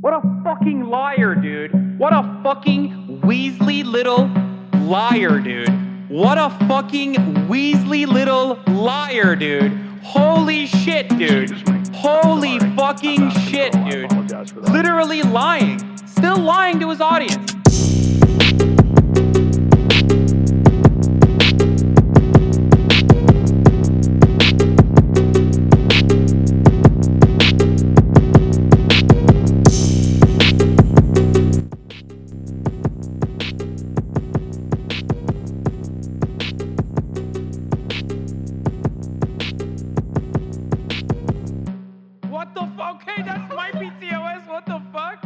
What a fucking liar, dude. What a fucking Weasley little liar, dude. What a fucking Weasley little liar, dude. Holy shit, dude. Holy fucking shit, dude. Literally lying. Still lying to his audience. Okay, that's my PTOS. What the fuck?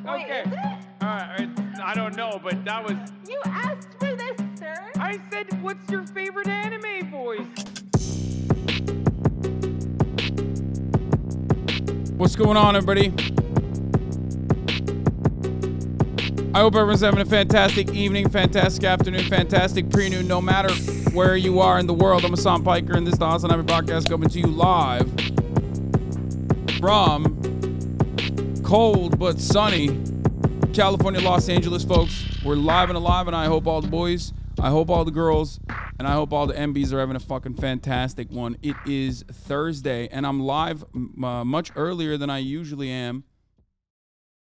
Wait, Okay. is it? I don't know, but that was... You asked for this, sir. I said, what's your favorite anime voice? What's going on, everybody? I hope everyone's having a fantastic evening, fantastic afternoon, fantastic pre-noon, no matter where you are in the world. I'm Hasan Piker, and this is the HasanAbi broadcast coming to you live from cold but sunny California, Los Angeles, folks. We're live and alive, and I hope all the boys, I hope all the girls, and I hope all the MBs are having a fucking fantastic one. It is Thursday, and I'm live much earlier than I usually am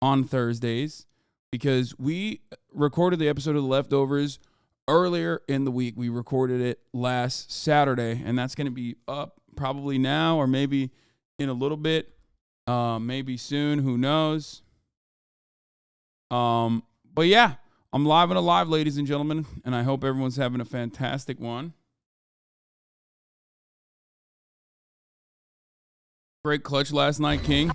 on Thursdays because we recorded the episode of The Leftovers earlier in the week. We recorded it last Saturday, and that's going to be up probably now or maybe in a little bit. Maybe soon, who knows? But yeah, I'm live and alive, ladies and gentlemen, and I hope everyone's having a fantastic one. Great clutch last night, King.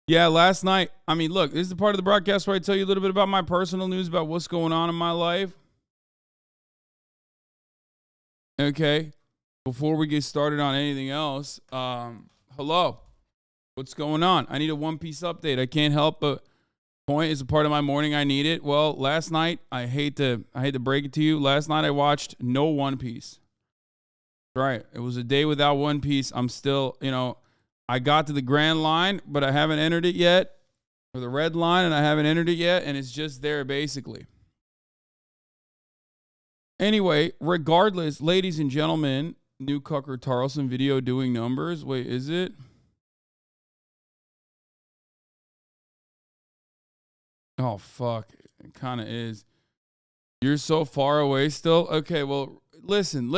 Yeah, last night. I mean, look, this is the part of the broadcast where I tell you a little bit about my personal news, about what's going on in my life. Okay, before we get started on anything else, hello. What's going on? I need a One Piece update. I can't help but point. It's a part of my morning. I need it. Well, last night, I hate to break it to you. Last night I watched no One Piece. Right. It was a day without One Piece. I'm still, I got to the grand line, but I haven't entered it yet. Or the red line, and I haven't entered it yet, and it's just there basically. Anyway, regardless, ladies and gentlemen, new Cucker Tarleson video doing numbers. Wait, is it? Oh, fuck. It kind of is. You're so far away still? Okay, well, listen,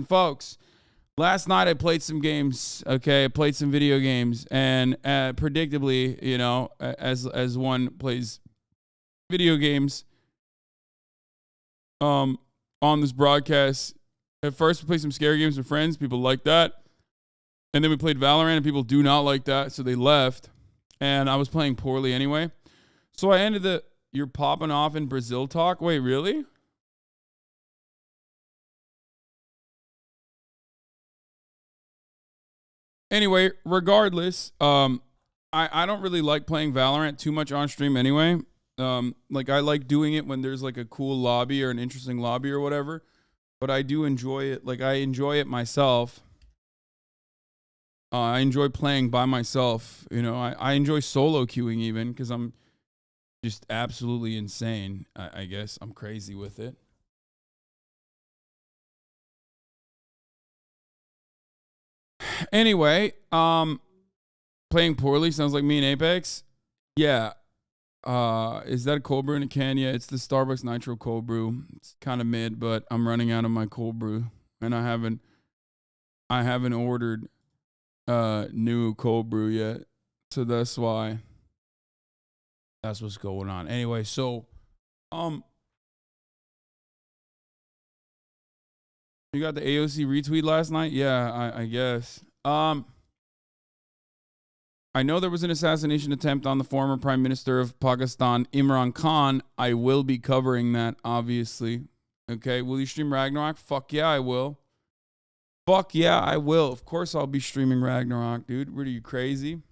folks. Last night I played some games, okay? I played some video games, and predictably, as one plays video games on this broadcast, at first we played some scary games with friends. People like that. And then we played Valorant, and people do not like that, so they left. And I was playing poorly anyway. So I ended you're popping off in Brazil talk. Wait, really? Anyway, regardless, I don't really like playing Valorant too much on stream anyway. Like I like doing it when there's like a cool lobby or an interesting lobby or whatever. But I do enjoy it. Like I enjoy it myself. I enjoy playing by myself. I enjoy solo queuing even because I'm just absolutely insane. I guess I'm crazy with it. Anyway, playing poorly sounds like me in Apex. Yeah. Is that a cold brew in a can? Yeah, it's the Starbucks Nitro cold brew. It's kind of mid, but I'm running out of my cold brew, and I haven't ordered new cold brew yet, so that's why. That's what's going on. Anyway, so, you got the AOC retweet last night? Yeah, I guess. I know there was an assassination attempt on the former Prime Minister of Pakistan, Imran Khan. I will be covering that, obviously. Okay, will you stream Ragnarok? Fuck yeah, I will. Fuck yeah, I will. Of course I'll be streaming Ragnarok, dude. What are you, crazy?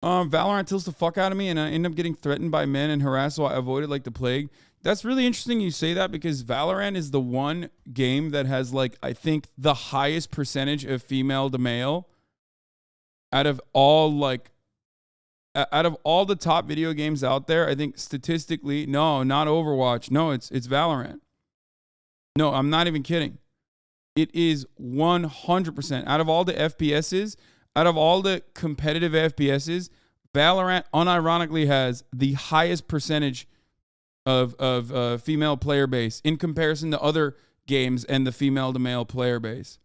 Valorant tilts the fuck out of me, and I end up getting threatened by men and harassed, so I avoid it like the plague. That's really interesting you say that, because Valorant is the one game that has, like, I think the highest percentage of female to male out of all the top video games out there, I think statistically, no, not Overwatch. No, it's Valorant. No, I'm not even kidding. It is 100%. Out of all the FPSs, out of all the competitive FPSs, Valorant unironically has the highest percentage of female player base in comparison to other games and the female to male player base.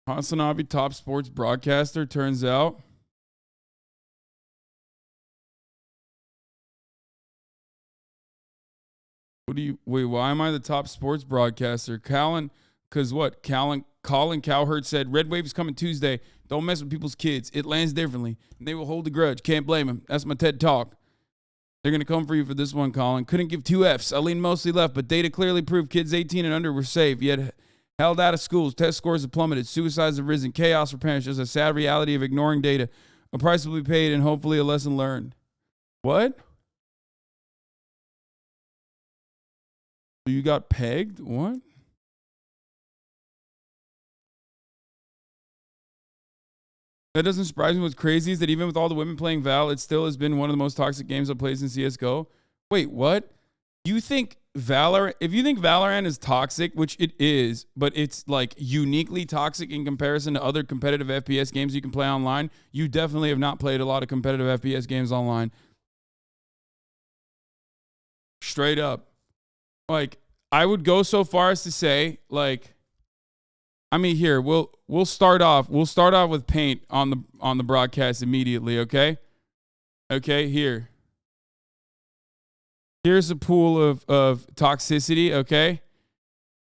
HasanAbi, top sports broadcaster, turns out. Why am I the top sports broadcaster? Colin Cowherd said, Red Wave's coming Tuesday. Don't mess with people's kids. It lands differently. And they will hold a grudge. Can't blame them. That's my TED Talk. They're going to come for you for this one, Colin. Couldn't give 2 Fs. I lean mostly left, but data clearly proved kids 18 and under were safe, yet held out of schools. Test scores have plummeted. Suicides have risen. Chaos for parents. Just a sad reality of ignoring data. A price will be paid and hopefully a lesson learned. What? You got pegged? What? That doesn't surprise me. What's crazy is that even with all the women playing Val, it still has been one of the most toxic games I've played in CSGO. Wait, what? You think Valorant, if you think Valorant is toxic, which it is, but it's like uniquely toxic in comparison to other competitive FPS games you can play online, you definitely have not played a lot of competitive FPS games online. Straight up. Like, I would go so far as to say, like, I mean, here we'll start off with paint on the broadcast immediately, okay? Okay, here's a pool of toxicity, okay?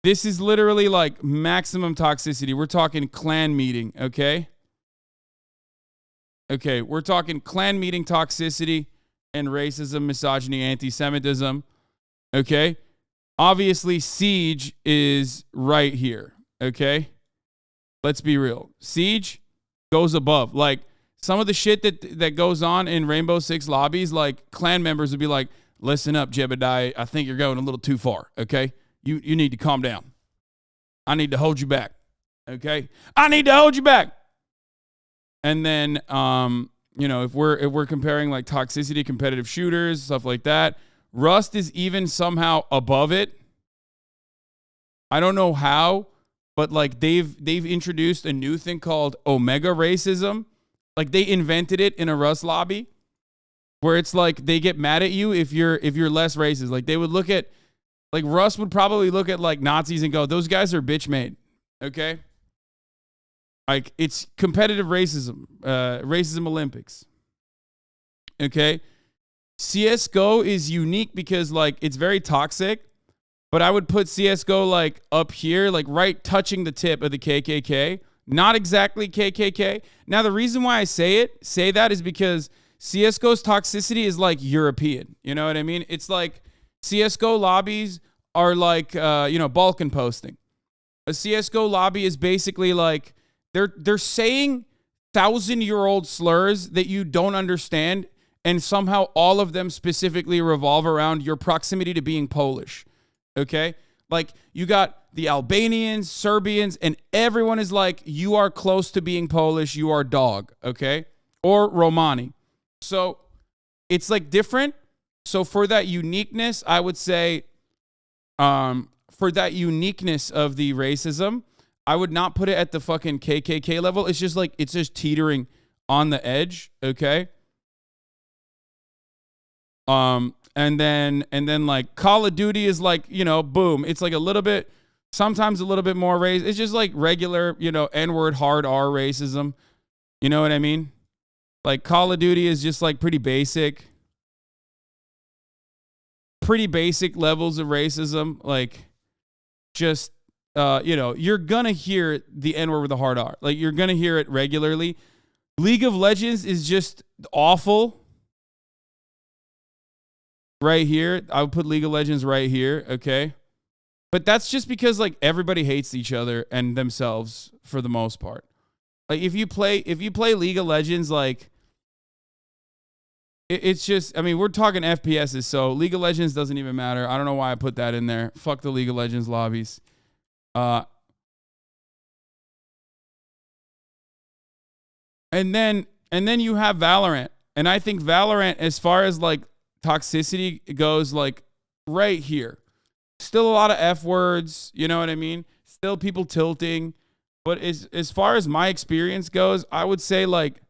This is literally like maximum toxicity. We're talking clan meeting, okay? Okay, we're talking clan meeting toxicity and racism, misogyny, anti-Semitism, okay? Obviously, Siege is right here, okay? Let's be real. Siege goes above. Like, some of the shit that goes on in Rainbow Six lobbies, like, clan members would be like, listen up, Jebediah, I think you're going a little too far, okay? You need to calm down. I need to hold you back, okay? I need to hold you back. And then, you know, if we're comparing, like, toxicity, competitive shooters, stuff like that, Rust is even somehow above it. I don't know how, but like they've introduced a new thing called Omega racism. Like they invented it in a Rust lobby where it's like they get mad at you if you're less racist. Like they would look at, like Rust would probably look at like Nazis and go, those guys are bitch made. Okay? Like it's competitive racism, racism Olympics. Okay? CSGO is unique because like it's very toxic, but I would put CSGO like up here, like right touching the tip of the KKK. Not exactly KKK. Now the reason why I say that is because CSGO's toxicity is like European. You know what I mean? It's like CSGO lobbies are like Balkan posting. A CSGO lobby is basically like they're saying 1,000-year-old slurs that you don't understand. And somehow all of them specifically revolve around your proximity to being Polish, okay? Like, you got the Albanians, Serbians, and everyone is like, you are close to being Polish, you are dog, okay? Or Romani. So, it's, like, different. So, for that uniqueness, I would say, for that uniqueness of the racism, I would not put it at the fucking KKK level. It's just, like, it's just teetering on the edge, okay? And then like Call of Duty is like, boom. It's like a little bit, sometimes a little bit more race. It's just like regular, N-word hard R racism. You know what I mean? Like Call of Duty is just like pretty basic levels of racism. Like just, you're gonna hear the N-word with a hard R. Like you're gonna hear it regularly. League of Legends is just awful. Right here. I would put League of Legends right here, okay? But that's just because like everybody hates each other and themselves for the most part. Like if you play League of Legends, like It's just, I mean, we're talking FPSs, so League of Legends doesn't even matter. I don't know why I put that in there. Fuck the League of Legends lobbies. And then you have Valorant. And I think Valorant, as far as like toxicity goes, like right here. Still a lot of F words, you know what I mean? Still people tilting. But as far as my experience goes, I would say like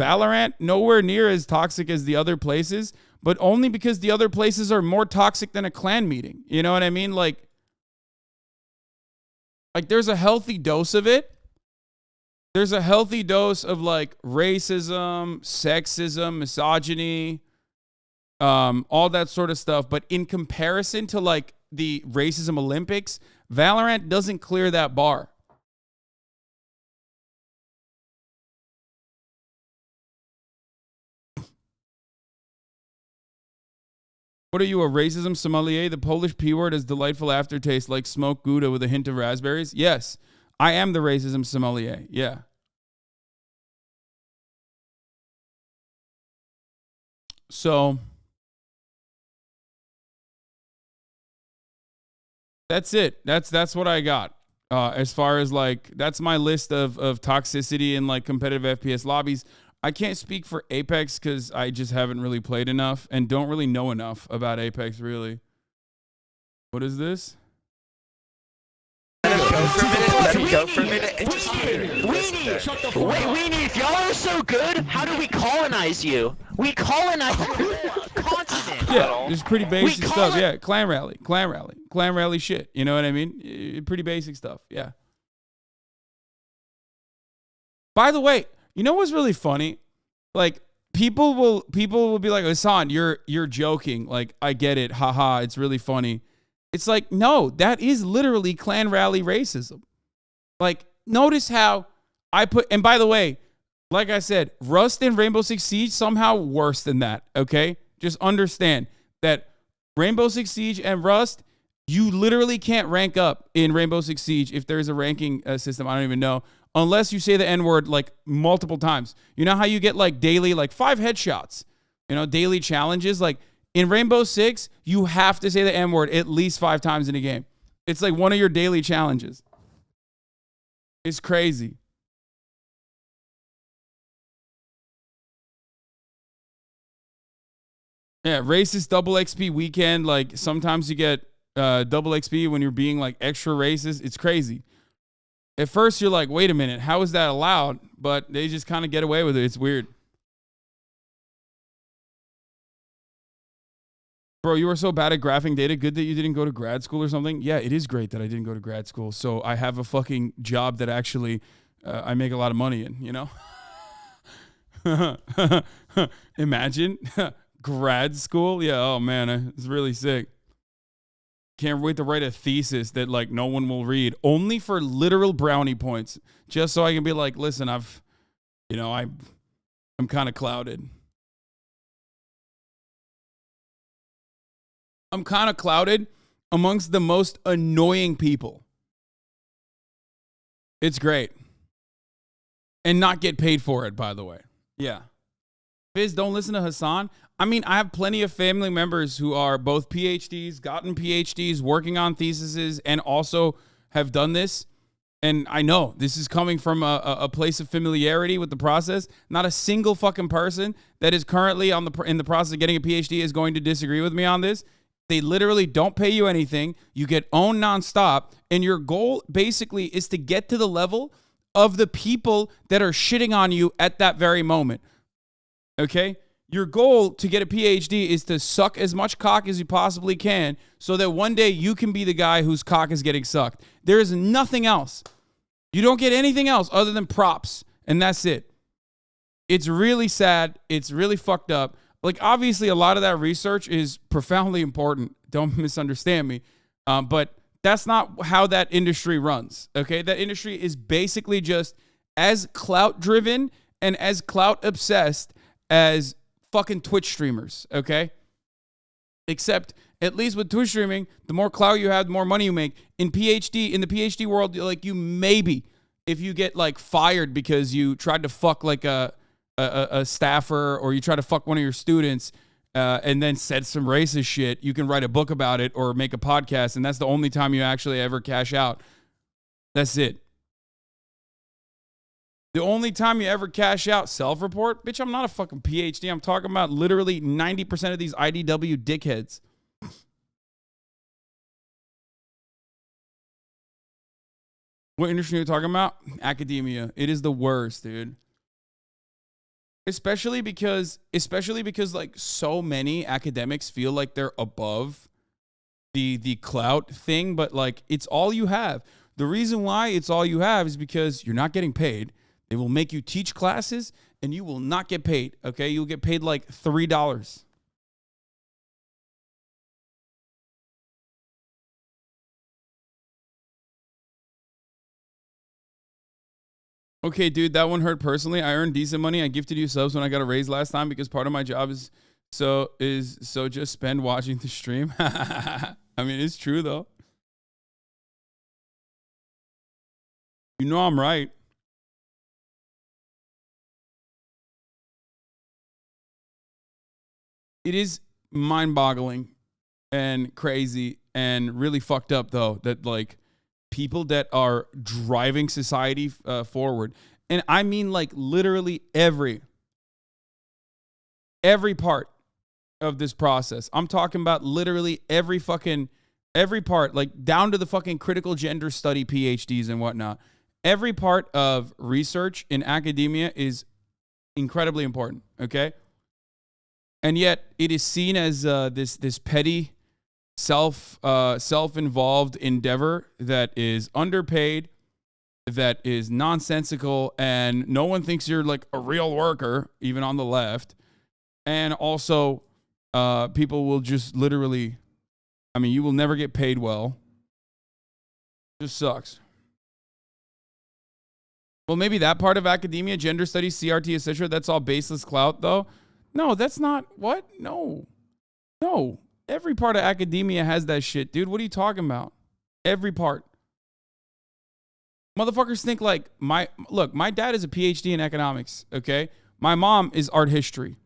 Valorant, nowhere near as toxic as the other places, but only because the other places are more toxic than a clan meeting. You know what I mean? Like there's a healthy dose of it. There's a healthy dose of like racism, sexism, misogyny, all that sort of stuff. But in comparison to like the racism Olympics, Valorant doesn't clear that bar. What are you, a racism sommelier? The Polish P word has delightful aftertaste like smoked Gouda with a hint of raspberries? Yes, I am the racism sommelier. Yeah. So that's it. That's what I got. As far as like, that's my list of toxicity in like competitive FPS lobbies. I can't speak for Apex because I just haven't really played enough and don't really know enough about Apex, really. What is this? Let him go for a minute. Weenie, if y'all are so good, how do we colonize you? We colonize the continent. Yeah, just pretty basic stuff. Yeah, clan rally shit. You know what I mean? Pretty basic stuff. Yeah. By the way, you know what's really funny? Like people will be like, Hasan, you're joking. Like, I get it. Haha, it's really funny. It's like, no, that is literally clan rally racism. Like, notice how I put, and by the way, like I said, Rust and Rainbow Six Siege somehow worse than that, okay? Just understand that Rainbow Six Siege and Rust, you literally can't rank up in Rainbow Six Siege if there's a ranking system. I don't even know. Unless you say the N-word like multiple times. You know how you get like daily, like 5 headshots, you know, daily challenges? Like in Rainbow Six, you have to say the N-word at least 5 times in a game. It's like one of your daily challenges. It's crazy. Yeah, racist double XP weekend. Like sometimes you get double XP when you're being like extra racist. It's crazy. At first, you're like, wait a minute, how is that allowed? But they just kind of get away with it. It's weird. Bro, you were so bad at graphing data. Good that you didn't go to grad school or something. Yeah, it is great that I didn't go to grad school. So I have a fucking job that actually I make a lot of money in, you know? Imagine grad school. Yeah, oh man, it's really sick. Can't wait to write a thesis that like no one will read, only for literal brownie points, just so I can be like, listen, I'm kind of clouded. I'm kind of clouded amongst the most annoying people. It's great. And not get paid for it, by the way. Yeah. Fizz, don't listen to Hasan. I mean, I have plenty of family members who are both PhDs, gotten PhDs, working on theses, and also have done this. And I know this is coming from a place of familiarity with the process. Not a single fucking person that is currently in the process of getting a PhD is going to disagree with me on this. They literally don't pay you anything. You get owned nonstop. And your goal basically is to get to the level of the people that are shitting on you at that very moment. Okay? Your goal to get a PhD is to suck as much cock as you possibly can so that one day you can be the guy whose cock is getting sucked. There is nothing else. You don't get anything else other than props, and that's it. It's really sad. It's really fucked up. Like, obviously, a lot of that research is profoundly important. Don't misunderstand me. But that's not how that industry runs, okay? That industry is basically just as clout-driven and as clout-obsessed as fucking Twitch streamers, okay? Except, at least with Twitch streaming, the more clout you have, the more money you make. In the PhD world, like, you maybe, if you get, like, fired because you tried to fuck, like, a a staffer, or you try to fuck one of your students, and then said some racist shit, you can write a book about it or make a podcast, and that's the only time you actually ever cash out. That's it. The only time you ever cash out, self-report? Bitch, I'm not a fucking PhD. I'm talking about literally 90% of these IDW dickheads. What industry are you talking about? Academia. It is the worst, dude. Especially because like so many academics feel like they're above the clout thing, but like it's all you have. The reason why it's all you have is because you're not getting paid. They will make you teach classes and you will not get paid, okay? You'll get paid like $3. Okay, dude, that one hurt personally. I earned decent money. I gifted you subs when I got a raise last time because part of my job is just spend watching the stream. I mean, it's true though. You know I'm right. It is mind-boggling and crazy and really fucked up, though, that, like, people that are driving society forward, and I mean, like, literally every part of this process. I'm talking about literally every part, like, down to the fucking critical gender study PhDs and whatnot. Every part of research in academia is incredibly important, okay? And yet it is seen as this petty, self-involved endeavor that is underpaid, that is nonsensical, and no one thinks you're like a real worker, even on the left. And also, people will just literally, I mean, you will never get paid well. Just sucks. Well, maybe that part of academia, gender studies, CRT, etc., that's all baseless clout, though. No, that's not what? No. Every part of academia has that shit, dude. What are you talking about? Every part. Motherfuckers think like my dad is a PhD in economics, okay? My mom is art history.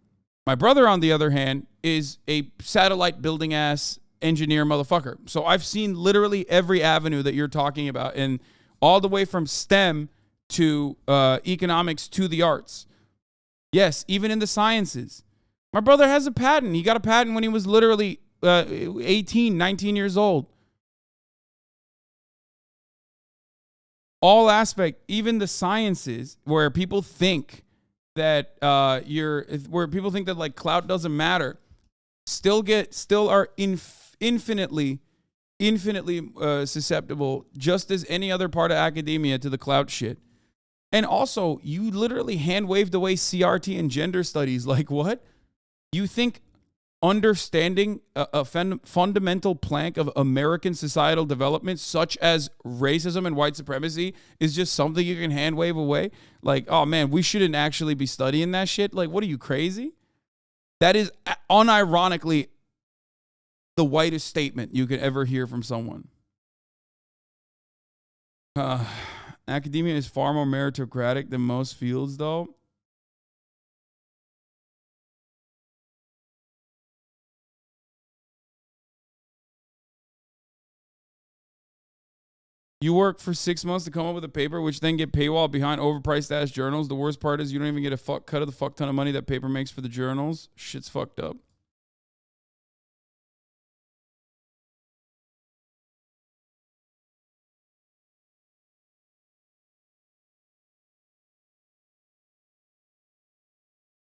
My brother, on the other hand, is a satellite building ass engineer motherfucker. So I've seen literally every avenue that you're talking about, and all the way from STEM to economics to the arts. Yes, even in the sciences. My brother has a patent. He got a patent when he was literally 18, 19 years old. All aspect, even the sciences, where people think that where people think that like clout doesn't matter, still are infinitely susceptible, just as any other part of academia, to the clout shit. And also, you literally hand-waved away CRT and gender studies. Like, what? You think understanding a fundamental plank of American societal development, such as racism and white supremacy, is just something you can hand-wave away? Like, oh, man, we shouldn't actually be studying that shit? Like, what are you, crazy? That is unironically the whitest statement you could ever hear from someone. Academia is far more meritocratic than most fields, though. You work for 6 months to come up with a paper, which then get paywall behind overpriced ass journals. The worst part is you don't even get a cut of the fuck ton of money that paper makes for the journals. Shit's fucked up.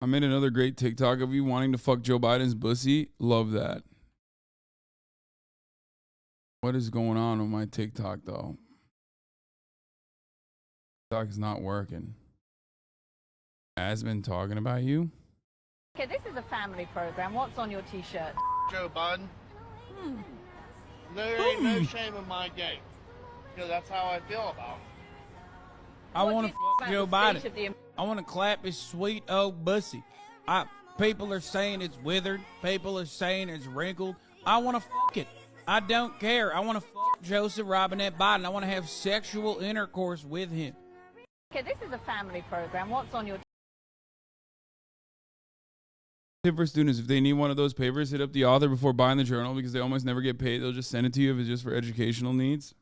I made another great TikTok of you wanting to fuck Joe Biden's pussy. Love that. What is going on my TikTok, though? TikTok is not working. Has been talking about you? Okay, this is a family program. What's on your t-shirt? Joe Biden. There ain't no shame in my game. Because that's how I feel about it. I want to fuck Joe Biden. I want to clap his sweet old pussy. People are saying it's withered. People are saying it's wrinkled. I want to fuck it. I don't care. I want to fuck Joseph Robinette Biden. I want to have sexual intercourse with him. Okay, this is a family program. What's on your Tip for students: if they need one of those papers, hit up the author before buying the journal because they almost never get paid. They'll just send it to you if it's just for educational needs.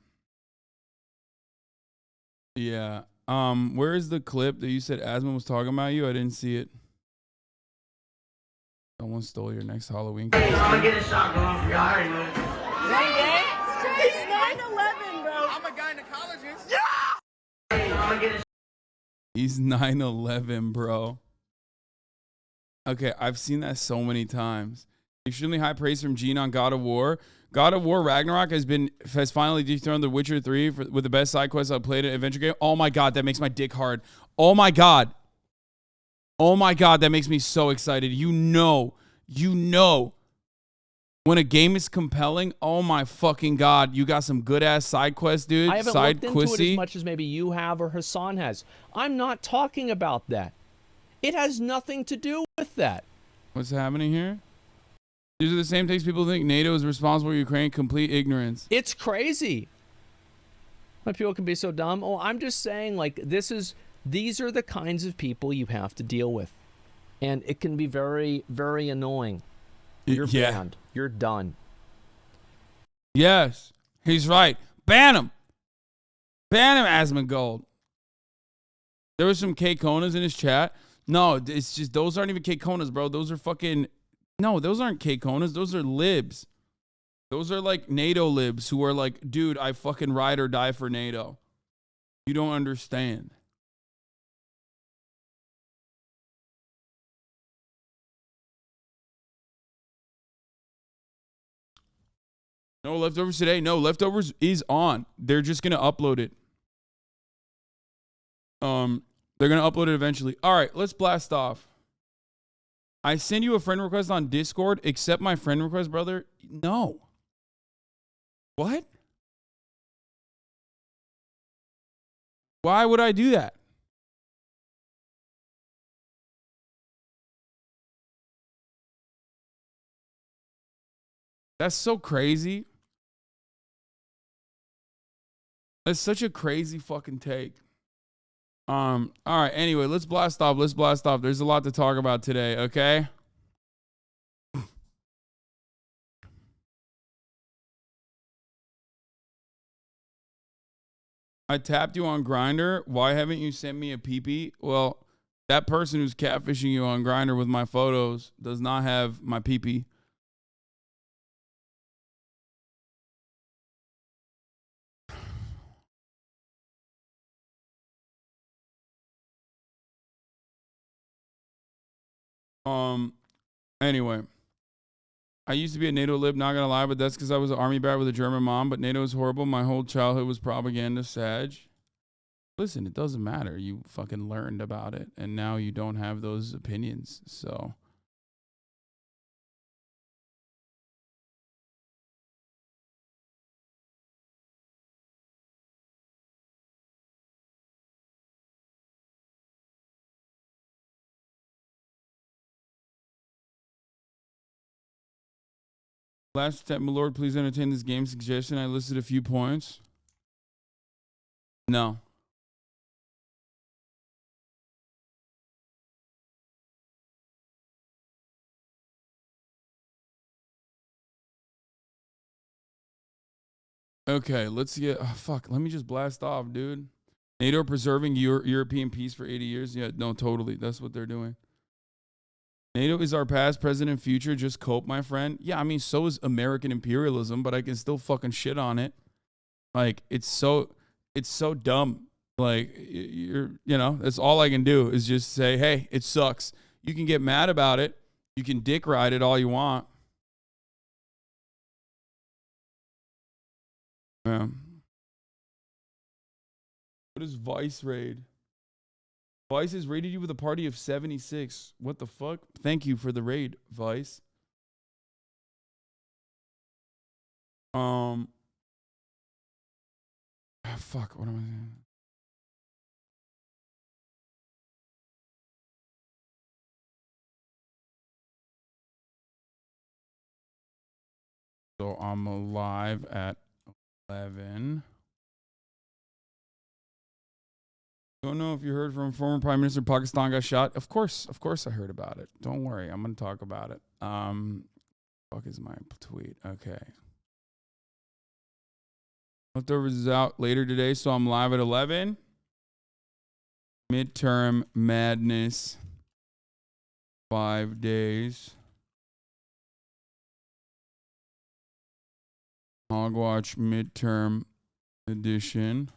Yeah. Where is the clip that you said Asman was talking about you? I didn't see it. Someone stole your next Halloween costume. I'm gonna get a shotgun for y'all. I already know. He's 9/11, bro. I'm a gynecologist. I'm gonna get a He's 9/11, bro. Okay, I've seen that so many times. Extremely high praise from Gene on God of War. God of War Ragnarok has finally dethroned The Witcher 3 with the best side quest I've played in adventure game. Oh my god, that makes my dick hard. Oh my god. Oh my god, that makes me so excited. You know when a game is compelling, oh my fucking god, you got some good ass side quests, dude. I haven't side looked into it quissy. as much as maybe you have or Hasan has. I'm not talking about that. It has nothing to do with that. What's happening here? These are the same things people think NATO is responsible for Ukraine. Complete ignorance. It's crazy. Why people can be so dumb. Oh, I'm just saying, like, these are the kinds of people you have to deal with. And it can be very, very annoying. You're banned. You're done. Yes, he's right. Ban him. Ban him, Asmongold. There was some K-Konas in his chat. No, it's just, those aren't even K-Konas, bro. Those are fucking, no, those aren't K-Konas. Those are libs. Those are like NATO libs who are like, dude, I fucking ride or die for NATO. You don't understand. No leftovers today. No, leftovers is on. They're just gonna upload it. They're gonna upload it eventually. All right, let's blast off. I send you a friend request on Discord. Accept my friend request, brother. No. What? Why would I do that? That's so crazy. That's such a crazy fucking take. All right, anyway, let's blast off. Let's blast off. There's a lot to talk about today, okay? I tapped you on Grindr. Why haven't you sent me a PP? Well, that person who's catfishing you on Grindr with my photos does not have my PP. Anyway, I used to be a NATO lib, not gonna lie, but that's because I was an army brat with a German mom. But NATO is horrible. My whole childhood was propaganda, Sag. Listen, it doesn't matter. You fucking learned about it, and now you don't have those opinions. So. Last step, my lord, please entertain this game suggestion. I listed a few points. No. Okay, let's get, oh, fuck, let me just blast off, dude. NATO preserving European peace for 80 years? Yeah, no, totally. That's what they're doing. NATO is our past, present, and future. Just cope, my friend. Yeah, I mean, so is American imperialism, but I can still fucking shit on it. Like, it's so dumb. Like, you know, that's all I can do is just say, hey, it sucks. You can get mad about it. You can dick ride it all you want. Yeah. What is Vice raid? Vice has raided you with a party of 76. What the fuck? Thank you for the raid, Vice. Fuck, what am I saying? So I'm alive at 11. Don't know if you heard from former Prime Minister of Pakistan got shot. Of course I heard about it. Don't worry, I'm gonna talk about it. Fuck is my tweet? Okay. Leftovers is out later today, so I'm live at 11. Midterm madness. 5 days. Hogwatch midterm edition.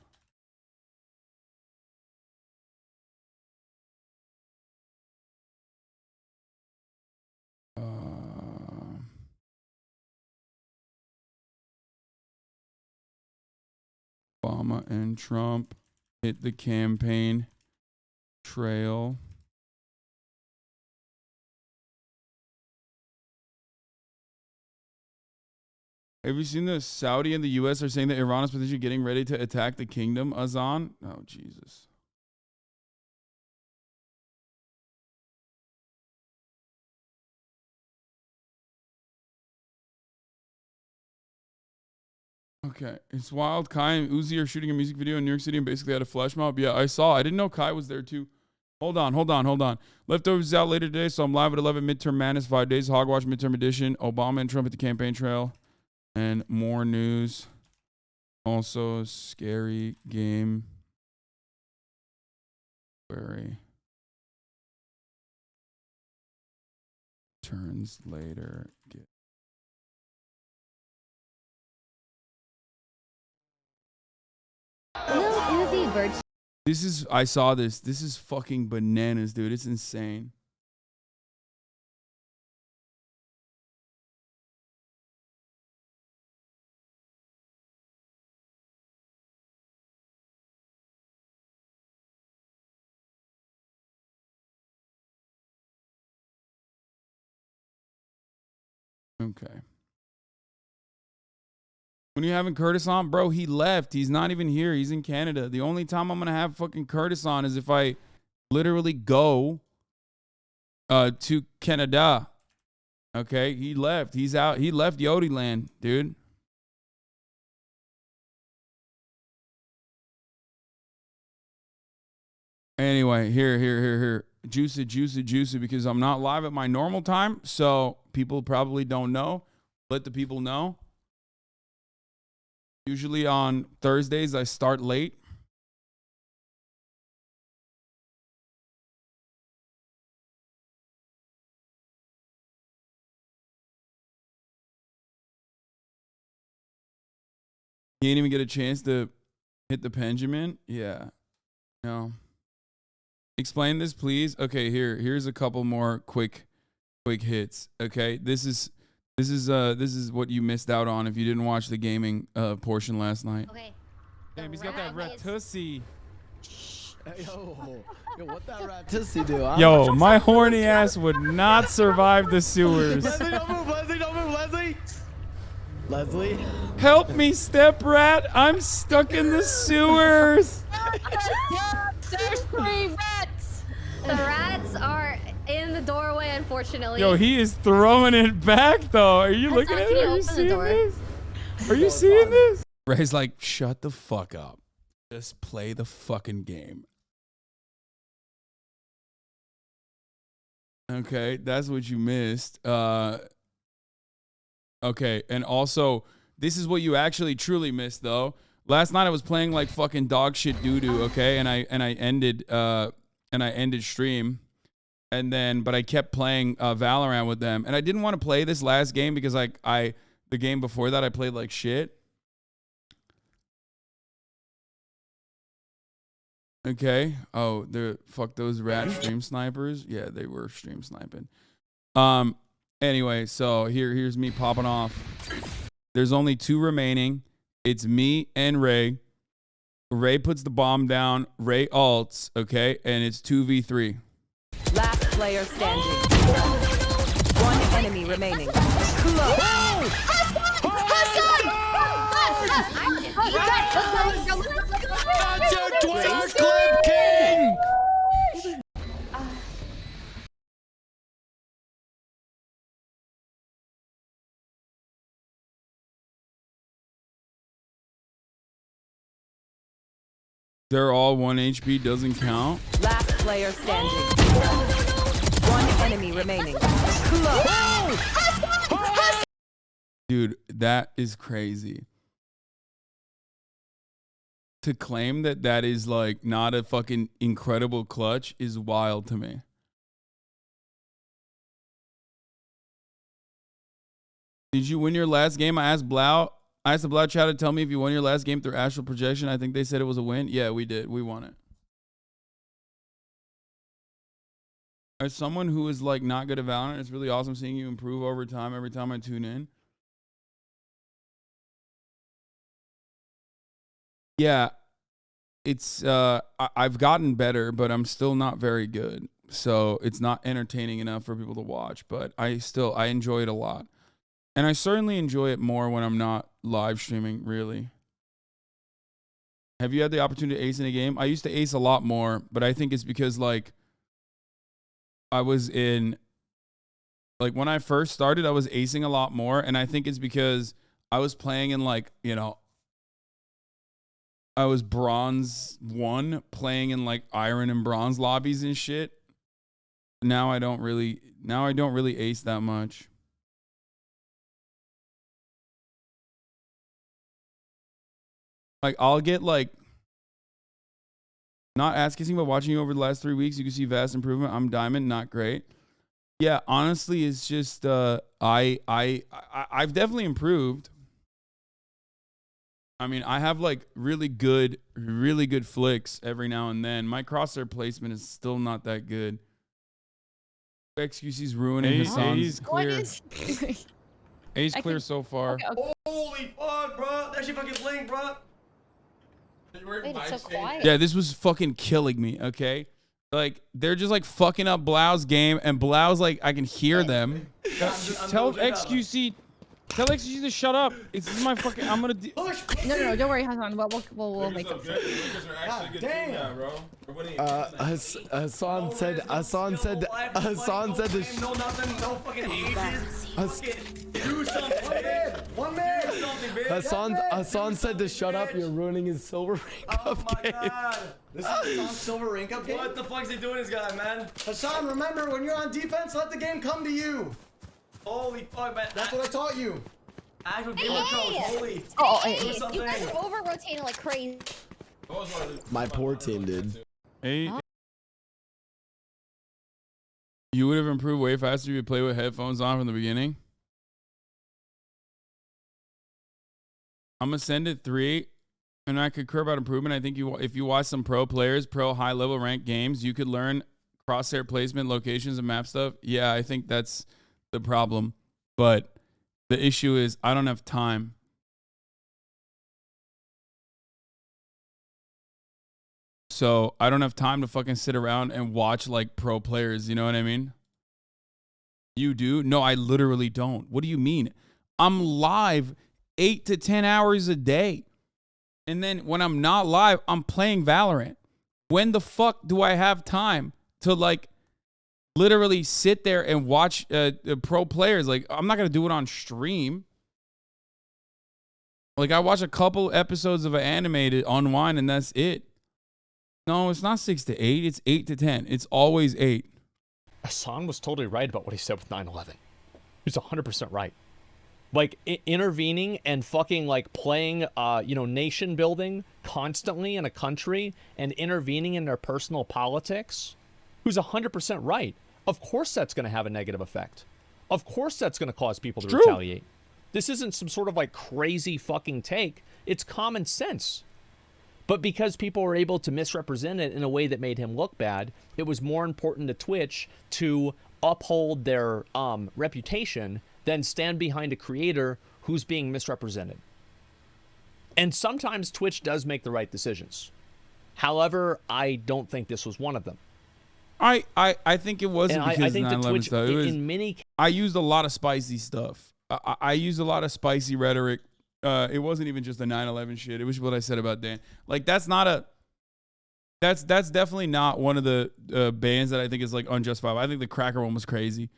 Obama and Trump hit the campaign trail. Have you seen the Saudi and the U.S. are saying that Iran is potentially getting ready to attack the kingdom, Azan? Oh, Jesus. Okay, it's wild. Kai and Uzi are shooting a music video in New York City and basically had a flash mob. Yeah, I saw. I didn't know Kai was there too. Hold on. Leftovers is out later today, so I'm live at 11. Midterm madness, 5 days. Hogwatch midterm edition. Obama and Trump at the campaign trail. And more news. Also, scary game. Very turns later. This is, I saw this. This is fucking bananas, dude. It's insane. Okay. When you having Curtis on, bro, he left. He's not even here. He's in Canada. The only time I'm going to have fucking Curtis on is if I literally go to Canada. Okay? He left. He's out. He left Yodi land, dude. Anyway, here. Juicy, because I'm not live at my normal time, so people probably don't know. Let the people know. Usually on Thursdays, I start late. You didn't even get a chance to hit the Benjamin? Yeah. No. Explain this, please. Okay, here's a couple more quick hits. Okay, this is what you missed out on if you didn't watch the gaming portion last night. Okay. Damn, he's got that rat tussy. Yo, what that rat tussy do? Huh? Yo, my horny ass would not survive the sewers. Leslie, don't move, Leslie. Help me, step rat. I'm stuck in the sewers. There's 3 rats. The rats are in the doorway, unfortunately. Yo, he is throwing it back, though. Are you looking at it? Are you seeing this? Are you seeing this? Ray's like, shut the fuck up. Just play the fucking game. Okay, that's what you missed. Okay, and also, this is what you actually truly missed, though. Last night I was playing like fucking dog shit doo-doo, okay? And I ended stream. And then, but I kept playing Valorant with them. And I didn't want to play this last game because the game before that I played like shit. Okay. Oh, fuck those rat stream snipers. Yeah, they were stream sniping. Anyway, so here's me popping off. There's only 2 remaining. It's me and Ray. Ray puts the bomb down. Ray ults, okay? And it's 2v3. Last player standing. 1 enemy remaining. That's your Twitter clip, king! They're all 1 HP doesn't count. Last player standing. One enemy remaining. Dude, that is crazy. To claim that that is like not a fucking incredible clutch is wild to me. Did you win your last game? I asked the Blau chat to tell me if you won your last game through astral projection. I think they said it was a win. Yeah, we did. We won it. As someone who is like not good at Valorant, it's really awesome seeing you improve over time every time I tune in. Yeah, it's I've gotten better, but I'm still not very good. So it's not entertaining enough for people to watch, but I enjoy it a lot. And I certainly enjoy it more when I'm not live streaming, really. Have you had the opportunity to ace in a game? I used to ace a lot more, but I think it's because like I was in, like when I first started, I was acing a lot more. And I think it's because I was playing in like, you know, I was bronze 1 playing in like iron and bronze lobbies and shit. Now I don't really ace that much. Like I'll get like, not ass kissing, but watching you over the last 3 weeks, you can see vast improvement. I'm diamond, not great. Yeah, honestly, it's just I've definitely improved. I mean, I have like really good flicks every now and then. My crosshair placement is still not that good. XQC's ruining Hasan's. A's clear. A's clear so far. Okay. Holy fuck, bro. That shit fucking blink, bro. Wait, it's so quiet. Yeah, this was fucking killing me, okay? Like, they're just like fucking up Blau's game, and Blau's like, I can hear them. Tell XQC to shut up. It's my fucking. I'm gonna. No, don't worry, Hasan. We'll make them. Damn, bro. Hasan said this. No nothing, no fucking ages. Do something. One man. Do something, bitch. Hasan said to shut up. You're ruining his silver rank up game. God. This is Hasan's silver rank up game? What the fuck is he doing, this guy, man? Hasan, remember, when you're on defense, let the game come to you. Holy fuck, man. That's what I taught you. Actual game coach. Holy. Hey, you guys are over-rotating like crazy. My poor team did. Hey. You would have improved way faster if you play with headphones on from the beginning. I'm going to send it 3. And I concur about improvement. I think if you watch some pro players, pro high-level ranked games, you could learn crosshair placement, locations, and map stuff. Yeah, I think that's the problem. But the issue is I don't have time. So I don't have time to fucking sit around and watch like pro players. You know what I mean? You do? No, I literally don't. What do you mean? I'm live 8 to 10 hours a day. And then when I'm not live, I'm playing Valorant. When the fuck do I have time to like literally sit there and watch pro players? Like, I'm not going to do it on stream. Like, I watch a couple episodes of an anime to unwind and that's it. No, it's not 6 to 8. It's 8 to 10. It's always 8. Hasan was totally right about what he said with 9/11. He's 100% right. Like intervening and fucking like playing, nation building constantly in a country and intervening in their personal politics. Who's 100% right? Of course, that's going to have a negative effect. Of course, that's going to cause people to retaliate. This isn't some sort of like crazy fucking take. It's common sense. But because people were able to misrepresent it in a way that made him look bad, it was more important to Twitch to uphold their reputation than stand behind a creator who's being misrepresented. And sometimes Twitch does make the right decisions. However, I don't think this was one of them. I think it wasn't because I think 9/11 Twitch, stuff. It was, in many, I used a lot of spicy stuff. I used a lot of spicy rhetoric. It wasn't even just the 9/11 shit. It was what I said about Dan. Like that's definitely not one of the bans that I think is like unjustifiable. I think the cracker one was crazy.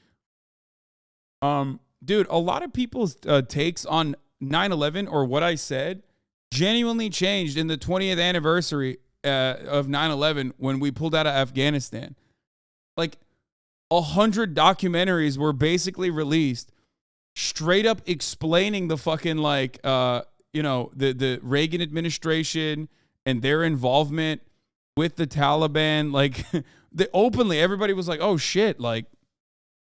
Dude, a lot of people's takes on 9/11 or what I said genuinely changed in the 20th anniversary of 9/11 when we pulled out of Afghanistan. Like 100 documentaries were basically released straight up explaining the fucking like the Reagan administration and their involvement with the Taliban. Like openly everybody was like, oh shit, like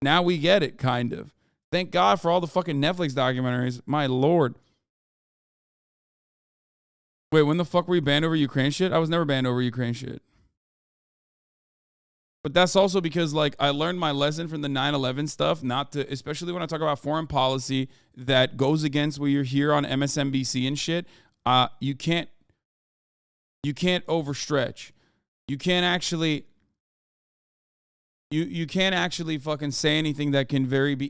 now we get it, kind of. Thank God for all the fucking Netflix documentaries. My lord. Wait, when the fuck were you banned over Ukraine shit? I was never banned over Ukraine shit. But that's also because, like, I learned my lesson from the 9/11 stuff, not to, especially when I talk about foreign policy that goes against what you're here on MSNBC and shit. You can't overstretch. You can't actually, you can't actually fucking say anything that can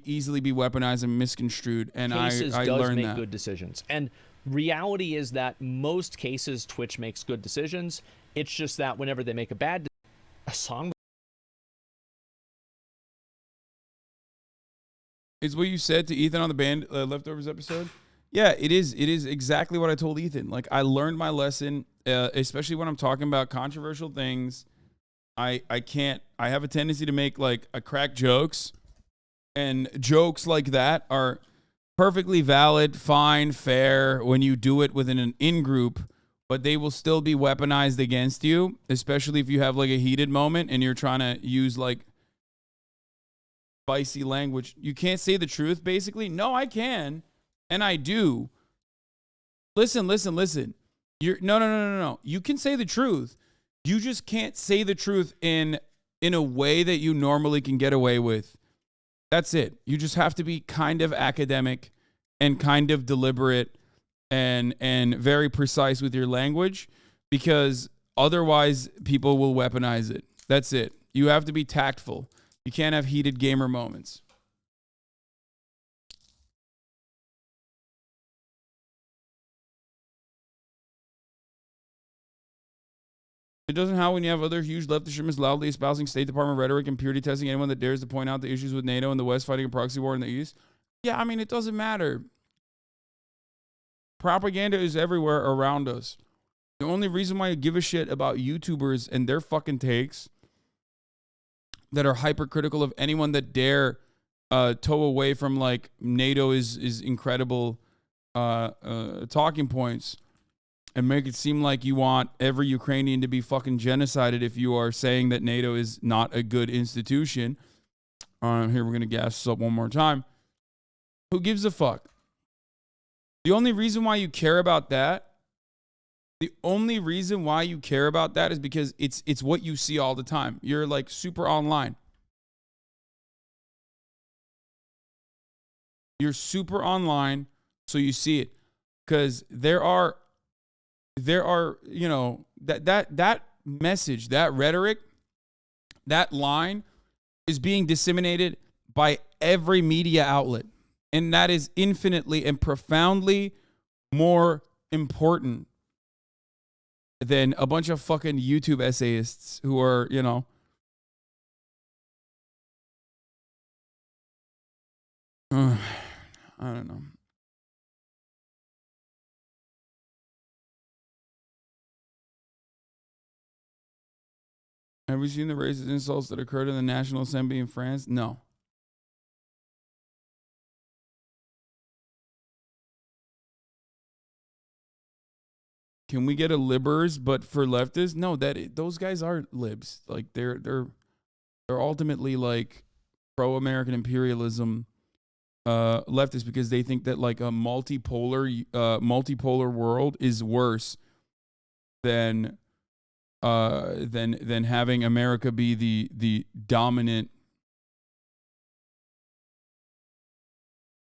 easily be weaponized and misconstrued. And I learned make that. good decisions. And reality is that most cases Twitch makes good decisions. It's just that whenever they make a song. Is what you said to Ethan on the band leftovers episode? Yeah, it is. It is exactly what I told Ethan. Like, I learned my lesson, especially when I'm talking about controversial things. I have a tendency to make like crack jokes, and jokes like that are perfectly valid, fine, fair when you do it within an in-group, but they will still be weaponized against you, especially if you have like a heated moment and you're trying to use like spicy language. You can't say the truth, basically. No, I can, and I do. Listen. No. You can say the truth. You just can't say the truth in a way that you normally can get away with. That's it. You just have to be kind of academic and kind of deliberate and very precise with your language, because otherwise people will weaponize it. That's it. You have to be tactful. You can't have heated gamer moments. It doesn't help when you have other huge leftist extremists loudly espousing State Department rhetoric and purity testing anyone that dares to point out the issues with NATO and the West fighting a proxy war in the East. Yeah, I mean, it doesn't matter. Propaganda is everywhere around us. The only reason why I give a shit about YouTubers and their fucking takes that are hypercritical of anyone that dare toe away from like NATO is incredible talking points and make it seem like you want every Ukrainian to be fucking genocided if you are saying that NATO is not a good institution. Here, we're going to gas this up one more time. Who gives a fuck? The only reason why you care about that, is because it's what you see all the time. You're like super online. You're super online, so you see it. Because there are, you know, that message, that rhetoric, that line is being disseminated by every media outlet. And that is infinitely and profoundly more important than a bunch of fucking YouTube essayists who are, you know, I don't know. Have you seen the racist insults that occurred in the National Assembly in France? No. Can we get a libers but for leftists? No, those guys are libs. Like they're ultimately like pro-American imperialism leftists, because they think that like a multipolar world is worse than having America be the dominant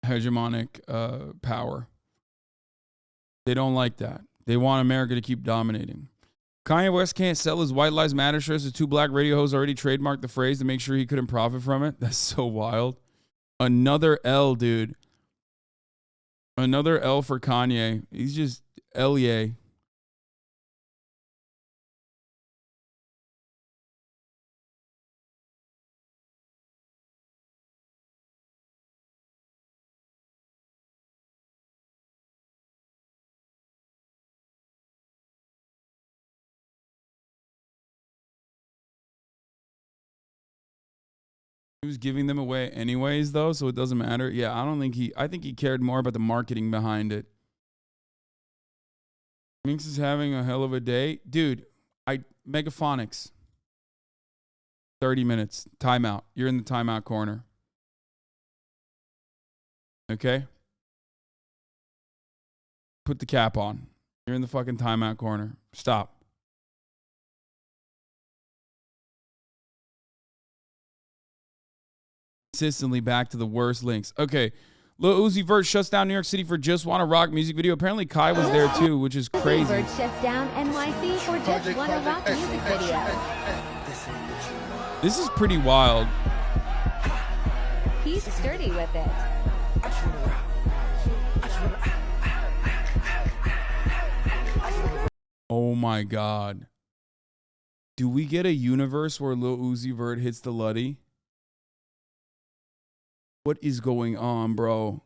hegemonic power. They don't like that. They want America to keep dominating. Kanye West can't sell his White Lives Matter shirts. The two black radio hosts already trademarked the phrase to make sure he couldn't profit from it. That's so wild. Another L, dude. Another L for Kanye. He's just L-yay. He was giving them away anyways, though, so it doesn't matter. Yeah, I think he cared more about the marketing behind it. Minx is having a hell of a day. Dude, Megaphonics. 30 minutes. Timeout. You're in the timeout corner. Okay? Put the cap on. You're in the fucking timeout corner. Stop. Consistently back to the worst links. Okay. Lil Uzi Vert shuts down New York City for Just Wanna Rock music video. Apparently Kai was there too, which is crazy. Vert shuts down NYC for Just Wanna Rock music video. This is pretty wild. He's sturdy with it. Oh my God. Do we get a universe where Lil Uzi Vert hits the Luddy? What is going on, bro?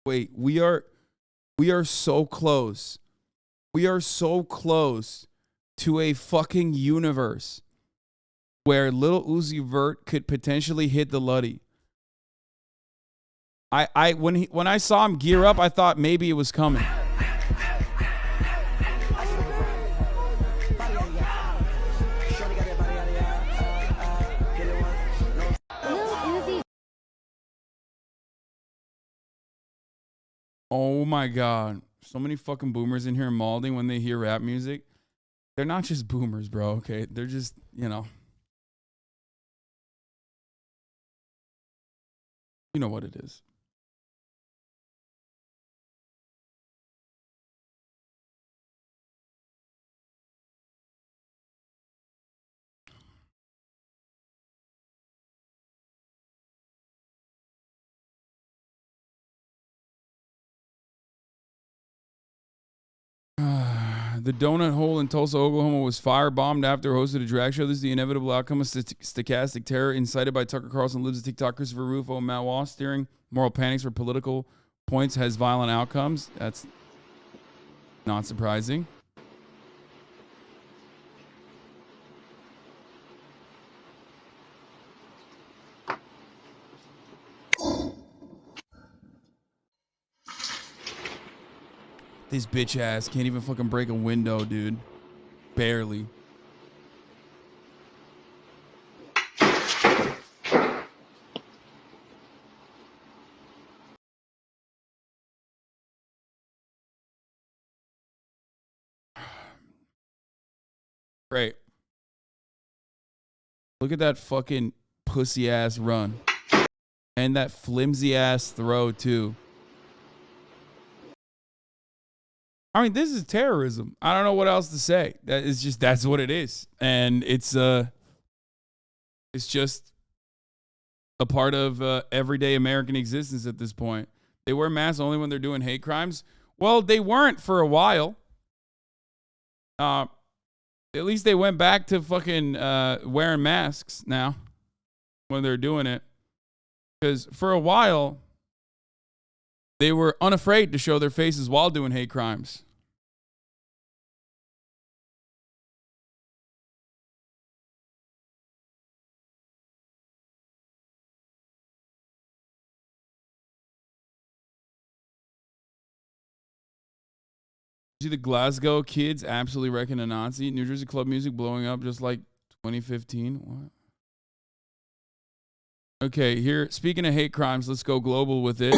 Wait, we are so close. We are so close to a fucking universe where Lil Uzi Vert could potentially hit the Luddy. When I saw him gear up, I thought maybe it was coming. Oh my God. So many fucking boomers in here malding when they hear rap music. They're not just boomers, bro, okay? They're just, you know what it is. The donut hole in Tulsa, Oklahoma was firebombed after hosted a drag show. This is the inevitable outcome of stochastic terror incited by Tucker Carlson, Libs of TikTok, Christopher Rufo, Matt Walsh, steering moral panics for political points has violent outcomes. That's not surprising. This bitch ass can't even fucking break a window, dude. Barely. Great. Look at that fucking pussy ass run. And that flimsy ass throw, too. I mean, this is terrorism. I don't know what else to say. That's what it is. And it's just a part of everyday American existence at this point. They wear masks only when they're doing hate crimes. Well, they weren't for a while. At least they went back to fucking wearing masks now when they're doing it. Because for a while, they were unafraid to show their faces while doing hate crimes. See the Glasgow kids absolutely wrecking a Nazi. New Jersey club music blowing up just like 2015. What? Okay, here, speaking of hate crimes, let's go global with it.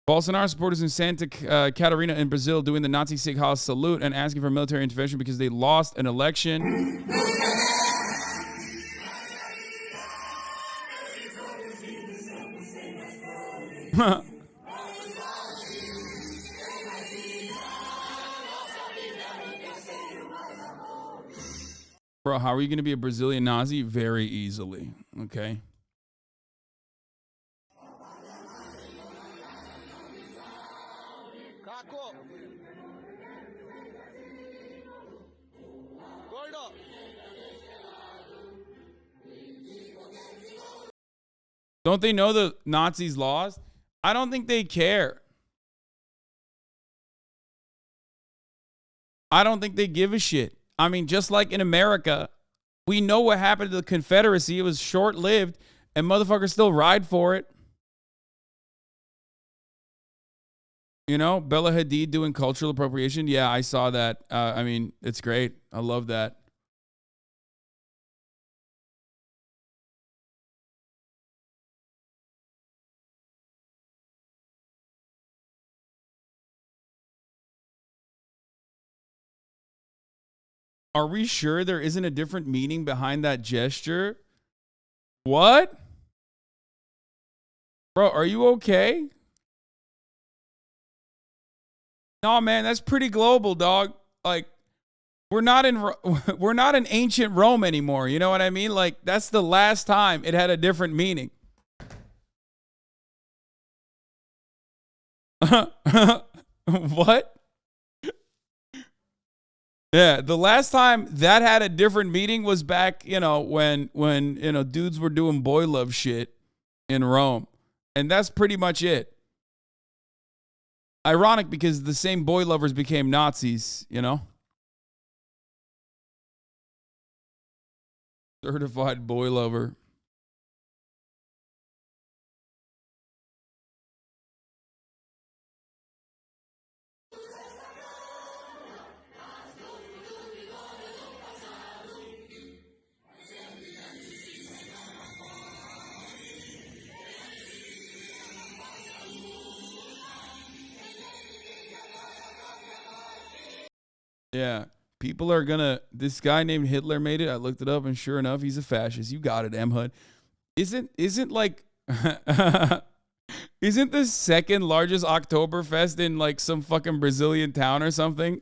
Bolsonaro supporters in Santa Catarina in Brazil doing the Nazi Sig Heil salute and asking for military intervention because they lost an election. Bro, how are you going to be a Brazilian Nazi? Very easily, okay? Don't they know the Nazis lost? I don't think they care. I don't think they give a shit. I mean, just like in America, we know what happened to the Confederacy. It was short-lived. and motherfuckers still ride for it. You know, Bella Hadid doing cultural appropriation. Yeah, I saw that. I mean, it's great. I love that. Are we sure there isn't a different meaning behind that gesture? What? Bro, are you okay? No, man, that's pretty global, dog. Like, we're not in ancient Rome anymore. You know what I mean? Like, that's the last time it had a different meaning. What? Yeah, the last time that had a different meaning was back, you know, when you know, dudes were doing boy love shit in Rome. And that's pretty much it. Ironic because the same boy lovers became Nazis, you know? Certified boy lover. Yeah. People are gonna, this guy named Hitler made it. I looked it up and sure enough, he's a fascist. You got it, M. Hud. Isn't like, isn't the second largest Oktoberfest in like some fucking Brazilian town or something?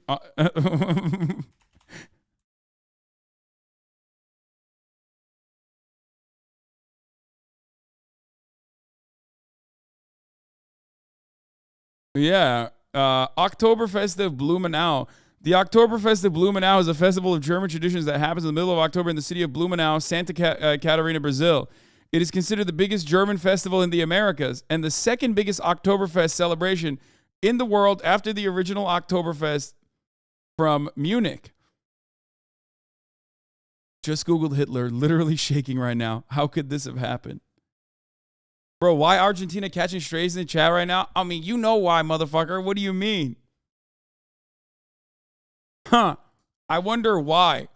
Yeah. Oktoberfest of Blumenau. The Oktoberfest of Blumenau is a festival of German traditions that happens in the middle of October in the city of Blumenau, Santa Catarina, Brazil. It is considered the biggest German festival in the Americas and the second biggest Oktoberfest celebration in the world after the original Oktoberfest from Munich. Just Googled Hitler, literally shaking right now. How could this have happened? Bro, why Argentina catching strays in the chat right now? I mean, you know why, motherfucker. What do you mean? Huh. I wonder why.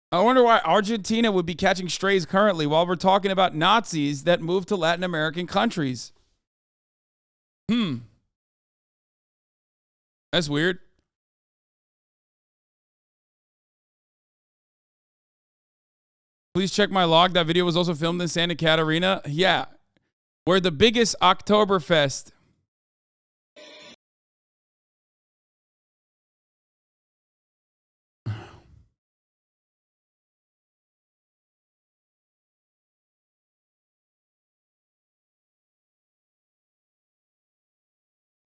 I wonder why Argentina would be catching strays currently while we're talking about Nazis that moved to Latin American countries. That's weird. Please check my log. That video was also filmed in Santa Catarina. Yeah. We're the biggest Oktoberfest.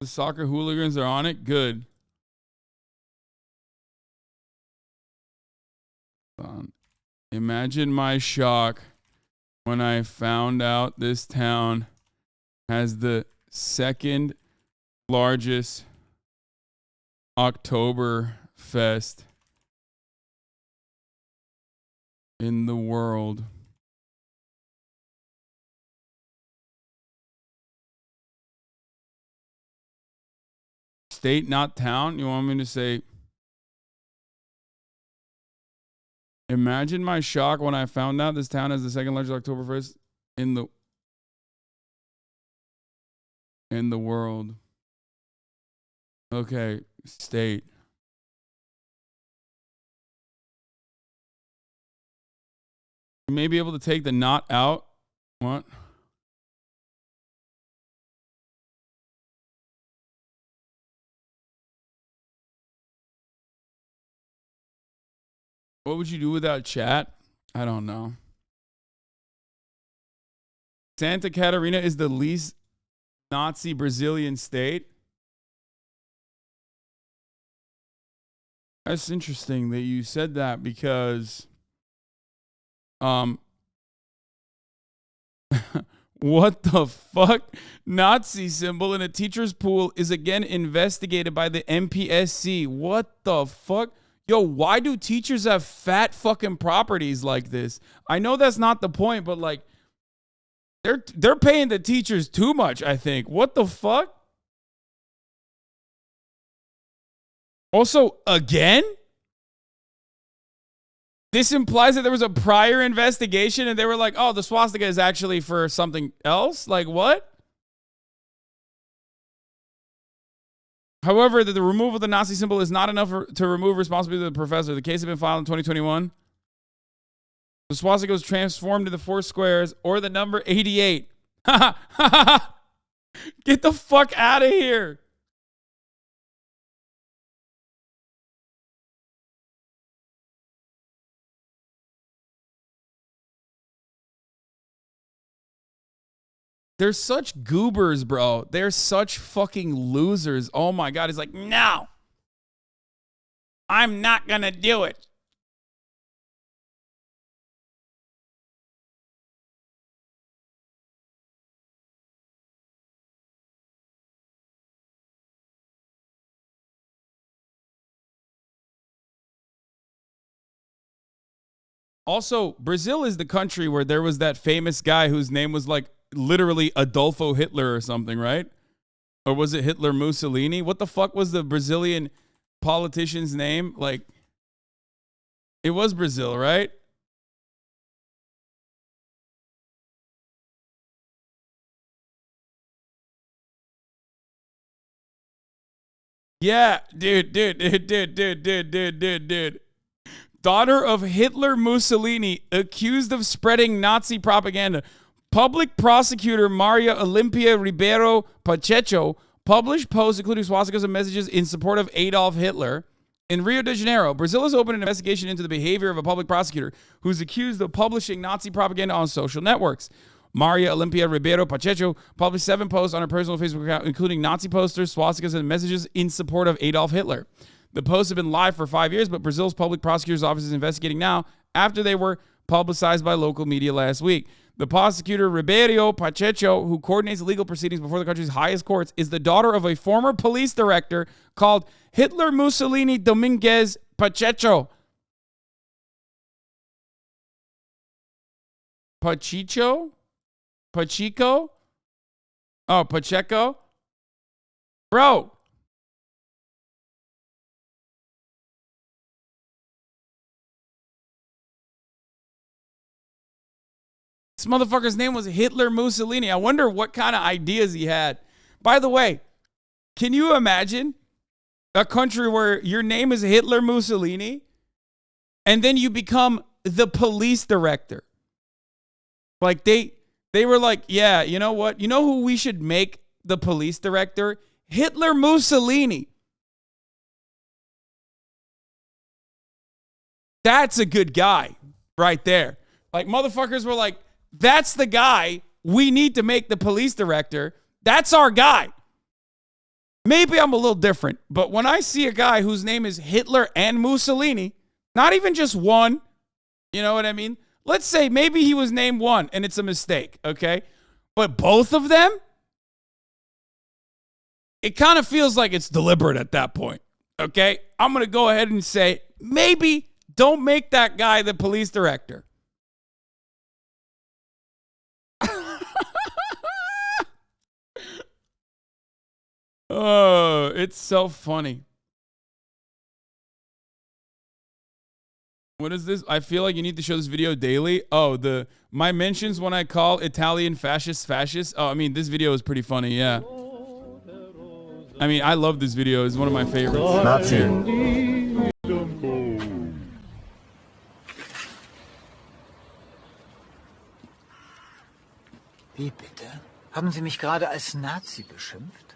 The soccer hooligans are on it. Good. Imagine my shock when I found out this town has the second largest Oktoberfest in the world. State, not town? You want me to say? Imagine my shock when I found out this town has the second largest Oktoberfest in the world. Okay, state. You may be able to take the not out. What? What would you do without chat? I don't know. Santa Catarina is the least Nazi Brazilian state. That's interesting that you said that because what the fuck? Nazi symbol in a teacher's pool is again investigated by the MPSC. What the fuck? Yo, why do teachers have fat fucking properties like this? I know that's not the point, but like, They're paying the teachers too much, I think. What the fuck? Also, again? This implies that there was a prior investigation and they were like, oh, the swastika is actually for something else? Like, what? However, the removal of the Nazi symbol is not enough to remove responsibility of the professor. The case had been filed in 2021. The swastika was transformed into 4 squares or the number 88. Get the fuck out of here. They're such goobers, bro. They're such fucking losers. Oh my God. He's like, no, I'm not going to do it. Also, Brazil is the country where there was that famous guy whose name was like literally Adolfo Hitler or something, right? Or was it Hitler Mussolini? What the fuck was the Brazilian politician's name? Like, it was Brazil, right? Yeah, dude. Daughter of Hitler Mussolini accused of spreading Nazi propaganda. Public prosecutor Maria Olympia Ribeiro Pacheco published posts including swastikas and messages in support of Adolf Hitler. In Rio de Janeiro, Brazil has opened an investigation into the behavior of a public prosecutor who's accused of publishing Nazi propaganda on social networks. Maria Olympia Ribeiro Pacheco published 7 posts on her personal Facebook account, including Nazi posters, swastikas, and messages in support of Adolf Hitler. The posts have been live for 5 years, but Brazil's public prosecutor's office is investigating now after they were publicized by local media last week. The prosecutor, Ribeiro Pacheco, who coordinates legal proceedings before the country's highest courts, is the daughter of a former police director called Hitler Mussolini Dominguez Pacheco. Pacheco? Oh, Pacheco? Bro. This motherfucker's name was Hitler Mussolini. I wonder what kind of ideas he had. By the way, can you imagine a country where your name is Hitler Mussolini and then you become the police director? Like they were like, yeah, you know what? You know who we should make the police director? Hitler Mussolini. That's a good guy right there. Like motherfuckers were like, that's the guy we need to make the police director. That's our guy. Maybe I'm a little different, but when I see a guy whose name is Hitler and Mussolini, not even just one, you know what I mean? Let's say maybe he was named one and it's a mistake, okay? But both of them, it kind of feels like it's deliberate at that point, okay? I'm going to go ahead and say maybe don't make that guy the police director. Oh, it's so funny. What is this? I feel like you need to show this video daily. Oh, my mentions when I call Italian fascists. Oh, I mean, this video is pretty funny, yeah. I mean, I love this video. It's one of my favorites. Nazi. Wie bitte? Haben Sie mich gerade als Nazi beschimpft?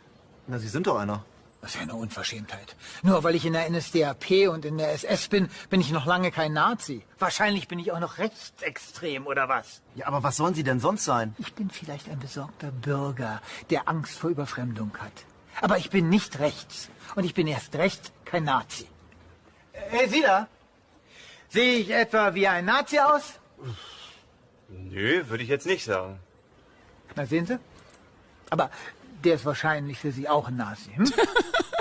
Na, Sie sind doch einer. Das ist ja eine Unverschämtheit. Nur weil ich in der NSDAP und in der SS bin, bin ich noch lange kein Nazi. Wahrscheinlich bin ich auch noch rechtsextrem, oder was? Ja, aber was sollen Sie denn sonst sein? Ich bin vielleicht ein besorgter Bürger, der Angst vor Überfremdung hat. Aber ich bin nicht rechts. Und ich bin erst recht kein Nazi. Hey, Sie da? Sehe ich etwa wie ein Nazi aus? Nö, würde ich jetzt nicht sagen. Na, sehen Sie? Aber der ist wahrscheinlich für Sie auch ein Nazi. Hm?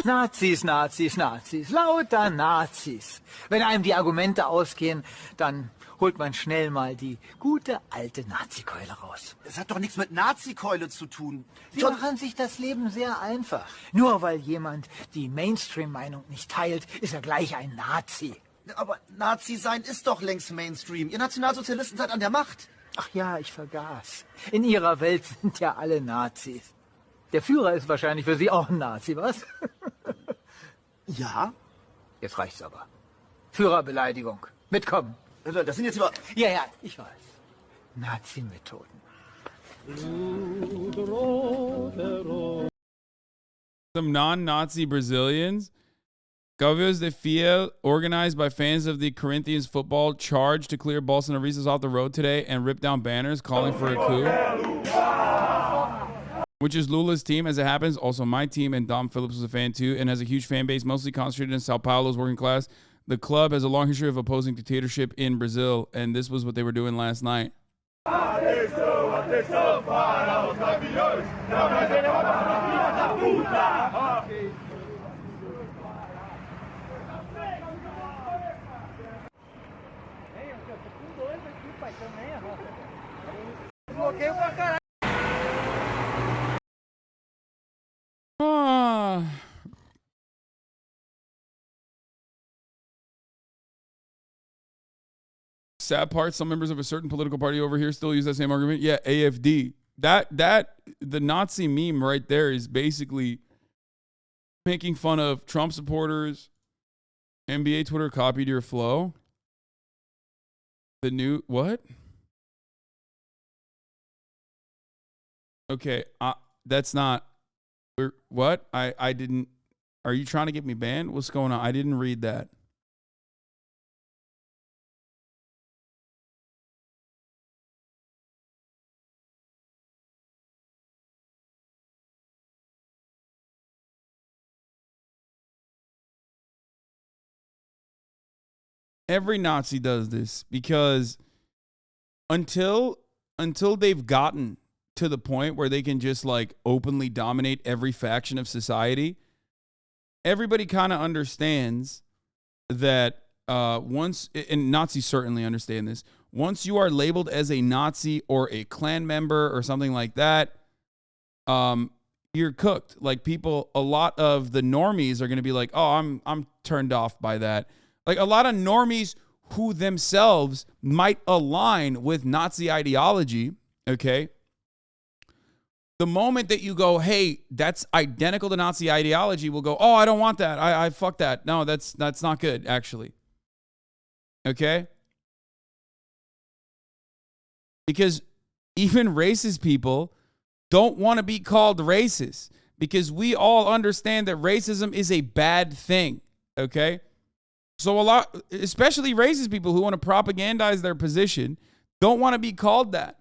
Nazis, Nazis, Nazis, lauter Nazis. Wenn einem die Argumente ausgehen, dann holt man schnell mal die gute alte Nazikeule raus. Es hat doch nichts mit Nazikeule zu tun. Sie machen sich das Leben sehr einfach. Nur weil jemand die Mainstream-Meinung nicht teilt, ist er gleich ein Nazi. Aber Nazi sein ist doch längst Mainstream. Ihr Nationalsozialisten seid an der Macht. Ach ja, ich vergaß. In Ihrer Welt sind ja alle Nazis. Der Führer ist wahrscheinlich für Sie auch ein Nazi, was? Ja? Jetzt reicht's aber. Führerbeleidigung. Mitkommen. Das sind jetzt über... Ja, ja, ich weiß. Nazi-Methoden. Some non-Nazi Brazilians. Gaviões de Fiel, organized by fans of the Corinthians football, charged to clear Bolsonaristas off the road today and rip down banners calling for a coup. Which is Lula's team, as it happens. Also my team, and Dom Phillips was a fan too, and has a huge fan base, mostly concentrated in Sao Paulo's working class. The club has a long history of opposing dictatorship in Brazil, and this was what they were doing last night. Sad part, some members of a certain political party over here still use that same argument. Yeah, AFD. The Nazi meme right there is basically making fun of Trump supporters. NBA Twitter copied your flow. The new, what? Okay, that's not, what? I didn't, are you trying to get me banned? What's going on? I didn't read that. Every Nazi does this because until they've gotten to the point where they can just like openly dominate every faction of society, everybody kind of understands that once, and Nazis certainly understand this, once you are labeled as a Nazi or a Klan member or something like that, you're cooked. Like people, a lot of the normies are going to be like, oh, I'm turned off by that. Like a lot of normies who themselves might align with Nazi ideology, okay? The moment that you go, hey, that's identical to Nazi ideology, will go, oh, I don't want that. I fuck that. No, that's not good, actually. Okay? Because even racist people don't want to be called racist because we all understand that racism is a bad thing, okay? So a lot, especially racist people who want to propagandize their position, don't want to be called that.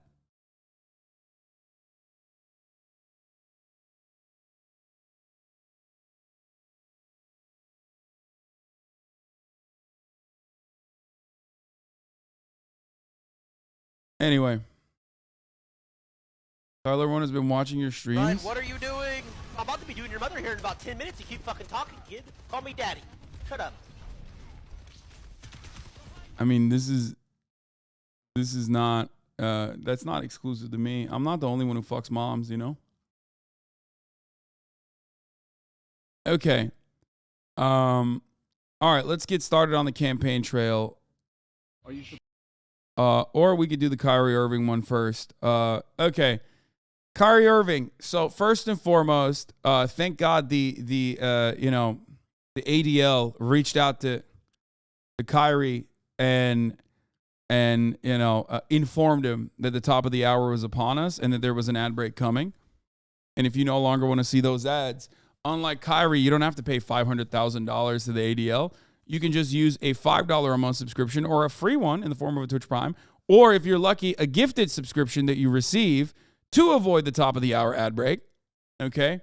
Anyway, Tyler One has been watching your streams. Ryan, what are you doing? I'm about to be doing your mother here in about 10 minutes. You keep fucking talking, kid. Call me daddy. Shut up. I mean, this is not, that's not exclusive to me. I'm not the only one who fucks moms, you know? Okay. All right, let's get started on the campaign trail. Or we could do the Kyrie Irving one first. Okay. Kyrie Irving. So first and foremost, thank God the ADL reached out to Kyrie and informed him that the top of the hour was upon us and that there was an ad break coming. And if you no longer want to see those ads, unlike Kyrie, you don't have to pay $500,000 to the ADL. You can just use a $5 a month subscription or a free one in the form of a Twitch Prime, or if you're lucky, a gifted subscription that you receive to avoid the top of the hour ad break. Okay.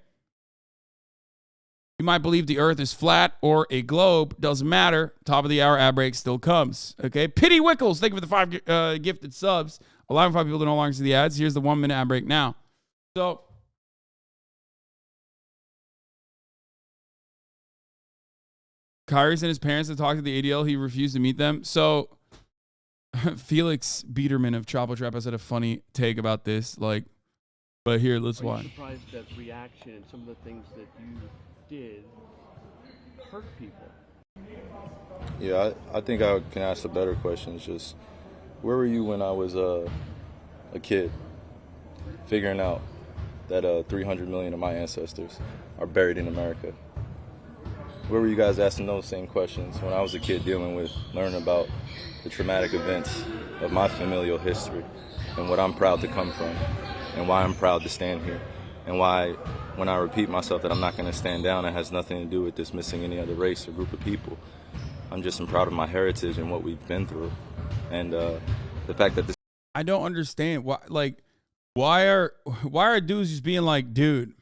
You might believe the earth is flat or a globe. Doesn't matter. Top of the hour ad break still comes. Okay. Pity Wickles. Thank you for the 5 gifted subs. Allowing 5 people to no longer see the ads. Here's the 1 minute ad break now. So Kyrie sent his parents to talk to the ADL. He refused to meet them. So Felix Biederman of Chapo Trap has had a funny take about this. Like, but here, let's watch. Are you surprised that reaction and some of the things that you did hurt people? Yeah, I think I can ask a better question. It's just, where were you when I was a kid, figuring out that 300 million of my ancestors are buried in America? Where were you guys asking those same questions when I was a kid learning about the traumatic events of my familial history and what I'm proud to come from and why I'm proud to stand here and why when I repeat myself that I'm not going to stand down, it has nothing to do with dismissing any other race or group of people. I'm just proud of my heritage and what we've been through. And the fact that this... I don't understand. Why are dudes just being like, dude,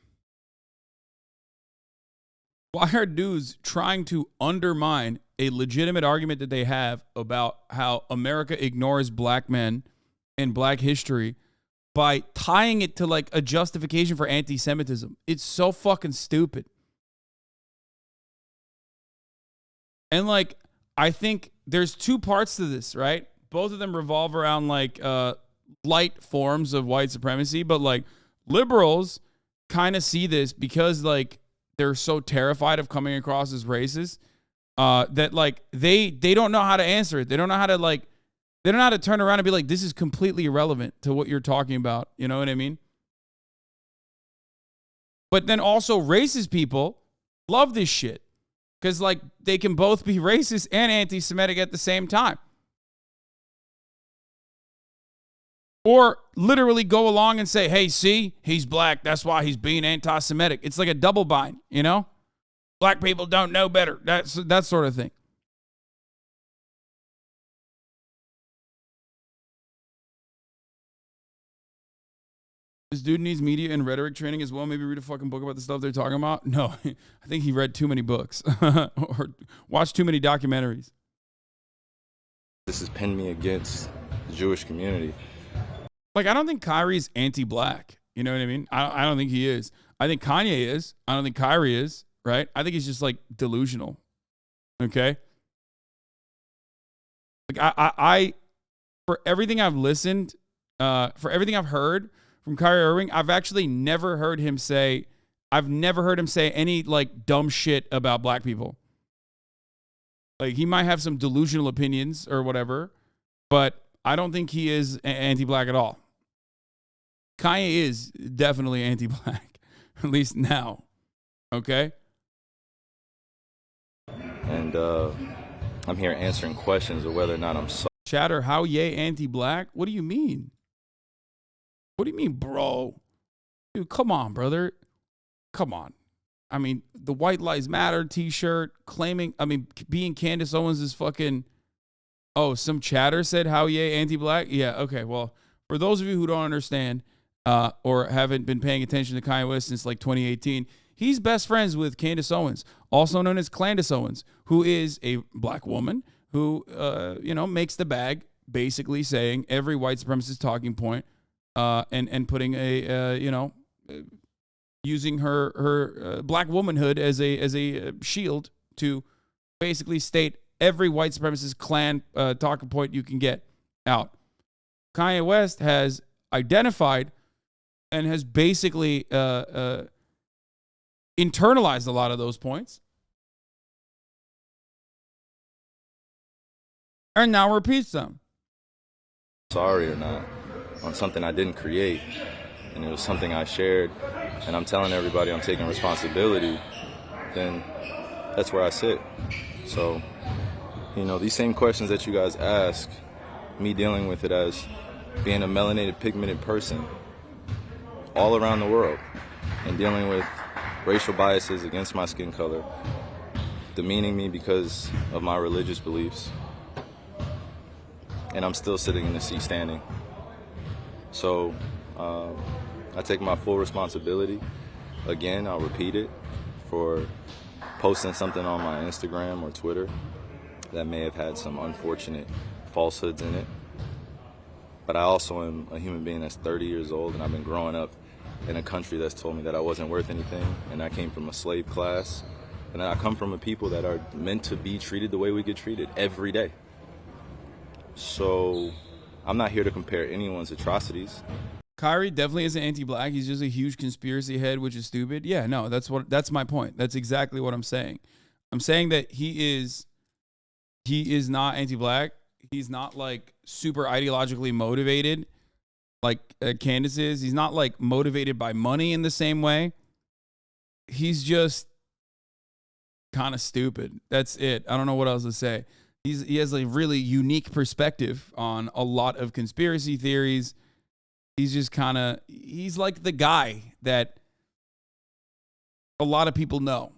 why are dudes trying to undermine a legitimate argument that they have about how America ignores black men and black history by tying it to like a justification for anti-Semitism? It's so fucking stupid. And like, I think there's two parts to this, right? Both of them revolve around like light forms of white supremacy, but like liberals kind of see this because like they're so terrified of coming across as racist that like they don't know how to answer it. They don't know how to they don't know how to turn around and be like, this is completely irrelevant to what you're talking about. You know what I mean? But then also racist people love this shit because like they can both be racist and anti-Semitic at the same time. Or literally go along and say, hey, see, he's black. That's why he's being anti-Semitic. It's like a double bind, you know? Black people don't know better. That's that sort of thing. This dude needs media and rhetoric training as well. Maybe read a fucking book about the stuff they're talking about. No, I think he read too many books or watched too many documentaries. This has pinned me against the Jewish community. Like, I don't think Kyrie's anti-black. You know what I mean? I don't think he is. I think Kanye is. I don't think Kyrie is, right? I think he's just, like, delusional. Okay? Like, I for everything I've listened, for everything I've heard from Kyrie Irving, I've actually never heard him say any, like, dumb shit about black people. Like, he might have some delusional opinions or whatever, but I don't think he is anti-black at all. Kanye is definitely anti-black, at least now. Okay? And I'm here answering questions of whether or not I'm sorry. Chatter, how yay anti-black? What do you mean? What do you mean, bro? Dude, come on, brother. Come on. I mean, the White Lives Matter t-shirt being Candace Owens is fucking... Oh, some chatter said how yay anti-black? Yeah, okay. Well, for those of you who don't understand or haven't been paying attention to Kanye West since like 2018, he's best friends with Candace Owens, also known as Candace Owens, who is a black woman who, makes the bag, basically saying every white supremacist talking point and putting using her black womanhood as a shield to basically state every white supremacist clan talking point you can get out. Kanye West has identified and has basically internalized a lot of those points. And now repeats them. Sorry or not on something I didn't create, and it was something I shared, and I'm telling everybody I'm taking responsibility, then that's where I sit. So, these same questions that you guys ask, me dealing with it as being a melanated, pigmented person all around the world and dealing with racial biases against my skin color, demeaning me because of my religious beliefs, and I'm still sitting in the seat standing. So I take my full responsibility. Again, I'll repeat it, for posting something on my Instagram or Twitter that may have had some unfortunate falsehoods in it. But I also am a human being that's 30 years old, and I've been growing up in a country that's told me that I wasn't worth anything, and I came from a slave class And I come from a people that are meant to be treated the way we get treated every day. So I'm not here to compare anyone's atrocities. Kyrie definitely isn't anti-black. He's just a huge conspiracy head, which is stupid. Yeah, no, that's my point. That's exactly what I'm saying. I'm saying that he is not anti-black. He's not like super ideologically motivated like Candace is. He's not like motivated by money in the same way. He's just kind of stupid. That's it. I don't know what else to say. He has a really unique perspective on a lot of conspiracy theories. He's just he's like the guy that a lot of people know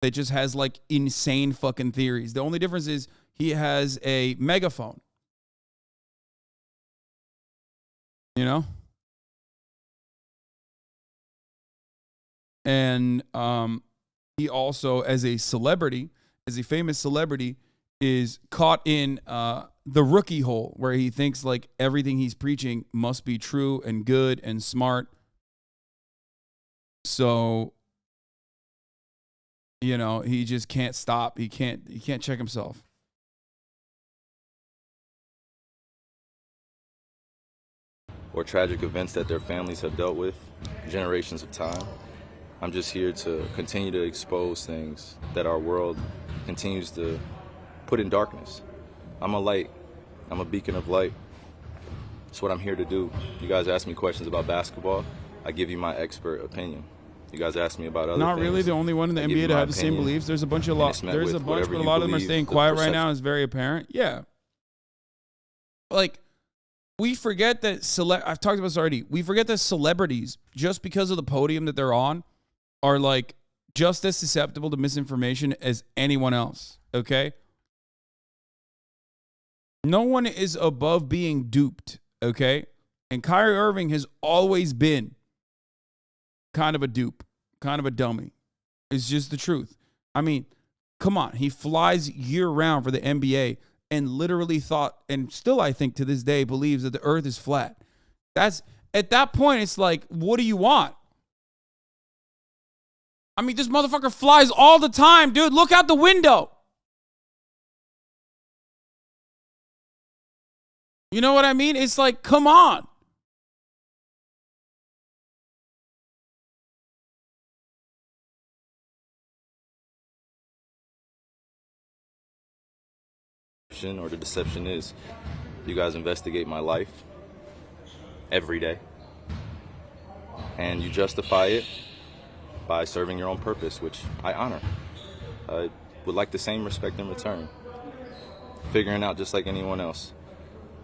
that just has like insane fucking theories. The only difference is he has a megaphone. You know? And he also, as a celebrity, as a famous celebrity, is caught in the rookie hole where he thinks like everything he's preaching must be true and good and smart. So, you know, he just can't stop. He can't check himself. Or tragic events that their families have dealt with generations of time. I'm just here to continue to expose things that our world continues to put in darkness. I'm a light. I'm a beacon of light. That's what I'm here to do. You guys ask me questions about basketball, I give you my expert opinion. You guys ask me about other Not things. really the only one in the NBA to have the same beliefs. There's a bunch of but a lot of them are staying quiet right now. It's very apparent. Yeah. Like, we forget that I've talked about this already. We forget that celebrities, just because of the podium that they're on, are like just as susceptible to misinformation as anyone else. Okay? No one is above being duped. Okay? And Kyrie Irving has always been kind of a dupe, kind of a dummy. It's just the truth. I mean, come on. He flies year round for the NBA and literally thought, and still I think to this day believes that the earth is flat. That's at that point, it's like, what do you want? I mean, this motherfucker flies all the time, dude. Look out the window. You know what I mean? It's like, come on. Or the deception is, you guys investigate my life every day, and you justify it by serving your own purpose, which I honor. I would like the same respect in return, figuring out just like anyone else.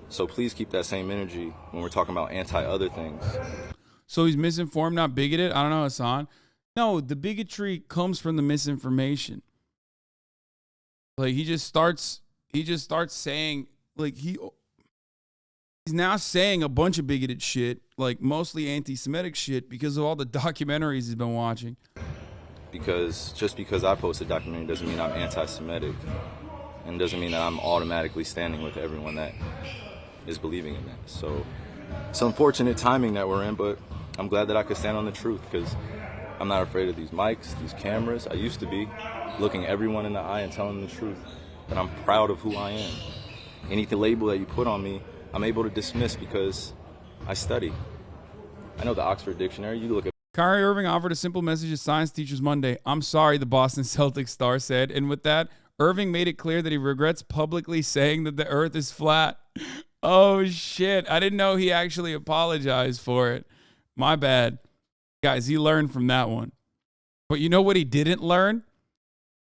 So please keep that same energy when we're talking about anti-other things. So he's misinformed, not bigoted? I don't know, Hasan. No, the bigotry comes from the misinformation. Like, he just starts saying, like, he's now saying a bunch of bigoted shit, like mostly anti-Semitic shit, because of all the documentaries he's been watching. Because just because I post a documentary doesn't mean I'm anti-Semitic, and doesn't mean that I'm automatically standing with everyone that is believing in that. So it's unfortunate timing that we're in, but I'm glad that I could stand on the truth, because I'm not afraid of these mics, these cameras. I used to be looking everyone in the eye and telling them the truth. But I'm proud of who I am. Any label that you put on me, I'm able to dismiss because I study. I know the Oxford Dictionary. You look at Kyrie Irving offered a simple message to science teachers Monday. I'm sorry, the Boston Celtics star said. And with that, Irving made it clear that he regrets publicly saying that the earth is flat. Oh, shit. I didn't know he actually apologized for it. My bad. Guys, he learned from that one. But you know what he didn't learn?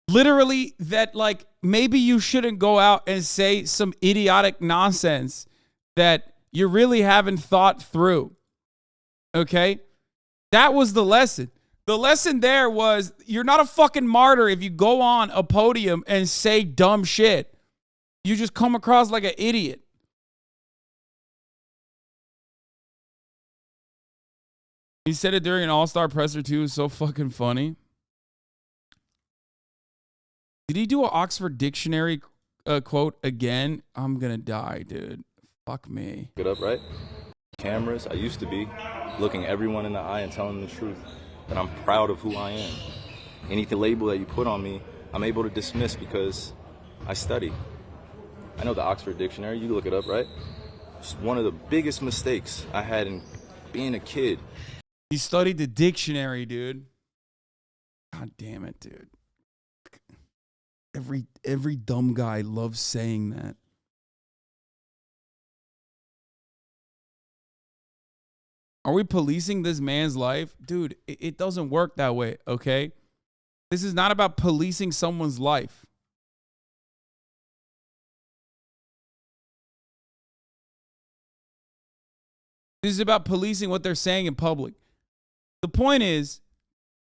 Literally that, like, maybe you shouldn't go out and say some idiotic nonsense that you really haven't thought through. Okay? That was the lesson. The lesson there was you're not a fucking martyr if you go on a podium and say dumb shit. You just come across like an idiot. He said it during an all-star presser too. It was so fucking funny. Did he do an Oxford Dictionary quote again? I'm going to die, dude. Fuck me. Get up, right? Cameras. I used to be looking everyone in the eye and telling them the truth. But I'm proud of who I am. Any label that you put on me, I'm able to dismiss because I study. I know the Oxford Dictionary, you look it up, right? It's one of the biggest mistakes I had in being a kid. He studied the dictionary, dude. God damn it, dude. Every dumb guy loves saying that. Are we policing this man's life? Dude, it doesn't work that way, okay? This is not about policing someone's life. This is about policing what they're saying in public. The point is,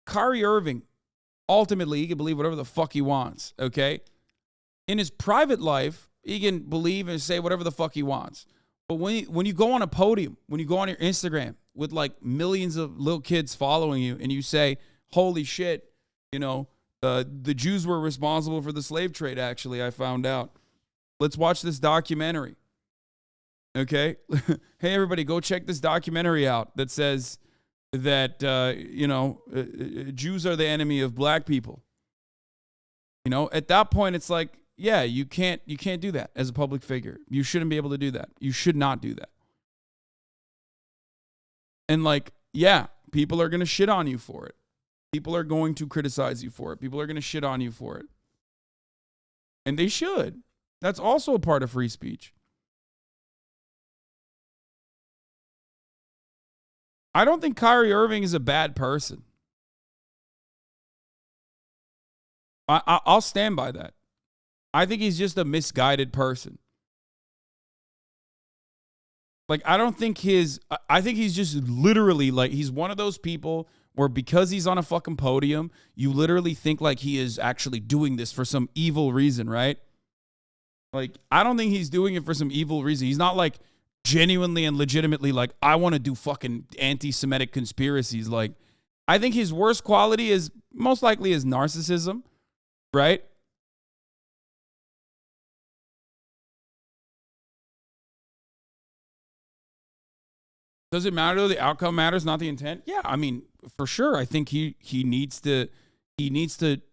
Kyrie Irving, ultimately, he can believe whatever the fuck he wants, okay? In his private life, he can believe and say whatever the fuck he wants. But when you go on a podium, when you go on your Instagram with like millions of little kids following you and you say, holy shit, you know, the Jews were responsible for the slave trade, actually, I found out. Let's watch this documentary. Okay? Hey, everybody, go check this documentary out that says that, Jews are the enemy of black people. You know, at that point, it's like, yeah, you can't do that as a public figure. You shouldn't be able to do that. You should not do that. And like, yeah, people are going to shit on you for it. People are going to criticize you for it. People are going to shit on you for it. And they should. That's also a part of free speech. I don't think Kyrie Irving is a bad person. I'll stand by that. I think he's just a misguided person. Like, I think he's just literally like, he's one of those people where because he's on a fucking podium, you literally think like he is actually doing this for some evil reason, right? Like, I don't think he's doing it for some evil reason. He's not like genuinely and legitimately like, I want to do fucking anti-Semitic conspiracies. Like, I think his worst quality is most likely his narcissism, right? Does it matter though? The outcome matters, not the intent? Yeah, I mean, for sure. I think he needs to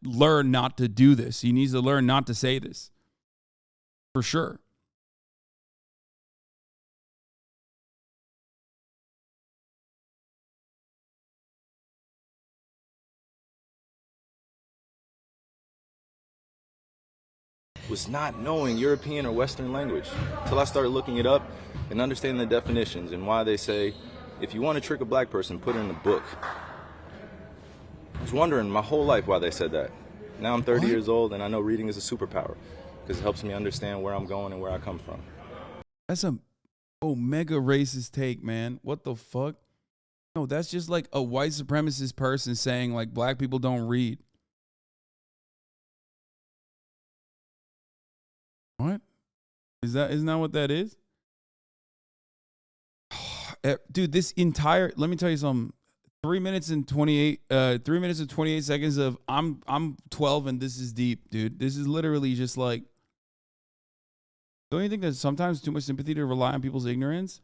learn not to do this. He needs to learn not to say this. For sure. Was not knowing European or Western language until I started looking it up and understanding the definitions and why they say, if you want to trick a black person, put it in a book. I was wondering my whole life why they said that. Now I'm 30 years old and I know reading is a superpower because it helps me understand where I'm going and where I come from. That's a mega racist take, man. What the fuck? No, that's just like a white supremacist person saying like black people don't read. What? Isn't that what that is? Dude, let me tell you something. 3 minutes and 28 seconds of I'm 12 and this is deep, dude. This is literally just like, don't you think there's sometimes too much sympathy to rely on people's ignorance?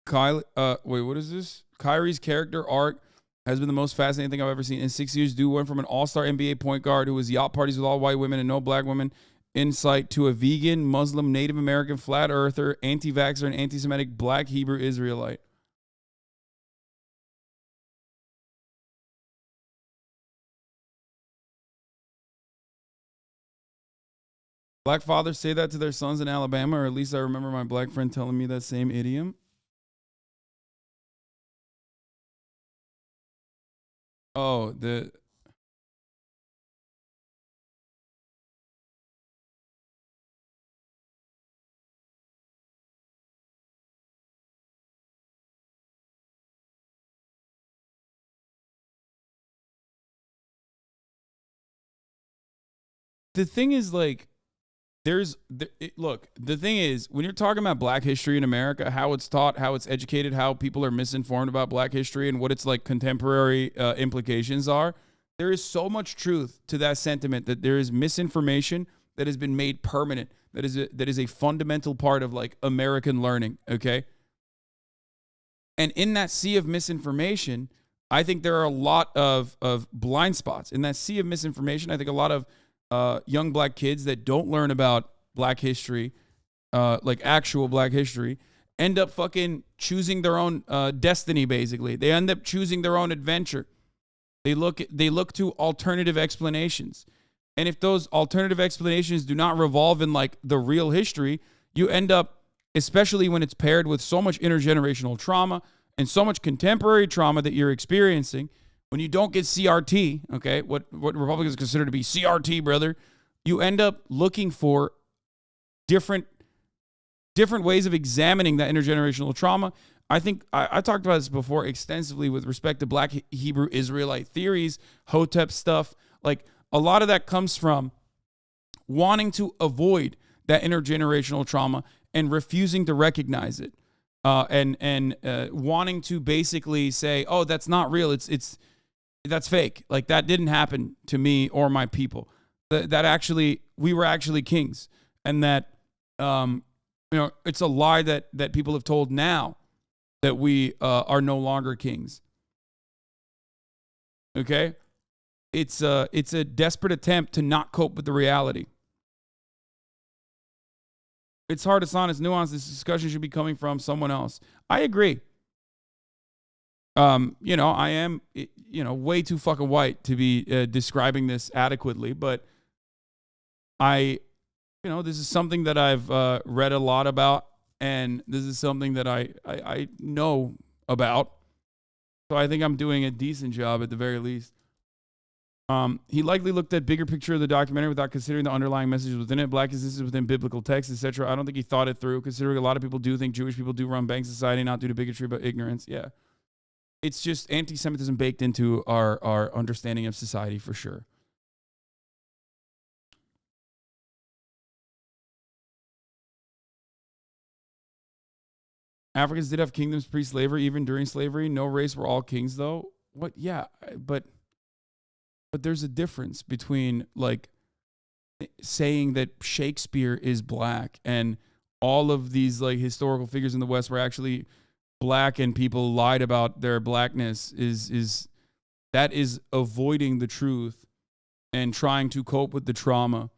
Wait, what is this? Kyrie's character arc has been the most fascinating thing I've ever seen. In 6 years, Dude went from an all-star NBA point guard who was yacht parties with all white women and no black women in sight to a vegan, Muslim, Native American, flat earther, anti-vaxxer, and anti-Semitic black Hebrew Israelite. Black fathers say that to their sons in Alabama, or at least I remember my black friend telling me that same idiom. Oh, the thing is, like, look, the thing is, when you're talking about black history in America, how it's taught, how it's educated, how people are misinformed about black history and what its like contemporary implications are, there is so much truth to that sentiment that there is misinformation that has been made permanent. That is a fundamental part of like American learning, okay? And in that sea of misinformation, I think there are a lot of blind spots. In that sea of misinformation, I think a lot of young black kids that don't learn about black history, like actual black history, end up fucking choosing their own destiny, basically. They end up choosing their own adventure. They look to alternative explanations. And if those alternative explanations do not revolve in like the real history, you end up, especially when it's paired with so much intergenerational trauma and so much contemporary trauma that you're experiencing, when you don't get CRT, okay, what Republicans consider to be CRT, brother, you end up looking for different ways of examining that intergenerational trauma. I think I talked about this before extensively with respect to Black Hebrew Israelite theories, Hotep stuff. Like a lot of that comes from wanting to avoid that intergenerational trauma and refusing to recognize it, and wanting to basically say, "Oh, that's not real. That's fake. Like that didn't happen to me or my people. That actually we were actually kings, and that it's a lie that people have told now." That we are no longer kings. Okay? It's a desperate attempt to not cope with the reality. It's hard, it's honest, nuance. This discussion should be coming from someone else. I agree. I am, way too fucking white to be describing this adequately, but this is something that I've read a lot about. And this is something that I know about. So I think I'm doing a decent job at the very least. He likely looked at bigger picture of the documentary without considering the underlying messages within it. Black existence within biblical text, etc. I don't think he thought it through, considering a lot of people do think Jewish people do run bank society, not due to bigotry, but ignorance. Yeah. It's just anti-Semitism baked into our understanding of society for sure. Africans did have kingdoms pre-slavery, even during slavery. No race were all kings, though. What? Yeah, but there's a difference between like saying that Shakespeare is black and all of these like historical figures in the West were actually black and people lied about their blackness. That is avoiding the truth and trying to cope with the trauma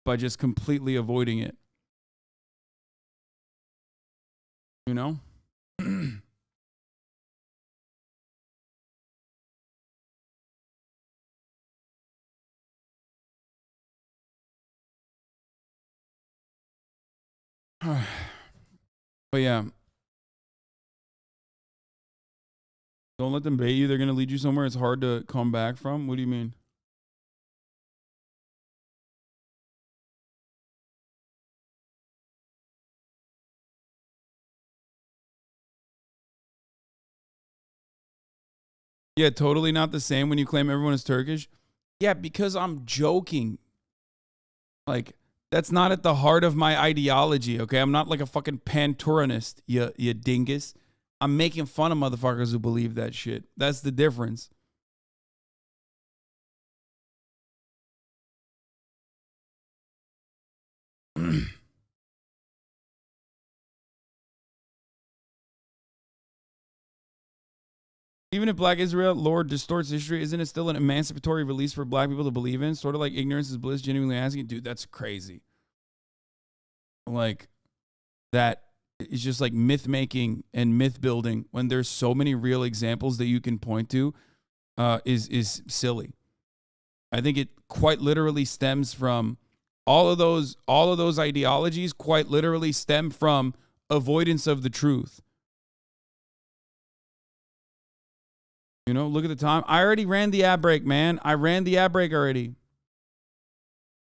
by just completely avoiding it. You know? But yeah. Don't let them bait you. They're going to lead you somewhere it's hard to come back from. What do you mean? Yeah, totally not the same when you claim everyone is Turkish. Yeah, because I'm joking. Like, that's not at the heart of my ideology, okay? I'm not like a fucking Panturanist, you dingus. I'm making fun of motherfuckers who believe that shit. That's the difference. Even if Black Israel lore distorts history, isn't it still an emancipatory release for black people to believe in? Sort of like ignorance is bliss, genuinely asking. Dude, that's crazy. Like, that is just like myth making and myth building when there's so many real examples that you can point to is silly. I think it quite literally stems from all of those ideologies quite literally stem from avoidance of the truth. You know, look at the time. I already ran the ad break, man. I ran the ad break already.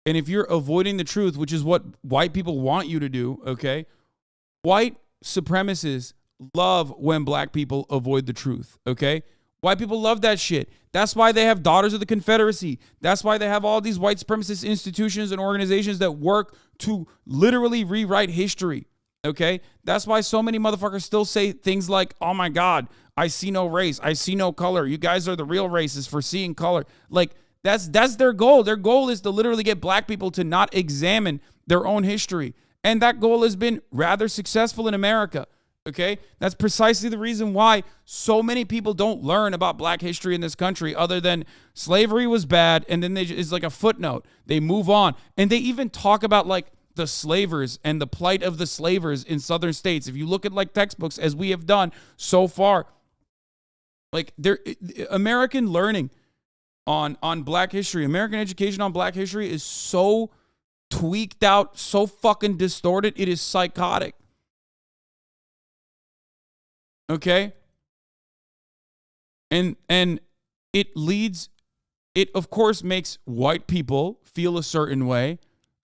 And if you're avoiding the truth, which is what white people want you to do, okay? White supremacists love when black people avoid the truth, okay? White people love that shit. That's why they have Daughters of the Confederacy. That's why they have all these white supremacist institutions and organizations that work to literally rewrite history, okay? That's why so many motherfuckers still say things like, oh my God, I see no race. I see no color. You guys are the real racists for seeing color. Like, that's their goal. Their goal is to literally get black people to not examine their own history. And that goal has been rather successful in America. Okay? That's precisely the reason why so many people don't learn about black history in this country other than slavery was bad and then it's like a footnote. They move on. And they even talk about like the slavers and the plight of the slavers in southern states. If you look at like textbooks as we have done so far, like American learning on black history, American education on black history is so tweaked out, so fucking distorted. It is psychotic. Okay? And it of course makes white people feel a certain way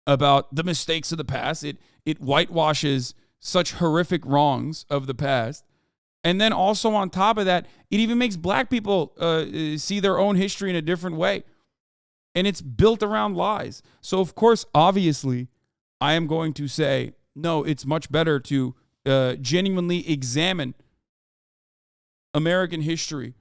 about the mistakes of the past. It whitewashes such horrific wrongs of the past. And then also on top of that, it even makes black people see their own history in a different way. And it's built around lies. So of course, obviously, I am going to say, no, it's much better to genuinely examine American history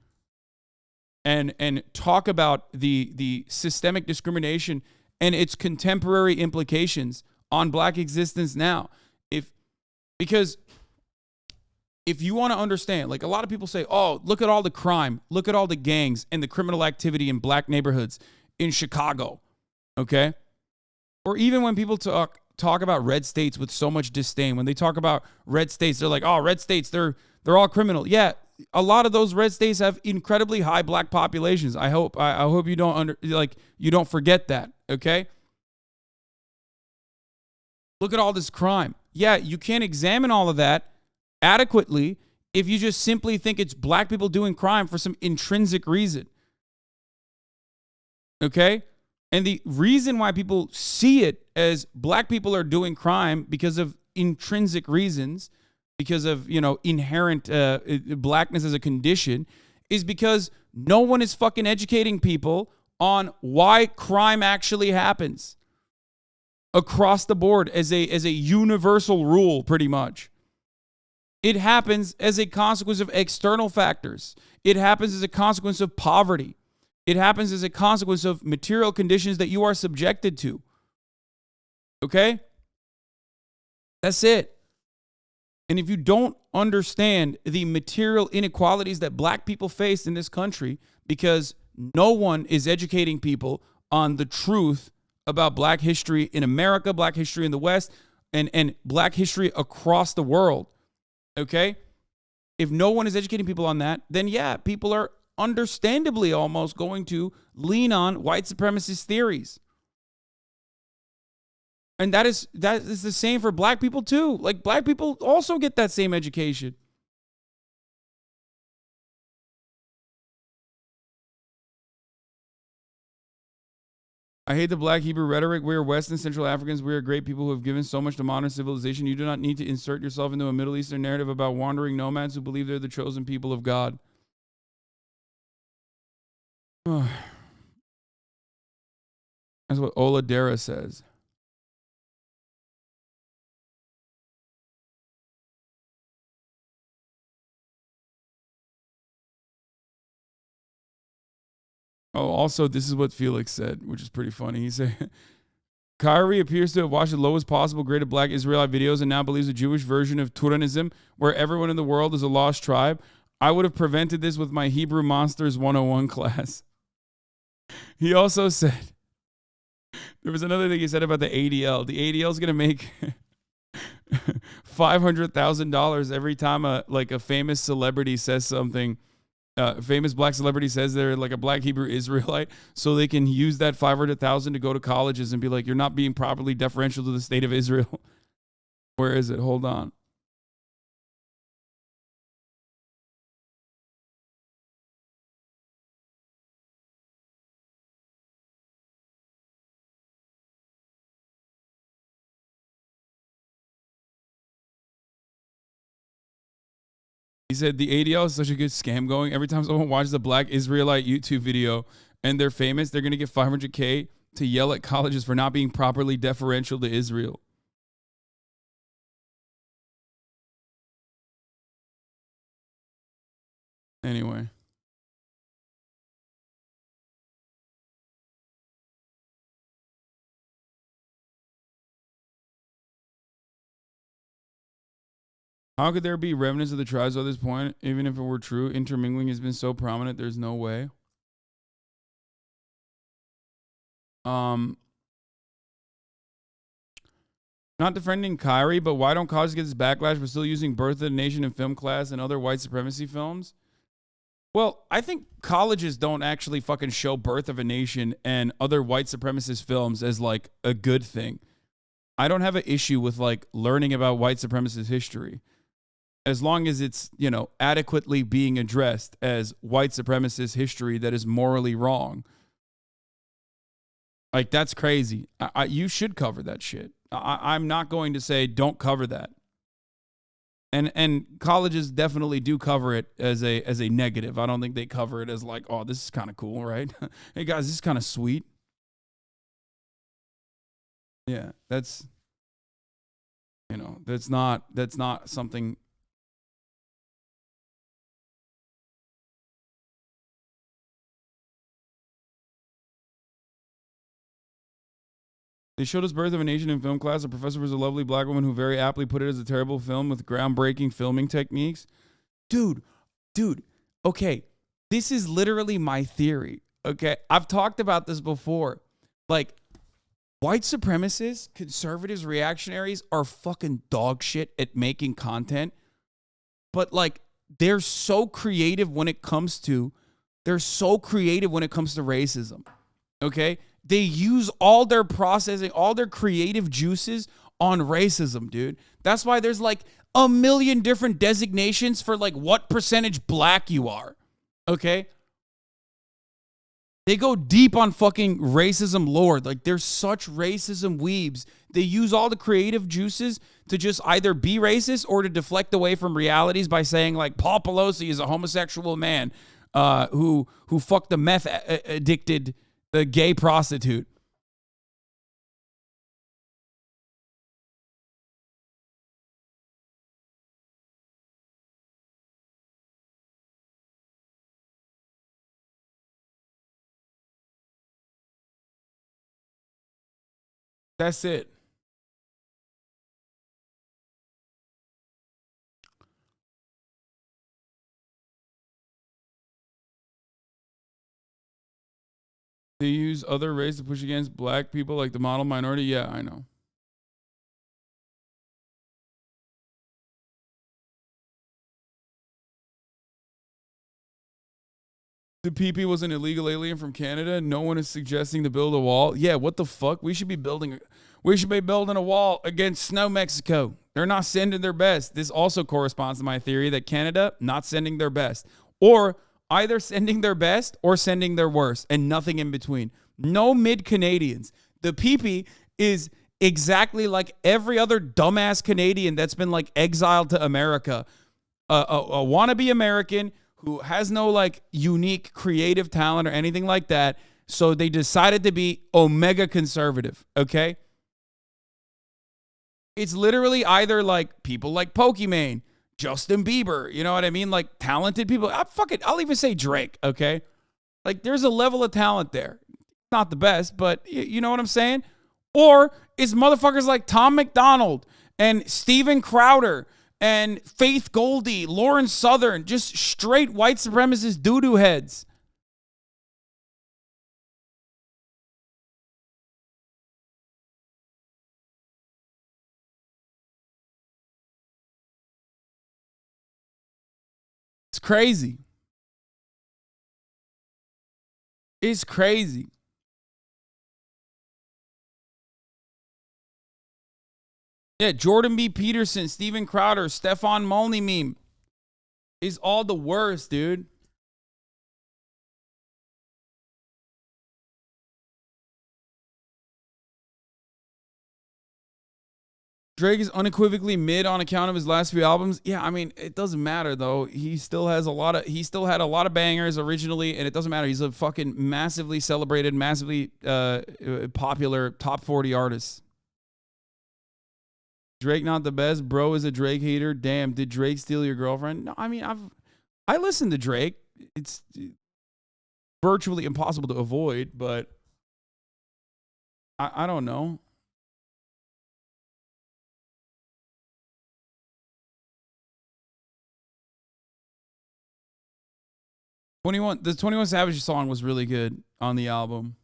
and talk about the systemic discrimination and its contemporary implications on black existence now. Because if you want to understand, like a lot of people say, oh, look at all the crime, look at all the gangs and the criminal activity in black neighborhoods in Chicago, okay? Or even when people talk about red states with so much disdain, when they talk about red states, they're like, oh, red states, they're all criminal. Yeah, a lot of those red states have incredibly high black populations. I hope you don't forget that, okay? Look at all this crime. Yeah, you can't examine all of that adequately if you just simply think it's black people doing crime for some intrinsic reason. Okay? And the reason why people see it as black people are doing crime because of intrinsic reasons, because of, inherent blackness as a condition, is because no one is fucking educating people on why crime actually happens across the board as a universal rule, pretty much. It happens as a consequence of external factors. It happens as a consequence of poverty. It happens as a consequence of material conditions that you are subjected to. Okay? That's it. And if you don't understand the material inequalities that black people face in this country, because no one is educating people on the truth about black history in America, black history in the West, and black history across the world, okay? If no one is educating people on that, then yeah, people are understandably almost going to lean on white supremacist theories. And that is the same for black people too. Like, black people also get that same education. I hate the black Hebrew rhetoric. We are West and Central Africans. We are great people who have given so much to modern civilization. You do not need to insert yourself into a Middle Eastern narrative about wandering nomads who believe they're the chosen people of God. That's what Oladera says. Oh, also, this is what Felix said, which is pretty funny. He said, Kyrie appears to have watched the lowest possible grade of black Israelite videos and now believes a Jewish version of Turanism, where everyone in the world is a lost tribe. I would have prevented this with my Hebrew Monsters 101 class. He also said, there was another thing he said about the ADL. The ADL is going to make $500,000 every time a famous celebrity says something. Famous black celebrity says they're like a black Hebrew Israelite, so they can use that $500,000 to go to colleges and be like, you're not being properly deferential to the state of Israel. Where is it? Hold on. He said the ADL is such a good scam going. Every time someone watches a black Israelite YouTube video and they're famous, they're going to get $500K to yell at colleges for not being properly deferential to Israel. Anyway. How could there be remnants of the tribes at this point? Even if it were true, intermingling has been so prominent, there's no way. Not defending Kyrie, but why don't colleges get this backlash for still using Birth of the Nation in film class and other white supremacy films? Well, I think colleges don't actually fucking show Birth of a Nation and other white supremacist films as like a good thing. I don't have an issue with like learning about white supremacist history as long as it's, you know, adequately being addressed as white supremacist history that is morally wrong. Like, that's crazy. You should cover that shit. I'm not going to say don't cover that. And colleges definitely do cover it as a negative. I don't think they cover it as like, oh, this is kind of cool, right? Hey guys, this is kind of sweet. Yeah, that's, you know, that's not something. They showed us Birth of a Nation in film class. The professor was a lovely black woman who very aptly put it as a terrible film with groundbreaking filming techniques. Dude, okay, this is literally my theory, okay? I've talked about this before. Like, white supremacists, conservatives, reactionaries are fucking dog shit at making content. But, like, they're so creative when it comes to racism, okay? They use all their processing, all their creative juices on racism, dude. That's why there's like a million different designations for like what percentage black you are, okay? They go deep on fucking racism lore. Like, they're such racism weebs. They use all the creative juices to just either be racist or to deflect away from realities by saying like Paul Pelosi is a homosexual man who fucked a meth addicted the gay prostitute. That's it. They use other race to push against black people like the model minority. Yeah, I know. The PP was an illegal alien from Canada. No one is suggesting to build a wall. Yeah, what the fuck? We should be building a wall against Snow, Mexico. They're not sending their best. This also corresponds to my theory that Canada not sending their best, or either sending their best or sending their worst, and nothing in between. No mid-Canadians. The PP is exactly like every other dumbass Canadian that's been like exiled to America. A wannabe American who has no like unique creative talent or anything like that. So they decided to be omega conservative, okay? It's literally either like people like Pokimane, Justin Bieber, you know what I mean? Like talented people. I'll even say Drake, okay? Like there's a level of talent there. Not the best, but you know what I'm saying? Or it's motherfuckers like Tom McDonald and Steven Crowder and Faith Goldie, Lauren Southern, just straight white supremacist doo-doo heads. It's crazy. It's crazy. Yeah, Jordan B. Peterson, Steven Crowder, Stefan Molney meme is all the worst, dude. Drake is unequivocally mid on account of his last few albums. Yeah, I mean, it doesn't matter though. He still had a lot of bangers originally, and it doesn't matter. He's a fucking massively celebrated, massively popular top 40 artist. Drake not the best. Bro is a Drake hater. Damn, did Drake steal your girlfriend? No, I mean, I listen to Drake. It's virtually impossible to avoid, but I don't know. The 21 Savage song was really good on the album.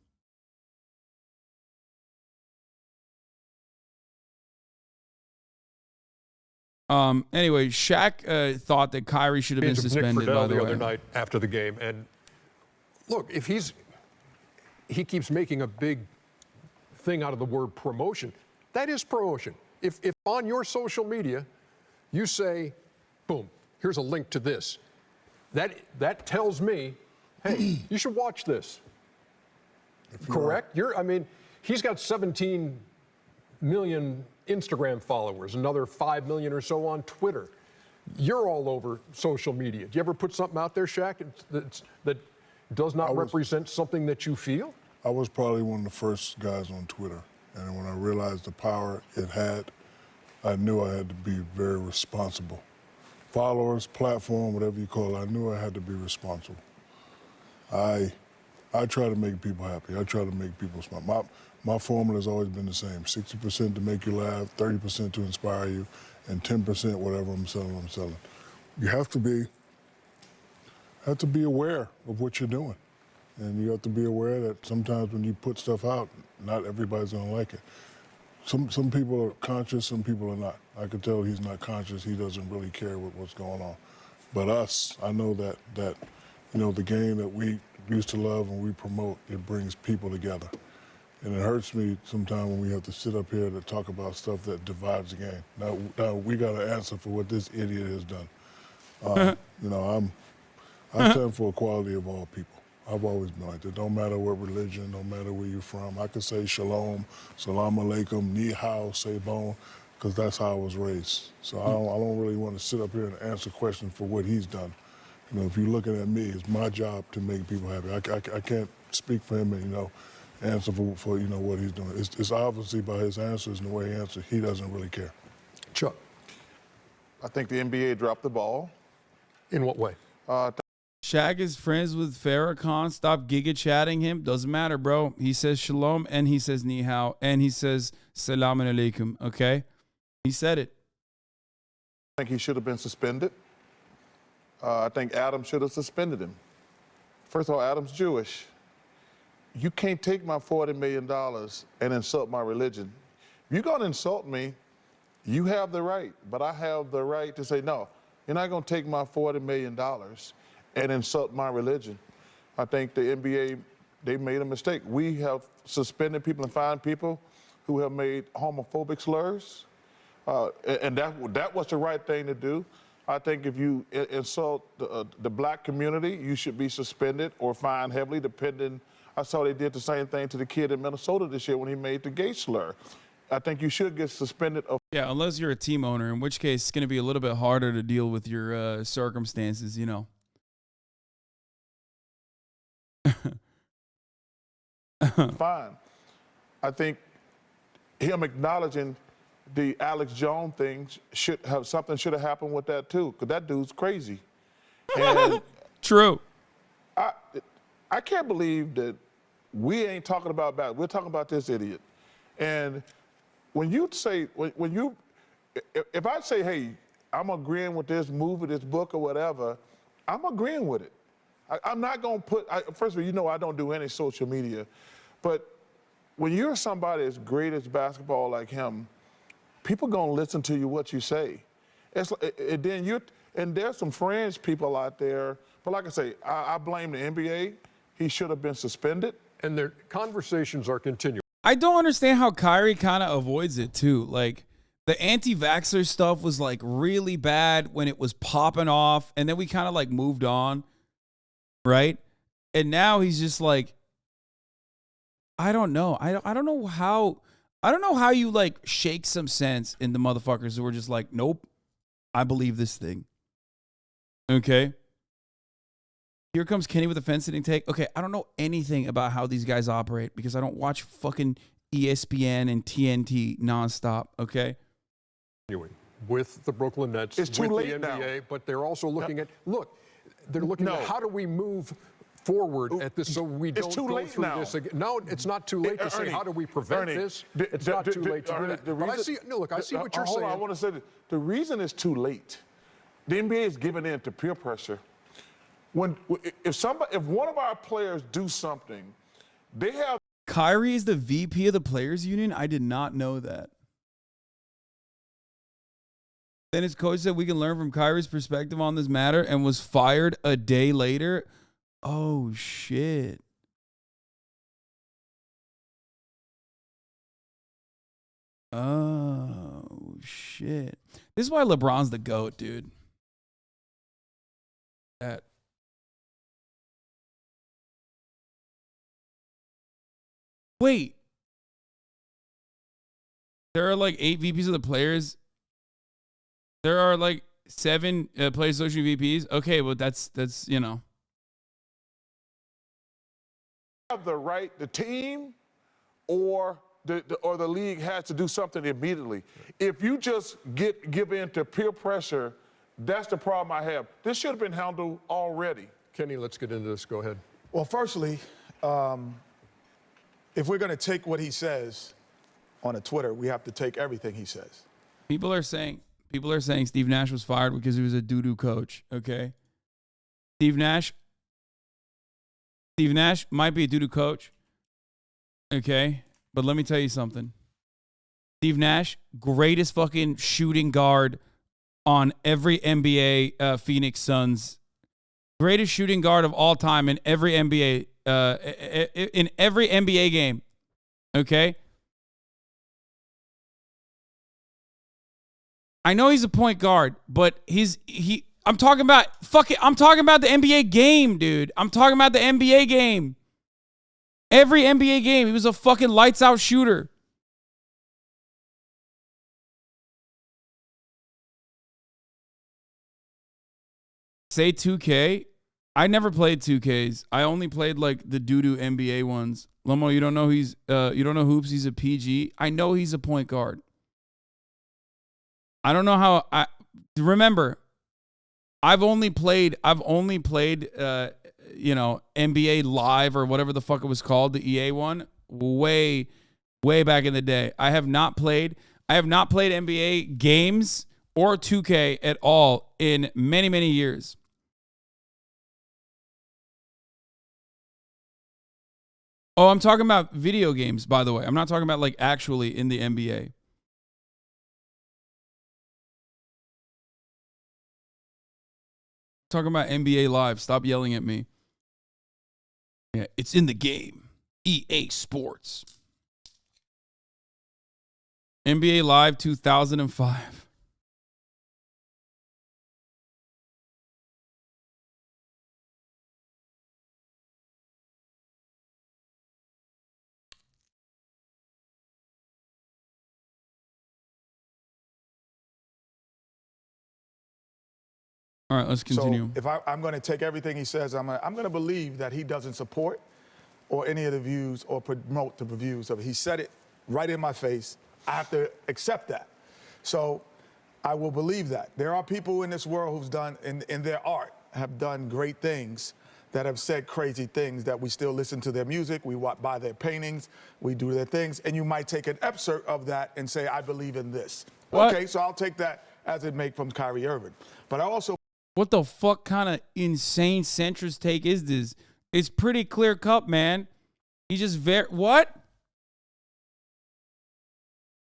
Anyway, Shaq thought that Kyrie should have been suspended, by the way. Other night after the game. And look, if he keeps making a big thing out of the word promotion, that is promotion. If on your social media you say, boom, here's a link to this, that tells me, hey, you should watch this. Correct? I mean, he's got 17 million Instagram followers, another 5 million or so on Twitter. You're all over social media. Do you ever put something out there, Shaq, that does not represent something that you feel? I was probably one of the first guys on Twitter. And when I realized the power it had, I knew I had to be very responsible. Followers, platform, whatever you call it, I knew I had to be responsible. I try to make people happy. I try to make people smile. My formula has always been the same: 60% to make you laugh, 30% to inspire you, and 10% whatever I'm selling. You have to be aware of what you're doing. And you have to be aware that sometimes when you put stuff out, not everybody's gonna like it. Some people are conscious, some people are not. I can tell he's not conscious. He doesn't really care what's going on. But us, I know that the game that we used to love and we promote, it brings people together. And it hurts me sometimes when we have to sit up here to talk about stuff that divides the game. Now we got to answer for what this idiot has done. I stand for equality of all people. I've always been like that. Don't matter what religion, don't matter where you're from. I could say shalom, salam alaikum, ni hao, say bon, because that's how I was raised. So I don't really want to sit up here and answer questions for what he's done. If you're looking at me, it's my job to make people happy. I can't speak for him and, answer for what he's doing. It's obviously by his answers and the way he answers, he doesn't really care. Chuck. I think the NBA dropped the ball. In what way? Shaq is friends with Farrakhan. Stop giga chatting him. Doesn't matter, bro. He says shalom and he says ni hao and he says salam alaikum. Okay? He said it. I think he should have been suspended. I think Adam should have suspended him. First of all, Adam's Jewish. You can't take my $40 million and insult my religion. If you're going to insult me, you have the right, but I have the right to say, no, you're not going to take my $40 million and insult my religion. I think the NBA, they made a mistake. We have suspended people and fined people who have made homophobic slurs, and that was the right thing to do. I think if you insult the black community, you should be suspended or fined heavily, depending. I saw they did the same thing to the kid in Minnesota this year when he made the gay slur. I think you should get suspended. Yeah, unless you're a team owner, in which case it's going to be a little bit harder to deal with your circumstances, Fine. I think him acknowledging the Alex Jones thing should have happened with that too, because that dude's crazy. And True. I can't believe that we ain't talking about that. We're talking about this idiot. And when you say, if I say, hey, I'm agreeing with this movie, this book or whatever, I'm agreeing with it. I'm not going to put, first of all, I don't do any social media, but when you're somebody as great as basketball like him, people going to listen to you, what you say. And there's some fringe people out there, but like I say, I blame the NBA. He should have been suspended. And their conversations are continuing. I don't understand how Kyrie kind of avoids it too. Like the anti-vaxxer stuff was like really bad when it was popping off, and then we kind of like moved on, right? And now he's just like, I don't know. I don't know how you like shake some sense in the motherfuckers who are just like, nope, I believe this thing. Okay. Here comes Kenny with a fence-sitting take. Okay, I don't know anything about how these guys operate because I don't watch fucking ESPN and TNT nonstop, okay? With the Brooklyn Nets, it's too with late the NBA, now. But they're also looking at, they're looking at how do we move forward at this so we don't go through this again. No, it's not too late to say how do we prevent this. It's not too late to do that. But I see, I see what you're saying. I want to say that the reason it's too late, the NBA is giving in to peer pressure. if one of our players do something, they have. Kyrie is the VP of the Players Union? I did not know that. Then his coach said we can learn from Kyrie's perspective on this matter and was fired a day later. Oh, shit. Oh, shit. This is why LeBron's the GOAT, dude. That. Wait. There are like 8 VPs of the players. There are like 7 Player Social VPs. Okay, well that's you know. Have the right, the team or the league has to do something immediately. If you just give in to peer pressure, that's the problem I have. This should have been handled already. Kenny, let's get into this. Go ahead. Well, firstly, if we're going to take what he says on a Twitter, we have to take everything he says. People are saying Steve Nash was fired because he was a doo-doo coach, okay? Steve Nash might be a doo-doo coach, okay? But let me tell you something. Steve Nash, greatest fucking shooting guard on every NBA Phoenix Suns. Greatest shooting guard of all time in every NBA game, okay? I know he's a point guard, but I'm talking about the NBA game, dude. I'm talking about the NBA game. Every NBA game, he was a fucking lights out shooter. Say 2K. I never played 2Ks. I only played like the doo-doo NBA ones. Lomo, you don't know you don't know hoops, he's a PG. I know he's a point guard. I don't know how remember, I've only played NBA Live or whatever the fuck it was called, the EA one, way back in the day. I have not played NBA games or 2K at all in many, many years. Oh, I'm talking about video games, by the way. I'm not talking about like actually in the NBA. Talking about NBA Live. Stop yelling at me. Yeah, it's in the game. EA Sports. NBA Live 2005. All right, let's continue. So if I'm going to take everything he says, I'm going to believe that he doesn't support or any of the views or promote the views of it. He said it right in my face. I have to accept that. So I will believe that. There are people in this world who's done, in their art, have done great things, that have said crazy things, that we still listen to their music, we buy their paintings, we do their things, and you might take an excerpt of that and say, I believe in this. What? Okay, so I'll take that as it may from Kyrie Irving. But I also... What the fuck kind of insane centrist take is this? It's pretty clear cut, man. He just what?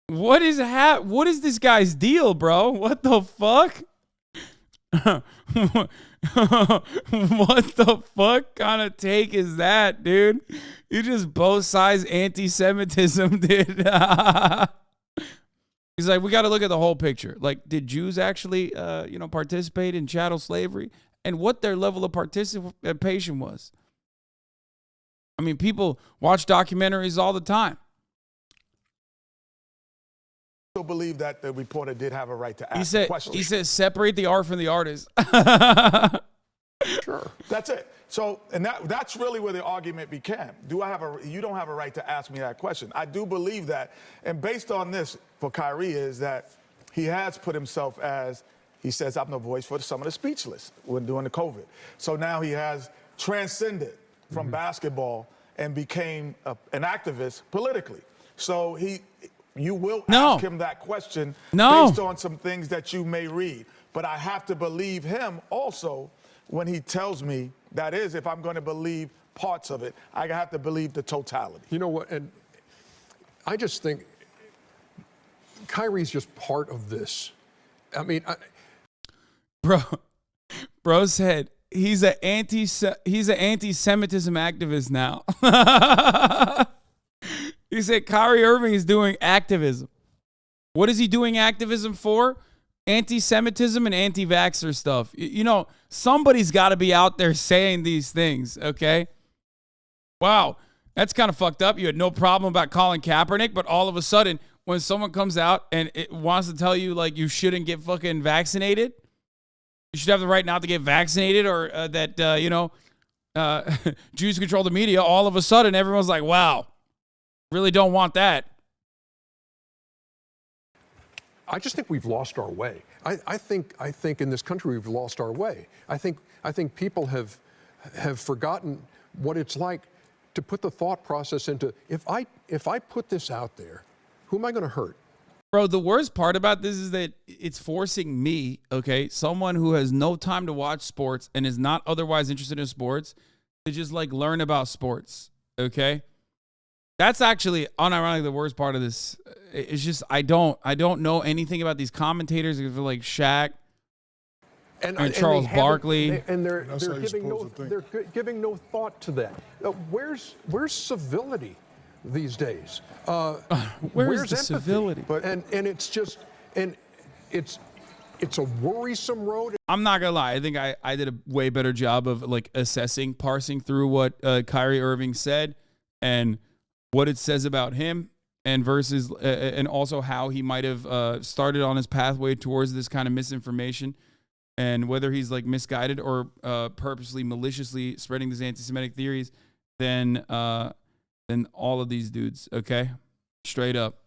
What is this guy's deal, bro? What the fuck? What the fuck kind of take is that, dude? You just both sides anti-Semitism, dude. He's like, we got to look at the whole picture. Like, did Jews actually, participate in chattel slavery, and what their level of participation was? I mean, people watch documentaries all the time. I still believe that the reporter did have a right to ask the question. He said, separate the art from the artist. Sure. That's it. So, and that's really where the argument became. You don't have a right to ask me that question. I do believe that, and based on this for Kyrie is that he has put himself as, he says, I'm the voice for some of the speechless when doing the COVID. So now he has transcended from basketball and became an activist politically. So you will ask him that question based on some things that you may read. But I have to believe him also when he tells me that is if I'm going to believe parts of it. I have to believe the totality. You know what? And I just think Kyrie's just part of this. I mean, Bro said he's an anti-Semitism activist now. He said Kyrie Irving is doing activism. What is he doing activism for? Anti-Semitism and anti-vaxxer stuff. You know, somebody's got to be out there saying these things, okay? Wow, that's kind of fucked up. You had no problem about calling Kaepernick, but all of a sudden, when someone comes out and it wants to tell you, like, you shouldn't get fucking vaccinated, you should have the right not to get vaccinated, or that, Jews control the media, all of a sudden, everyone's like, wow, really don't want that. I just think we've lost our way. I think in this country we've lost our way. I think people have forgotten what it's like to put the thought process into, if I put this out there, who am I going to hurt? Bro, the worst part about this is that it's forcing me, okay, someone who has no time to watch sports and is not otherwise interested in sports, to just like learn about sports, okay? That's actually unironically the worst part of this. It's just I don't know anything about these commentators like Shaq and Charles Barkley. They're giving no thought to that. Where's civility these days? Where's the empathy? civility? And it's just it's a worrisome road. I'm not gonna lie. I think I did a way better job of like parsing through what Kyrie Irving said and what it says about him, and versus and also how he might have started on his pathway towards this kind of misinformation, and whether he's like misguided or purposely maliciously spreading these anti-Semitic theories than all of these dudes. Okay, straight up.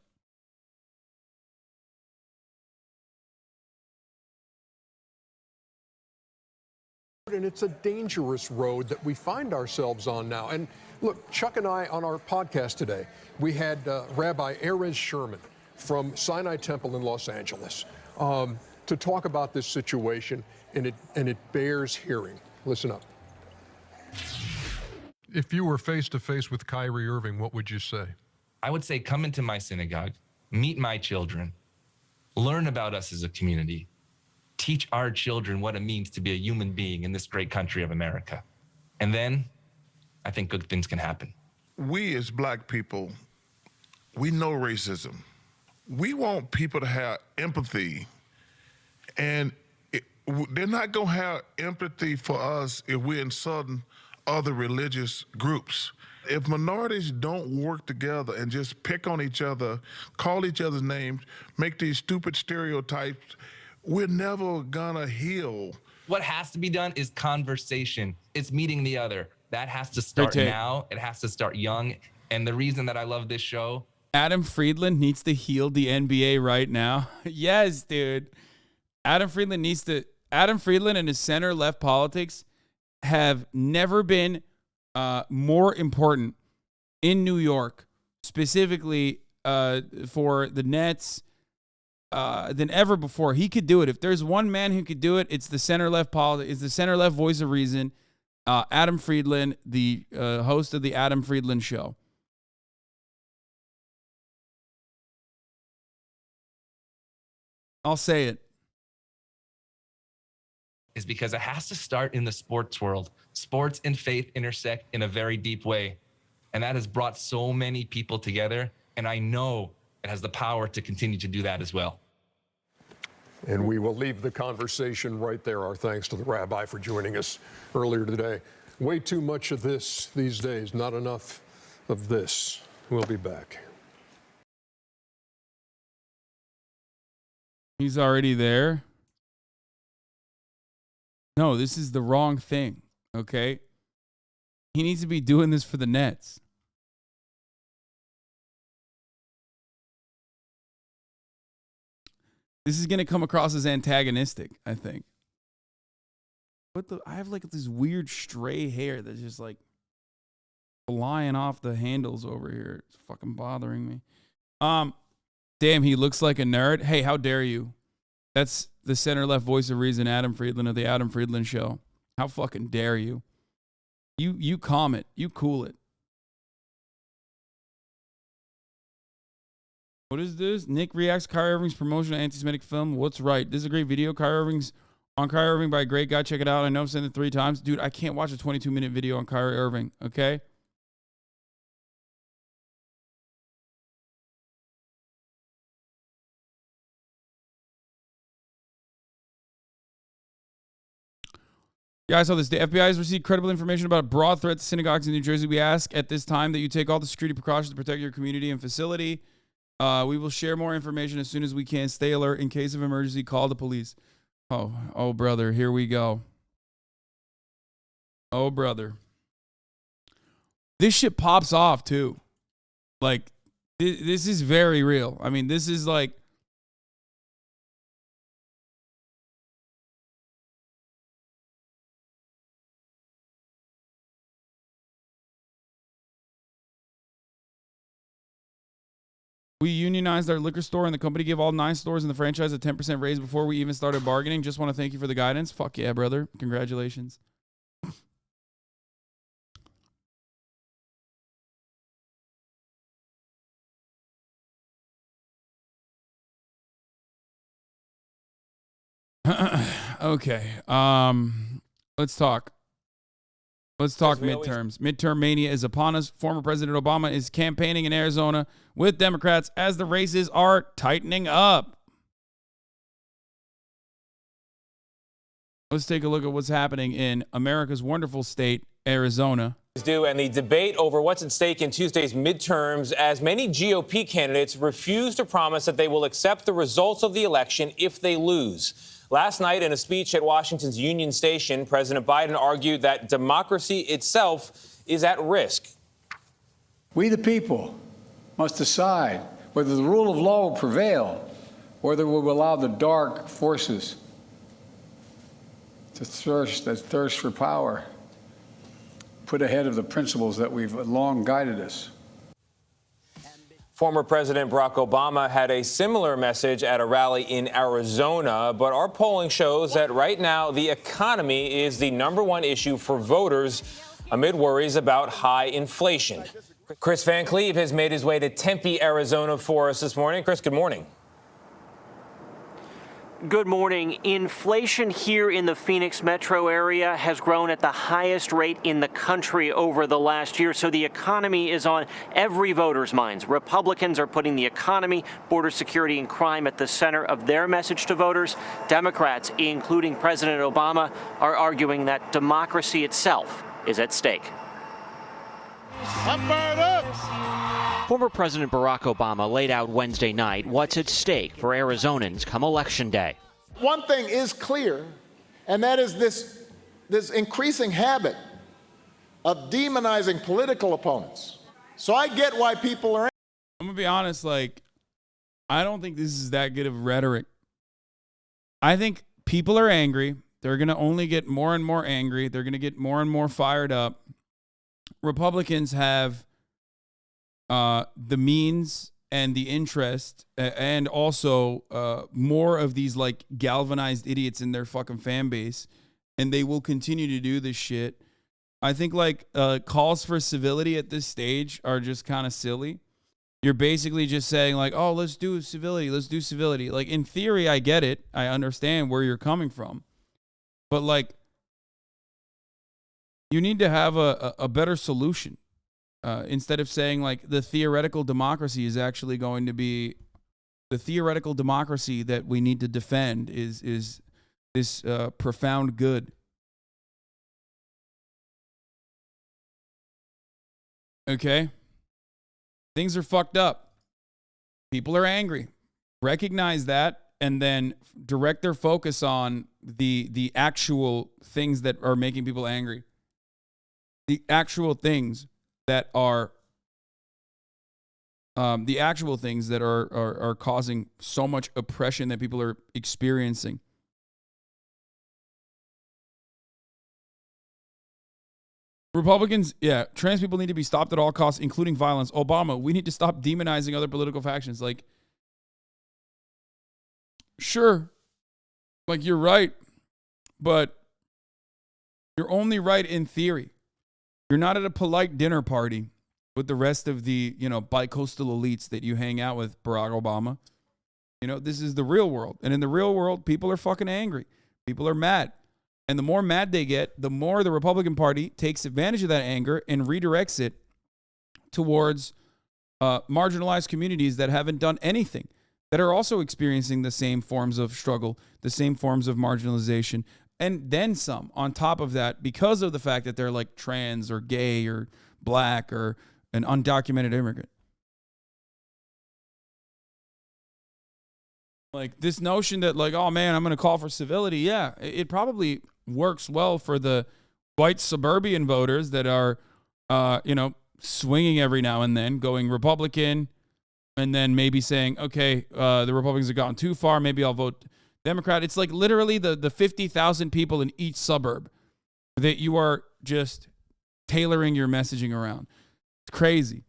And it's a dangerous road that we find ourselves on now. And look, Chuck and I on our podcast today, we had Rabbi Erez Sherman from Sinai Temple in Los Angeles to talk about this situation, and it bears hearing. Listen up. If you were face to face with Kyrie Irving, what would you say? I would say, come into my synagogue, meet my children, learn about us as a community, teach our children what it means to be a human being in this great country of America. And then I think good things can happen. We as black people, we know racism. We want people to have empathy, and they're not gonna have empathy for us if we're insulting other religious groups. If minorities don't work together and just pick on each other, call each other's names, make these stupid stereotypes, we're never gonna heal. What has to be done is conversation. It's meeting the other. That has to start now. It has to start young. And the reason that I love this show, Adam Friedland needs to heal the NBA right now. Yes, dude. Adam Friedland and his center-left politics have never been more important in New York, specifically for the Nets, than ever before. He could do it. If there's one man who could do it, it's the center-left politics. It's the center-left voice of reason. Adam Friedland, the host of the Adam Friedland Show. I'll say it. is because it has to start in the sports world. Sports and faith intersect in a very deep way. And that has brought so many people together. And I know it has the power to continue to do that as well. And we will leave the conversation right there. Our thanks to the rabbi for joining us earlier today. Way too much of this these days, not enough of this. We'll be back. He's already there. No, this is the wrong thing, okay? He needs to be doing this for the Nets. This is going to come across as antagonistic, I think. I have like this weird stray hair that's just like flying off the handles over here. It's fucking bothering me. Damn, he looks like a nerd. Hey, how dare you? That's the center-left voice of reason, Adam Friedland of the Adam Friedland Show. How fucking dare you? You calm it. You cool it. What is this? Nick reacts Kyrie Irving's promotion of anti-Semitic film. What's right? This is a great video. Kyrie Irving by a great guy. Check it out. I know I've said it 3 times. Dude, I can't watch a 22-minute video on Kyrie Irving, okay? Yeah, I saw this. The FBI has received credible information about a broad threat to synagogues in New Jersey. We ask at this time that you take all the security precautions to protect your community and facility. We will share more information as soon as we can. Stay alert. In case of emergency, call the police. Oh, brother, here we go. Oh, brother. This shit pops off, too. Like, this is very real. I mean, this is like... We unionized our liquor store and the company gave all 9 stores in the franchise a 10% raise before we even started bargaining. Just want to thank you for the guidance. Fuck yeah, brother. Congratulations. Okay. Let's talk. Let's talk midterms. Midterm mania is upon us. Former President Obama is campaigning in Arizona with Democrats as the races are tightening up. Let's take a look at what's happening in America's wonderful state, Arizona. And the debate over what's at stake in Tuesday's midterms, as many GOP candidates refuse to promise that they will accept the results of the election if they lose. Last night, in a speech at Washington's Union Station, President Biden argued that democracy itself is at risk. We, the people, must decide whether the rule of law will prevail or whether we will allow the dark forces that thirst for power put ahead of the principles that we've long guided us. Former President Barack Obama had a similar message at a rally in Arizona, but our polling shows that right now the economy is the #1 issue for voters amid worries about high inflation. Chris Van Cleve has made his way to Tempe, Arizona for us this morning. Chris, good morning. Good morning. Inflation here in the Phoenix metro area has grown at the highest rate in the country over the last year, so the economy is on every voter's minds. Republicans are putting the economy, border security, and crime at the center of their message to voters. Democrats, including President Obama, are arguing that democracy itself is at stake. I'm fired up! Former President Barack Obama laid out Wednesday night what's at stake for Arizonans come Election Day. One thing is clear, and that is this increasing habit of demonizing political opponents. So I get why people are... I'm going to be honest, like, I don't think this is that good of rhetoric. I think people are angry. They're going to only get more and more angry. They're going to get more and more fired up. Republicans have the means and the interest and also more of these like galvanized idiots in their fucking fan base, and they will continue to do this shit. I think like calls for civility at this stage are just kind of silly. You're basically just saying like, oh, let's do civility. Let's do civility. Like in theory, I get it. I understand where you're coming from, but like you need to have a better solution. Instead of saying like the theoretical democracy is actually going to be the theoretical democracy that we need to defend is this profound good. Okay? Things are fucked up. People are angry. Recognize that and then direct their focus on the actual things that are making people angry. The actual things that are causing so much oppression that people are experiencing. Republicans, yeah, trans people need to be stopped at all costs, including violence. Obama, we need to stop demonizing other political factions. Like, sure, like you're right, but You're only right in theory. You're not at a polite dinner party with the rest of the, bicoastal elites that you hang out with, Barack Obama. This is the real world. And in the real world, people are fucking angry. People are mad. And the more mad they get, the more the Republican Party takes advantage of that anger and redirects it towards marginalized communities that haven't done anything, that are also experiencing the same forms of struggle, the same forms of marginalization, and then some on top of that because of the fact that they're like trans or gay or black or an undocumented immigrant. Like this notion that like, oh man, I'm going to call for civility. Yeah, it probably works well for the white suburban voters that are, swinging every now and then, going Republican, and then maybe saying, okay, the Republicans have gotten too far. Maybe I'll vote Democrat. It's like literally the 50,000 people in each suburb that you are just tailoring your messaging around. It's crazy.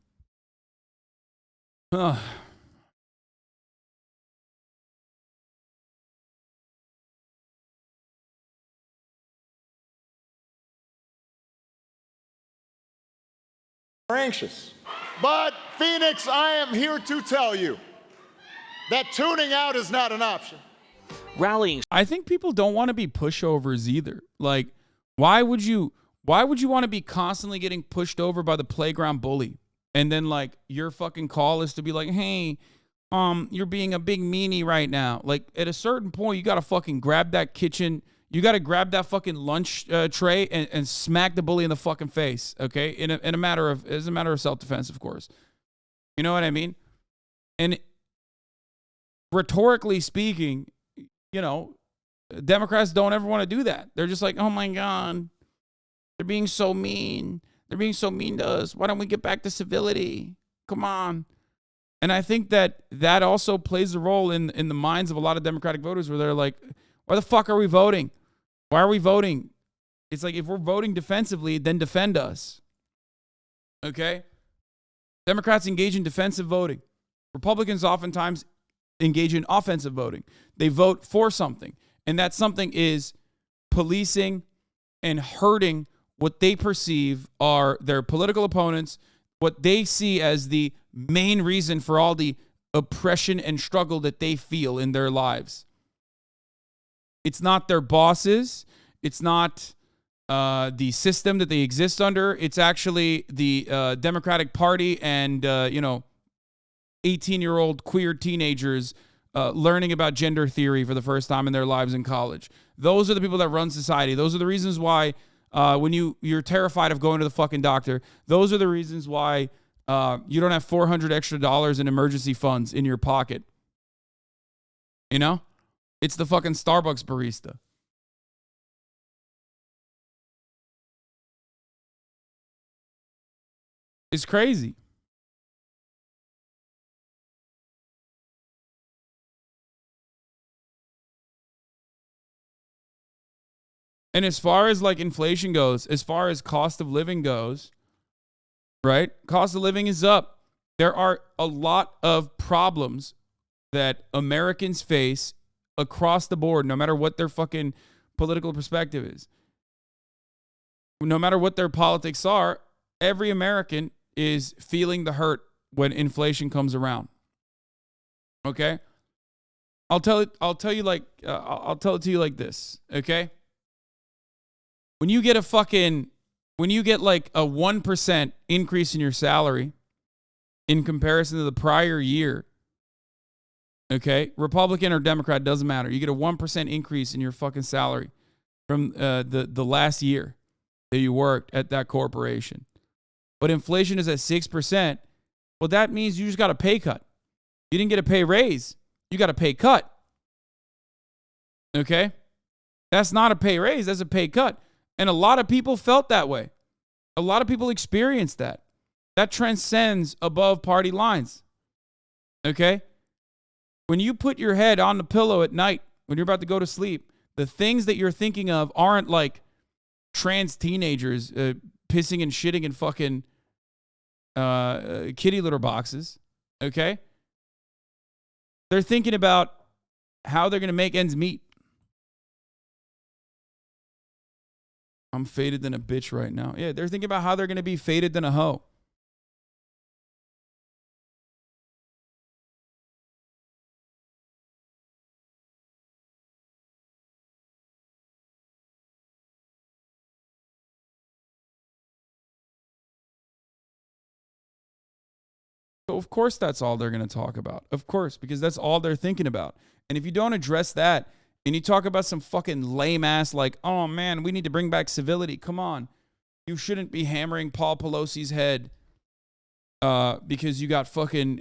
Anxious. But Phoenix, I am here to tell you that tuning out is not an option. Rallying. I think people don't want to be pushovers either. Like, why would you want to be constantly getting pushed over by the playground bully? And then like your fucking call is to be like, hey, you're being a big meanie right now. Like at a certain point, you got to fucking grab that kitchen. You got to grab that fucking lunch tray and smack the bully in the fucking face. Okay. As a matter of self-defense, of course. You know what I mean? And rhetorically speaking, Democrats don't ever want to do that. They're just like, oh my God, they're being so mean. They're being so mean to us. Why don't we get back to civility? Come on. And I think that also plays a role in the minds of a lot of Democratic voters where they're like, why the fuck are we voting? Why are we voting? It's like, if we're voting defensively, then defend us. Okay? Democrats engage in defensive voting. Republicans oftentimes engage in offensive voting. They vote for something. And that something is policing and hurting what they perceive are their political opponents, what they see as the main reason for all the oppression and struggle that they feel in their lives. It's not their bosses. It's not the system that they exist under. It's actually the Democratic Party and, 18-year-old queer teenagers learning about gender theory for the first time in their lives in college. Those are the people that run society. Those are the reasons why when you're terrified of going to the fucking doctor, those are the reasons why you don't have $400 extra in emergency funds in your pocket. It's the fucking Starbucks barista. It's crazy. And as far as like inflation goes, as far as cost of living goes, right? Cost of living is up. There are a lot of problems that Americans face across the board, no matter what their fucking political perspective is. No matter what their politics are, every American is feeling the hurt when inflation comes around. Okay? I'll tell it to you like this, okay? When you get like a 1% increase in your salary in comparison to the prior year, okay, Republican or Democrat, doesn't matter. You get a 1% increase in your fucking salary from the last year that you worked at that corporation. But inflation is at 6%. Well, that means you just got a pay cut. You didn't get a pay raise. You got a pay cut. Okay? That's not a pay raise. That's a pay cut. And a lot of people felt that way. A lot of people experienced that. That transcends above party lines. Okay? When you put your head on the pillow at night, when you're about to go to sleep, the things that you're thinking of aren't like trans teenagers pissing and shitting in fucking kitty litter boxes. Okay? They're thinking about how they're going to make ends meet. I'm faded than a bitch right now. Yeah, they're thinking about how they're going to be faded than a hoe. So of course that's all they're going to talk about. Of course, because that's all they're thinking about. And if you don't address that and you talk about some fucking lame ass like, oh man, we need to bring back civility. Come on. You shouldn't be hammering Paul Pelosi's head because you got fucking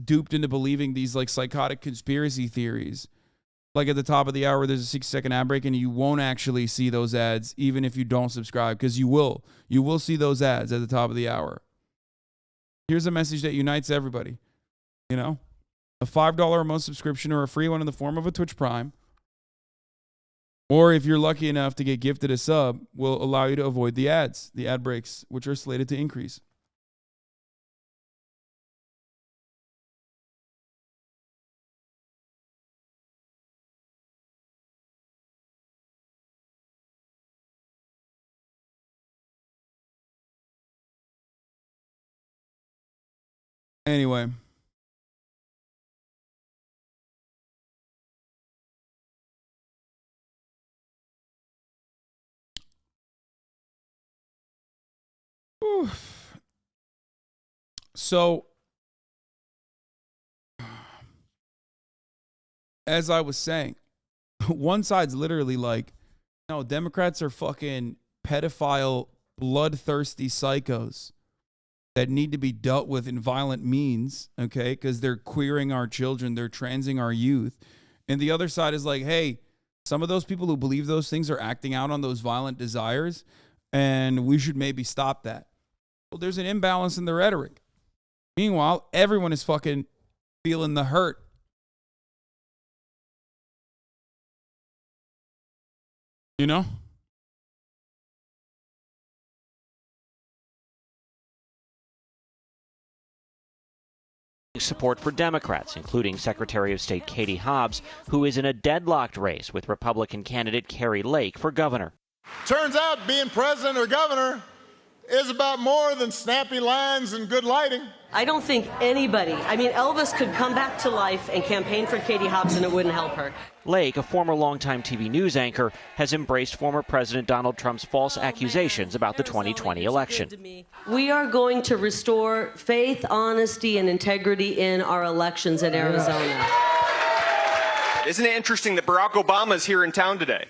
duped into believing these like psychotic conspiracy theories. Like at the top of the hour, there's a 6-second ad break and you won't actually see those ads even if you don't subscribe, because you will. You will see those ads at the top of the hour. Here's a message that unites everybody. You know, a $5 a month subscription or a free one in the form of a Twitch Prime, or if you're lucky enough to get gifted a sub, will allow you to avoid the ads, the ad breaks, which are slated to increase. Anyway. So, as I was saying, one side's literally like, no, Democrats are fucking pedophile, bloodthirsty psychos that need to be dealt with in violent means, okay? Because they're queering our children, they're transing our youth. And the other side is like, hey, some of those people who believe those things are acting out on those violent desires, and we should maybe stop that. Well, there's an imbalance in the rhetoric. Meanwhile, everyone is fucking feeling the hurt. You know? Support for Democrats, including Secretary of State Katie Hobbs, who is in a deadlocked race with Republican candidate Carrie Lake for governor. Turns out being president or governor is about more than snappy lines and good lighting. I don't think anybody, Elvis could come back to life and campaign for Katie Hobbs and it wouldn't help her. Lake, a former longtime TV news anchor, has embraced former President Donald Trump's false accusations about the 2020 election. We are going to restore faith, honesty, and integrity in our elections in Arizona. Isn't it interesting that Barack Obama is here in town today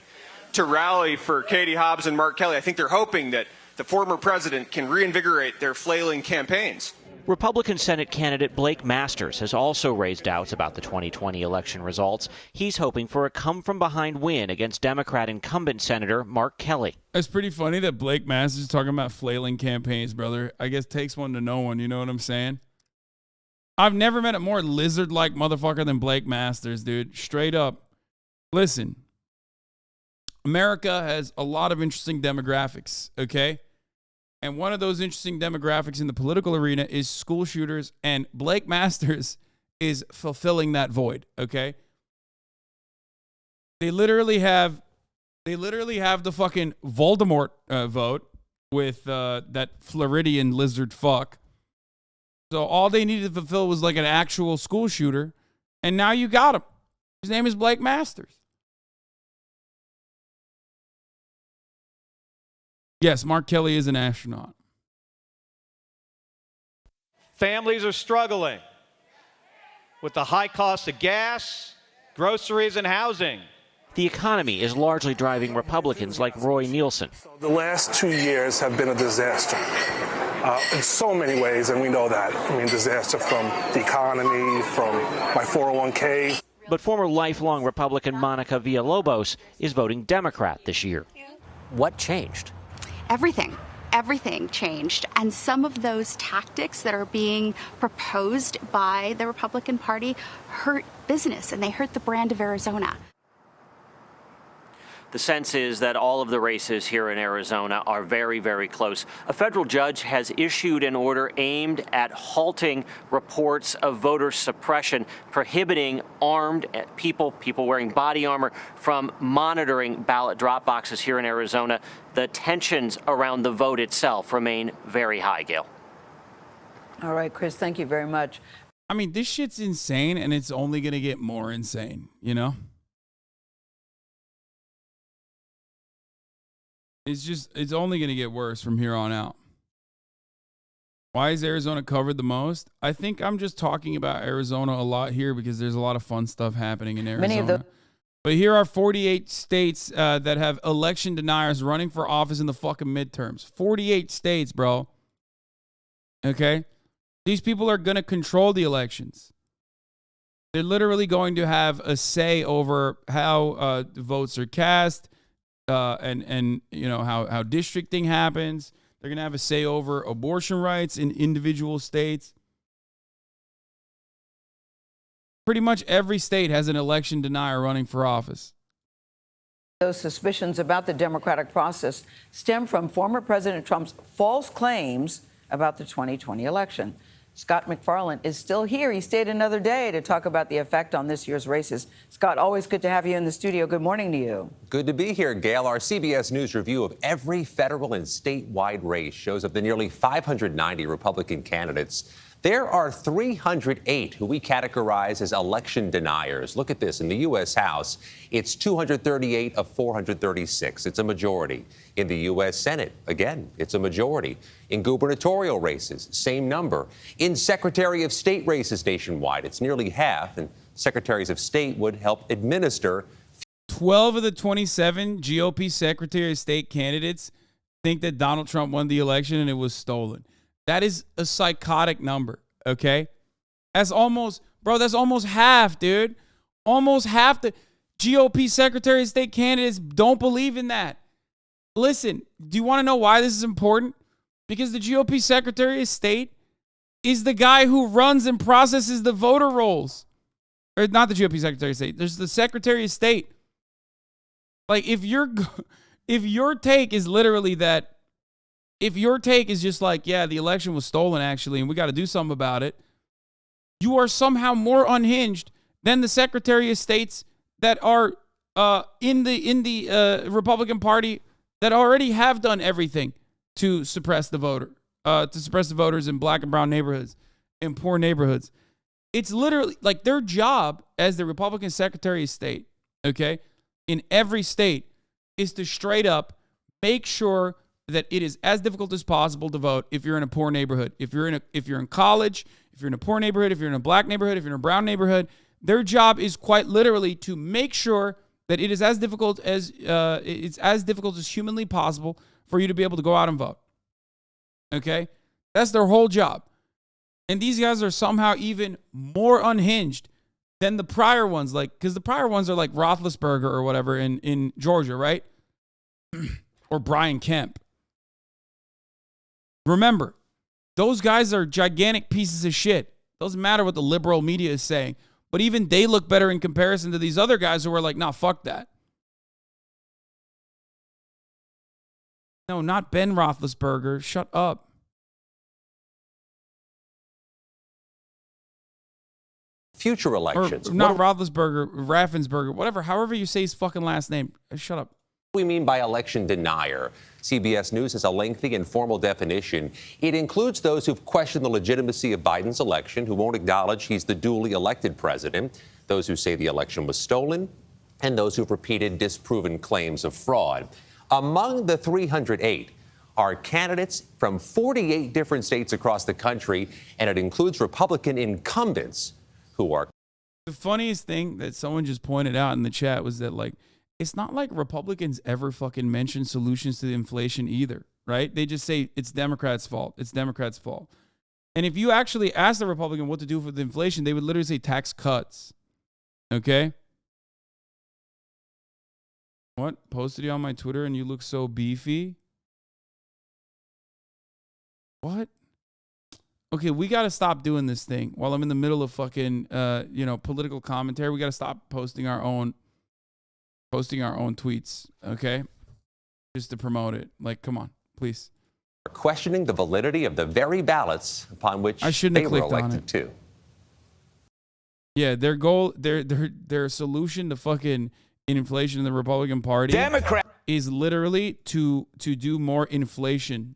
to rally for Katie Hobbs and Mark Kelly? I think they're hoping that the former president can reinvigorate their flailing campaigns. Republican Senate candidate Blake Masters has also raised doubts about the 2020 election results. He's hoping for a come-from-behind win against Democrat incumbent Senator Mark Kelly. It's pretty funny that Blake Masters is talking about flailing campaigns, brother. I guess takes one to know one, you know what I'm saying? I've never met a more lizard-like motherfucker than Blake Masters, dude. Straight up. Listen, America has a lot of interesting demographics, okay? And one of those interesting demographics in the political arena is school shooters, and Blake Masters is fulfilling that void, okay? They literally have the fucking Voldemort vote with that Floridian lizard fuck. So all they needed to fulfill was like an actual school shooter, and now you got him. His name is Blake Masters. Yes, Mark Kelly is an astronaut. Families are struggling with the high cost of gas, groceries, and housing. The economy is largely driving Republicans like Roy Nielsen. The last 2 years have been a disaster in so many ways, and we know that. Disaster from the economy, from my 401k. But former lifelong Republican Monica Villalobos is voting Democrat this year. What changed? Everything changed. And some of those tactics that are being proposed by the Republican Party hurt business, and they hurt the brand of Arizona. The sense is that all of the races here in Arizona are very, very close. A federal judge has issued an order aimed at halting reports of voter suppression, prohibiting armed people wearing body armor, from monitoring ballot drop boxes here in Arizona. The tensions around the vote itself remain very high, Gail. All right, Chris, thank you very much. I mean, this shit's insane, and it's only going to get more insane, you know? It's only going to get worse from here on out. Why is Arizona covered the most? I think I'm just talking about Arizona a lot here because there's a lot of fun stuff happening in Arizona. Many of the But here are 48 states that have election deniers running for office in the fucking midterms. 48 states, bro. Okay? These people are going to control the elections. They're literally going to have a say over how votes are cast, and you know how districting happens. They're going to have a say over abortion rights in individual states. Pretty much every state has an election denier running for office. Those suspicions about the democratic process stem from former President Trump's false claims about the 2020 election. Scott McFarland is still here. He stayed another day to talk about the effect on this year's races. Scott, always good to have you in the studio. Good morning to you. Good to be here, Gail. Our CBS News review of every federal and statewide race shows of the nearly 590 Republican candidates. There are 308 who we categorize as election deniers. Look at this. In the U.S. House, it's 238 of 436. It's a majority. In the U.S. Senate, again, it's a majority. In gubernatorial races, same number. In Secretary of State races nationwide, it's nearly half, and secretaries of state would help administer. 12 of the 27 GOP Secretary of State candidates think that Donald Trump won the election and it was stolen. That is a psychotic number, okay? That's almost half, dude. Almost half the GOP Secretary of State candidates don't believe in that. Listen, do you want to know why this is important? Because the GOP Secretary of State is the guy who runs and processes the voter rolls. Or not the GOP Secretary of State. There's the Secretary of State. Like, if your take is literally that, if your take is just like, yeah, the election was stolen, actually, and we got to do something about it, you are somehow more unhinged than the Secretary of States that are in the Republican Party that already have done everything to suppress the voter, to suppress the voters in black and brown neighborhoods, in poor neighborhoods. It's literally like their job as the Republican Secretary of State, okay, in every state is to straight up make sure that it is as difficult as possible to vote if you're in a poor neighborhood. If you're in college, if you're in a poor neighborhood, if you're in a black neighborhood, if you're in a brown neighborhood, their job is quite literally to make sure that it is as difficult as humanly possible for you to be able to go out and vote. Okay? That's their whole job. And these guys are somehow even more unhinged than the prior ones, like, because the prior ones are like Roethlisberger or whatever in Georgia, right? Or Brian Kemp. Remember, those guys are gigantic pieces of shit. Doesn't matter what the liberal media is saying. But even they look better in comparison to these other guys who are like, nah, fuck that. No, not Ben Roethlisberger. Shut up. Future elections. Or not Roethlisberger, Raffensberger, whatever, however you say his fucking last name. Shut up. What do we mean by election denier? CBS News has a lengthy and formal definition. It includes those who've questioned the legitimacy of Biden's election, who won't acknowledge he's the duly elected president, those who say the election was stolen, and those who've repeated disproven claims of fraud. Among the 308 are candidates from 48 different states across the country, and it includes Republican incumbents who are. The funniest thing that someone just pointed out in the chat was that, like, it's not like Republicans ever fucking mention solutions to the inflation either, right? They just say it's Democrats' fault. It's Democrats' fault. And if you actually ask the Republican what to do for the inflation, they would literally say tax cuts. Okay? What? Posted you on my Twitter and you look so beefy? What? Okay, we got to stop doing this thing while I'm in the middle of fucking, political commentary. We got to stop posting our own posting our own tweets, okay? Just to promote it. Like, come on, please. Questioning the validity of the very ballots upon which I shouldn't they have were clicked on elected it. to. Yeah, their solution to fucking inflation in the Republican Party is literally to do more inflation.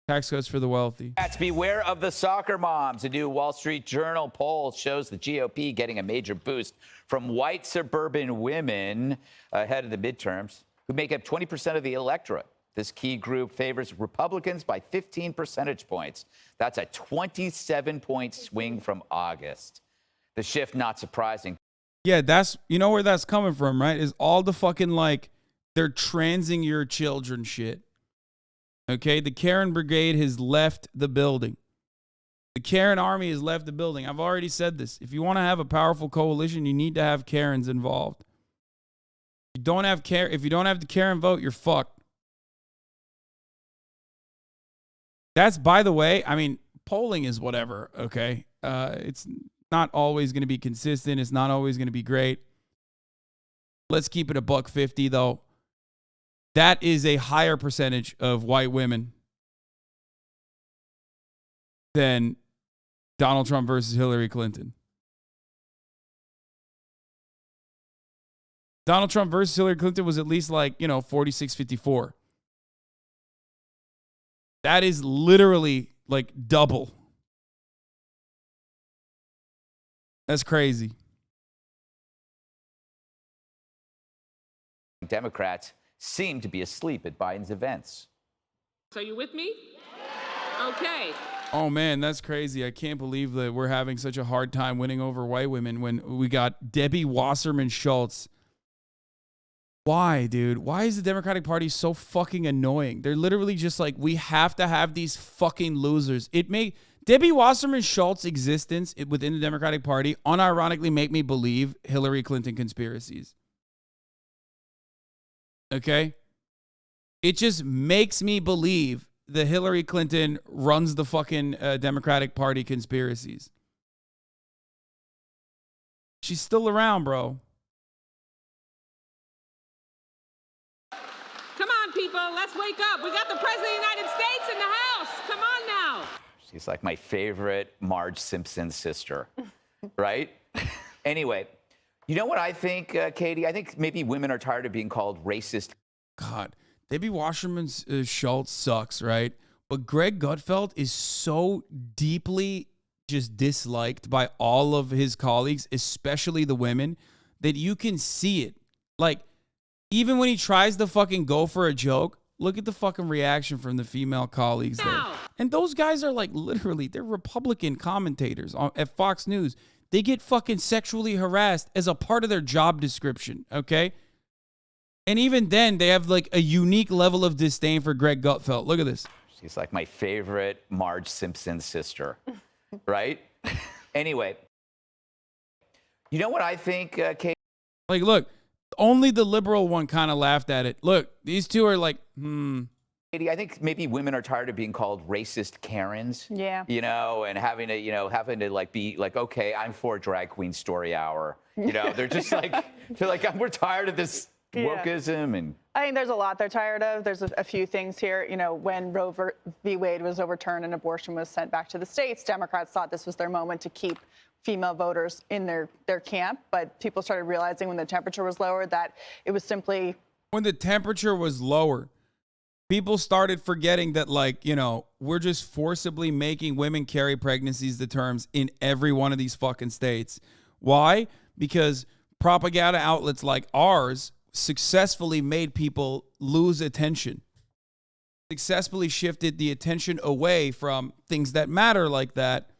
Tax cuts for the wealthy. Beware of the soccer moms. A new Wall Street Journal poll shows the GOP getting a major boost from white suburban women ahead of the midterms, who make up 20% of the electorate. This key group favors Republicans by 15 percentage points. That's a 27-point swing from August. The shift not surprising. Yeah, you know where that's coming from, right? Is all the fucking like they're transing your children shit. Okay, the Karen Brigade has left the building. The Karen Army has left the building. I've already said this. If you want to have a powerful coalition, you need to have Karens involved. If you don't have the Karen vote, you're fucked. That's, by the way, I mean, polling is whatever, okay? It's not always going to be consistent. It's not always going to be great. Let's keep it a $1.50 though. That is a higher percentage of white women than Donald Trump versus Hillary Clinton. Donald Trump versus Hillary Clinton was at least like, 46-54. That is literally like double. That's crazy. Democrats seem to be asleep at Biden's events. So you with me? Okay. Oh man, that's crazy. I can't believe that we're having such a hard time winning over white women when we got Debbie Wasserman Schultz. Why, dude? Why is the Democratic Party so fucking annoying? They're literally just like, we have to have these fucking losers. Debbie Wasserman Schultz's existence within the Democratic Party unironically make me believe Hillary Clinton conspiracies. Okay? It just makes me believe that Hillary Clinton runs the fucking Democratic Party conspiracies. She's still around, bro. Come on, people. Let's wake up. We got the President of the United States in the house. Come on now. She's like my favorite Marge Simpson sister, right? Anyway, you know what I think, Katie? I think maybe women are tired of being called racist. God, Debbie Wasserman Schultz sucks, right? But Greg Gutfeld is so deeply just disliked by all of his colleagues, especially the women, that you can see it. Like, even when he tries to fucking go for a joke, look at the fucking reaction from the female colleagues there. And those guys are like, literally, they're Republican commentators at Fox News. They get fucking sexually harassed as a part of their job description, okay? And even then, they have like a unique level of disdain for Greg Gutfeld. Look at this. She's like my favorite Marge Simpson sister, right? Anyway, you know what I think, Katie? Like, look, only the liberal one kind of laughed at it. Look, these two are like, Katie, I think maybe women are tired of being called racist Karens. Yeah. And having to like be like, okay, I'm for Drag Queen Story Hour. They're just like, we're tired of this wokeism. And I think there's a lot they're tired of. There's a few things here. When Roe v. Wade was overturned and abortion was sent back to the states, Democrats thought this was their moment to keep female voters in their camp. But people started realizing when the temperature was lower that it was simply... When the temperature was lower, people started forgetting that, we're just forcibly making women carry pregnancies to terms in every one of these fucking states. Why? Because propaganda outlets like ours successfully made people lose attention, successfully shifted the attention away from things that matter like that.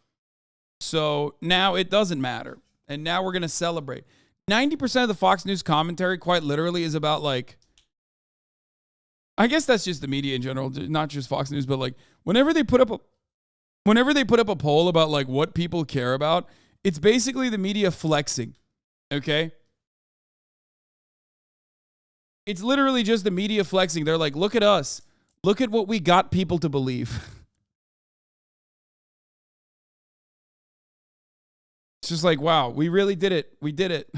So now it doesn't matter. And now we're going to celebrate. 90% of the Fox News commentary, quite literally, is about I guess that's just the media in general, not just Fox News, but whenever they put up a poll about what people care about, it's basically the media flexing. Okay? It's literally just the media flexing. They're like, look at us. Look at what we got people to believe. It's just like, wow, we really did it. We did it.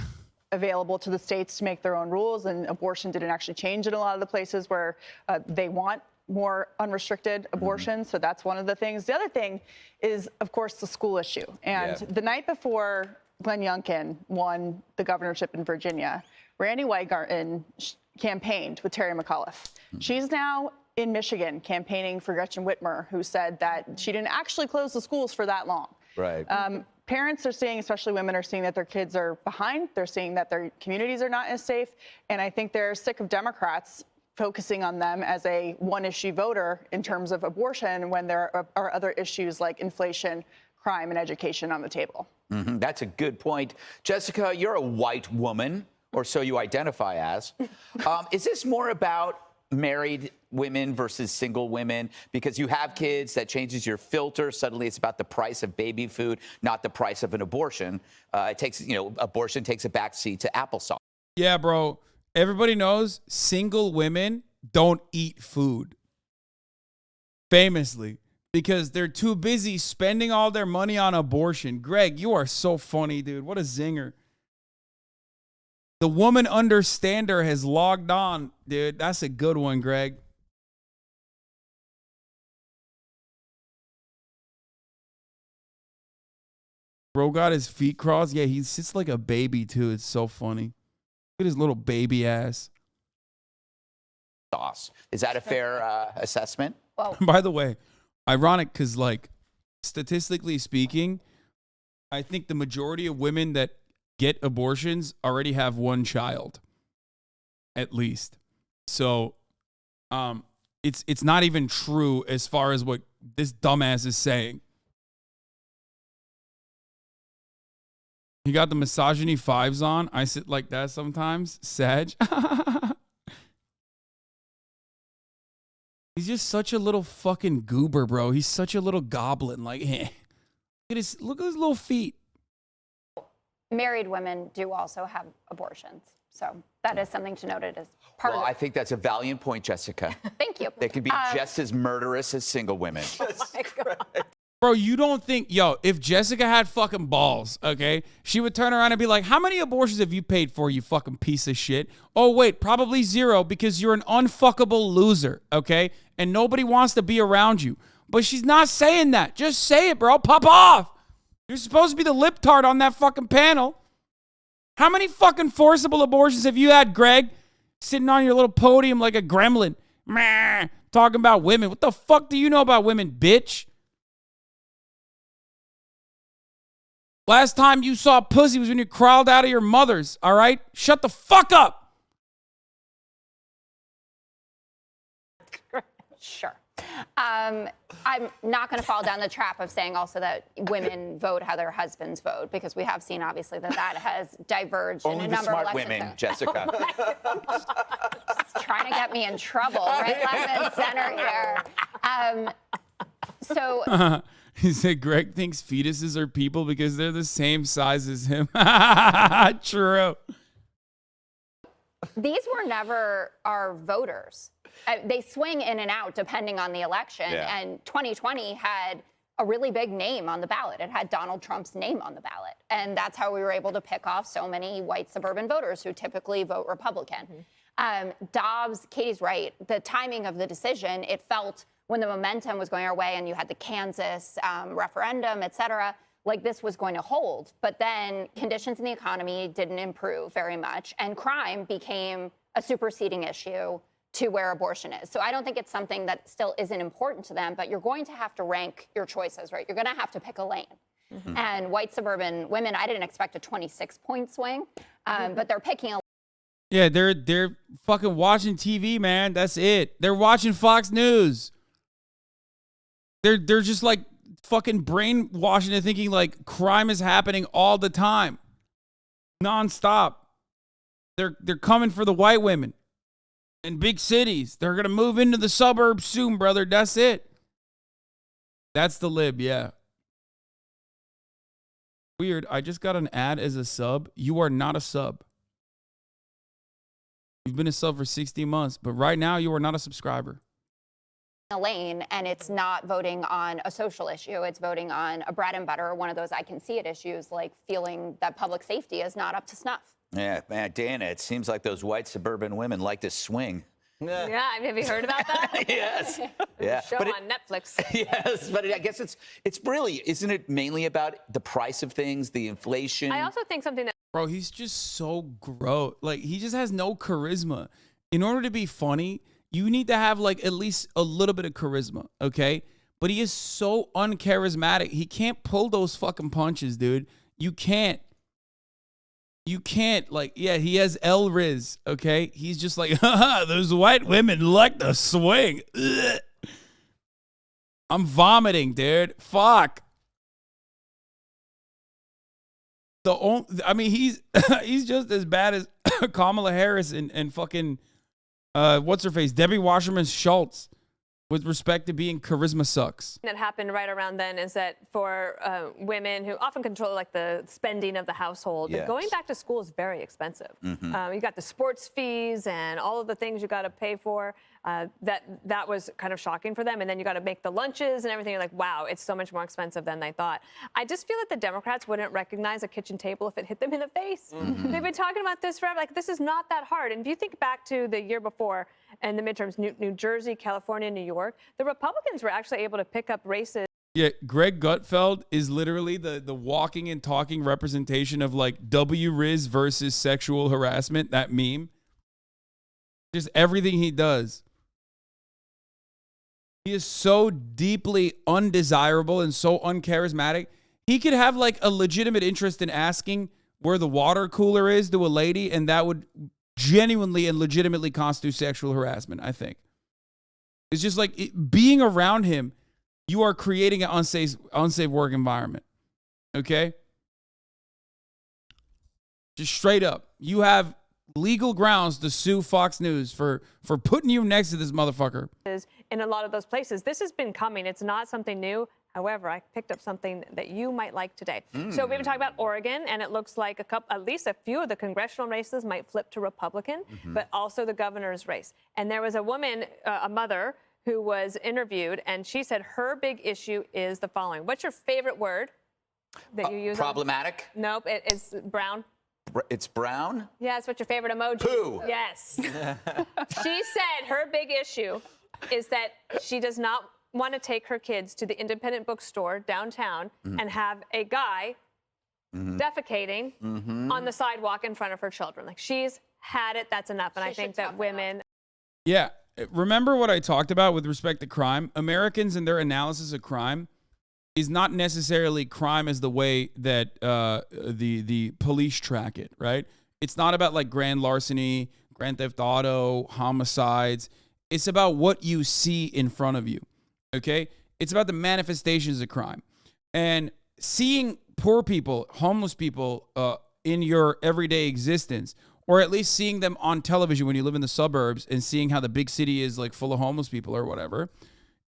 available to the states to make their own rules, and abortion didn't actually change in a lot of the places where they want more unrestricted abortion. So that's one of the things. The other thing is, of course, the school issue. And the night before Glenn Youngkin won the governorship in Virginia, Randy Weingarten campaigned with Terry McAuliffe. She's now in Michigan campaigning for Gretchen Whitmer, who said that she didn't actually close the schools for that long. Right. Parents are seeing, especially women, are seeing that their kids are behind. They're seeing that their communities are not as safe. And I think they're sick of Democrats focusing on them as a one-issue voter in terms of abortion when there are other issues like inflation, crime, and education on the table. That's a good point. Jessica, you're a white woman, or so you identify as. Is this more about married women versus single women? Because you have kids, that changes your filter. Suddenly it's about the price of baby food, not the price of an abortion. Abortion takes a backseat to applesauce. Yeah, bro. Everybody knows single women don't eat food. Famously. Because they're too busy spending all their money on abortion. Greg, you are so funny, dude. What a zinger. The woman understander has logged on, dude. That's a good one, Greg. Bro got his feet crossed. Yeah, he sits like a baby, too. It's so funny. Look at his little baby ass. Is that a fair assessment? Well, by the way, ironic because, like, statistically speaking, I think the majority of women that get abortions already have one child, at least. So, it's not even true as far as what this dumbass is saying. He got the misogyny 5s on. I sit like that sometimes. Sag. He's just such a little fucking goober, bro. He's such a little goblin. Like, look at his little feet. Married women do also have abortions. So that is something to note. It is part Well, of I think that's a valiant point, Jessica. Thank you. They can be just as murderous as single women. Oh my God. Bro, you don't think, if Jessica had fucking balls, okay, she would turn around and be like, how many abortions have you paid for, you fucking piece of shit? Oh, wait, probably 0 because you're an unfuckable loser, okay? And nobody wants to be around you. But she's not saying that. Just say it, bro. Pop off. You're supposed to be the lip tart on that fucking panel. How many fucking forcible abortions have you had, Greg? Sitting on your little podium like a gremlin. Meh, talking about women. What the fuck do you know about women, bitch? Last time you saw pussy was when you crawled out of your mother's, all right? Shut the fuck up. Sure. I'm not going to fall down the trap of saying also that women vote how their husbands vote, because we have seen, obviously, that has diverged in a number of elections. Only the smart women, Jessica. It's trying to get me in trouble, right, left and center here. He said Greg thinks fetuses are people because they're the same size as him. True. These were never our voters. They swing in and out depending on the election. Yeah. And 2020 had a really big name on the ballot. It had Donald Trump's name on the ballot. And that's how we were able to pick off so many white suburban voters who typically vote Republican. Dobbs, Katie's right. The timing of the decision, it felt when the momentum was going our way and you had the Kansas referendum, et cetera, like this was going to hold. But then conditions in the economy didn't improve very much, and crime became a superseding issue to where abortion is. So I don't think it's something that still isn't important to them, but you're going to have to rank your choices, right? You're going to have to pick a lane. And white suburban women, I didn't expect a 26-point swing, but they're picking a Yeah, they're fucking watching TV, man. That's it. They're watching Fox News. They're just like fucking brainwashing and thinking like crime is happening all the time, nonstop. They're coming for the white women in big cities. They're gonna move into the suburbs soon, brother. That's it. That's the lib, yeah. Weird. I just got an ad as a sub. You are not a sub. You've been a sub for 60 months, but right now you are not a subscriber. lane, and it's not voting on a social issue. It's voting on a bread and butter, one of those I can see it issues, like feeling that public safety is not up to snuff. Yeah, man, Dana, it seems like those white suburban women like to swing. Yeah, have you heard about that? Yes. Yeah. Show But on Netflix. Yes, but I guess it's really, isn't it mainly about the price of things, the inflation? I also think something that. Bro, he's just so gross. Like, he just has no charisma. In order to be funny, you need to have, like, at least a little bit of charisma, okay? But he is so uncharismatic. He can't pull those fucking punches, dude. You can't. You can't, like, yeah, he has El Riz, okay? He's just like, haha, those white women like to swing. Ugh. I'm vomiting, dude. Fuck. I mean, he's he's just as bad as Kamala Harris and fucking, what's her face? Debbie Wasserman Schultz. With respect to being charisma sucks. That happened right around then is that for women who often control like the spending of the household, Yes. going back to school is very expensive. Mhm. You got the sports fees and all of the things you got to pay for. That was kind of shocking for them. And then you got to make the lunches and everything. You're like, wow, it's so much more expensive than they thought. I just feel that the Democrats wouldn't recognize a kitchen table if it hit them in the face. Mhm. They've been talking about this forever. Like, this is not that hard. And if you think back to the year before and the midterms, New Jersey, California, New York, the Republicans were actually able to pick up races. Yeah, Greg Gutfeld is literally the walking and talking representation of like W Riz versus sexual harassment, that meme. Just everything he does. He is so deeply undesirable and so uncharismatic. He could have like a legitimate interest in asking where the water cooler is to a lady, and that would genuinely and legitimately constitute sexual harassment, I think. It's just like being around him, you are creating an unsafe work environment. Okay? Just straight up. You have legal grounds to sue Fox News for putting you next to this motherfucker. In a lot of those places. This has been coming. It's not something new. However, I picked up something that you might like today. So we've been talking about Oregon, and it looks like at least a few of the congressional races might flip to Republican, but also the governor's race. And there was a woman, a mother, who was interviewed, and she said her big issue is the following. What's your favorite word that you use? Problematic? Nope, it's brown. It's brown? Yeah, it's what's your favorite emoji? Poo. Yes. She said her big issue is that she does not want to take her kids to the independent bookstore downtown and have a guy defecating on the sidewalk in front of her children. Like, she's had it. That's enough. And I think that women. Yeah. Remember what I talked about with respect to crime? Americans and their analysis of crime is not necessarily crime as the way that the police track it, right? It's not about like grand larceny, grand theft auto, homicides. It's about what you see in front of you, okay? It's about the manifestations of crime. And seeing poor people, homeless people in your everyday existence, or at least seeing them on television when you live in the suburbs and seeing how the big city is like full of homeless people or whatever,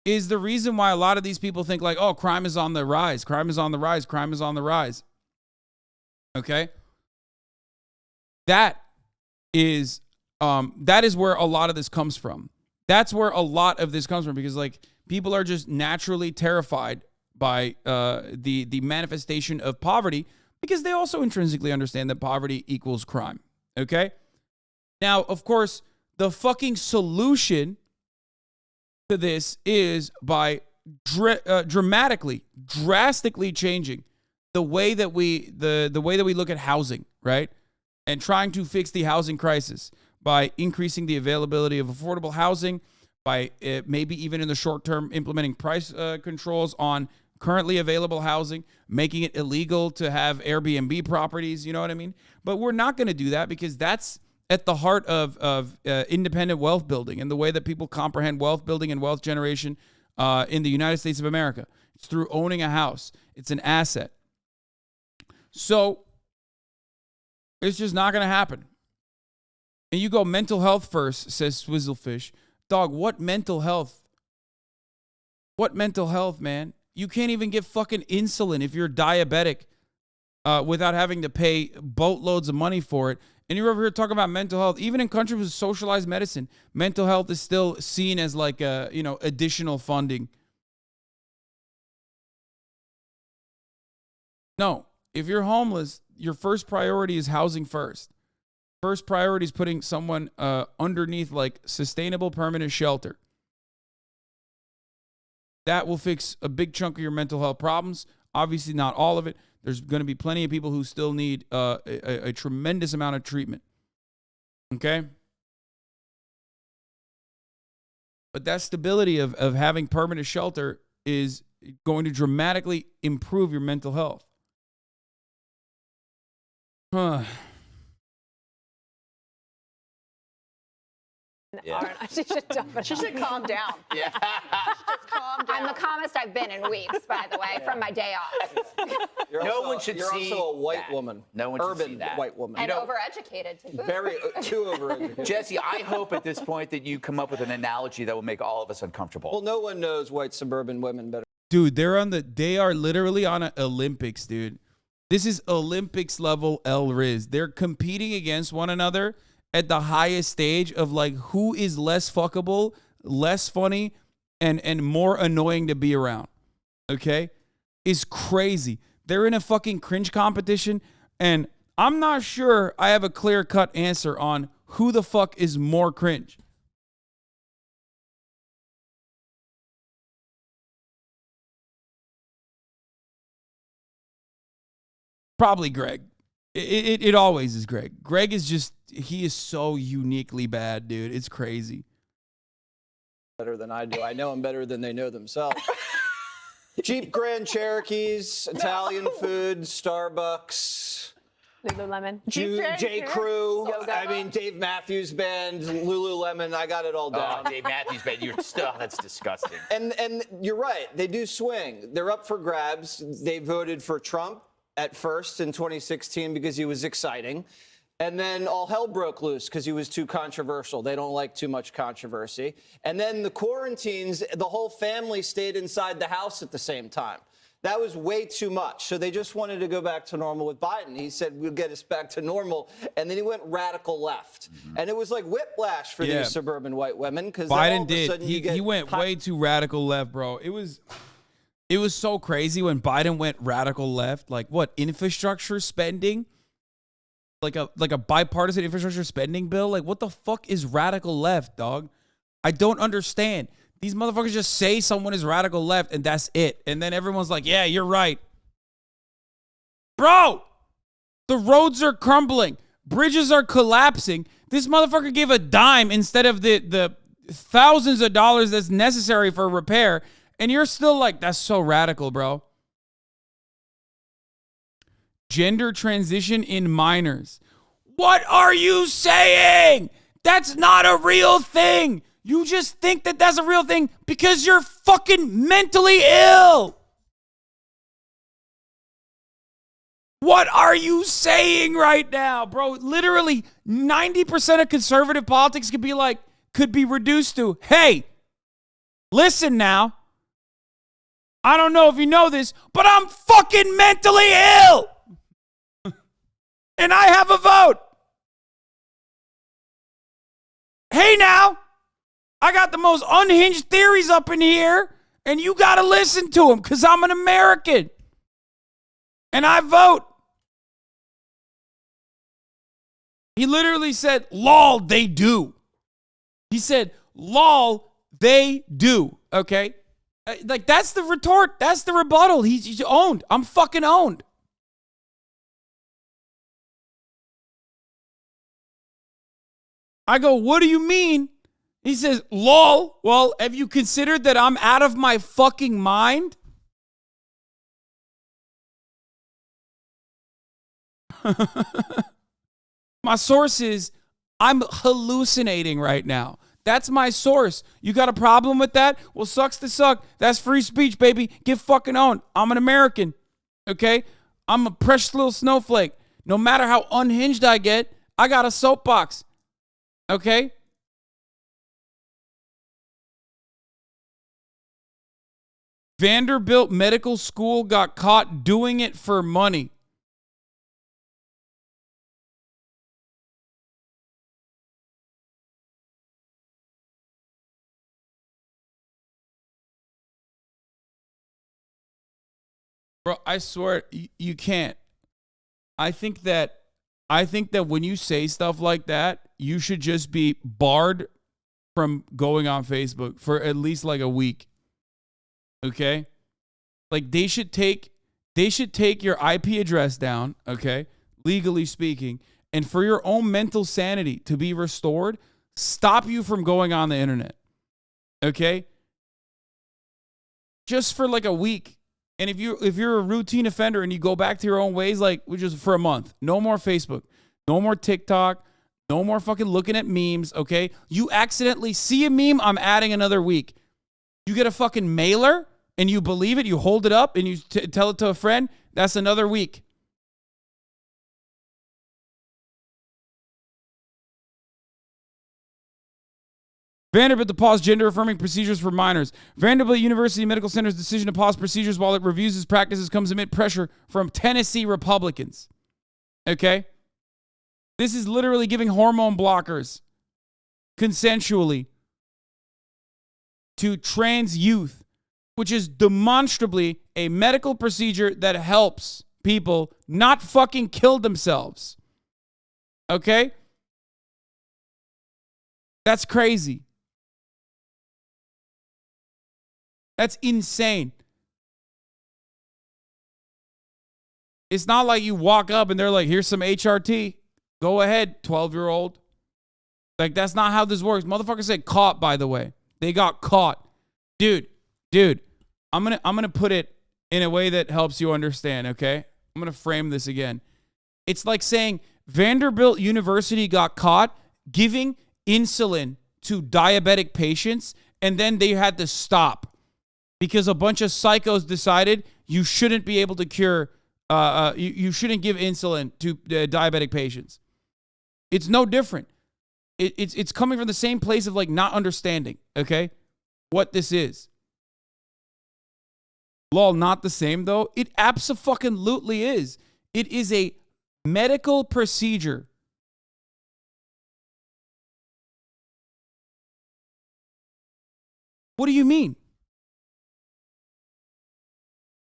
is the reason why a lot of these people think like, oh, crime is on the rise, crime is on the rise, crime is on the rise. Okay? That is where a lot of this comes from. That's where a lot of this comes from, because like people are just naturally terrified by the manifestation of poverty, because they also intrinsically understand that poverty equals crime. Okay? Now, of course, the fucking solution to this is by drastically changing the way that we look at housing, right? And trying to fix the housing crisis by increasing the availability of affordable housing, by maybe even in the short term implementing price controls on currently available housing, making it illegal to have Airbnb properties, you know what I mean? But we're not going to do that, because that's at the heart of independent wealth building and the way that people comprehend wealth building and wealth generation in the United States of America. It's through owning a house. It's an asset. So it's just not going to happen. And you go mental health first, says Swizzlefish. Dog, what mental health? What mental health, man? You can't even get fucking insulin if you're diabetic without having to pay boatloads of money for it. And you're over here talking about mental health. Even in countries with socialized medicine, mental health is still seen as like additional funding. No, if you're homeless, your first priority is housing first. First priority is putting someone underneath like sustainable permanent shelter. That will fix a big chunk of your mental health problems. Obviously, not all of it. There's going to be plenty of people who still need a tremendous amount of treatment. Okay? But that stability of having permanent shelter is going to dramatically improve your mental health. Yeah. She should calm down. Yeah. Just calm down. I'm the calmest I've been in weeks, by the way, from my day off. No one should you're see also a white that. woman. No one should Urban see that. white woman. And overeducated to boot. Very too overeducated. Jesse, I hope at this point that you come up with an analogy that will make all of us uncomfortable. Well, no one knows white suburban women better. Dude, they are literally on an Olympics, dude. This is Olympics level El Riz. They're competing against one another at the highest stage of like who is less fuckable, less funny, and more annoying to be around. Okay? It's crazy. They're in a fucking cringe competition, and I'm not sure I have a clear-cut answer on who the fuck is more cringe. Probably Greg. It always is Greg. Greg is just, he is so uniquely bad, dude. It's crazy. Better than I do. I know them better than they know themselves. Jeep Grand Cherokees, Italian food, Starbucks. Lululemon. J. Crew. I mean, Dave Matthews Band, Lululemon. I got it all down. Oh, Dave Matthews Band. You're stuff. That's disgusting. And you're right. They do swing. They're up for grabs. They voted for Trump at first in 2016 because he was exciting. And then all hell broke loose because he was too controversial. They don't like too much controversy. And then the quarantines, the whole family stayed inside the house at the same time. That was way too much. So they just wanted to go back to normal with Biden. He said, we'll get us back to normal. And then he went radical left. And it was like whiplash for these suburban white women. Because Biden did. He went way too radical left, bro. It was so crazy when Biden went radical left. Like what? Infrastructure spending? Like a bipartisan infrastructure spending bill? Like what the fuck is radical left, dog? I don't understand. These motherfuckers just say someone is radical left and that's it. And then everyone's like, yeah, you're right. Bro, the roads are crumbling. Bridges are collapsing. This motherfucker gave a dime instead of the thousands of dollars that's necessary for repair. And you're still like, that's so radical, bro. Gender transition in minors. What are you saying? That's not a real thing. You just think that that's a real thing because you're fucking mentally ill. What are you saying right now, bro? Literally 90% of conservative politics could be reduced to, hey, listen now. I don't know if you know this, but I'm fucking mentally ill. And I have a vote. Hey now, I got the most unhinged theories up in here, and you got to listen to them because I'm an American. And I vote. He literally said, lol, they do. He said, lol, they do. Okay? Like, that's the retort. That's the rebuttal. He's owned. I'm fucking owned. I go, what do you mean? He says, lol. Well, have you considered that I'm out of my fucking mind? My source is, I'm hallucinating right now. That's my source. You got a problem with that? Well, sucks to suck. That's free speech, baby. Get fucking owned. I'm an American. Okay? I'm a precious little snowflake. No matter how unhinged I get, I got a soapbox. Okay? Vanderbilt Medical School got caught doing it for money. Bro, I swear, you can't. I think that I think that when you say stuff like that, you should just be barred from going on Facebook for at least like a week. Okay? Like they should take your IP address down, okay? Legally speaking, and for your own mental sanity to be restored, stop you from going on the internet. Okay? Just for like a week. And if you're a routine offender and you go back to your own ways, like which is for a month, no more Facebook, no more TikTok, no more fucking looking at memes, okay? You accidentally see a meme, I'm adding another week. You get a fucking mailer and you believe it, you hold it up and you tell it to a friend, that's another week. Vanderbilt to pause gender-affirming procedures for minors. Vanderbilt University Medical Center's decision to pause procedures while it reviews its practices comes amid pressure from Tennessee Republicans. Okay? This is literally giving hormone blockers consensually to trans youth, which is demonstrably a medical procedure that helps people not fucking kill themselves. Okay? That's crazy. That's insane. It's not like you walk up and they're like, here's some HRT. Go ahead, 12-year-old. Like, that's not how this works. Motherfuckers said caught, by the way. They got caught. Dude, I'm gonna put it in a way that helps you understand, okay? I'm gonna frame this again. It's like saying Vanderbilt University got caught giving insulin to diabetic patients, and then they had to stop because a bunch of psychos decided you shouldn't be able to cure, you shouldn't give insulin to diabetic patients. It's no different. It's coming from the same place of like not understanding, okay, what this is. Lol, not the same though. It abso-fucking-lutely is. It is a medical procedure. What do you mean?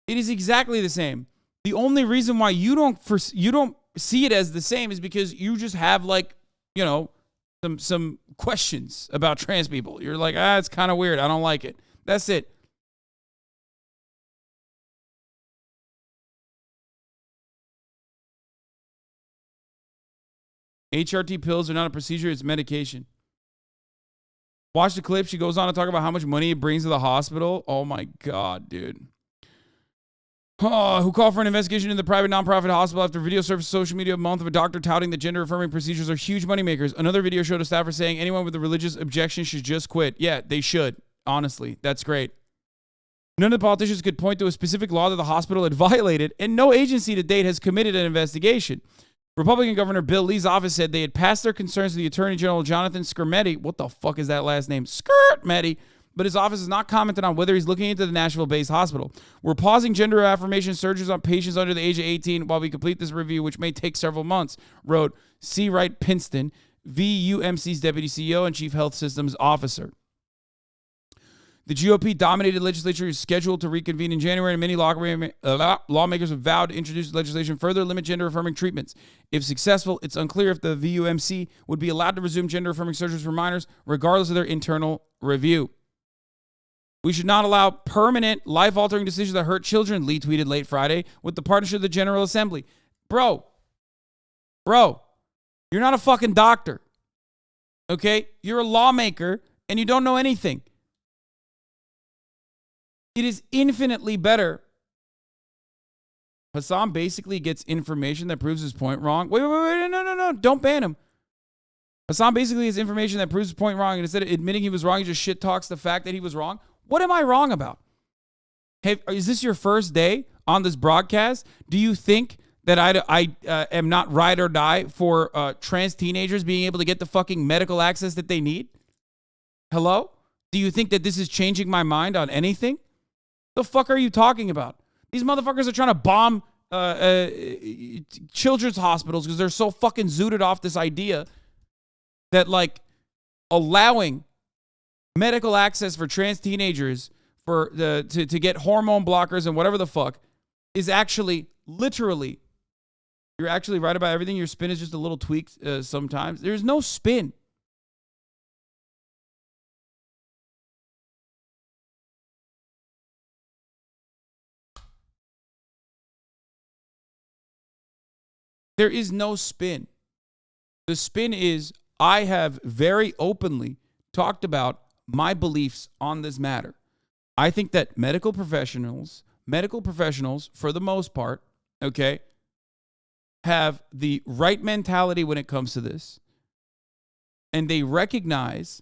It is exactly the same. The only reason why you don't see it as the same is because you just have like, you know, some questions about trans people. You're like, it's kind of weird. I don't like it. That's it. HRT pills are not a procedure, it's medication. Watch the clip. She goes on to talk about how much money it brings to the hospital. Oh my God, dude. Who called for an investigation in the private nonprofit hospital after video surfaced social media a month of a doctor touting that gender-affirming procedures are huge moneymakers. Another video showed a staffer saying anyone with a religious objection should just quit. Yeah, they should. Honestly, that's great. None of the politicians could point to a specific law that the hospital had violated, and no agency to date has committed an investigation. Republican Governor Bill Lee's office said they had passed their concerns to the Attorney General Jonathan Skrmetti. What the fuck is that last name? Skrmetti. But his office has not commented on whether he's looking into the Nashville-based hospital. We're pausing gender affirmation surgeries on patients under the age of 18 while we complete this review, which may take several months, wrote C. Wright Pinston, VUMC's Deputy CEO and Chief Health Systems Officer. The GOP-dominated legislature is scheduled to reconvene in January, and many lawmakers have vowed to introduce legislation further limit gender-affirming treatments. If successful, it's unclear if the VUMC would be allowed to resume gender-affirming surgeries for minors, regardless of their internal review. We should not allow permanent, life-altering decisions that hurt children, Lee tweeted late Friday, with the partnership of the General Assembly. Bro, you're not a fucking doctor, okay? You're a lawmaker, and you don't know anything. It is infinitely better. Hasan basically gets information that proves his point wrong. Wait, no, don't ban him. Hasan basically has information that proves his point wrong, and instead of admitting he was wrong, he just shit talks the fact that he was wrong. What am I wrong about? Hey, is this your first day on this broadcast? Do you think that I am not ride or die for trans teenagers being able to get the fucking medical access that they need? Hello? Do you think that this is changing my mind on anything? The fuck are you talking about? These motherfuckers are trying to bomb children's hospitals because they're so fucking zooted off this idea that like allowing medical access for trans teenagers to get hormone blockers and whatever the fuck is actually literally You're actually right about everything. Your spin is just a little tweaked sometimes. There's no spin. There is no spin. The spin is I have very openly talked about my beliefs on this matter. I think that medical professionals, for the most part, okay, have the right mentality when it comes to this. And they recognize,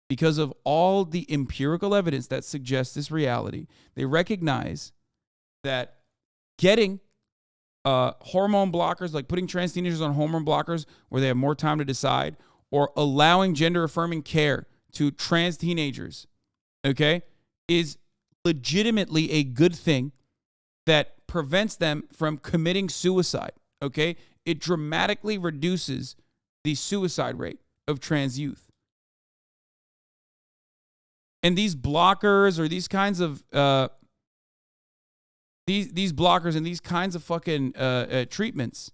because of all the empirical evidence that suggests this reality, they recognize that getting hormone blockers, like putting trans teenagers on hormone blockers where they have more time to decide, or allowing gender-affirming care to trans teenagers, okay, is legitimately a good thing that prevents them from committing suicide, okay? It dramatically reduces the suicide rate of trans youth. And these blockers or these kinds of these blockers and these kinds of fucking treatments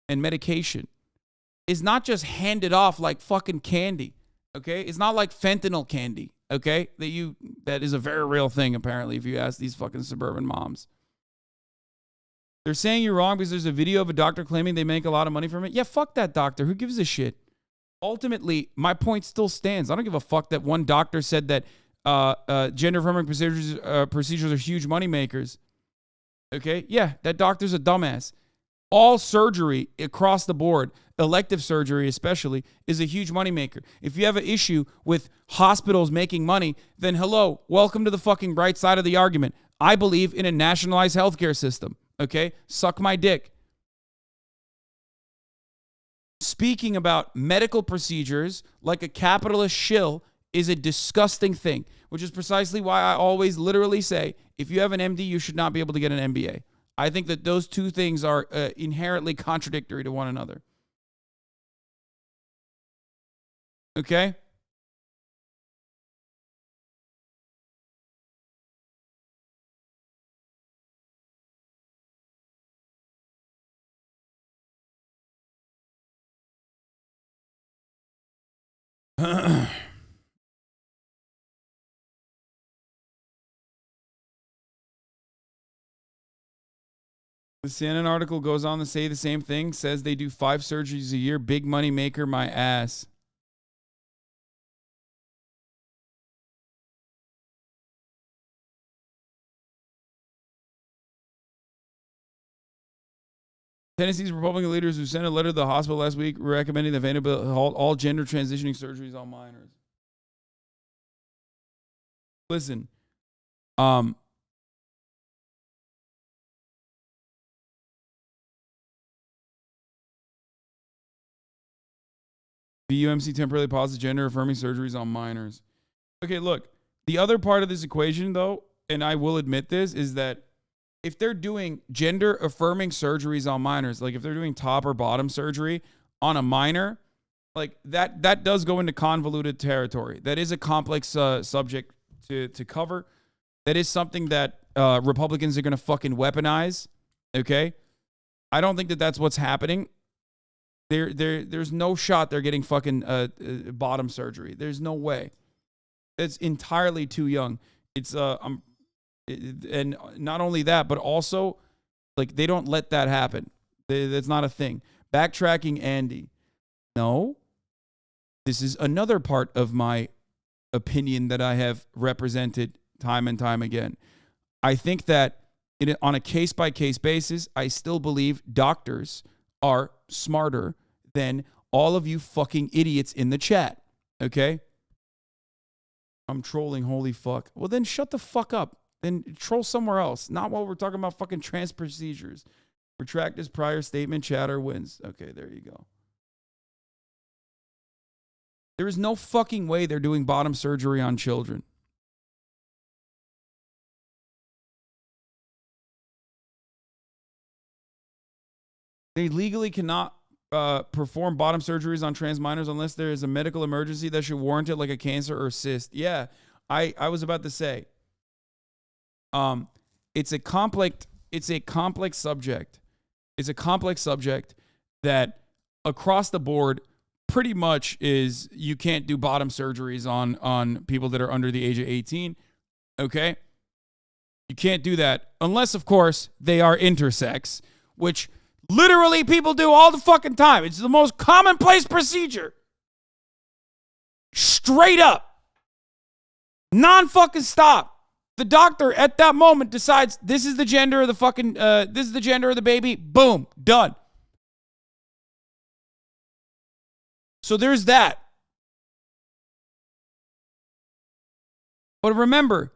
and medication is not just handed off like fucking candy, okay? It's not like fentanyl candy, okay? That is a very real thing, apparently, if you ask these fucking suburban moms. They're saying you're wrong because there's a video of a doctor claiming they make a lot of money from it. Yeah, fuck that doctor. Who gives a shit? Ultimately, my point still stands. I don't give a fuck that one doctor said that gender-affirming procedures are huge moneymakers. Okay? Yeah, that doctor's a dumbass. All surgery across the board, elective surgery especially, is a huge moneymaker. If you have an issue with hospitals making money, then hello, welcome to the fucking bright side of the argument. I believe in a nationalized healthcare system. Okay? Suck my dick. Speaking about medical procedures like a capitalist shill is a disgusting thing, which is precisely why I always literally say, if you have an MD, you should not be able to get an MBA. I think that those two things are inherently contradictory to one another. Okay? The CNN article goes on to say the same thing, says they do 5 surgeries a year. Big money maker, my ass. Tennessee's Republican leaders who sent a letter to the hospital last week recommending the Vanderbilt halt all gender transitioning surgeries on minors. Listen, the UMC temporarily pauses gender-affirming surgeries on minors. Okay, look, the other part of this equation, though, and I will admit this, is that if they're doing gender-affirming surgeries on minors, like if they're doing top or bottom surgery on a minor, like that does go into convoluted territory. That is a complex subject to cover. That is something that Republicans are going to fucking weaponize, okay? I don't think that that's what's happening. There's no shot they're getting fucking bottom surgery. There's no way. It's entirely too young. It's and not only that, but also like they don't let that happen. That's not a thing. Backtracking Andy. No. This is another part of my opinion that I have represented time and time again. I think that on a case-by-case basis, I still believe doctors are smarter than all of you fucking idiots in the chat. Okay? I'm trolling, holy fuck. Well, then shut the fuck up. Then troll somewhere else. Not while we're talking about fucking trans procedures. Retract his prior statement, chatter wins. Okay, there you go. There is no fucking way they're doing bottom surgery on children. They legally cannot perform bottom surgeries on trans minors unless there is a medical emergency that should warrant it, like a cancer or cyst. Yeah, I was about to say. It's a complex subject. It's a complex subject that across the board pretty much is you can't do bottom surgeries on people that are under the age of 18. Okay? You can't do that unless, of course, they are intersex, which literally people do all the fucking time. It's the most commonplace procedure. Straight up. Non-fucking stop. The doctor at that moment decides this is the gender of the fucking, this is the gender of the baby. Boom. Done. So there's that. But remember,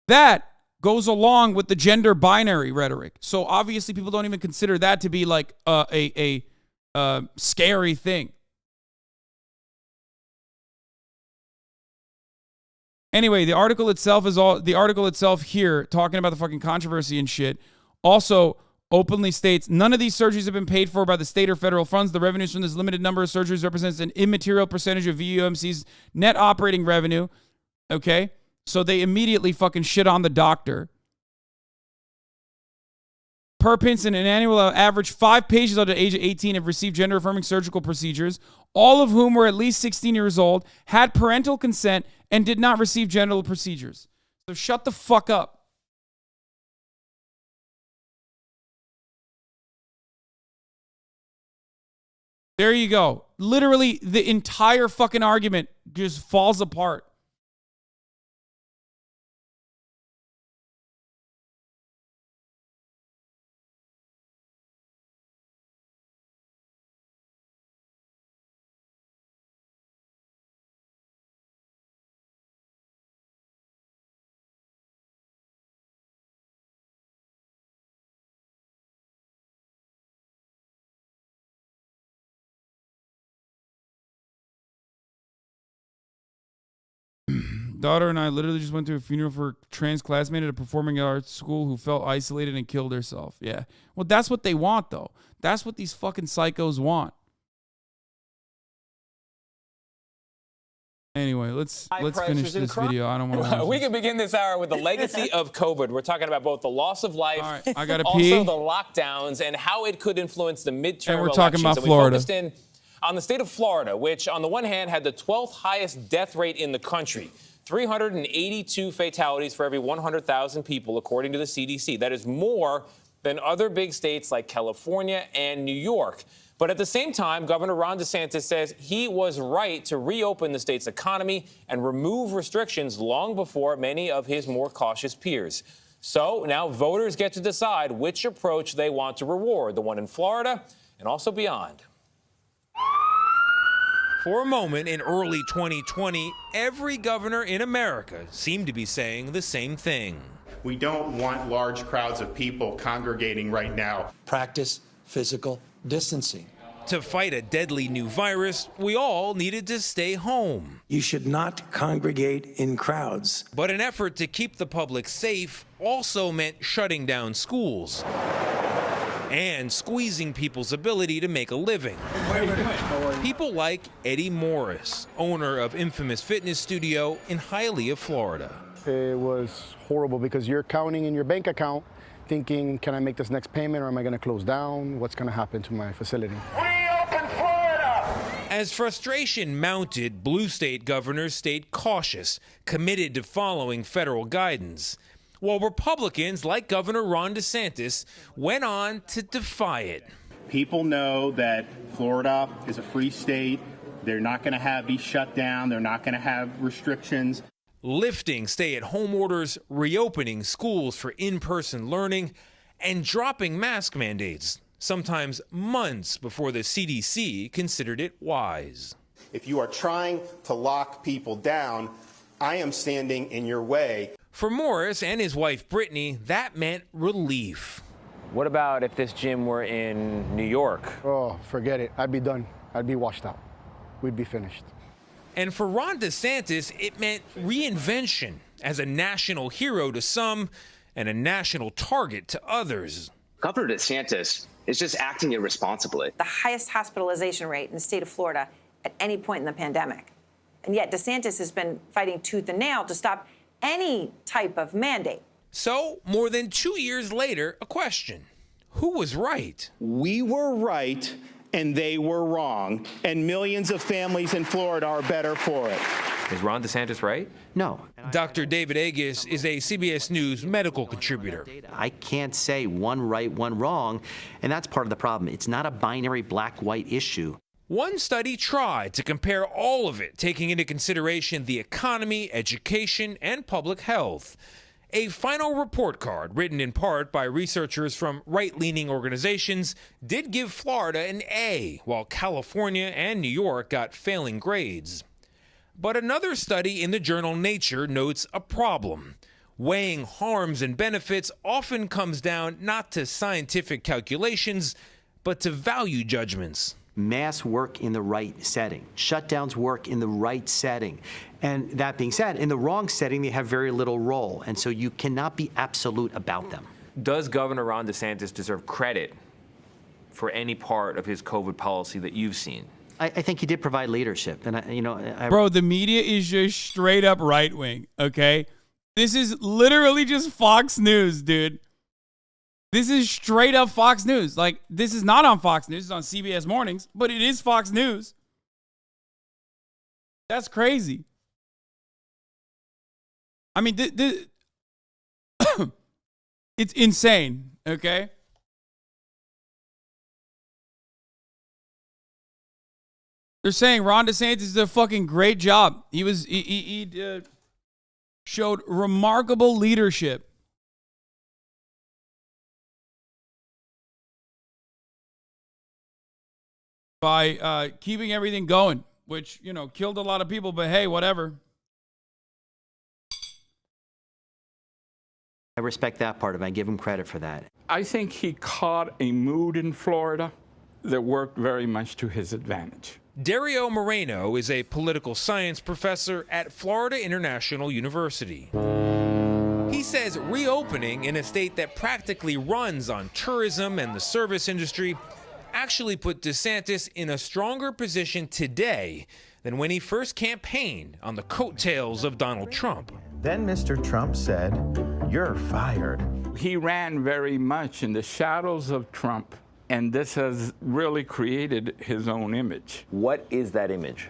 that goes along with the gender binary rhetoric. So obviously people don't even consider that to be like a scary thing. Anyway, the article itself here talking about the fucking controversy and shit also openly states none of these surgeries have been paid for by the state or federal funds. The revenues from this limited number of surgeries represents an immaterial percentage of VUMC's net operating revenue. Okay? So they immediately fucking shit on the doctor. Per Pinson, an annual average 5 patients under the age of 18 have received gender-affirming surgical procedures, all of whom were at least 16 years old, had parental consent, and did not receive genital procedures. So shut the fuck up. There you go. Literally, the entire fucking argument just falls apart. Daughter and I literally just went to a funeral for a trans classmate at a performing arts school who felt isolated and killed herself. Yeah. Well, that's what they want, though. That's what these fucking psychos want. Anyway, let's finish this video. I don't want to. We can begin this hour with the legacy of COVID. We're talking about both the loss of life, I gotta also pee. the lockdowns, and how it could influence the midterm And we're elections. talking about and Florida. We focused in on the state of Florida, which on the one hand had the 12th highest death rate in the country. 382 fatalities for every 100,000 people, according to the CDC. That is more than other big states like California and New York. But at the same time, Governor Ron DeSantis says he was right to reopen the state's economy and remove restrictions long before many of his more cautious peers. So now voters get to decide which approach they want to reward, the one in Florida and also beyond. For a moment in early 2020, every governor in America seemed to be saying the same thing. We don't want large crowds of people congregating right now. Practice physical distancing. To fight a deadly new virus, we all needed to stay home. You should not congregate in crowds. But an effort to keep the public safe also meant shutting down schools and squeezing people's ability to make a living. People like Eddie Morris, owner of infamous fitness studio in Hialeah, Florida. It was horrible because you're counting in your bank account thinking, can I make this next payment or am I going to close down? What's going to happen to my facility? Reopen Florida! As frustration mounted, blue state governors stayed cautious, committed to following federal guidance, while Republicans like Governor Ron DeSantis went on to defy it. People know that Florida is a free state. They're not going to be shut down. They're not going to have restrictions. Lifting stay-at-home orders, reopening schools for in-person learning, and dropping mask mandates, sometimes months before the CDC considered it wise. If you are trying to lock people down, I am standing in your way. For Morris and his wife Brittany, that meant relief. What about if this gym were in New York? Oh, forget it. I'd be done. I'd be washed out. We'd be finished. And for Ron DeSantis, it meant reinvention as a national hero to some and a national target to others. Governor DeSantis is just acting irresponsibly. The highest hospitalization rate in the state of Florida at any point in the pandemic. And yet DeSantis has been fighting tooth and nail to stop any type of mandate. So, more than 2 years later, a question. who was right? We were right and they were wrong, and millions of families in Florida are better for it. Is Ron DeSantis right? No. Dr. David Agus is a CBS News medical contributor. I can't say one right, one wrong, and that's part of the problem. It's not a binary black-white issue. One study tried to compare all of it, taking into consideration the economy, education, and public health. A final report card, written in part by researchers from right-leaning organizations, did give Florida an A, while California and New York got failing grades. But another study in the journal Nature notes a problem. Weighing harms and benefits often comes down not to scientific calculations, but to value judgments. Masks work in the right setting. Shutdowns work in the right setting. And that being said, in the wrong setting, they have very little role. And so you cannot be absolute about them. Does Governor Ron DeSantis deserve credit for any part of his COVID policy that you've seen? I think he did provide leadership. And, Bro, the media is just straight up right wing, okay? This is literally just Fox News, dude. This is straight up Fox News. Like, this is not on Fox News. It's on CBS Mornings, but it is Fox News. That's crazy. I mean, it's insane, okay? They're saying Ron DeSantis did a fucking great job. He showed remarkable leadership. By keeping everything going, which, you know, killed a lot of people, but hey, whatever. I respect that part of it. I give him credit for that. I think he caught a mood in Florida that worked very much to his advantage. Dario Moreno is a political science professor at Florida International University. He says reopening in a state that practically runs on tourism and the service industry actually put DeSantis in a stronger position today than when he first campaigned on the coattails of Donald Trump. Then Mr. Trump said, "You're fired." He ran very much in the shadows of Trump, and this has really created his own image. What is that image?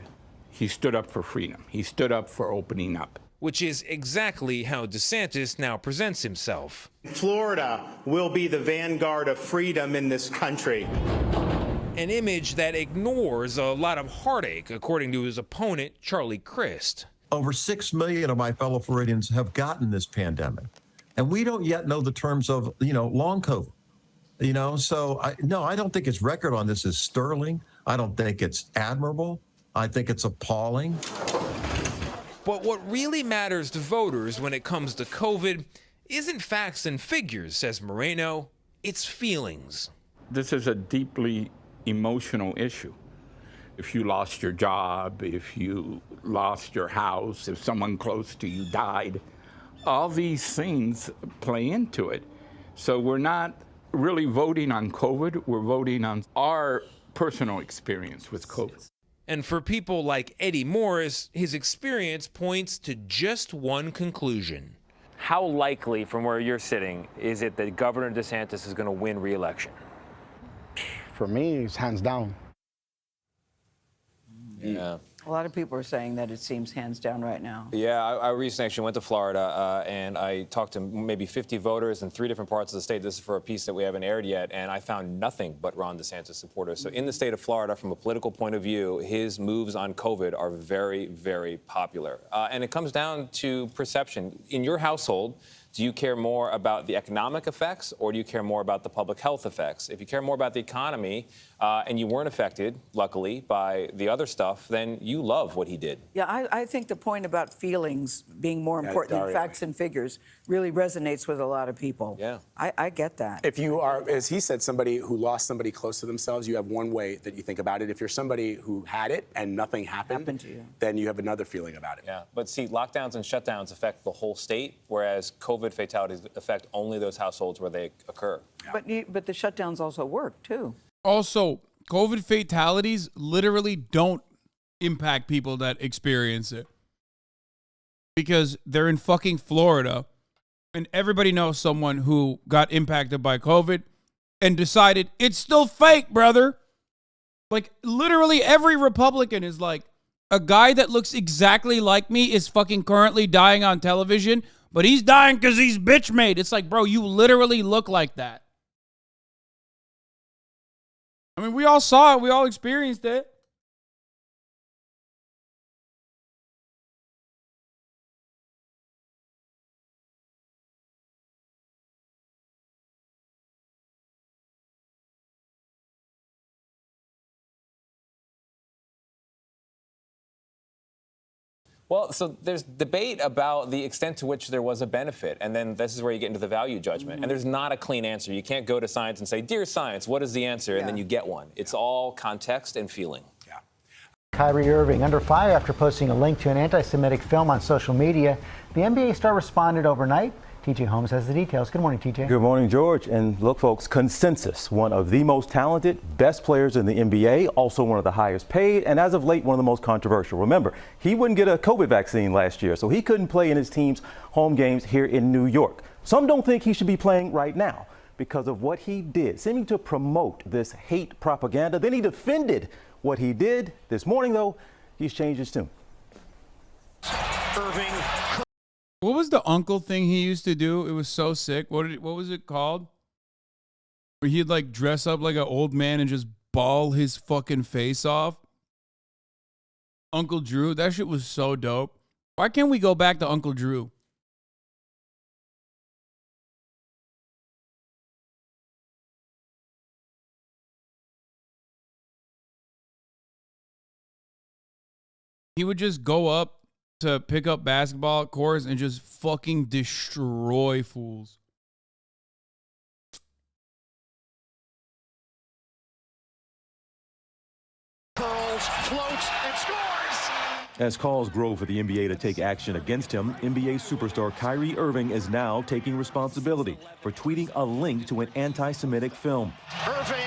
He stood up for freedom. He stood up for opening up. Which is exactly how DeSantis now presents himself. Florida will be the vanguard of freedom in this country. An image that ignores a lot of heartache, according to his opponent, Charlie Crist. Over 6 million of my fellow Floridians have gotten this pandemic, and we don't yet know the terms of, long COVID. So I don't think his record on this is sterling. I don't think it's admirable. I think it's appalling. But what really matters to voters when it comes to COVID isn't facts and figures, says Moreno. It's feelings. This is a deeply emotional issue. If you lost your job, if you lost your house, if someone close to you died, all these things play into it. So we're not really voting on COVID, we're voting on our personal experience with COVID. And for people like Eddie Morris, his experience points to just one conclusion. How likely, from where you're sitting, is it that Governor DeSantis is going to win re-election? For me, it's hands down. Yeah. A lot of people are saying that it seems hands down right now. Yeah, I recently actually went to Florida and I talked to maybe 50 voters in 3 different parts of the state. This is for a piece that we haven't aired yet, and I found nothing but Ron DeSantis supporters. So in the state of Florida, from a political point of view, his moves on COVID are very, very popular. And it comes down to perception. In your household, do you care more about the economic effects or do you care more about the public health effects? If you care more about the economy and you weren't affected, luckily, by the other stuff, then you love what he did. Yeah, I think the point about feelings being more important than facts and figures really resonates with a lot of people. Yeah. I get that. If you are, as he said, somebody who lost somebody close to themselves, you have one way that you think about it. If you're somebody who had it and nothing happened to you, then you have another feeling about it. Yeah, but see, lockdowns and shutdowns affect the whole state, whereas COVID fatalities affect only those households where they occur. Yeah. But the shutdowns also work, too. Also, COVID fatalities literally don't impact people that experience it because they're in fucking Florida and everybody knows someone who got impacted by COVID and decided it's still fake, brother. Like, literally every Republican is like, a guy that looks exactly like me is fucking currently dying on television, but he's dying because he's bitch made. It's like, bro, you literally look like that. I mean, we all saw it. We all experienced it. Well, so there's debate about the extent to which there was a benefit, and then this is where you get into the value judgment. And there's not a clean answer. You can't go to science and say, dear science, what is the answer? And then you get one. It's all context and feeling. Kyrie Irving under fire after posting a link to an anti-Semitic film on social media. The NBA star responded overnight. TJ Holmes has the details. Good morning, TJ. Good morning, George. And look, folks, consensus, one of the most talented, best players in the NBA, also one of the highest paid, and as of late, one of the most controversial. Remember, he wouldn't get a COVID vaccine last year, so he couldn't play in his team's home games here in New York. Some don't think he should be playing right now because of what he did, seeming to promote this hate propaganda. Then he defended what he did. This morning, though, he's changed his tune. Irving. What was the uncle thing he used to do? It was so sick. What was it called? Where he'd like dress up like an old man and just ball his fucking face off. Uncle Drew. That shit was so dope. Why can't we go back to Uncle Drew? He would just go up to pick up basketball courts and just fucking destroy fools. Curls, floats, and scores! As calls grow for the NBA to take action against him, NBA superstar Kyrie Irving is now taking responsibility for tweeting a link to an anti-Semitic film. Irving!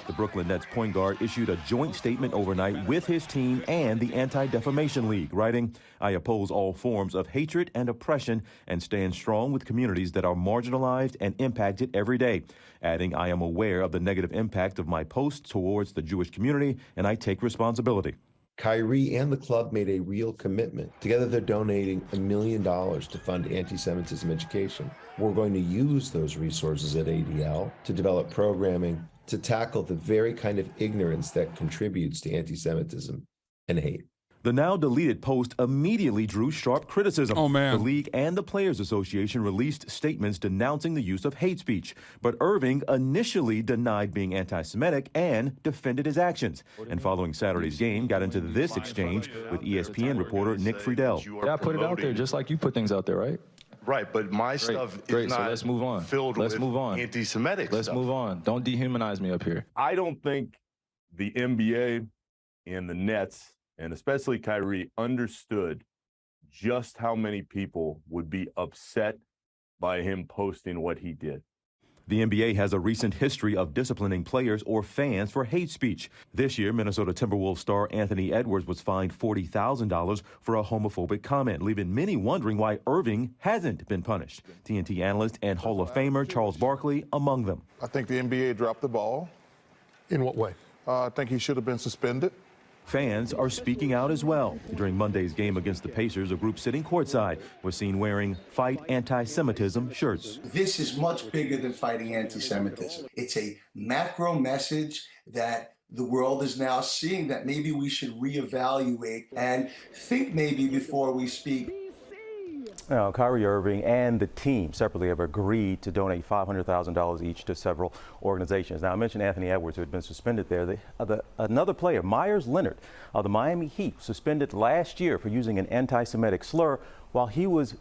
The Brooklyn Nets point guard issued a joint statement overnight with his team and the Anti-Defamation League, writing, "I oppose all forms of hatred and oppression and stand strong with communities that are marginalized and impacted every day," adding, "I am aware of the negative impact of my posts towards the Jewish community, and I take responsibility." Kyrie and the club made a real commitment. Together, they're donating $1 million to fund anti-Semitism education. We're going to use those resources at ADL to develop programming to tackle the very kind of ignorance that contributes to anti-Semitism and hate. The now deleted post immediately drew sharp criticism. Oh, man. The league and the Players Association released statements denouncing the use of hate speech. But Irving initially denied being anti-Semitic and defended his actions. And following Saturday's game, got into this exchange with ESPN reporter Nick Friedel. Yeah, I put it out there just like you put things out there, right? Right, but my stuff is not so let's move on. filled with anti-Semitic Let's stuff. move on. Don't dehumanize me up here. I don't think the NBA and the Nets, and especially Kyrie, understood just how many people would be upset by him posting what he did. The NBA has a recent history of disciplining players or fans for hate speech. This year, Minnesota Timberwolves star Anthony Edwards was fined $40,000 for a homophobic comment, leaving many wondering why Irving hasn't been punished. TNT analyst and Hall of Famer Charles Barkley among them. I think the NBA dropped the ball. In what way? I think he should have been suspended. Fans are speaking out as well. During Monday's game against the Pacers, a group sitting courtside was seen wearing Fight Anti-Semitism shirts. This is much bigger than fighting anti-Semitism. It's a macro message that the world is now seeing that maybe we should reevaluate and think maybe before we speak. Now, Kyrie Irving and the team separately have agreed to donate $500,000 each to several organizations. Now, I mentioned Anthony Edwards, who had been suspended there. Another player, Myers Leonard of the Miami Heat, suspended last year for using an anti-Semitic slur while he was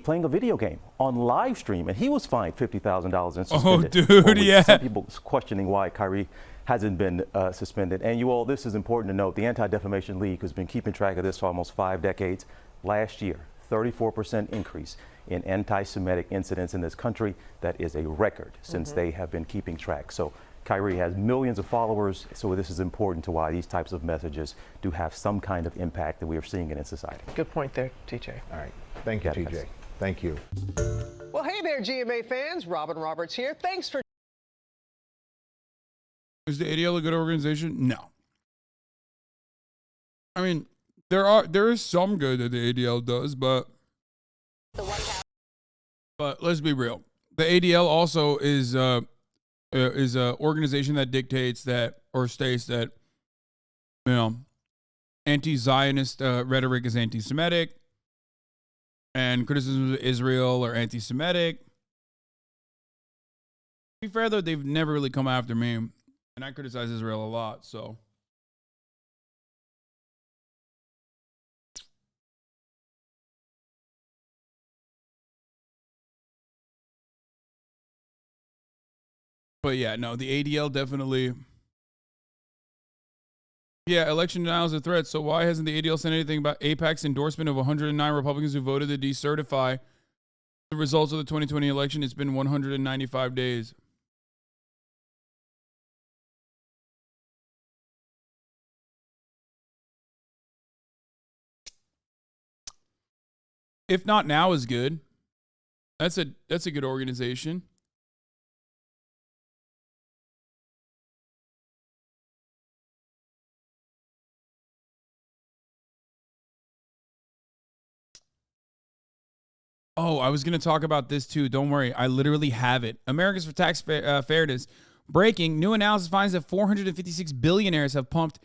playing a video game on live stream, and he was fined $50,000 and suspended. Oh, dude, yeah. Some people questioning why Kyrie hasn't been suspended. And you all, this is important to note. The Anti-Defamation League has been keeping track of this for almost 5 decades. Last year, 34% increase in anti-Semitic incidents in this country. That is a record since they have been keeping track. So Kyrie has millions of followers, so this is important to why these types of messages do have some kind of impact that we are seeing it in society. Good point there, TJ. All right. Thank you, TJ. Thank you. Well, hey there, GMA fans. Robin Roberts here. Thanks for... Is the ADL a good organization? No. I mean, there is some good that the ADL does, but let's be real. The ADL also is a organization that dictates that or states that, you know, anti-Zionist rhetoric is anti-Semitic, and criticisms of Israel are anti-Semitic. To be fair, though, they've never really come after me, and I criticize Israel a lot, so. But yeah, no, the ADL definitely. Yeah, election denial is a threat. So why hasn't the ADL said anything about AIPAC's endorsement of 109 Republicans who voted to decertify the results of the 2020 election? It's been 195 days. If not now is good. That's a good organization. Oh, I was going to talk about this too. Don't worry. I literally have it. Americans for Tax Fairness. Breaking. New analysis finds that 456 billionaires have pumped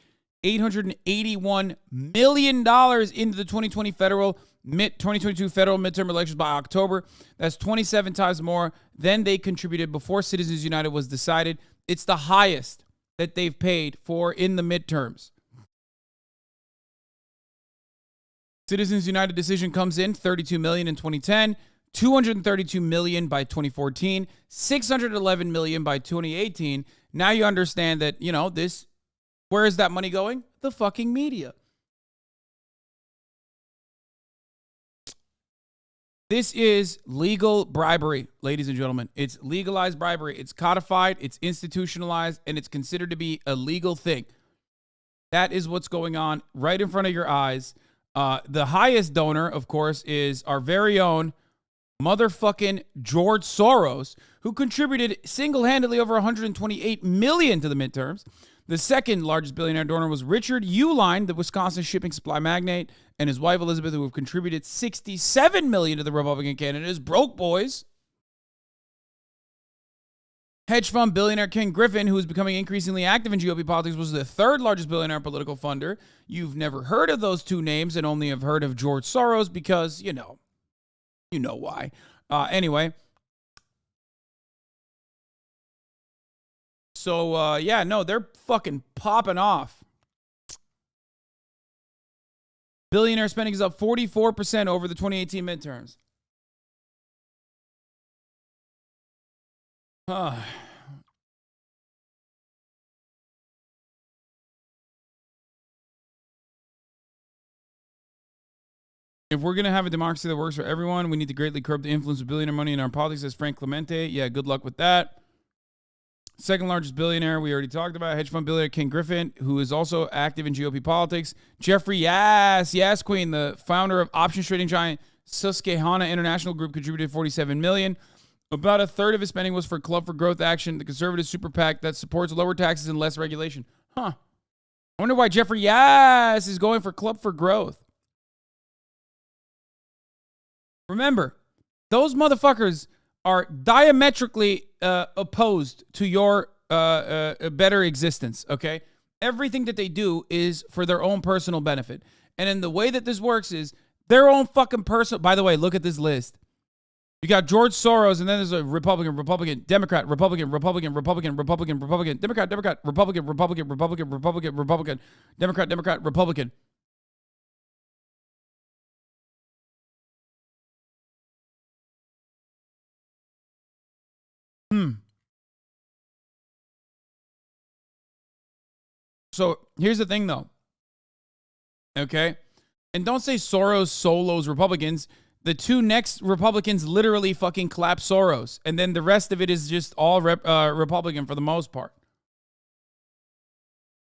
$881 million into the 2022 federal midterm elections by October. That's 27 times more than they contributed before Citizens United was decided. It's the highest that they've paid for in the midterms. Citizens United decision comes in $32 million in 2010, $232 million by 2014, $611 million by 2018. Now you understand that, you know, where is that money going? The fucking media. This is legal bribery, ladies and gentlemen. It's legalized bribery. It's codified, it's institutionalized, and it's considered to be a legal thing. That is what's going on right in front of your eyes. The highest donor, of course, is our very own motherfucking George Soros, who contributed single-handedly over $128 million to the midterms. The second largest billionaire donor was Richard Uihlein, the Wisconsin shipping supply magnate, and his wife Elizabeth, who have contributed $67 million to the Republican candidates. Broke boys. Hedge fund billionaire Ken Griffin, who is becoming increasingly active in GOP politics, was the third largest billionaire political funder. You've never heard of those two names and only have heard of George Soros because, you know why. Anyway. So, yeah, no, they're fucking popping off. Billionaire spending is up 44% over the 2018 midterms. If we're going to have a democracy that works for everyone, we need to greatly curb the influence of billionaire money in our politics, says Frank Clemente. Yeah, good luck with that. Second largest billionaire, we already talked about. Hedge fund billionaire Ken Griffin, who is also active in GOP politics. Jeffrey Yes Queen, the founder of options trading giant Susquehanna International Group, contributed $47 million. About a third of his spending was for Club for Growth Action, the conservative super PAC that supports lower taxes and less regulation. I wonder why Jeffrey Yes is going for Club for Growth. Remember, those motherfuckers are diametrically opposed to your better existence, okay? Everything that they do is for their own personal benefit. And then the way that this works is their own fucking personal... By the way, look at this list. You got George Soros, and then there's a Republican, Democrat, Republican, Democrat, Democrat, Republican. So here's the thing, though. Okay? And don't say Soros solos Republicans. The two next Republicans literally fucking clap Soros. And then the rest of it is just all Republican for the most part.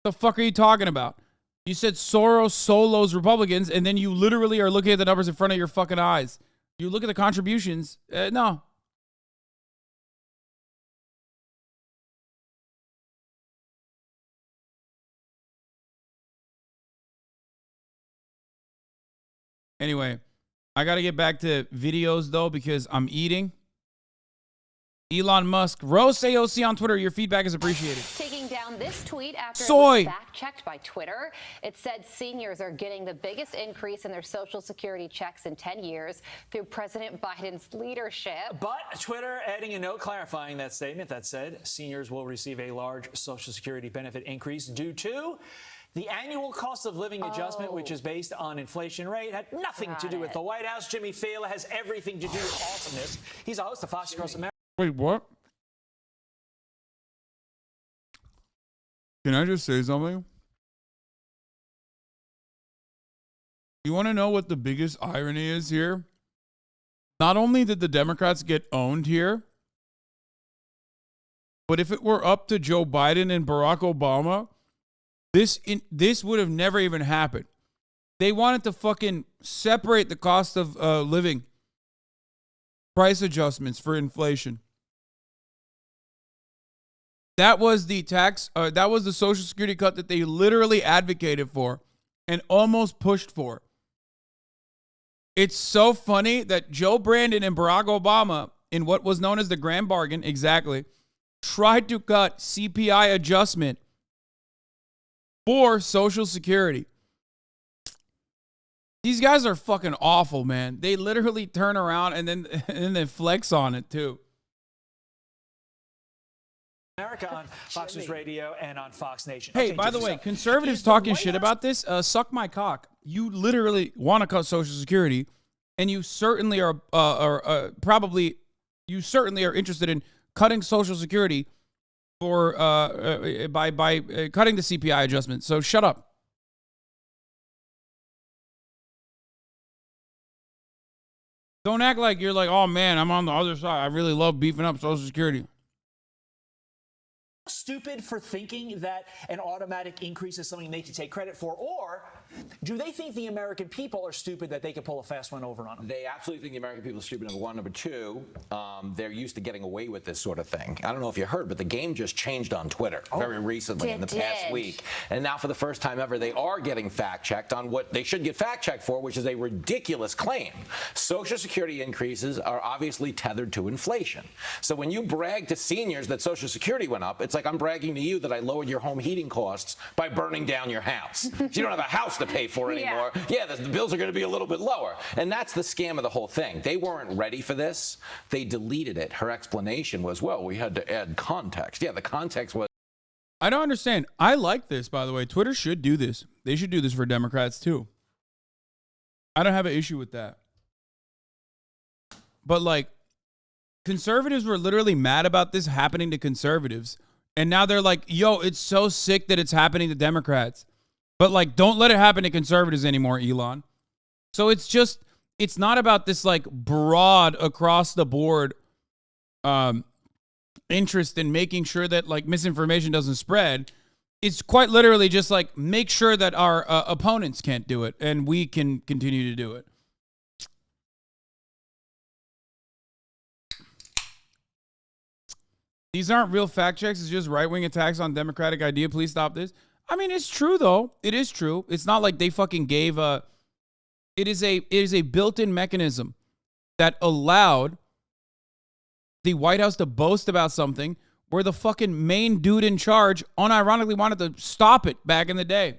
What the fuck are you talking about? You said Soros solos Republicans, and then you literally are looking at the numbers in front of your fucking eyes. You look at the contributions, no. Anyway, I got to get back to videos, though, because I'm eating. Elon Musk, Rose AOC on Twitter. Your feedback is appreciated. Taking down this tweet after Soy. it was fact-checked by Twitter. It said seniors are getting the biggest increase in their Social Security checks in 10 years through President Biden's leadership. But Twitter adding a note clarifying that statement that said seniors will receive a large Social Security benefit increase due to the annual cost of living adjustment, which is based on inflation rate, had nothing to do with the White House. Jimmy Fallon has everything to do with awesomeness. He's a host of Fox Across America. Wait, what? Can I just say something? You want to know what the biggest irony is here? Not only did the Democrats get owned here, but if it were up to Joe Biden and Barack Obama, this would have never even happened. They wanted to fucking separate the cost of living, price adjustments for inflation. That was the that was the Social Security cut that they literally advocated for and almost pushed for. It's so funny that Joe Brandon and Barack Obama, in what was known as the Grand Bargain, exactly, tried to cut CPI adjustment for Social Security. These guys are fucking awful, man. They literally turn around and then they flex on it too. America on Fox News Radio and on Fox Nation. Hey, Okay, by the Jimmy, way, so conservatives talking shit about this, suck my cock. You literally want to cut Social Security, and you certainly are you certainly are interested in cutting Social Security for by cutting the CPI adjustment. So shut up. Don't act like you're like, oh man, I'm on the other side. I really love beefing up Social Security. Stupid for thinking that an automatic increase is something they can take credit for, or do they think the American people are stupid that they could pull a fast one over on them? They absolutely think the American people are stupid, number one. Number two, they're used to getting away with this sort of thing. I don't know if you heard, but the game just changed on Twitter very recently in the past week. And now for the first time ever, they are getting fact-checked on what they should get fact-checked for, which is a ridiculous claim. Social Security increases are obviously tethered to inflation. So when you brag to seniors that Social Security went up, it's like I'm bragging to you that I lowered your home heating costs by burning down your house. So you don't have a house to pay for anymore. Yeah, the bills are going to be a little bit lower. And that's the scam of the whole thing. They weren't ready for this. They deleted it. Her explanation was, well, we had to add context. Yeah, the context was. I don't understand. I like this, by the way. Twitter should do this. They should do this for Democrats, too. I don't have an issue with that. But, like, conservatives were literally mad about this happening to conservatives. And now they're like, yo, it's so sick that it's happening to Democrats. But, like, don't let it happen to conservatives anymore, Elon. So it's just, it's not about this, like, broad across the board interest in making sure that, like, misinformation doesn't spread. It's quite literally just, like, make sure that our opponents can't do it and we can continue to do it. These aren't real fact checks. It's just right-wing attacks on democratic idea. Please stop this. I mean, it's true, though. It is true. It's not like they fucking gave a... It is a built-in mechanism that allowed the White House to boast about something where the fucking main dude in charge unironically wanted to stop it back in the day.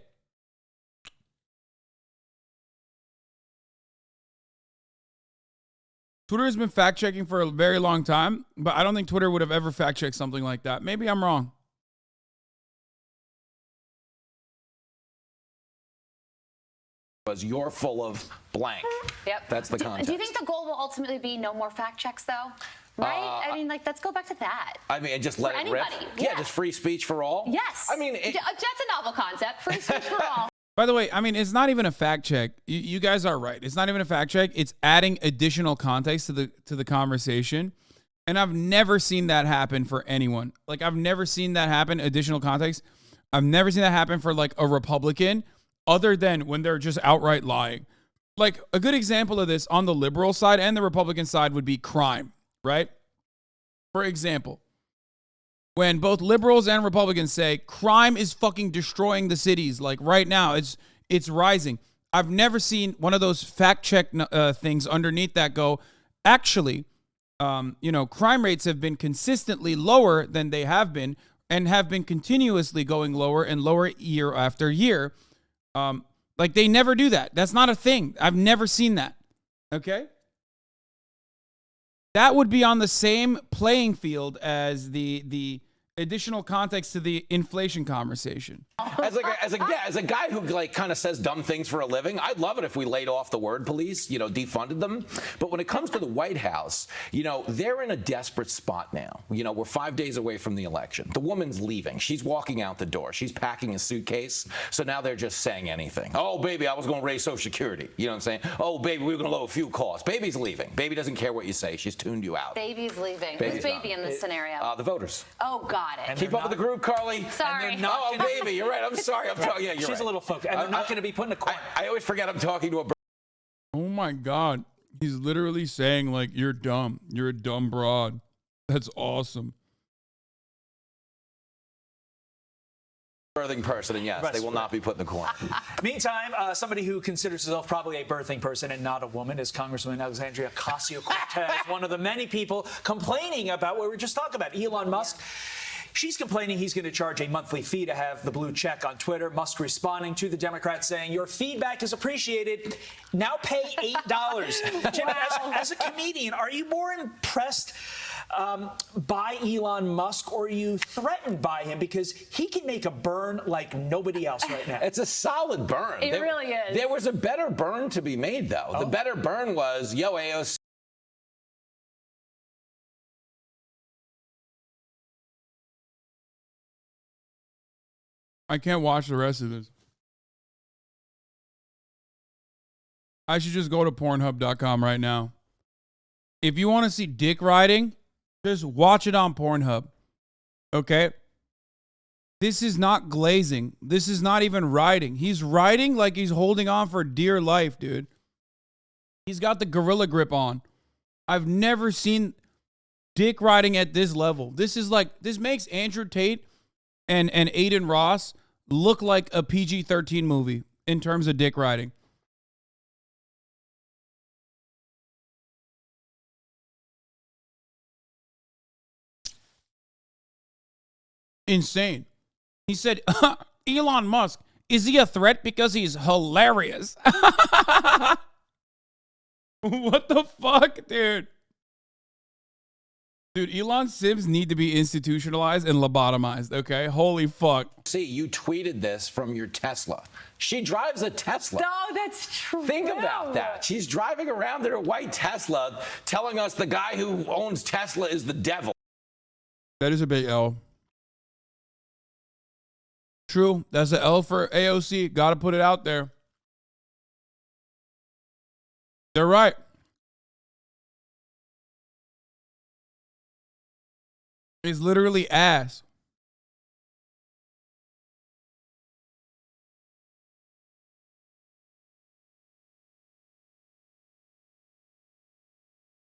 Twitter has been fact-checking for a very long time, but I don't think Twitter would have ever fact-checked something like that. Maybe I'm wrong. Was you're full of blank. Yep. That's the context. Do you think the goal will ultimately be no more fact checks, though? Right? I mean, like, let's go back to that. I mean, and just let it rip. Yeah, just free speech for all. Yes. I mean, that's a novel concept. Free speech for all. By the way, I mean, it's not even a fact check. You guys are right. It's not even a fact check. It's adding additional context to the conversation. And I've never seen that happen for anyone. Like, I've never seen that happen, additional context. I've never seen that happen for, like, a Republican, other than when they're just outright lying. like a good example of this on the liberal side and the Republican side would be crime, right? For example, when both liberals and Republicans say crime is fucking destroying the cities, like right now, it's rising. I've never seen one of those fact check things underneath that go, actually, crime rates have been consistently lower than they have been and have been continuously going lower and lower year after year. Like they never do that. That's not a thing. I've never seen that. Okay? That would be on the same playing field as the additional context to the inflation conversation. As a guy who like kind of says dumb things for a living, I'd love it if we laid off the word police, defunded them. But when it comes to the White House, they're in a desperate spot now. We're 5 days away from the election. The woman's leaving. She's walking out the door. She's packing a suitcase. So now they're just saying anything. Oh, baby, I was going to raise Social Security. You know what I'm saying? Oh, baby, we were going to lower fuel costs. Baby's leaving. Baby doesn't care what you say. She's tuned you out. Baby's leaving. Baby's Who's baby gone. in this scenario? The voters. Oh, got it. Keep up with the group, Carly. Sorry. Oh, baby, you're right. I'm sorry. I'm talking. Yeah, you're She's right. a little focused. And they're not going to be put in a corner. I always forget I'm talking to a. Oh my God. He's literally saying, like, you're dumb. You're a dumb broad. That's awesome. Birthing person, and yes, they will not be put in the corner. Meantime, somebody who considers herself probably a birthing person and not a woman is Congresswoman Alexandria Ocasio-Cortez, one of the many people complaining about what we were just talking about, Elon Musk. She's complaining he's going to charge a monthly fee to have the blue check on Twitter. Musk responding to the Democrats saying, your feedback is appreciated. Now pay $8. Jim, as a comedian, are you more impressed by Elon Musk, or are you threatened by him? Because he can make a burn like nobody else right now. It's a solid burn. It really is. There was a better burn to be made, though. Oh. The better burn was, AOC. I can't watch the rest of this. I should just go to Pornhub.com right now. If you want to see dick riding, just watch it on Pornhub. Okay? This is not glazing. This is not even riding. He's riding like he's holding on for dear life, dude. He's got the gorilla grip on. I've never seen dick riding at this level. This makes Andrew Tate and Aiden Ross look like a PG-13 movie in terms of dick riding. Insane. He said, Elon Musk, is he a threat because he's hilarious? What the fuck, dude? Dude, Elon Sims need to be institutionalized and lobotomized, okay? Holy fuck. See, you tweeted this from your Tesla. She drives a Tesla. No, that's true. Think about that. She's driving around in her white Tesla telling us the guy who owns Tesla is the devil. That is a big L. True. That's an L for AOC. Got to put it out there. They're right. It's literally ass.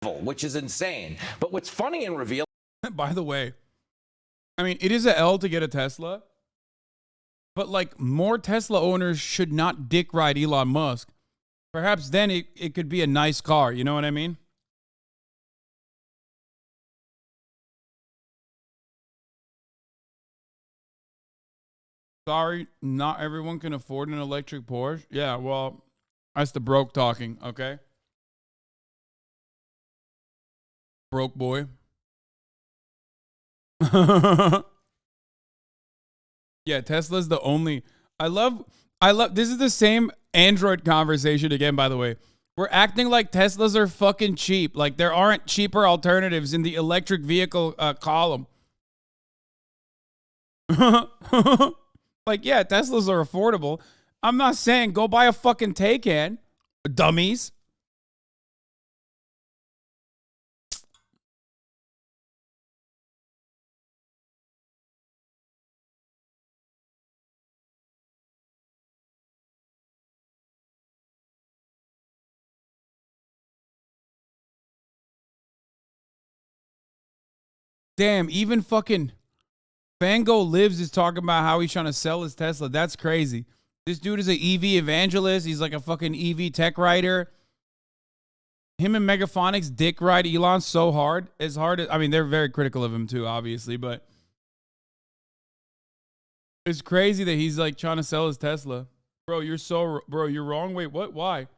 Which is insane. But what's funny and revealing. By the way, I mean, it is an L to get a Tesla. But like, more Tesla owners should not dick ride Elon Musk. Perhaps then it could be a nice car. You know what I mean? Sorry, not everyone can afford an electric Porsche. Yeah, well, that's the broke talking, okay? Broke boy. Yeah, Tesla's the only. I love this is the same Android conversation again, by the way. We're acting like Teslas are fucking cheap. Like there aren't cheaper alternatives in the electric vehicle column. Like, yeah, Teslas are affordable. I'm not saying go buy a fucking Taycan, dummies. Damn, even fucking Fango Lives is talking about how he's trying to sell his Tesla. That's crazy. This dude is an EV evangelist. He's like a fucking EV tech writer. Him and Megaphonics dick ride Elon so hard. As hard as, I mean, they're very critical of him too, obviously, but it's crazy that he's like trying to sell his Tesla. Bro, you're wrong. Wait, what? Why?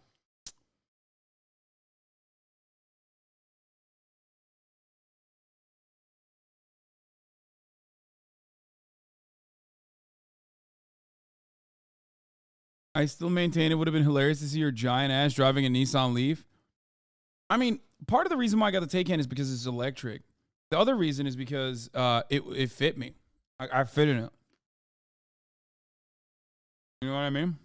I still maintain it would have been hilarious to see your giant ass driving a Nissan Leaf. I mean, part of the reason why I got the Taycan is because it's electric. The other reason is because it fit me. I fit in it. You know what I mean?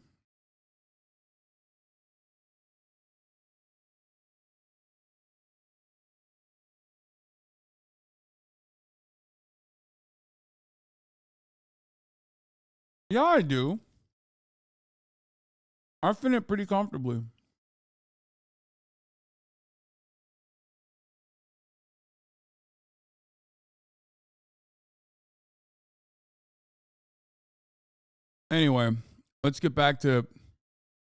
Yeah, I do. I fit it pretty comfortably. Anyway, let's get back to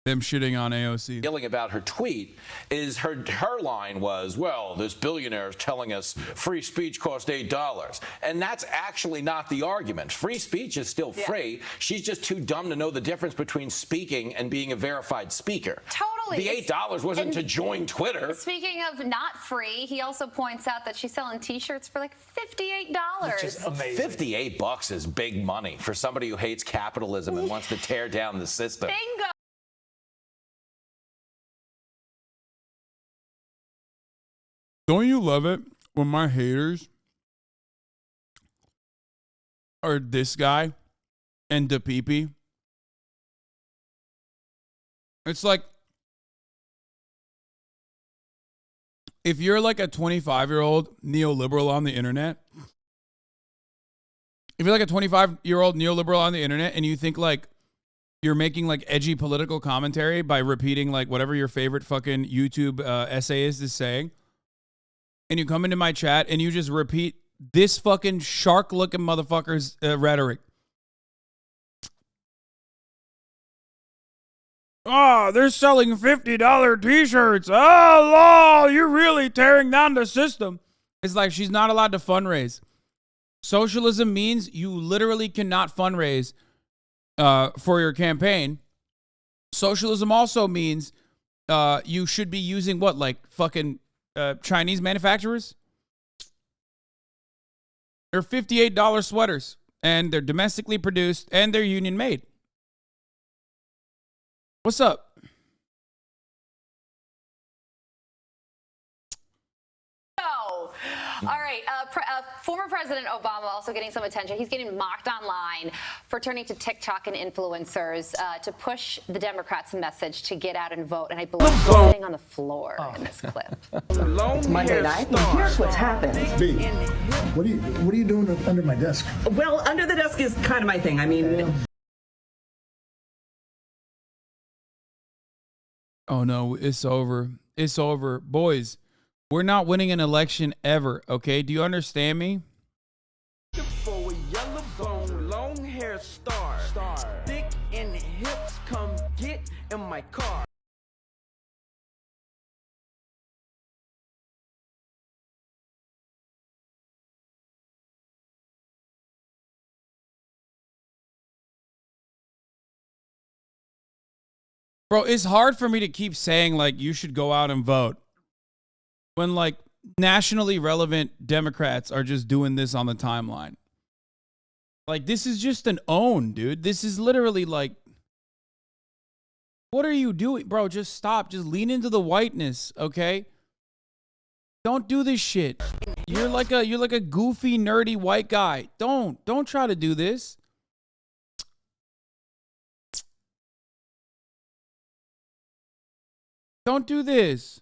them shitting on AOC. Yelling about her tweet is her line was, well, this billionaire is telling us free speech costs $8. And that's actually not the argument. Free speech is still free. She's just too dumb to know the difference between speaking and being a verified speaker. Totally. The $8 wasn't to join Twitter. Speaking of not free, he also points out that she's selling T-shirts for like $58. Which is amazing. $58 is big money for somebody who hates capitalism and wants to tear down the system. Bingo. Don't you love it when my haters are this guy and the peepee? It's like if you're like a 25-year-old neoliberal on the internet, if you're like a 25-year-old neoliberal on the internet and you think like you're making like edgy political commentary by repeating like whatever your favorite fucking YouTube essayist is saying, and you come into my chat and you just repeat this fucking shark-looking motherfucker's rhetoric. Oh, they're selling $50 T-shirts. Oh, lol, you're really tearing down the system. It's like she's not allowed to fundraise. Socialism means you literally cannot fundraise for your campaign. Socialism also means you should be using what, like fucking Chinese manufacturers? They're $58 sweaters, and they're domestically produced, and they're union made. What's up? All right. Former President Obama also getting some attention. He's getting mocked online for turning to TikTok and influencers to push the Democrats' message to get out and vote. And I believe he's sitting on the floor in this clip. It's Monday night, and here's what's happened. B, what are you doing under my desk? Well, under the desk is kind of my thing. I mean... Oh, no, it's over. It's over. Boys, we're not winning an election ever, okay? Do you understand me? For a yellow bone, long hair star, thick in the hips, come get in my car. Bro, it's hard for me to keep saying, like, you should go out and vote when, like, nationally relevant Democrats are just doing this on the timeline. Like, this is just an own, dude. This is literally like, what are you doing? Bro, just stop. Just lean into the whiteness, okay? Don't do this shit. You're like a goofy, nerdy white guy. Don't try to do this. Don't do this.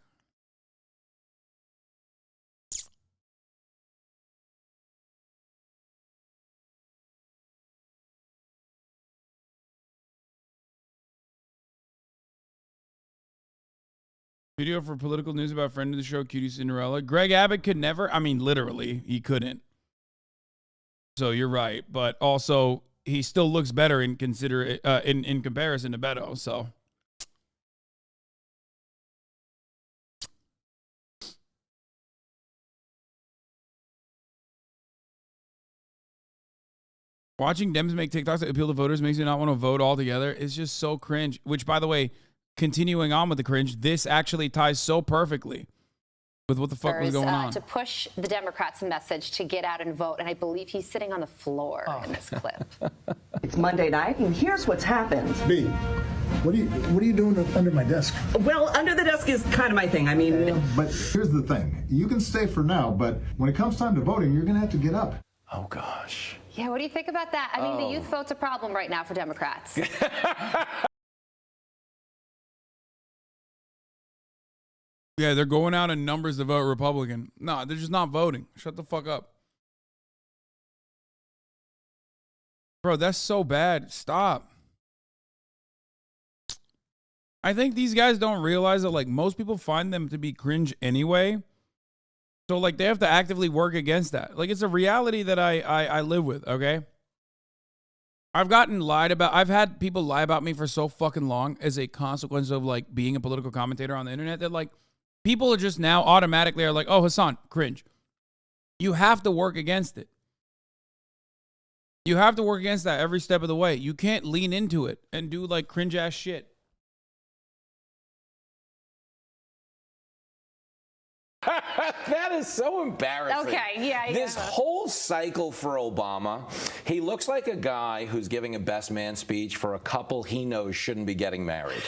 Video for political news about friend of the show, Cutie Cinderella. Greg Abbott could never, I mean, literally, he couldn't. So you're right, but also he still looks better in comparison to Beto. So watching Dems make TikToks that appeal to voters makes me not want to vote altogether. It's just so cringe. Which, by the way, continuing on with the cringe, this actually ties so perfectly with what the fuck was going on. To push the Democrats' message to get out and vote, and I believe he's sitting on the floor in this clip. It's Monday night, and here's what's happened. B, what are you doing under my desk? Well, under the desk is kind of my thing. I mean, But here's the thing. You can stay for now, but when it comes time to voting, you're going to have to get up. Oh, gosh. Yeah, what do you think about that? I mean, the youth vote's a problem right now for Democrats. Yeah, they're going out in numbers to vote Republican. No, they're just not voting. Shut the fuck up. Bro, that's so bad. Stop. I think these guys don't realize that, like, most people find them to be cringe anyway. So, like, they have to actively work against that. Like, it's a reality that I live with, okay? I've gotten lied about. I've had people lie about me for so fucking long as a consequence of, like, being a political commentator on the internet that, like, people are just now automatically are like, oh, Hasan, cringe. You have to work against it. You have to work against that every step of the way. You can't lean into it and do, like, cringe-ass shit. That is so embarrassing. Okay, yeah. This whole cycle for Obama, he looks like a guy who's giving a best man speech for a couple he knows shouldn't be getting married.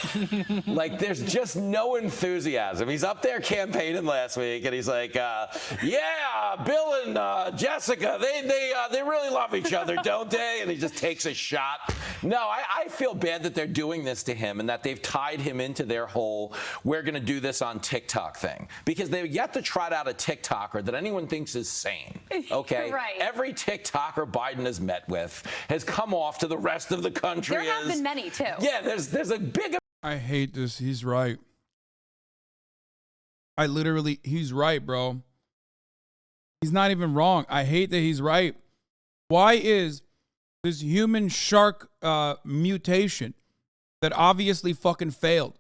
Like, there's just no enthusiasm. He's up there campaigning last week, and he's like, yeah, Bill and Jessica, they really love each other, don't they? And he just takes a shot. No, I feel bad that they're doing this to him and that they've tied him into their whole, we're going to do this on TikTok thing. Because they've yet to trot out a TikToker that anyone thinks is sane, okay? Right. Every TikToker Biden has met with has come off to the rest of the country There have been many, too. Yeah, there's a big... I hate this. He's right. He's right, bro. He's not even wrong. I hate that he's right. Why is this human shark mutation that obviously fucking failed?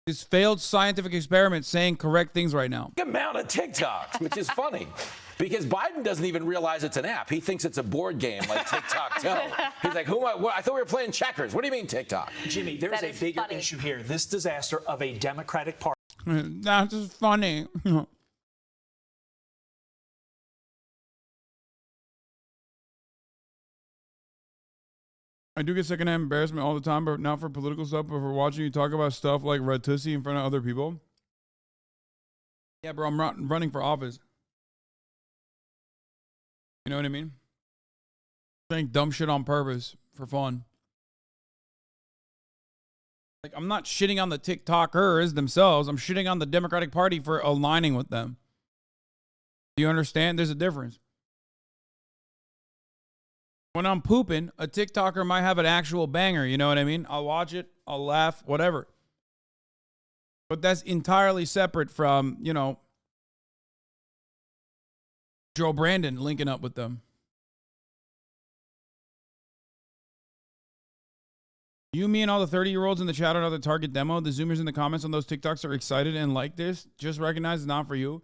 This failed scientific experiment saying correct things right now. amount of TikToks, which is funny. Because Biden doesn't even realize it's an app. He thinks it's a board game like TikTok-toe. He's like, I thought we were playing checkers. What do you mean TikTok? Jimmy, there's a bigger issue here. This disaster of a Democratic Party. That's just funny. I do get secondhand embarrassment all the time, but not for political stuff, but for watching you talk about stuff like Red Tussie in front of other people. Yeah, bro, I'm running for office. You know what I mean? Saying dumb shit on purpose for fun. Like, I'm not shitting on the TikTokers themselves. I'm shitting on the Democratic Party for aligning with them. Do you understand? There's a difference. When I'm pooping, a TikToker might have an actual banger. You know what I mean? I'll watch it. I'll laugh, whatever. But that's entirely separate from, you know, Joe Brandon linking up with them. You, me, and all the 30-year-olds in the chat on the Target demo, the Zoomers in the comments on those TikToks are excited and like this. Just recognize it's not for you.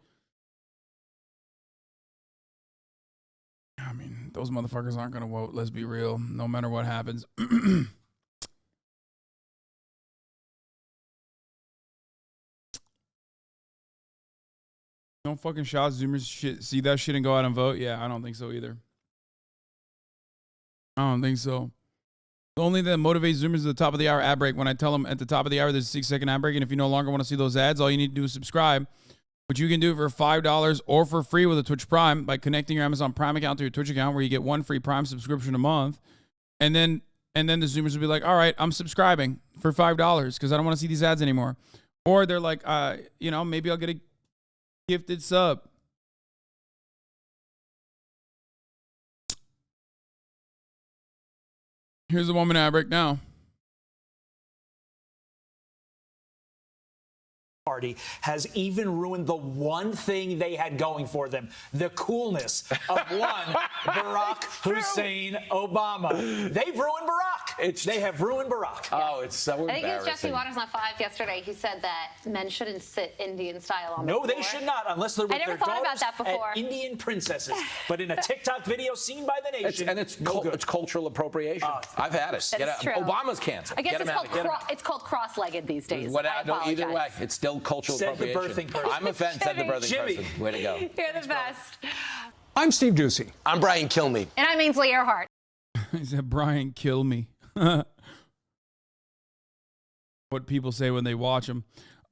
I mean, those motherfuckers aren't going to vote. Let's be real. No matter what happens. No fucking shots. Zoomers shit. See that shit and go out and vote? Yeah, I don't think so either. I don't think so. The only thing that motivates Zoomers is the top of the hour ad break. When I tell them at the top of the hour there's a 6-second ad break, and if you no longer want to see those ads, all you need to do is subscribe. But you can do it for $5 or for free with a Twitch Prime by connecting your Amazon Prime account to your Twitch account, where you get one free Prime subscription a month. And then the Zoomers will be like, all right, I'm subscribing for $5 because I don't want to see these ads anymore. Or they're like, you know, maybe I'll get a gifted sub. Here's the 1 minute ad break now. Party has even ruined the one thing they had going for them, the coolness of one Barack Hussein Obama. They've ruined Barack. They have ruined Barack. Oh, it's so embarrassing. I think it was Jesse Waters on 5 yesterday who said that men shouldn't sit Indian style on the floor. No, they should not, unless they're with I never their thought about daughters that before. and Indian princesses. But in a TikTok video seen by the nation, it's cultural appropriation. I've had it. That's true. Obama's canceled. I guess Get him out. it's called cross-legged these days. No, I either way, it's still cultural Said the appropriation. birthing person. I'm offended. Said the birthing Jimmy. person. Way to go. You're the best. I'm Steve Doocy. I'm Brian Kilmeade. And I'm Ainsley Earhart. He said, Brian, kill me. What people say when they watch him.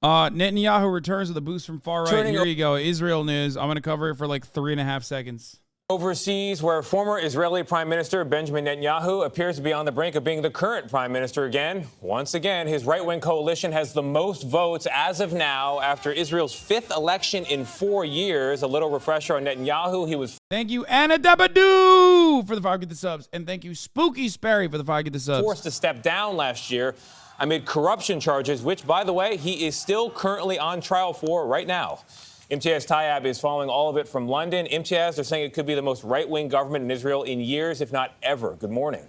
Netanyahu returns with a boost from far right. Here you go. Israel news. I'm going to cover it for like 3.5 seconds. Overseas, where former Israeli Prime Minister Benjamin Netanyahu appears to be on the brink of being the current prime minister again. Once again, his right-wing coalition has the most votes as of now after Israel's 5th election in 4 years. A little refresher on Netanyahu. He was... Thank you, Anna Dabadoo, for the 5 Get the Subs. And thank you, Spooky Sperry, for the 5 Get the Subs. ...forced to step down last year amid corruption charges, which, by the way, he is still currently on trial for right now. Imtiaz Tayyab is following all of it from London. Imtiaz, they're saying it could be the most right-wing government in Israel in years, if not ever. Good morning.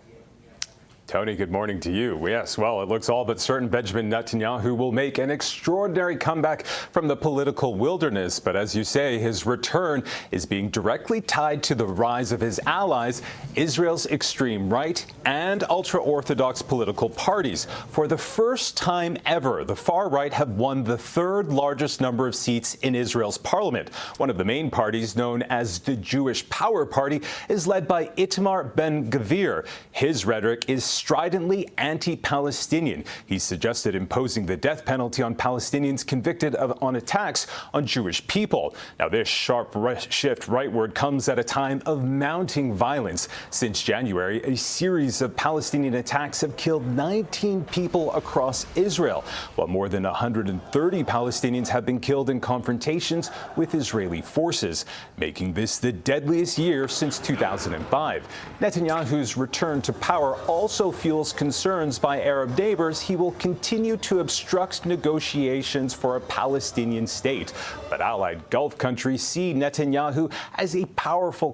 Tony, good morning to you. Yes, well, it looks all but certain Benjamin Netanyahu will make an extraordinary comeback from the political wilderness. But as you say, his return is being directly tied to the rise of his allies, Israel's extreme right and ultra-Orthodox political parties. For the first time ever, the far right have won the 3rd largest number of seats in Israel's parliament. One of the main parties, known as the Jewish Power Party, is led by Itamar Ben-Gvir. His rhetoric is stridently anti-Palestinian. He suggested imposing the death penalty on Palestinians convicted on attacks on Jewish people. Now, this sharp shift rightward comes at a time of mounting violence. Since January, a series of Palestinian attacks have killed 19 people across Israel, while more than 130 Palestinians have been killed in confrontations with Israeli forces, making this the deadliest year since 2005. Netanyahu's return to power also fuels concerns by Arab neighbors he will continue to obstruct negotiations for a Palestinian state. But allied Gulf countries see Netanyahu as a powerful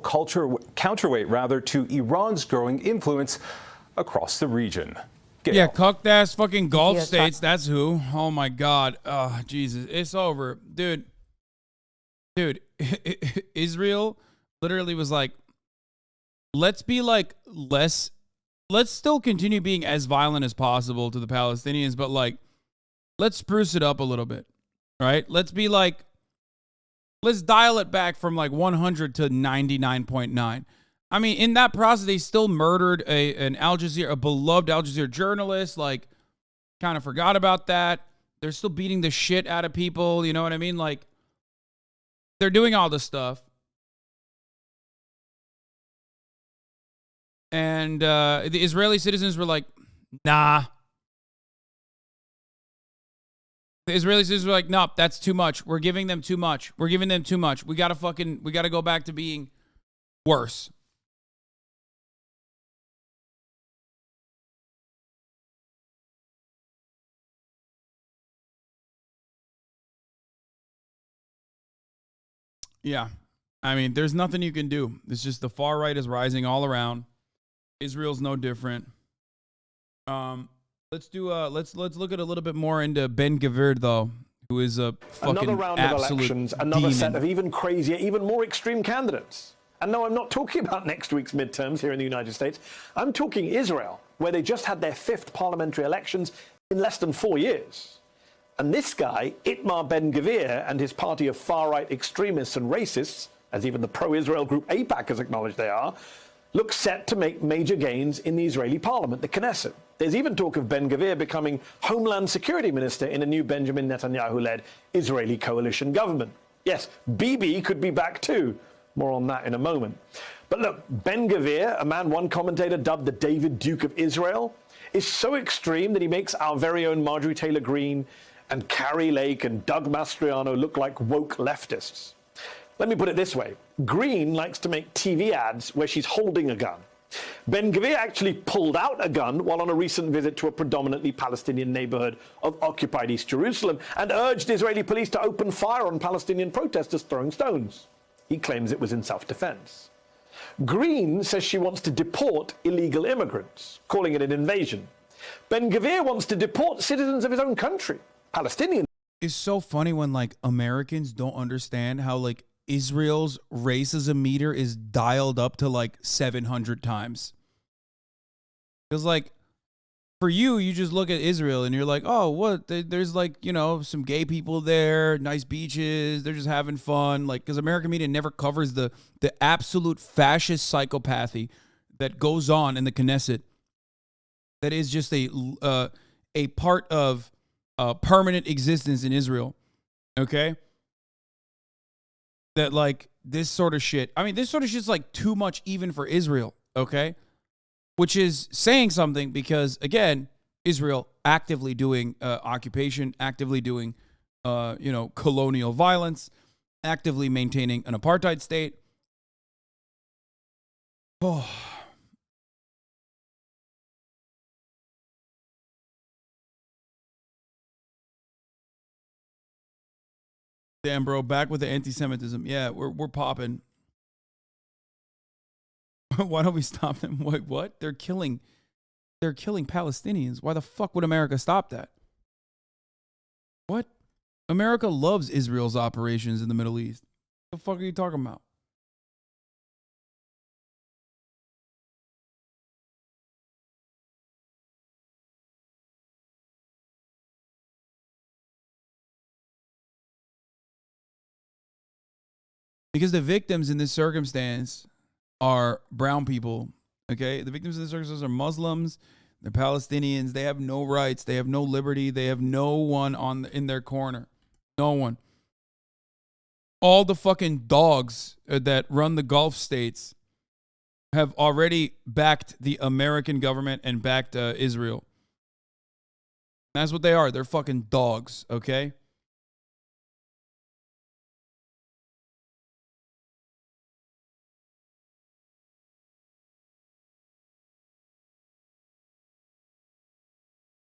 counterweight to Iran's growing influence across the region. Yeah, cucked ass fucking Gulf states. That's who. Oh my God. Oh, Jesus. It's over. Dude, Israel literally was like, let's be like let's still continue being as violent as possible to the Palestinians, but like, let's spruce it up a little bit, right? Let's be like, let's dial it back from like 100 to 99.9. I mean, in that process, they still murdered a beloved Al Jazeera journalist. Like, kind of forgot about that. They're still beating the shit out of people. You know what I mean? Like, they're doing all this stuff. And the Israeli citizens were like, nah. The Israeli citizens were like, nope, that's too much. We're giving them too much. We gotta go back to being worse. Yeah. I mean, there's nothing you can do. It's just the far right is rising all around. Israel's no different. Let's look at a little bit more into Ben-Gvir though, who is a fucking another round of elections, another set of even crazier, even more extreme candidates. And no, I'm not talking about next week's midterms here in the United States. I'm talking Israel, where they just had their 5th parliamentary elections in less than 4 years. And this guy, Itamar Ben-Gvir, and his party of far-right extremists and racists, as even the pro-Israel group AIPAC has acknowledged they are, look set to make major gains in the Israeli parliament, the Knesset. There's even talk of Ben-Gvir becoming Homeland Security Minister in a new Benjamin Netanyahu-led Israeli coalition government. Yes, Bibi could be back too. More on that in a moment. But look, Ben-Gvir, a man one commentator dubbed the David Duke of Israel, is so extreme that he makes our very own Marjorie Taylor Greene and Carrie Lake and Doug Mastriano look like woke leftists. Let me put it this way. Greene likes to make TV ads where she's holding a gun. Ben-Gvir actually pulled out a gun while on a recent visit to a predominantly Palestinian neighborhood of occupied East Jerusalem and urged Israeli police to open fire on Palestinian protesters throwing stones. He claims it was in self-defense. Green says she wants to deport illegal immigrants, calling it an invasion. Ben-Gvir wants to deport citizens of his own country, Palestinians. It's so funny when like Americans don't understand how like Israel's racism meter is dialed up to like 700 times. Because like for you, you just look at Israel and you're like, oh, what? There's like, you know, some gay people there, nice beaches. They're just having fun. Like, because American media never covers the absolute fascist psychopathy that goes on in the Knesset. That is just a part of permanent existence in Israel. Okay? That like this sort of shit. I mean, this sort of shit's like too much even for Israel. Okay? Which is saying something because, again, Israel actively doing occupation, actively doing, colonial violence, actively maintaining an apartheid state. Oh. Damn, bro, back with the anti-Semitism. Yeah, we're popping. Why don't we stop them? Wait, what? They're killing Palestinians. Why the fuck would America stop that? What? America loves Israel's operations in the Middle East. What the fuck are you talking about? Because the victims in this circumstance are brown people, okay? The victims of this circumstance are Muslims, they're Palestinians, they have no rights, they have no liberty, they have no one in their corner. No one. All the fucking dogs that run the Gulf states have already backed the American government and backed Israel. That's what they are. They're fucking dogs, okay?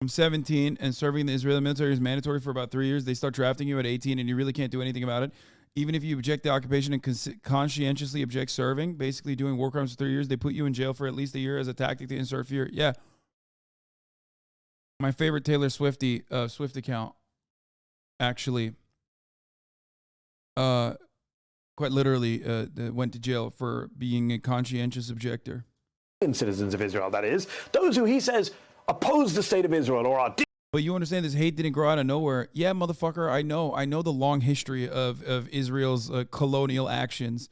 From 17 and serving the Israeli military is mandatory for about 3 years. They start drafting you at 18 and you really can't do anything about it. Even if you object to occupation and conscientiously object serving, basically doing war crimes for 3 years, they put you in jail for at least a year as a tactic to insert fear. Yeah. My favorite Taylor Swift account actually quite literally went to jail for being a conscientious objector. Citizens of Israel, that is. Those who he says oppose the state of Israel or are... But you understand this hate didn't grow out of nowhere. Yeah, motherfucker, I know the long history of Israel's colonial actions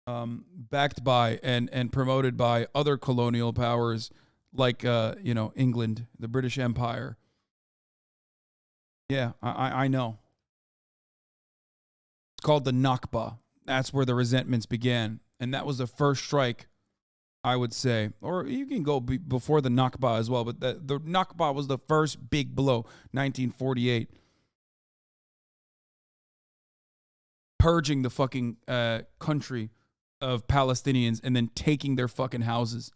backed by and promoted by other colonial powers like, England, the British Empire. Yeah, I know. It's called the Nakba. That's where the resentments began. And that was the first strike, I would say. Or you can go before the Nakba as well. But the Nakba was the first big blow, 1948. Purging the fucking country of Palestinians and then taking their fucking houses.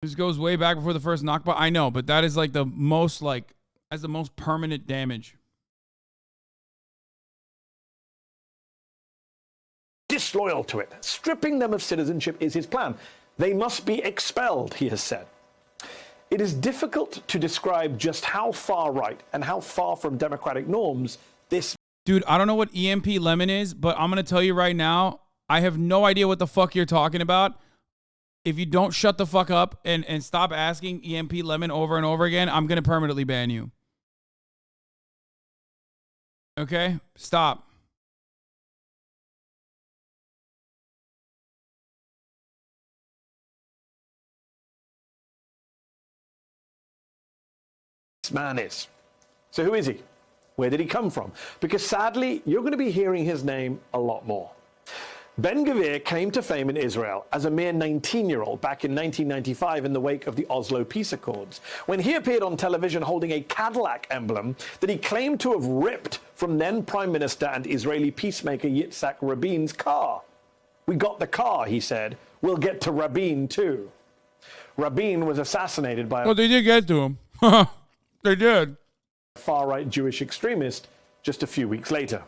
This goes way back before the first Nakba. I know, but that is like the most has the most permanent damage. Disloyal to it. Stripping them of citizenship is his plan. They must be expelled, he has said. It is difficult to describe just how far right and how far from democratic norms this... Dude, I don't know what EMP Lemon is, but I'm going to tell you right now, I have no idea what the fuck you're talking about. If you don't shut the fuck up and stop asking EMP Lemon over and over again, I'm going to permanently ban you. Okay? Stop. This man is. So who is he? Where did he come from? Because sadly, you're going to be hearing his name a lot more. Ben-Gvir came to fame in Israel as a mere 19-year-old back in 1995 in the wake of the Oslo Peace Accords, when he appeared on television holding a Cadillac emblem that he claimed to have ripped from then Prime Minister and Israeli peacemaker Yitzhak Rabin's car. "We got the car," he said. "We'll get to Rabin too." Rabin was assassinated by they did get to him. They did. Far-right Jewish extremist just a few weeks later.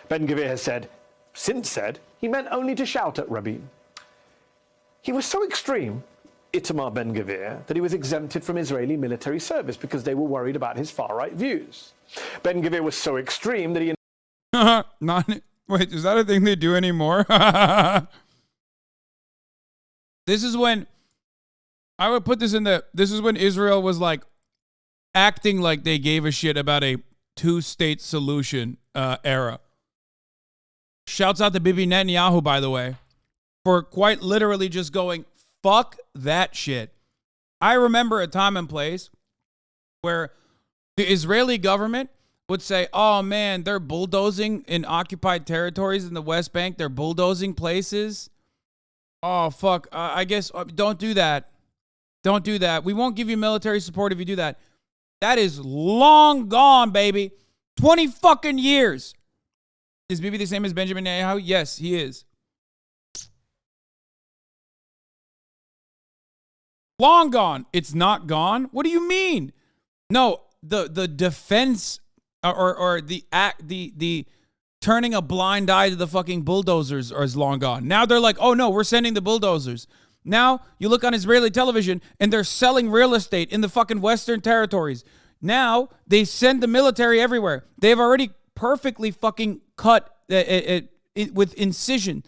Ben-Gvir has since said he meant only to shout at Rabin. He was so extreme, Itamar Ben-Gvir, that he was exempted from Israeli military service because they were worried about his far-right views. Ben-Gvir was so extreme that he... Wait, is that a thing they do anymore? This is when... I would put this in the... This is when Israel was like acting like they gave a shit about a two-state solution era. Shouts out to Bibi Netanyahu, by the way, for quite literally just going, fuck that shit. I remember a time and place where the Israeli government would say, oh man, they're bulldozing in occupied territories in the West Bank. They're bulldozing places. Oh, fuck. I guess don't do that. Don't do that. We won't give you military support if you do that. That is long gone, baby. 20 fucking years. Is Bibi the same as Benjamin Netanyahu? Yes, he is. Long gone. It's not gone? What do you mean? No, the defense or the turning a blind eye to the fucking bulldozers is long gone. Now they're like, oh no, we're sending the bulldozers. Now you look on Israeli television and they're selling real estate in the fucking Western territories. Now they send the military everywhere. They've already perfectly fucking cut with incision,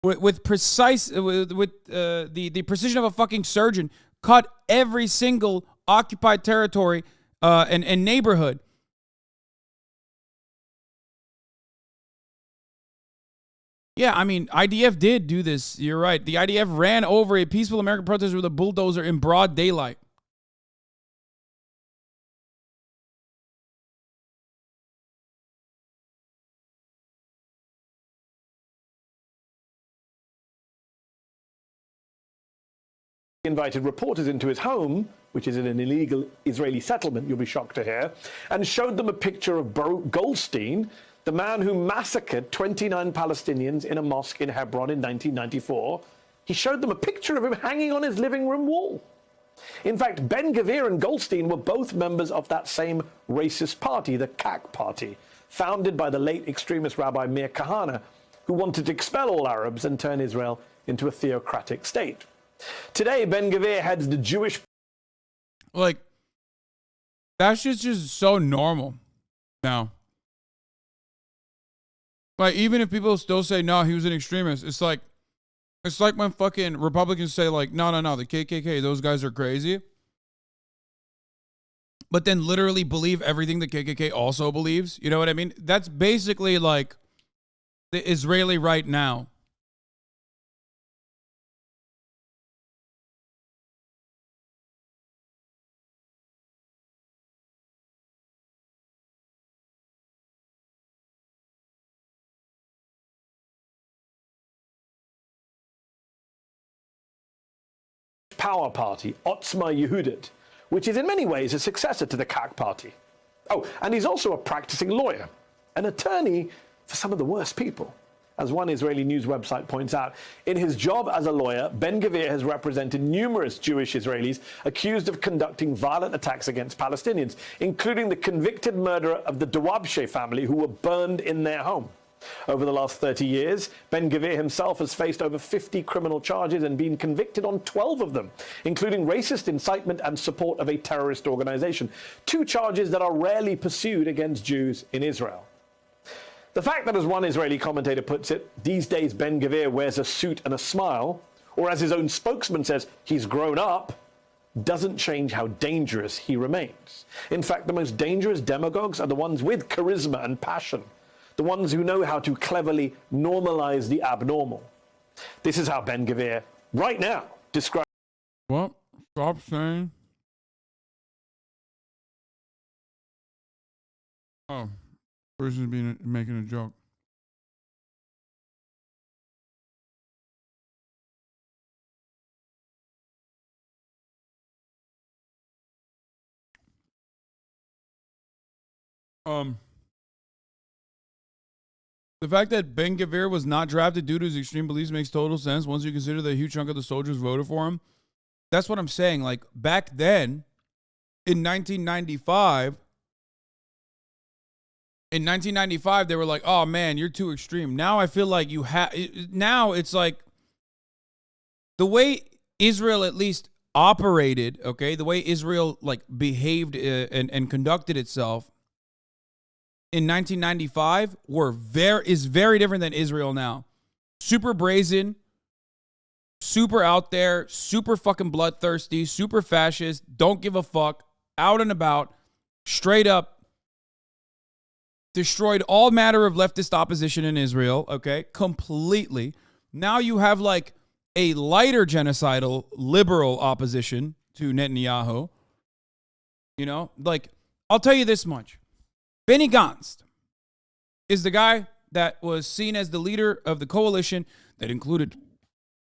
with precise, with the precision of a fucking surgeon, cut every single occupied territory and neighborhood. Yeah, I mean, IDF did do this. You're right. The IDF ran over a peaceful American protester with a bulldozer in broad daylight. He invited reporters into his home, which is in an illegal Israeli settlement, you'll be shocked to hear, and showed them a picture of Baruch Goldstein, the man who massacred 29 Palestinians in a mosque in Hebron in 1994. He showed them a picture of him hanging on his living room wall. In fact, Ben-Gvir and Goldstein were both members of that same racist party, the KAK party, founded by the late extremist Rabbi Meir Kahane, who wanted to expel all Arabs and turn Israel into a theocratic state. Today, Ben-Gvir heads the Jewish... Like, that shit's just so normal now. Like, even if people still say, no, he was an extremist, it's like when fucking Republicans say, like, no, the KKK, those guys are crazy. But then literally believe everything the KKK also believes. You know what I mean? That's basically like the Israeli right now. Power party, Otzma Yehudit, which is in many ways a successor to the KAK party. Oh, and he's also a practicing lawyer, an attorney for some of the worst people. As one Israeli news website points out, in his job as a lawyer, Ben-Gvir has represented numerous Jewish Israelis accused of conducting violent attacks against Palestinians, including the convicted murderer of the Dawabshe family who were burned in their home. Over the last 30 years, Ben-Gvir himself has faced over 50 criminal charges and been convicted on 12 of them, including racist incitement and support of a terrorist organization, 2 charges that are rarely pursued against Jews in Israel. The fact that, as one Israeli commentator puts it, these days Ben-Gvir wears a suit and a smile, or as his own spokesman says, he's grown up, doesn't change how dangerous he remains. In fact, the most dangerous demagogues are the ones with charisma and passion, the ones who know how to cleverly normalize the abnormal. This is how Ben-Gvir, right now, describes... Well, stop saying... Oh, person's making a joke. The fact that Ben Gvir was not drafted due to his extreme beliefs makes total sense once you consider that a huge chunk of the soldiers voted for him. That's what I'm saying. Like, back then, in 1995, they were like, oh, man, you're too extreme. Now I feel like you have... Now it's like the way Israel at least operated, okay, the way Israel, like, behaved and conducted itself in 1995 is very different than Israel now. Super brazen, super out there, super fucking bloodthirsty, super fascist, don't give a fuck, out and about, straight up destroyed all matter of leftist opposition in Israel, okay, completely. Now you have like a lighter genocidal liberal opposition to Netanyahu. You know, like, I'll tell you this much. Benny Gantz is the guy that was seen as the leader of the coalition that included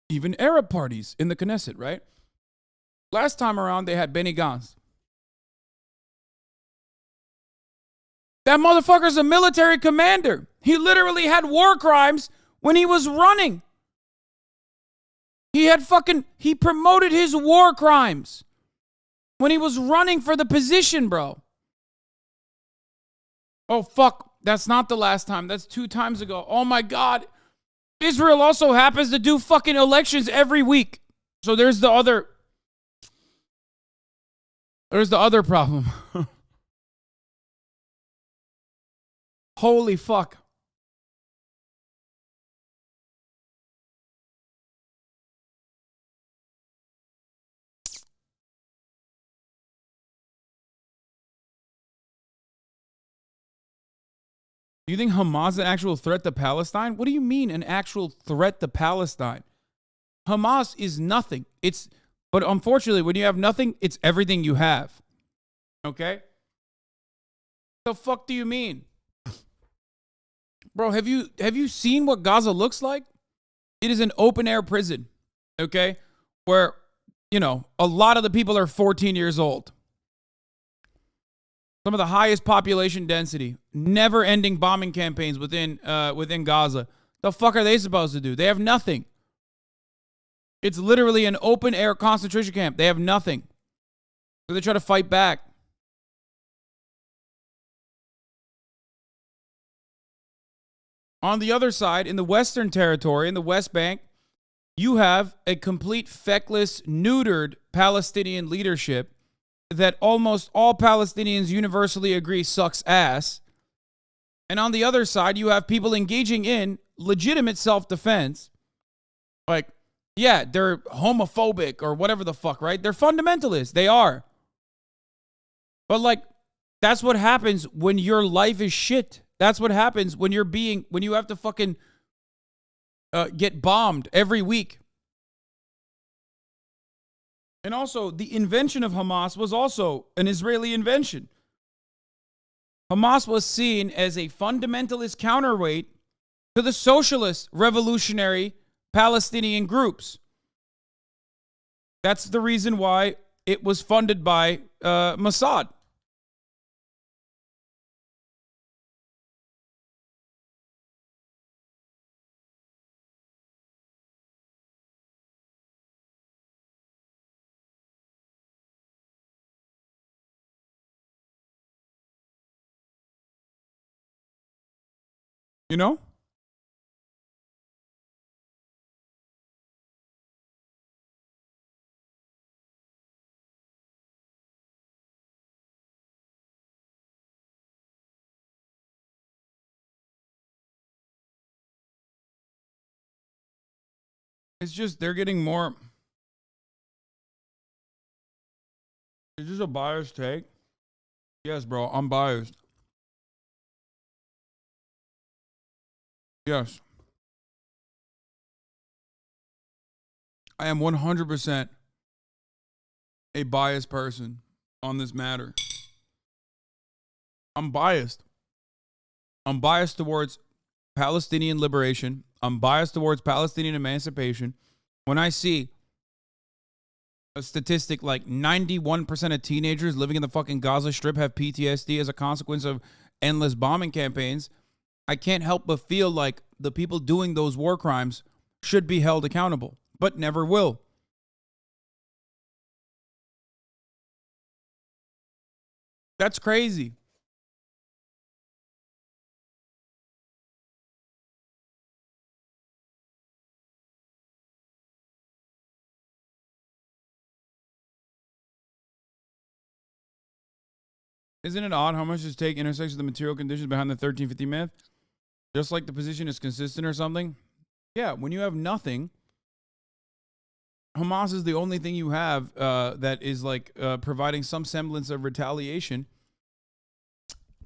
even Arab parties in the Knesset, right? Last time around, they had Benny Gantz. That motherfucker's a military commander. He literally had war crimes when he was running. He promoted his war crimes when he was running for the position, bro. Oh, fuck. That's not the last time. That's 2 times ago. Oh, my God. Israel also happens to do fucking elections every week. So there's the other problem. Holy fuck. Do you think Hamas is an actual threat to Palestine? What do you mean an actual threat to Palestine? Hamas is nothing. But unfortunately, when you have nothing, it's everything you have. Okay? The fuck do you mean? Bro, have you seen what Gaza looks like? It is an open air prison. Okay? Where, you know, a lot of the people are 14 years old. Some of the highest population density, never-ending bombing campaigns within Gaza. The fuck are they supposed to do? They have nothing. It's literally an open-air concentration camp. They have nothing. So they try to fight back. On the other side, in the Western Territory, in the West Bank, you have a complete feckless, neutered Palestinian leadership that almost all Palestinians universally agree sucks ass. And on the other side, you have people engaging in legitimate self-defense. Like, yeah, they're homophobic or whatever the fuck, right? They're fundamentalists. They are. But, like, that's what happens when your life is shit. That's what happens when you have to fucking get bombed every week. And also, the invention of Hamas was also an Israeli invention. Hamas was seen as a fundamentalist counterweight to the socialist revolutionary Palestinian groups. That's the reason why it was funded by Mossad. You know? It's just they're getting more. Is this a biased take? Yes, bro, I'm biased. Yes. I am 100% a biased person on this matter. I'm biased. I'm biased towards Palestinian liberation. I'm biased towards Palestinian emancipation. When I see a statistic like 91% of teenagers living in the fucking Gaza Strip have PTSD as a consequence of endless bombing campaigns, I can't help but feel like the people doing those war crimes should be held accountable, but never will. That's crazy. Isn't it odd how much this take intersects with the material conditions behind the 1350 myth? Just like the position is consistent or something? Yeah, when you have nothing, Hamas is the only thing you have that is like providing some semblance of retaliation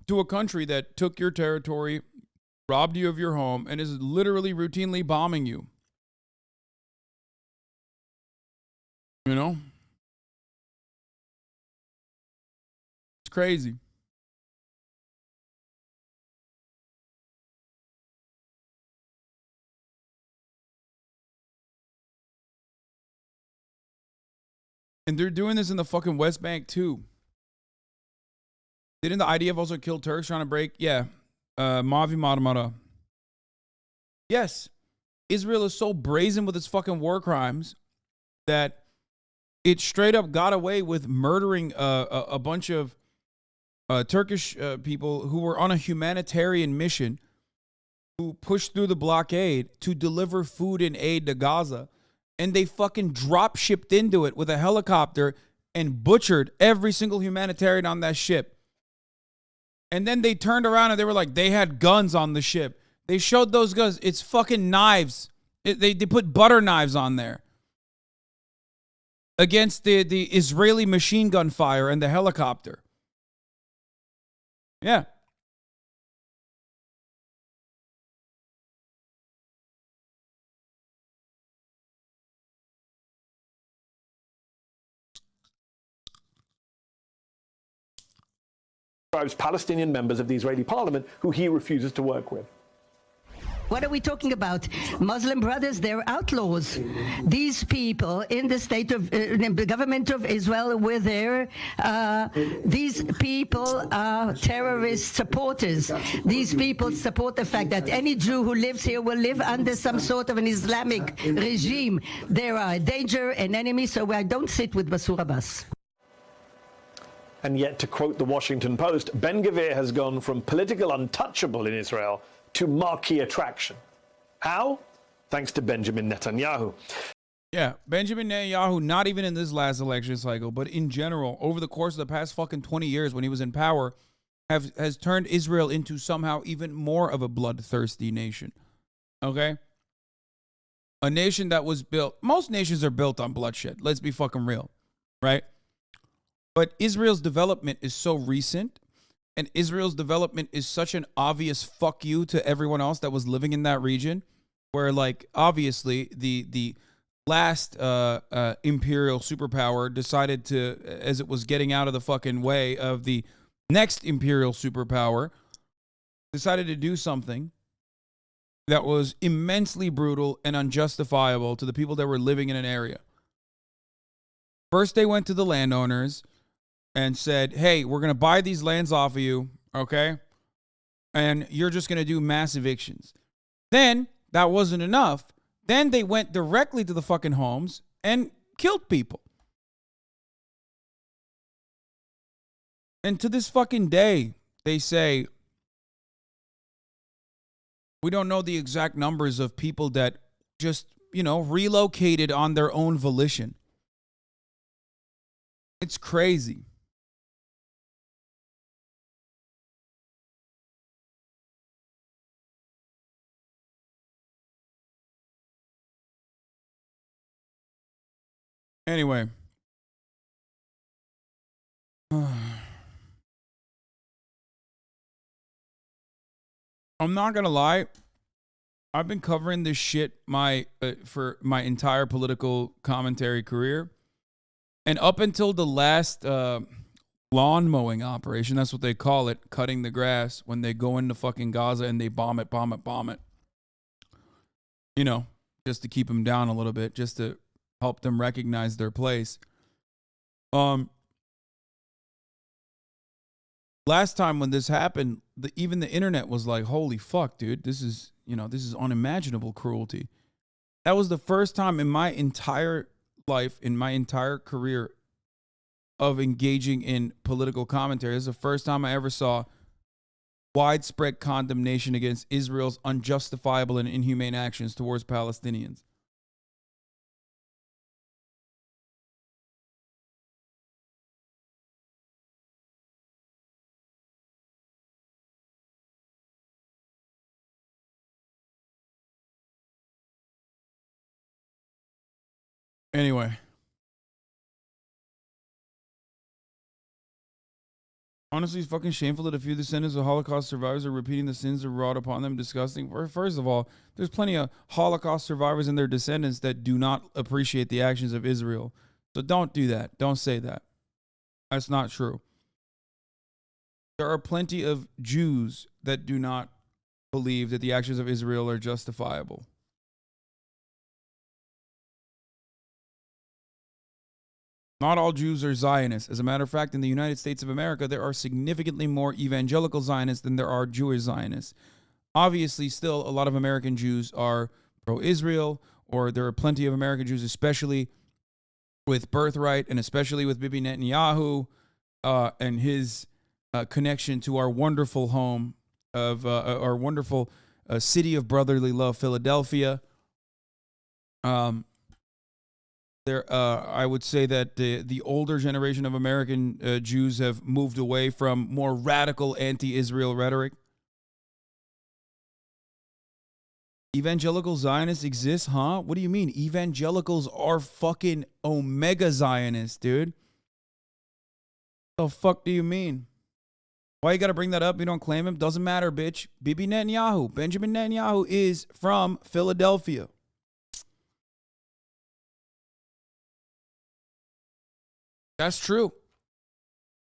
to a country that took your territory, robbed you of your home, and is literally routinely bombing you. You know? It's crazy. And they're doing this in the fucking West Bank too. Didn't the IDF also kill Turks trying to break? Yeah. Mavi Marmara. Yes. Israel is so brazen with its fucking war crimes that it straight up got away with murdering a bunch of Turkish people who were on a humanitarian mission, who pushed through the blockade to deliver food and aid to Gaza. And they fucking drop shipped into it with a helicopter and butchered every single humanitarian on that ship. And then they turned around and they were like, they had guns on the ship. They showed those guns. It's fucking knives. They put butter knives on there against the Israeli machine gun fire and the helicopter. Yeah. Palestinian members of the Israeli parliament who he refuses to work with. What are we talking about? Muslim brothers, they're outlaws. These people in the state of the government of Israel were there. These people are terrorist supporters. These people support the fact that any Jew who lives here will live under some sort of an Islamic regime. They are a danger, an enemy, so I don't sit with Basur Abbas. And yet, to quote the Washington Post, Ben-Gvir has gone from political untouchable in Israel to marquee attraction. How? Thanks to Benjamin Netanyahu. Yeah, Benjamin Netanyahu, not even in this last election cycle, but in general, over the course of the past fucking 20 years when he was in power, has turned Israel into somehow even more of a bloodthirsty nation. Okay? A nation that was built, most nations are built on bloodshed. Let's be fucking real, right? But Israel's development is so recent, and Israel's development is such an obvious fuck you to everyone else that was living in that region, where, like, obviously the last imperial superpower decided to, as it was getting out of the fucking way of the next imperial superpower, decided to do something that was immensely brutal and unjustifiable to the people that were living in an area. First, they went to the landowners and said, hey, we're going to buy these lands off of you, okay? And you're just going to do mass evictions. Then, that wasn't enough. Then they went directly to the fucking homes and killed people. And to this fucking day, they say, we don't know the exact numbers of people that just, relocated on their own volition. It's crazy. Anyway. I'm not going to lie. I've been covering this shit for my entire political commentary career. And up until the last lawn mowing operation, that's what they call it, cutting the grass, when they go into fucking Gaza and they bomb it. Just to keep them down a little bit, just to help them recognize their place. last time when this happened, even the internet was like, holy fuck, dude, this is unimaginable cruelty. That was the first time in my entire life, in my entire career of engaging in political commentary. This is the first time I ever saw widespread condemnation against Israel's unjustifiable and inhumane actions towards Palestinians. Anyway. Honestly, it's fucking shameful that a few descendants of Holocaust survivors are repeating the sins wrought upon them. Disgusting. First of all, there's plenty of Holocaust survivors and their descendants that do not appreciate the actions of Israel. So don't do that. Don't say that. That's not true. There are plenty of Jews that do not believe that the actions of Israel are justifiable. Not all Jews are Zionists. As a matter of fact, in the United States of America, there are significantly more evangelical Zionists than there are Jewish Zionists. Obviously, still, a lot of American Jews are pro-Israel, or there are plenty of American Jews, especially with birthright and especially with Bibi Netanyahu and his connection to our wonderful home of our wonderful city of brotherly love, Philadelphia. I would say that the older generation of American Jews have moved away from more radical anti-Israel rhetoric. Evangelical Zionists exist, huh? What do you mean? Evangelicals are fucking Omega Zionists, dude. The fuck do you mean? Why you gotta bring that up? You don't claim him? Doesn't matter, bitch. Bibi Netanyahu, Benjamin Netanyahu is from Philadelphia. That's true.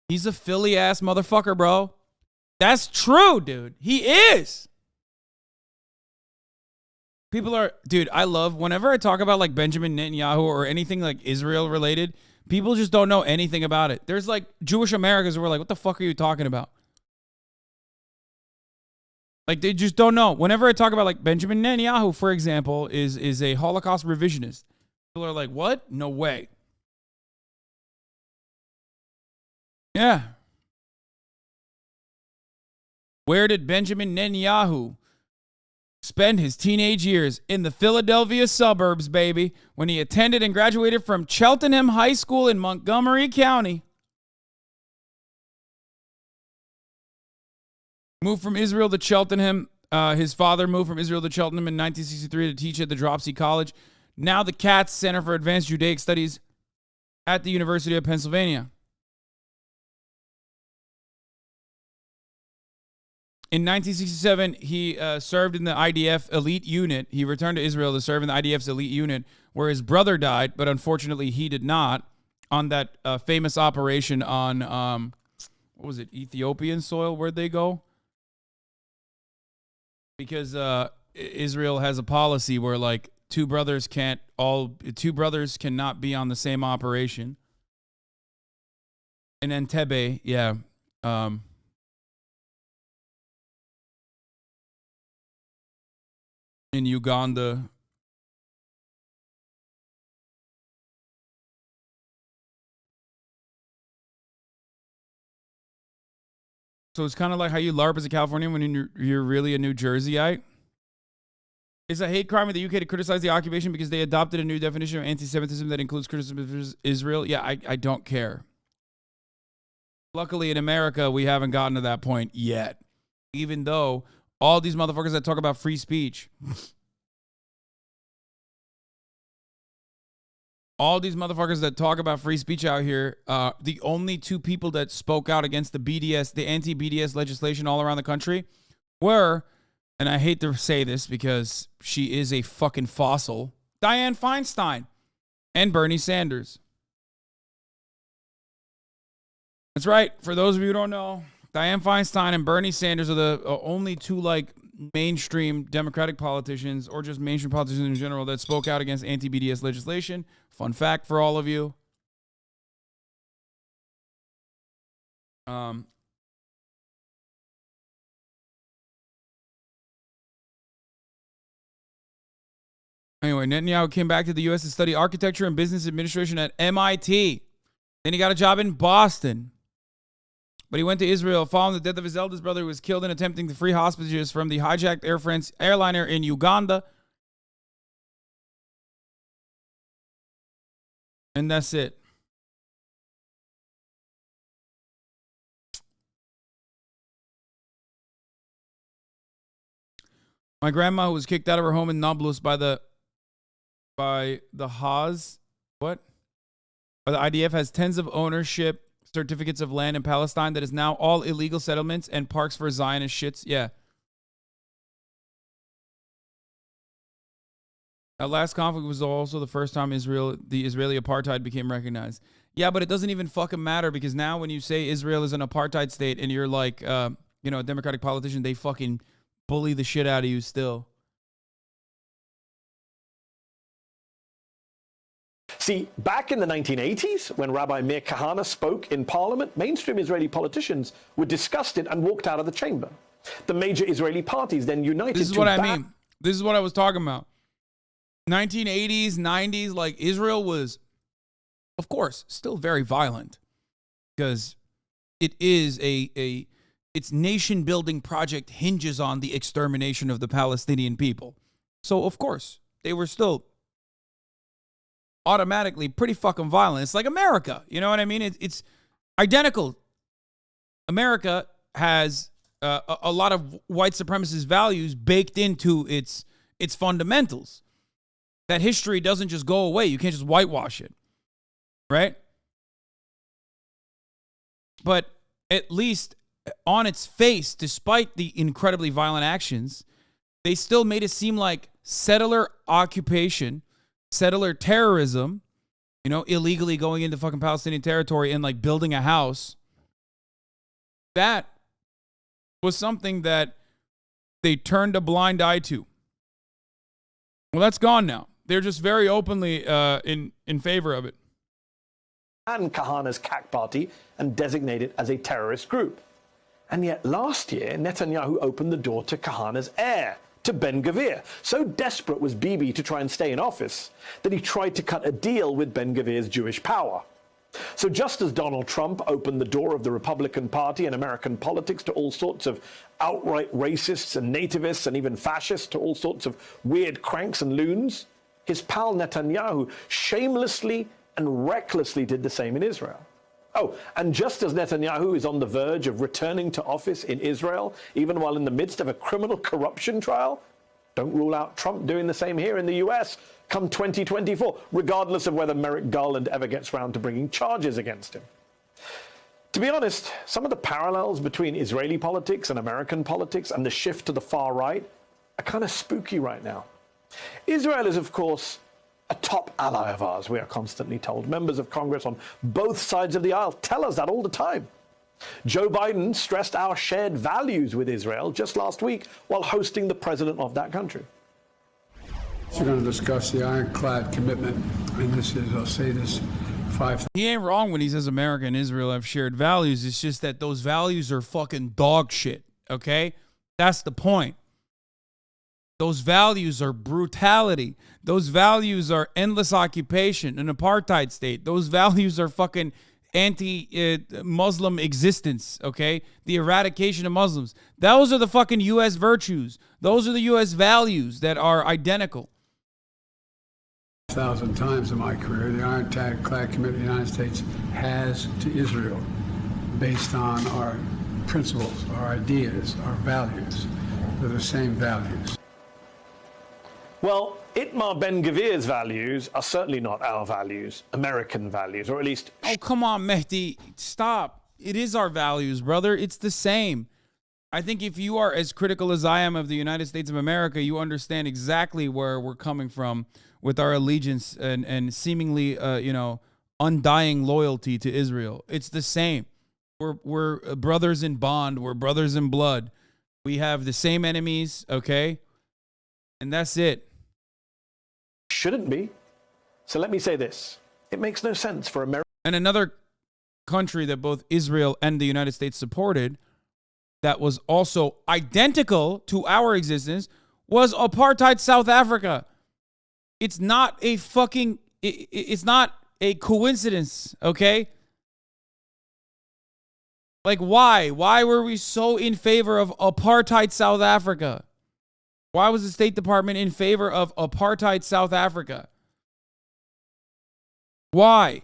He's a Philly ass motherfucker, bro. That's true, dude. He is. People are, dude, I love whenever I talk about like Benjamin Netanyahu or anything like Israel related, people just don't know anything about it. There's like Jewish Americans who are like, what the fuck are you talking about? Like they just don't know. Whenever I talk about like Benjamin Netanyahu, for example, is a Holocaust revisionist. People are like, what? No way. Yeah. Where did Benjamin Netanyahu spend his teenage years? In the Philadelphia suburbs, baby, when he attended and graduated from Cheltenham High School in Montgomery County. Moved from Israel to Cheltenham. His father moved from Israel to Cheltenham in 1963 to teach at the Dropsy College. Now the Katz Center for Advanced Judaic Studies at the University of Pennsylvania. In 1967, he served in the IDF elite unit. He returned to Israel to serve in the IDF's elite unit, where his brother died, but unfortunately he did not, on that famous operation on, what was it, Ethiopian soil? Where'd they go? Because Israel has a policy where, like, two brothers cannot be on the same operation. In Entebbe, yeah. In Uganda. So it's kind of like how you LARP as a Californian when you're really a New Jerseyite. It's a hate crime in the UK to criticize the occupation because they adopted a new definition of anti-Semitism that includes criticism of Israel. Yeah, I don't care. Luckily in America, we haven't gotten to that point yet. Even though all these motherfuckers that talk about free speech. All these motherfuckers that talk about free speech out here, the only two people that spoke out against the BDS, the anti-BDS legislation all around the country were, and I hate to say this because she is a fucking fossil, Dianne Feinstein and Bernie Sanders. That's right. For those of you who don't know, Dianne Feinstein and Bernie Sanders are the only two like mainstream Democratic politicians or just mainstream politicians in general that spoke out against anti-BDS legislation. Fun fact for all of you. Anyway, Netanyahu came back to the U.S. to study architecture and business administration at MIT. Then he got a job in Boston. But he went to Israel following the death of his eldest brother, who was killed in attempting to free hostages from the hijacked Air France airliner in Uganda. And that's it. My grandma, who was kicked out of her home in Nablus by the Haas, by the IDF, has tens of ownership certificates of land in Palestine that is now all illegal settlements and parks for Zionist shits. Yeah. That last conflict was also the first time the Israeli apartheid became recognized. Yeah, but it doesn't even fucking matter, because now when you say Israel is an apartheid state and you're like, a Democratic politician, they fucking bully the shit out of you still. See, back in the 1980s, when Rabbi Meir Kahane spoke in parliament, mainstream Israeli politicians were disgusted and walked out of the chamber. The major Israeli parties then united. This is what I mean. This is what I was talking about. 1980s, 90s, like Israel was, of course, still very violent, because it is its nation-building project hinges on the extermination of the Palestinian people. So, of course, they were still automatically pretty fucking violent. It's like America. You know what I mean? It's identical. America has a lot of white supremacist values baked into its fundamentals. That history doesn't just go away. You can't just whitewash it. Right? But at least on its face, despite the incredibly violent actions, they still made it seem like settler occupation, settler terrorism, illegally going into fucking Palestinian territory and like building a house. That was something that they turned a blind eye to. Well, that's gone now. They're just very openly in favor of it. And Kahane's CAC party and designate it as a terrorist group. And yet last year, Netanyahu opened the door to Kahane's heir, to Ben-Gvir. So desperate was Bibi to try and stay in office that he tried to cut a deal with Ben-Gvir's Jewish power. So just as Donald Trump opened the door of the Republican Party and American politics to all sorts of outright racists and nativists and even fascists, to all sorts of weird cranks and loons, his pal Netanyahu shamelessly and recklessly did the same in Israel. Oh, and just as Netanyahu is on the verge of returning to office in Israel, even while in the midst of a criminal corruption trial, don't rule out Trump doing the same here in the US come 2024, regardless of whether Merrick Garland ever gets round to bringing charges against him. To be honest, some of the parallels between Israeli politics and American politics and the shift to the far right are kind of spooky right now. Israel is, of course, a top ally of ours, we are constantly told. Members of Congress on both sides of the aisle tell us that all the time. Joe Biden stressed our shared values with Israel just last week while hosting the president of that country. We're going to discuss the ironclad commitment, and this is, I'll say this 5 He ain't wrong when he says America and Israel have shared values. It's just that those values are fucking dog shit, okay? That's the point. Those values are brutality. Those values are endless occupation, an apartheid state. Those values are fucking anti-Muslim existence, okay? The eradication of Muslims. Those are the fucking U.S. virtues. Those are the U.S. values that are identical. 1,000 times in my career, the ironclad commitment the United States has to Israel based on our principles, our ideas, our values. They're the same values. Well, Itamar Ben-Gvir's values are certainly not our values, American values, or at least... Oh, come on, Mehdi. Stop. It is our values, brother. It's the same. I think if you are as critical as I am of the United States of America, you understand exactly where we're coming from with our allegiance and seemingly, undying loyalty to Israel. It's the same. We're brothers in bond. We're brothers in blood. We have the same enemies, okay? And that's it. Shouldn't be. So let me say this. It makes no sense for America. And another country that both Israel and the United States supported that was also identical to our existence was apartheid South Africa. It's not a fucking, it's not a coincidence, okay? Like, why? Why were we so in favor of apartheid South Africa? Why was the State Department in favor of apartheid South Africa? Why?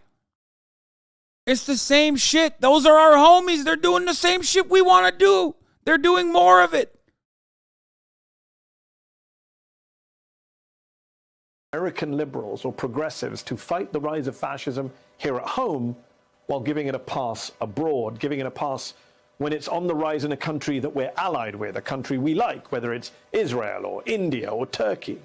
It's the same shit. Those are our homies. They're doing the same shit we want to do. They're doing more of it. American liberals or progressives to fight the rise of fascism here at home while giving it a pass abroad, giving it a pass when it's on the rise in a country that we're allied with, a country we like, whether it's Israel or India or Turkey.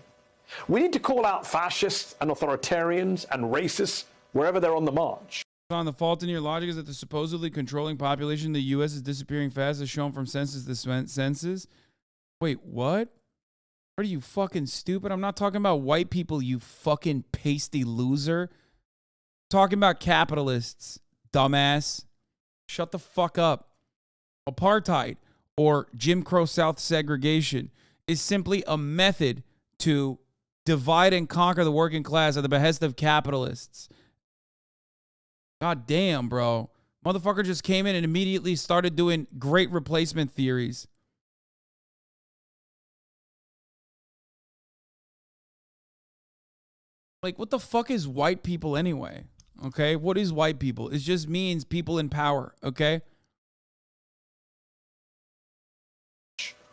We need to call out fascists and authoritarians and racists wherever they're on the march. The fault in your logic is that the supposedly controlling population in the U.S. is disappearing fast, as shown from census to census. Wait, what? Are you fucking stupid? I'm not talking about white people, you fucking pasty loser. I'm talking about capitalists, dumbass. Shut the fuck up. Apartheid, or Jim Crow South segregation, is simply a method to divide and conquer the working class at the behest of capitalists. God damn, bro. Motherfucker just came in and immediately started doing great replacement theories. Like, what the fuck is white people anyway? Okay? What is white people? It just means people in power, okay?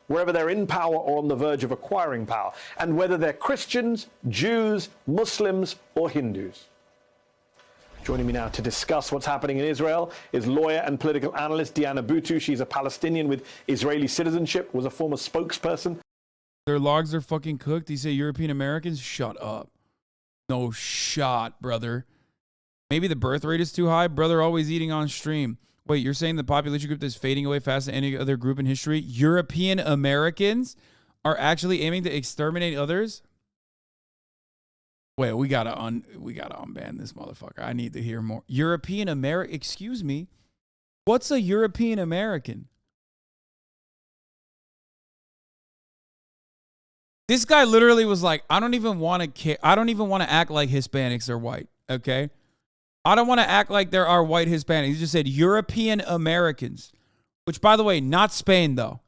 Wherever they're in power or on the verge of acquiring power, and whether they're Christians, Jews, Muslims, or Hindus. Joining me now to discuss what's happening in Israel is lawyer and political analyst Diana Boutou. She's a Palestinian with Israeli citizenship, was a former spokesperson. Their logs are fucking cooked. You say European Americans? Shut up. No shot, brother. Maybe the birth rate is too high. Brother always eating on stream. Wait, you're saying the population group that's fading away faster than any other group in history? European Americans are actually aiming to exterminate others? Wait, we gotta unban this motherfucker. I need to hear more. European American, excuse me. What's a European American? This guy literally was like, I don't even want to act like Hispanics are white, okay? I don't want to act like there are white Hispanics. He just said European Americans, which, by the way, not Spain, though.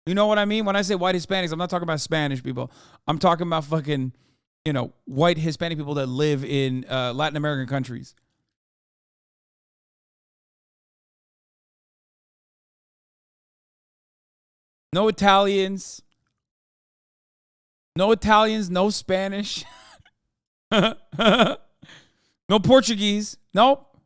You know what I mean? When I say white Hispanics, I'm not talking about Spanish people. I'm talking about fucking, you know, white Hispanic people that live in Latin American countries. No Italians. No Italians, no Spanish. No Portuguese. Nope.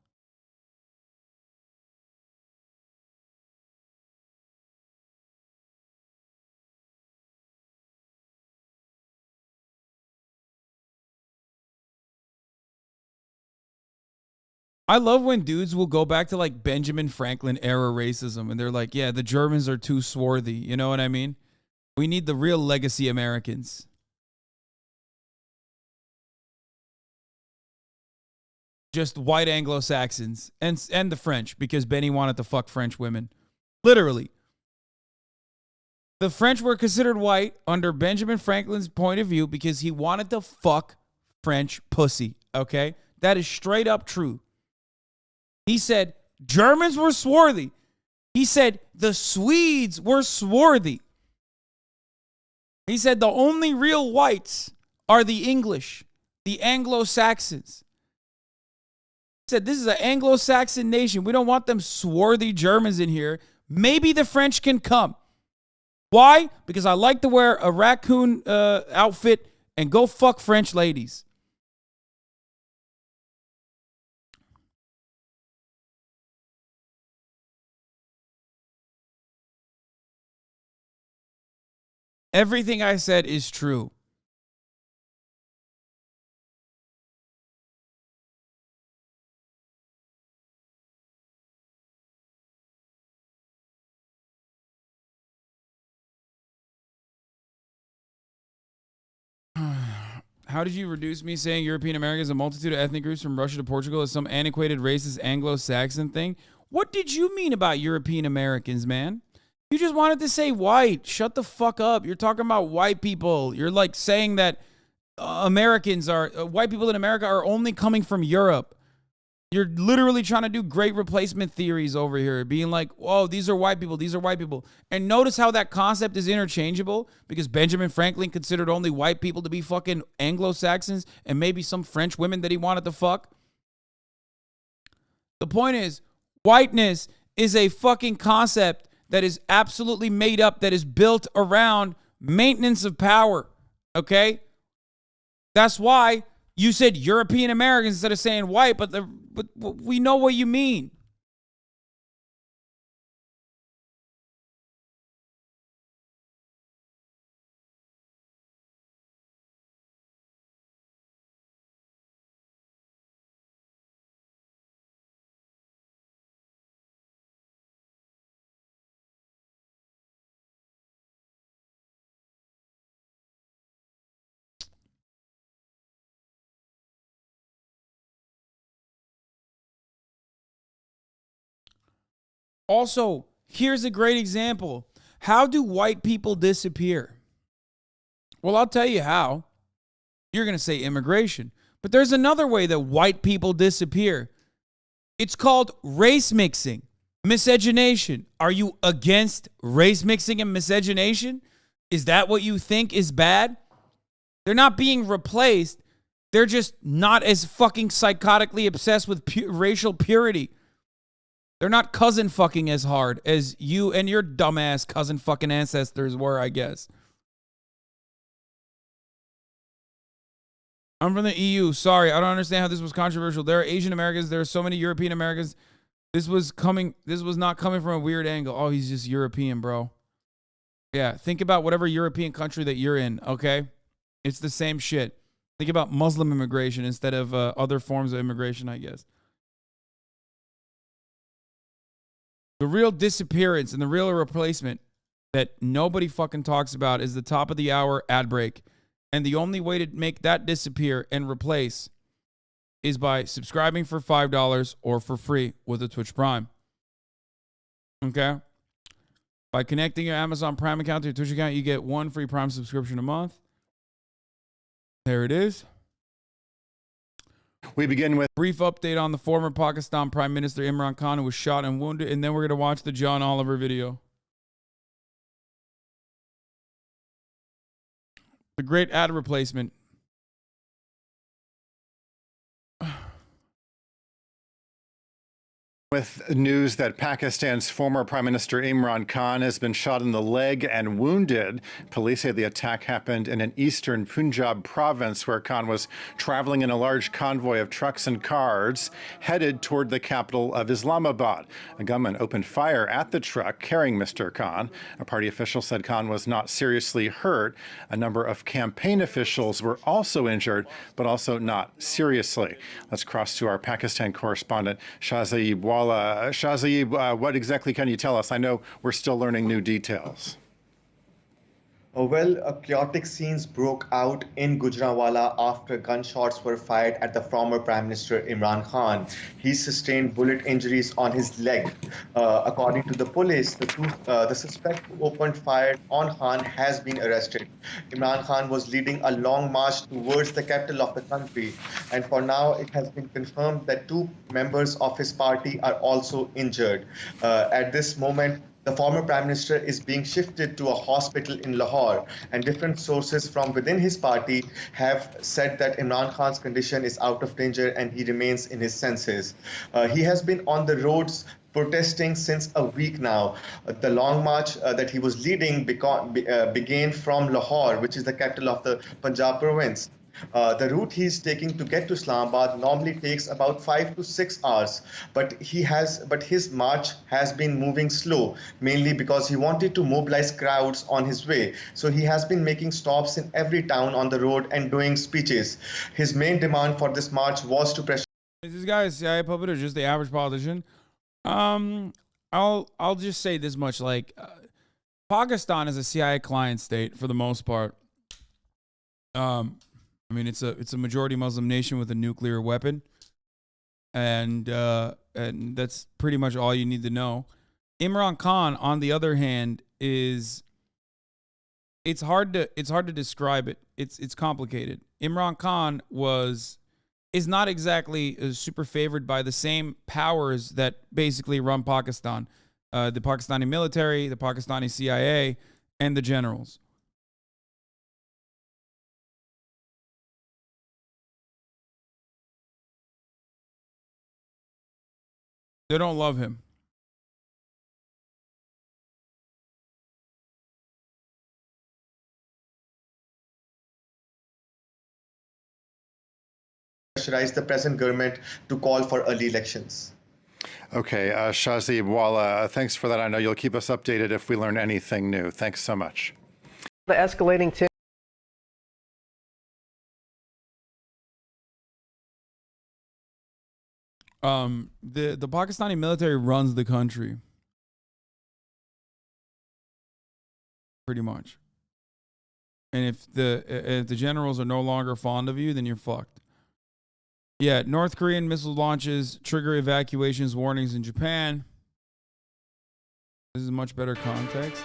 I love when dudes will go back to like Benjamin Franklin era racism and they're like, yeah, the Germans are too swarthy. You know what I mean? We need the real legacy Americans. Just white Anglo-Saxons and the French, because Benny wanted to fuck French women. Literally. The French were considered white under Benjamin Franklin's point of view because he wanted to fuck French pussy, okay? That is straight up true. He said Germans were swarthy. He said the Swedes were swarthy. He said the only real whites are the English, the Anglo-Saxons. He said this is an Anglo-Saxon nation. We don't want them swarthy Germans in here. Maybe the French can come. Why? Because I like to wear a raccoon outfit and go fuck French ladies. Everything I said is true. How did you reduce me saying European Americans, a multitude of ethnic groups from Russia to Portugal, as some antiquated racist Anglo-Saxon thing? What did you mean about European Americans, man? You just wanted to say white. Shut the fuck up. You're talking about white people. You're like saying that Americans are, white people in America are only coming from Europe. You're literally trying to do great replacement theories over here, being like, oh, these are white people, these are white people. And notice how that concept is interchangeable, because Benjamin Franklin considered only white people to be fucking Anglo-Saxons and maybe some French women that he wanted to fuck. The point is, whiteness is a fucking concept that is absolutely made up, that is built around maintenance of power, okay? That's why you said European Americans instead of saying white, but we know what you mean. Also, here's a great example. How do white people disappear? Well, I'll tell you how. You're going to say immigration. But there's another way that white people disappear. It's called race mixing, miscegenation. Are you against race mixing and miscegenation? Is that what you think is bad? They're not being replaced. They're just not as fucking psychotically obsessed with racial purity. They're not cousin fucking as hard as you and your dumbass cousin fucking ancestors were, I guess. I'm from the EU. Sorry, I don't understand how this was controversial. There are Asian Americans. There are so many European Americans. This was not coming from a weird angle. Oh, he's just European, bro. Yeah, think about whatever European country that you're in, okay? It's the same shit. Think about Muslim immigration instead of other forms of immigration, I guess. The real disappearance and the real replacement that nobody fucking talks about is the top of the hour ad break. And the only way to make that disappear and replace is by subscribing for $5 or for free with a Twitch Prime. Okay? By connecting your Amazon Prime account to your Twitch account, you get one free Prime subscription a month. There it is. We begin with a brief update on the former Pakistan Prime Minister Imran Khan, who was shot and wounded, and then we're going to watch the John Oliver video. The great ad replacement. With news that Pakistan's former Prime Minister Imran Khan has been shot in the leg and wounded. Police say the attack happened in an eastern Punjab province where Khan was traveling in a large convoy of trucks and cars headed toward the capital of Islamabad. A gunman opened fire at the truck carrying Mr. Khan. A party official said Khan was not seriously hurt. A number of campaign officials were also injured, but also not seriously. Let's cross to our Pakistan correspondent, Shahzaib Shahzaib, what exactly can you tell us? I know we're still learning new details. Well, chaotic scenes broke out in Gujranwala after gunshots were fired at the former Prime Minister Imran Khan. He sustained bullet injuries on his leg. According to the police, the suspect who opened fire on Khan has been arrested. Imran Khan was leading a long march towards the capital of the country, and for now it has been confirmed that 2 members of his party are also injured. At this moment, the former Prime Minister is being shifted to a hospital in Lahore, and different sources from within his party have said that Imran Khan's condition is out of danger and he remains in his senses. He has been on the roads protesting since a week now. The long march that he was leading began from Lahore, which is the capital of the Punjab province. The route he's taking to get to Islamabad normally takes about 5 to 6 hours, but his march has been moving slow, mainly because he wanted to mobilize crowds on his way. So he has been making stops in every town on the road and doing speeches. His main demand for this march was to pressure. Is this guy a CIA puppet or just the average politician? I'll just say this much: Pakistan is a CIA client state for the most part. I mean, it's a majority Muslim nation with a nuclear weapon, and that's pretty much all you need to know. Imran Khan, on the other hand, is it's hard to describe it. It's complicated. Imran Khan is not exactly super favored by the same powers that basically run Pakistan, the Pakistani military, the Pakistani CIA, and the generals. They don't love him. Pressurize the present government to call for early elections. Okay, Shazib Walla, thanks for that. I know you'll keep us updated if we learn anything new. Thanks so much. The escalating tension. The Pakistani military runs the country. Pretty much. And if the generals are no longer fond of you, then you're fucked. Yeah, North Korean missile launches trigger evacuations warnings in Japan. This is much better context.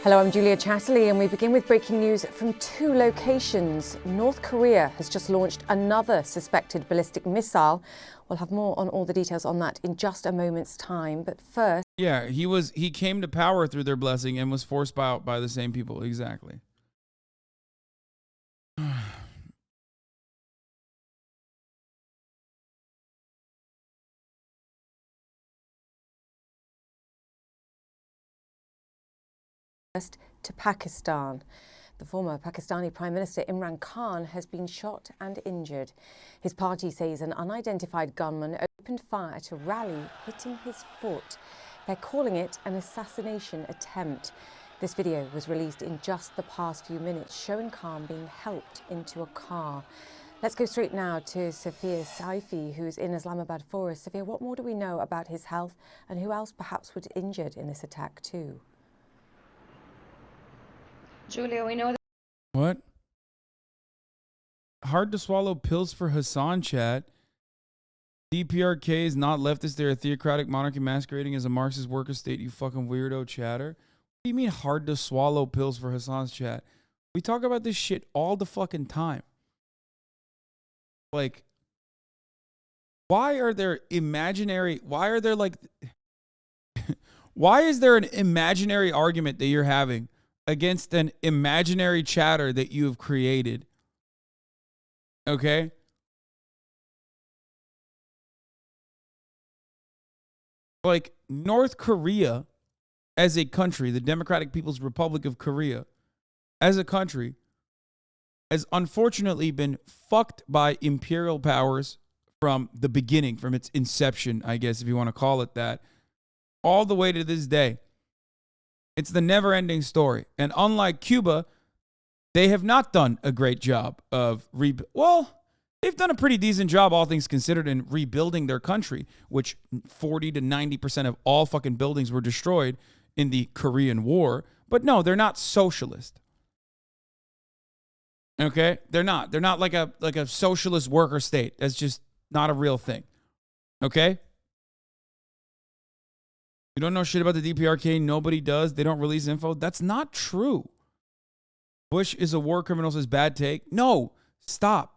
Hello, I'm Julia Chatterley, and we begin with breaking news from 2 locations. North Korea has just launched another suspected ballistic missile. We'll have more on all the details on that in just a moment's time. But first... Yeah, he came to power through their blessing and was forced out by the same people. Exactly. To Pakistan. The former Pakistani Prime Minister Imran Khan has been shot and injured. His party says an unidentified gunman opened fire at a rally, hitting his foot. They're calling it an assassination attempt. This video was released in just the past few minutes, showing Khan being helped into a car. Let's go straight now to Sophia Saifi, who's in Islamabad for us. Sophia, what more do we know about his health, and who else perhaps was injured in this attack too? Julia, we know that. What? Hard to swallow pills for Hasan, chat. DPRK is not leftist. They're a theocratic monarchy masquerading as a Marxist worker state, you fucking weirdo chatter. What do you mean hard to swallow pills for Hasan's, chat? We talk about this shit all the fucking time. Like, why is there an imaginary argument that you're having against an imaginary chatter that you have created? Okay? Like, North Korea as a country, the Democratic People's Republic of Korea as a country, has unfortunately been fucked by imperial powers from the beginning, from its inception, I guess, if you want to call it that, all the way to this day. It's the never-ending story. And unlike Cuba, they have not done a great job of they've done a pretty decent job, all things considered, in rebuilding their country, which 40 to 90% of all fucking buildings were destroyed in the Korean War. But no, they're not socialist. Okay? They're not. They're not like a socialist worker state. That's just not a real thing. Okay? You don't know shit about the DPRK. Nobody does. They don't release info. That's not true. Bush is a war criminal, says bad take. No, stop.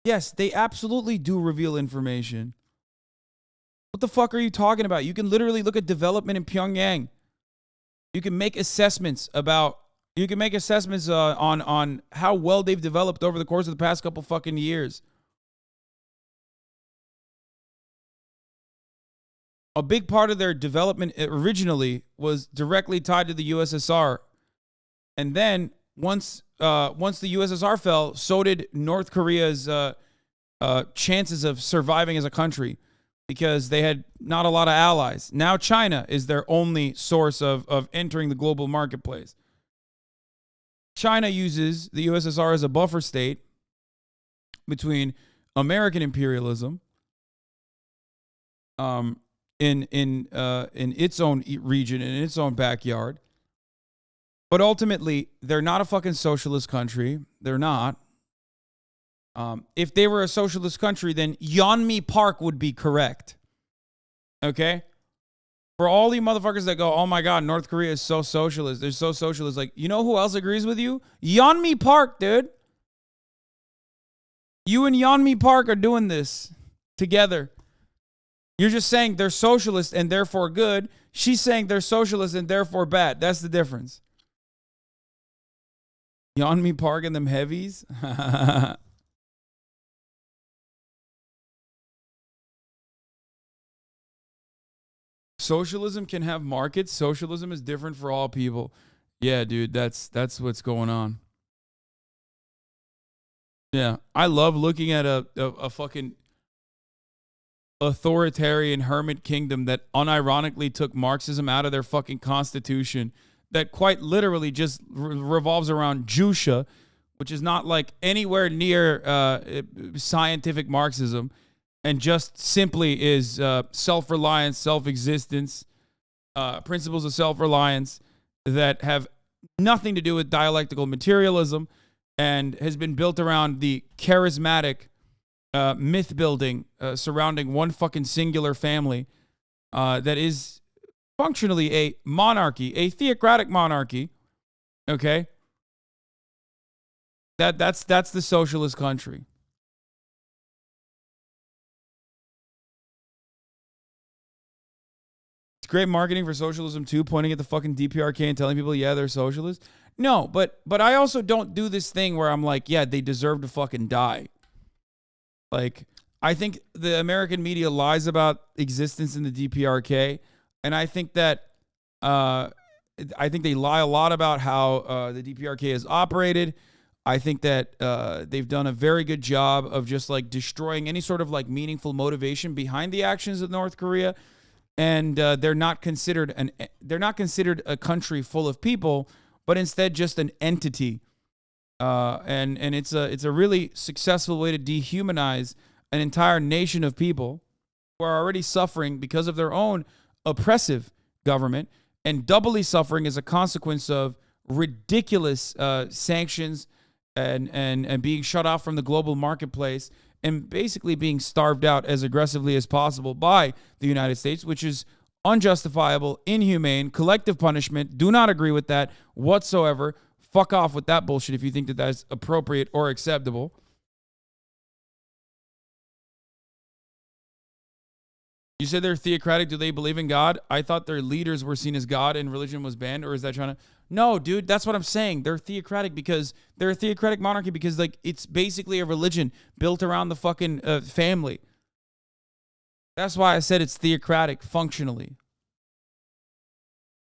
Yes, they absolutely do reveal information. What the fuck are you talking about? You can literally look at development in Pyongyang. You can make assessments about... You can make assessments on how well they've developed over the course of the past couple fucking years. A big part of their development originally was directly tied to the USSR. And then once the USSR fell, so did North Korea's chances of surviving as a country, because they had not a lot of allies. Now China is their only source of entering the global marketplace. China uses the USSR as a buffer state between American imperialism in its own region, in its own backyard. But ultimately, they're not a fucking socialist country. They're not. If they were a socialist country, then Yeonmi Park would be correct. Okay? For all you motherfuckers that go, oh my God, North Korea is so socialist. They're so socialist. Like, you know who else agrees with you? Yeonmi Park, dude. You and Yeonmi Park are doing this together. You're just saying they're socialist and therefore good. She's saying they're socialist and therefore bad. That's the difference. Yeonmi Park and them heavies. Socialism can have markets. Socialism is different for all people. Yeah, dude, that's what's going on. Yeah, I love looking at a fucking authoritarian hermit kingdom that unironically took Marxism out of their fucking constitution, that quite literally just revolves around Jusha, which is not like anywhere near scientific Marxism, and just simply is self-reliance, self-existence, principles of self-reliance that have nothing to do with dialectical materialism, and has been built around the charismatic myth building surrounding one fucking singular family that is functionally a monarchy, a theocratic monarchy. Okay, that's the socialist country. It's great marketing for socialism too, pointing at the fucking DPRK and telling people, yeah, they're socialists. No, but I also don't do this thing where I'm like, yeah, they deserve to fucking die. Like, I think the American media lies about existence in the DPRK, and I think that they lie a lot about how the DPRK is operated. I think that they've done a very good job of just like destroying any sort of like meaningful motivation behind the actions of North Korea, and they're not considered a country full of people, but instead just an entity. And it's a really successful way to dehumanize an entire nation of people who are already suffering because of their own oppressive government, and doubly suffering as a consequence of ridiculous sanctions and being shut off from the global marketplace, and basically being starved out as aggressively as possible by the United States, which is unjustifiable, inhumane, collective punishment. Do not agree with that whatsoever. Fuck off with that bullshit if you think that that's appropriate or acceptable. You said they're theocratic. Do they believe in God? I thought their leaders were seen as God and religion was banned, or is that trying to... No, dude, that's what I'm saying. They're theocratic because they're a theocratic monarchy because, like, it's basically a religion built around the fucking family. That's why I said it's theocratic functionally.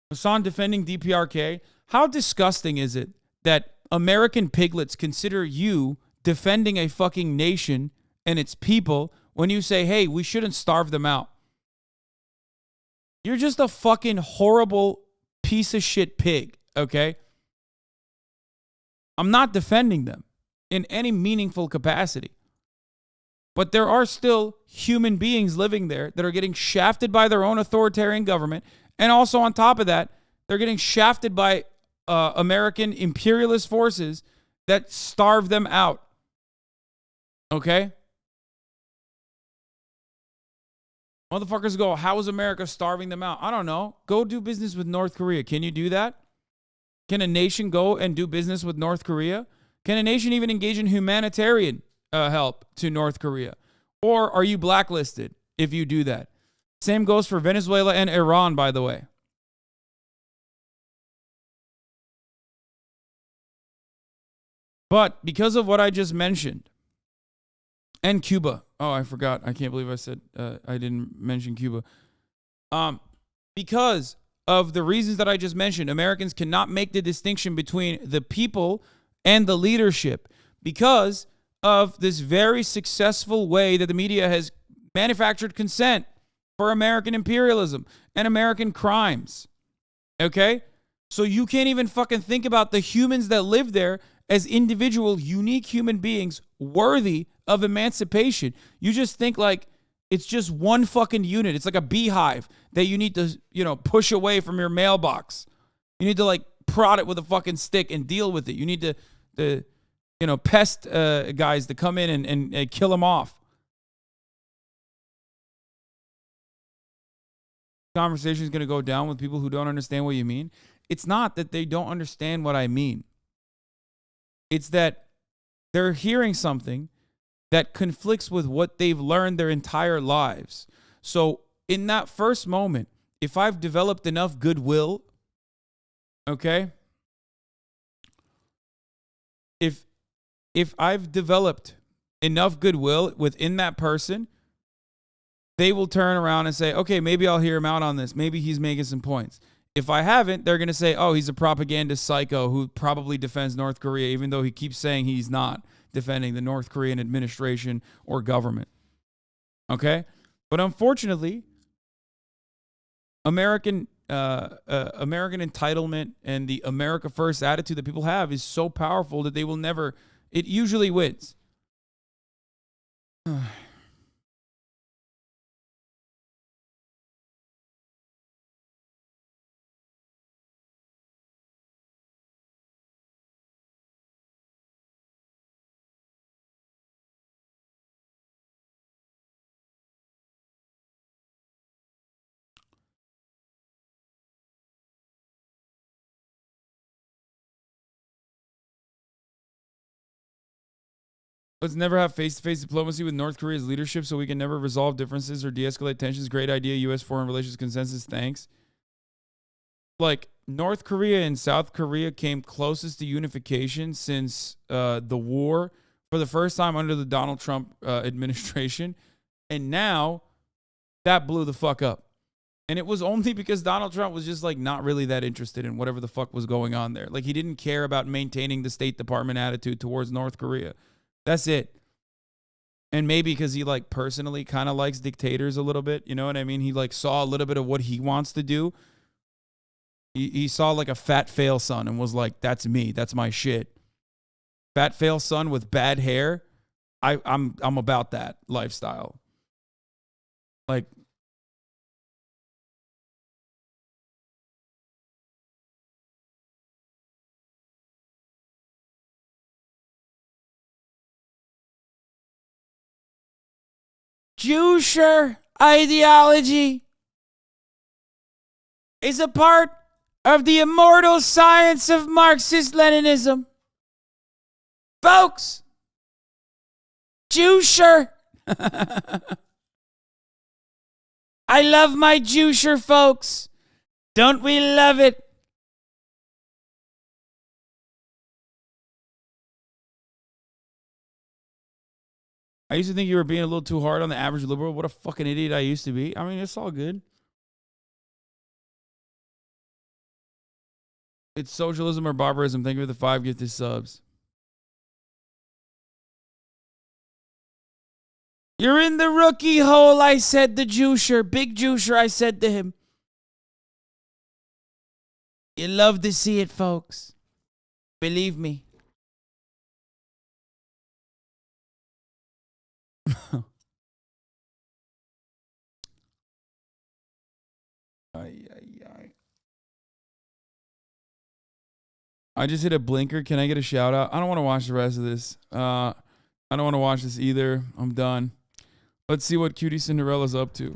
Hasan defending DPRK. How disgusting is it that American piglets consider you defending a fucking nation and its people when you say, hey, we shouldn't starve them out? You're just a fucking horrible piece of shit pig, okay? I'm not defending them in any meaningful capacity. But there are still human beings living there that are getting shafted by their own authoritarian government. And also on top of that, they're getting shafted by American imperialist forces that starve them out. Okay? Motherfuckers go, how is America starving them out? I don't know. Go do business with North Korea. Can you do that? Can a nation go and do business with North Korea? Can a nation even engage in humanitarian help to North Korea? Or are you blacklisted if you do that? Same goes for Venezuela and Iran, by the way. But because of what I just mentioned, and Cuba. Oh, I forgot. I can't believe I said I didn't mention Cuba. Because of the reasons that I just mentioned, Americans cannot make the distinction between the people and the leadership because of this very successful way that the media has manufactured consent for American imperialism and American crimes. Okay? So you can't even fucking think about the humans that live there as individual, unique human beings worthy of emancipation. You just think like it's just one fucking unit. It's like a beehive that you need to, push away from your mailbox. You need to like prod it with a fucking stick and deal with it. You need to pest guys to come in and kill them off. Conversation is going to go down with people who don't understand what you mean. It's not that they don't understand what I mean. It's that they're hearing something that conflicts with what they've learned their entire lives. So in that first moment, if I've developed enough goodwill, okay? If I've developed enough goodwill within that person, they will turn around and say, okay, maybe I'll hear him out on this. Maybe he's making some points. If I haven't, they're going to say, oh, he's a propagandist psycho who probably defends North Korea, even though he keeps saying he's not defending the North Korean administration or government. Okay? But unfortunately, American entitlement and the America First attitude that people have is so powerful that they will never, it usually wins. Let's never have face-to-face diplomacy with North Korea's leadership so we can never resolve differences or de-escalate tensions. Great idea, U.S. foreign relations consensus. Thanks. Like, North Korea and South Korea came closest to unification since the war for the first time under the Donald Trump administration. And now that blew the fuck up. And it was only because Donald Trump was just like not really that interested in whatever the fuck was going on there. Like, he didn't care about maintaining the State Department attitude towards North Korea. That's it. And maybe because he like personally kind of likes dictators a little bit. You know what I mean? He like saw a little bit of what he wants to do. He saw like a fat fail son and was like, that's me. That's my shit. Fat fail son with bad hair. I'm about that lifestyle. Like, Jewisher ideology is a part of the immortal science of Marxist-Leninism. Folks, Jewisher. I love my Jewisher, folks. Don't we love it? I used to think you were being a little too hard on the average liberal. What a fucking idiot I used to be. I mean, it's all good. It's socialism or barbarism. Thank you for the 5 gifted subs. You're in the rookie hole, I said to Jewisher. Big Jewisher, I said to him. You love to see it, folks. Believe me. I just hit a blinker. Can I get a shout out? I don't want to watch the rest of this. I don't want to watch this either. I'm done. Let's see what Cutie Cinderella's up to.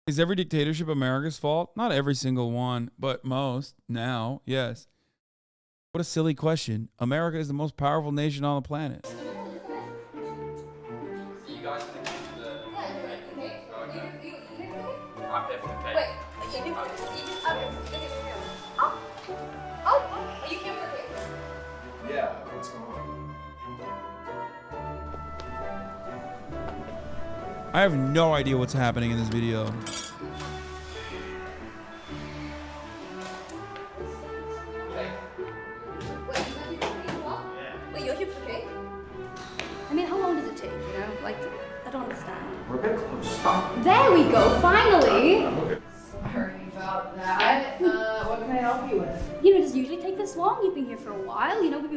Is every dictatorship America's fault? Not every single one, but most now, yes. What a silly question. America is the most powerful nation on the planet. Yeah, what's going on? I have no idea what's happening in this video. Like, I don't understand. We're a bit close. Stop. There we go, finally! Sorry about that. What can I help you with? You know, does it usually take this long? You've been here for a while, you know, we've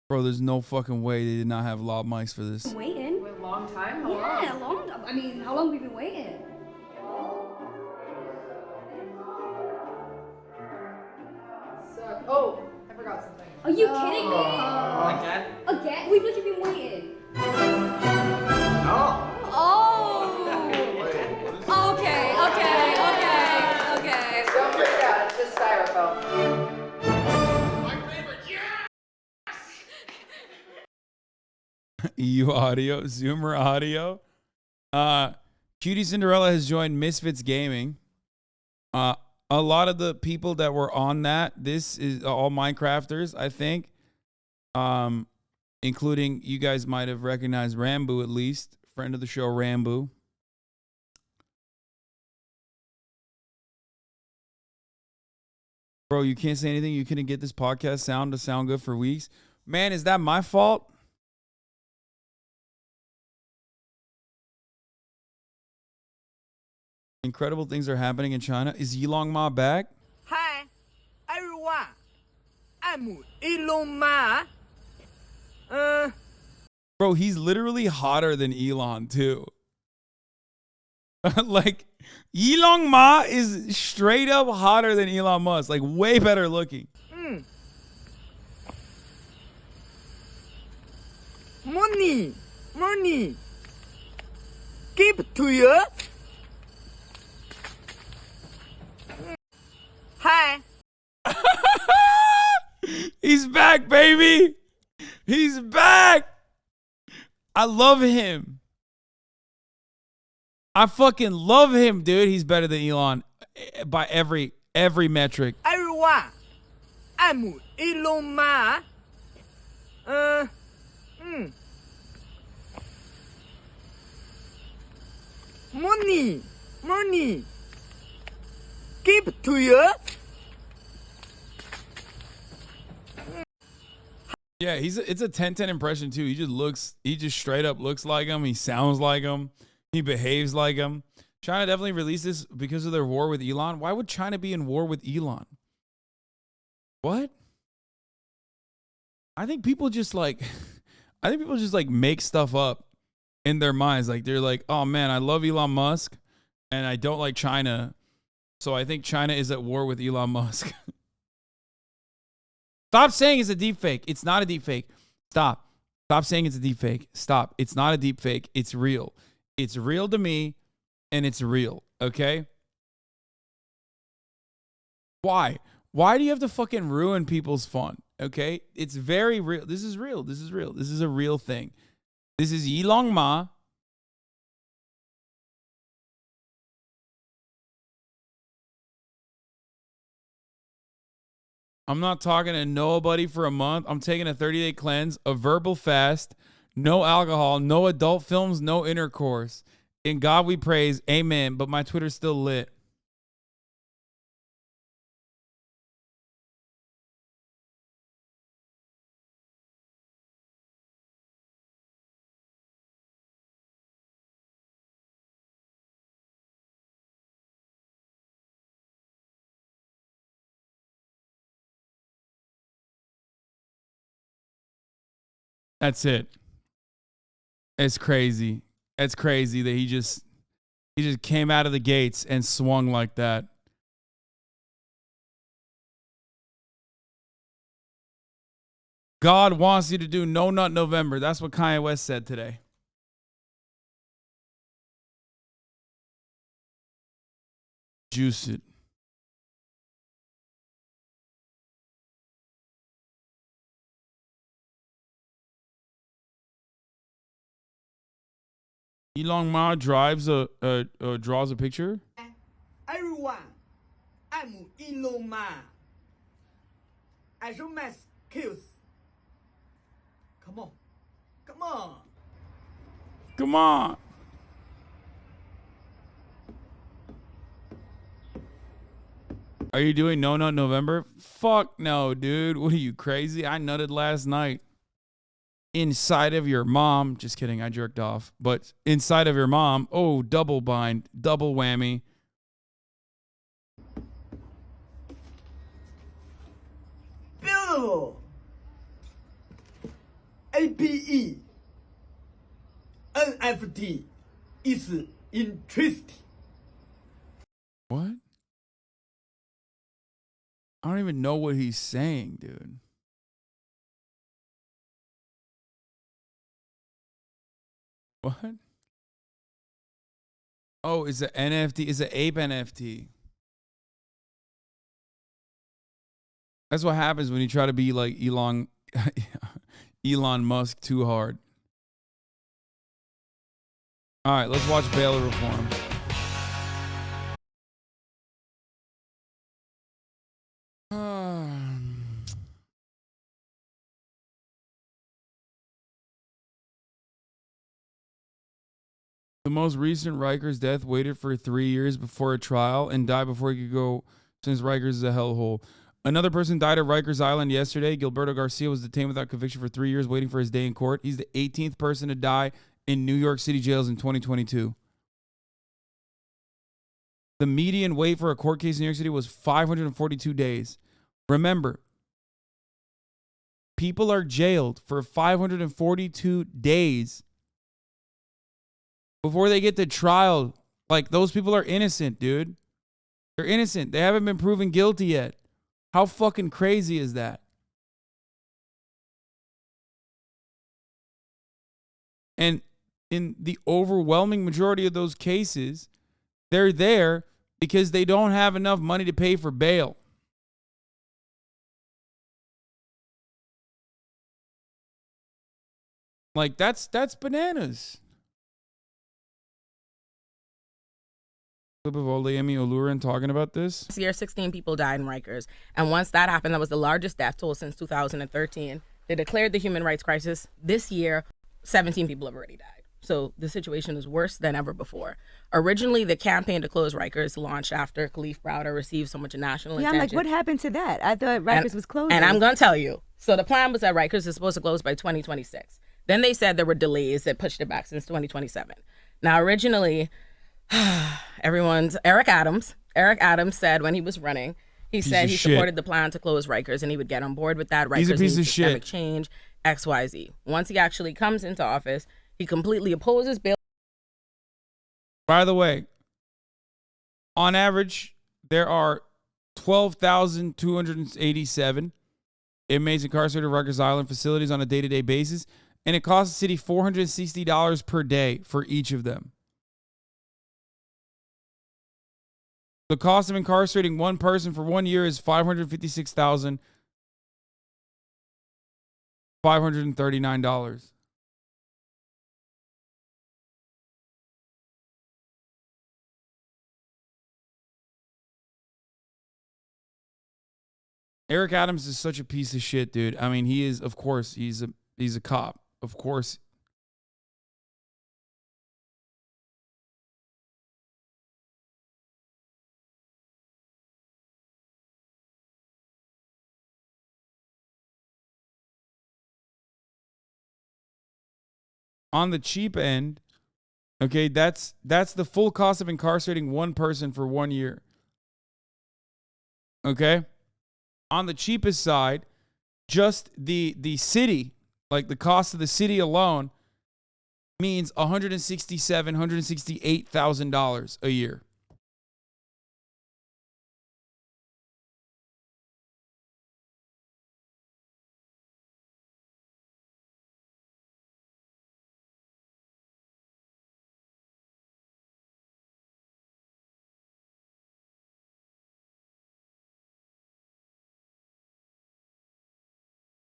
Bro, there's no fucking way they did not have lob mics for this. been waiting. A long time? Yeah, a long time. I mean, how long have we been waiting? Oh, I forgot something. Are you kidding me? Again? Again? We've literally been waiting. No. Oh! Okay. Don't freak out, it's just styrofoam. EU audio, Zoomer audio. Cutie Cinderella has joined Misfits Gaming. A lot of the people that were on that, this is all Minecrafters, I think. Including, you guys might have recognized Rambo at least. Friend of the show, Rambo. Bro, you can't say anything. You couldn't get this podcast sound to sound good for weeks. Man, is that my fault? Incredible things are happening in China. Is Yilong Ma back? Hi, everyone. I'm Elon Musk. Bro, he's literally hotter than Elon, too. Like, Elon Ma is straight up hotter than Elon Musk. Like, way better looking. Money. Give to you. Hi. He's back, baby. He's back. I love him. I fucking love him, dude. He's better than Elon by every metric. Everyone. I'm Elon Musk. Money. Give to you. Yeah, it's a 10-10 impression too. He just straight up looks like him. He sounds like him. He behaves like him. China definitely released this because of their war with Elon. Why would China be in war with Elon? What? I think people just like make stuff up in their minds. Like they're like, oh man, I love Elon Musk and I don't like China. So I think China is at war with Elon Musk. Stop saying it's a deep fake. It's not a deep fake. Stop saying it's a deep fake. Stop. It's not a deep fake. It's real. It's real to me and it's real. Okay? Why? Why do you have to fucking ruin people's fun? Okay? It's very real. This is real. This is a real thing. This is Yilong Ma. I'm not talking to nobody for a month. I'm taking a 30-day cleanse, a verbal fast, no alcohol, no adult films, no intercourse. In God we praise. Amen. But my Twitter's still lit. That's it. It's crazy. It's crazy that he just came out of the gates and swung like that. God wants you to do No Nut November. That's what Kanye West said today. Juice it. Elon Ma draws a picture. Everyone, I'm Elon Musk. I show my skills. Come on. Are you doing No Nut November? Fuck no, dude. What are you, crazy? I nutted last night. inside of your mom. Just kidding, I jerked off. But inside of your mom, oh, double bind, double whammy. Beautiful. APE. NFT is interesting. What? I don't even know what he's saying, dude. What? Oh, it's an NFT. It's an ape NFT. That's what happens when you try to be like Elon Musk too hard. All right, let's watch bail reform. The most recent Rikers death waited for 3 years before a trial and died before he could go, since Rikers is a hellhole. Another person died at Rikers Island yesterday. Gilberto Garcia was detained without conviction for 3 years, waiting for his day in court. He's the 18th person to die in New York City jails in 2022. The median wait for a court case in New York City was 542 days. Remember, people are jailed for 542 days before they get to trial. Like, those people are innocent, dude. They're innocent. They haven't been proven guilty yet. How fucking crazy is that? And in the overwhelming majority of those cases, they're there because they don't have enough money to pay for bail. Like, that's bananas. Clip of Oleyemi Olurin talking about this. This year, 16 people died in Rikers. And once that happened, that was the largest death toll since 2013. They declared the human rights crisis. This year, 17 people have already died. So the situation is worse than ever before. Originally, the campaign to close Rikers launched after Khalif Browder received so much national attention. I'm like, what happened to that? I thought Rikers was closing. And I'm going to tell you. So the plan was that Rikers is supposed to close by 2026. Then they said there were delays that pushed it back since 2027. Now, originally, Eric Adams said when he was running, he said he supported the plan to close Rikers and he would get on board with that. He's a Rikers piece needs of systemic shit. change, XYZ. Once he actually comes into office, he completely opposes bail. By the way, on average, there are 12,287 inmates incarcerated at Rikers Island facilities on a day-to-day basis, and it costs the city $460 per day for each of them. The cost of incarcerating one person for 1 year is $556,539. Eric Adams is such a piece of shit, dude. I mean, he is, of course, he's a cop. Of course. On the cheap end, okay, that's the full cost of incarcerating one person for 1 year. Okay? On the cheapest side, just the city, like the cost of the city alone, means $168,000 a year.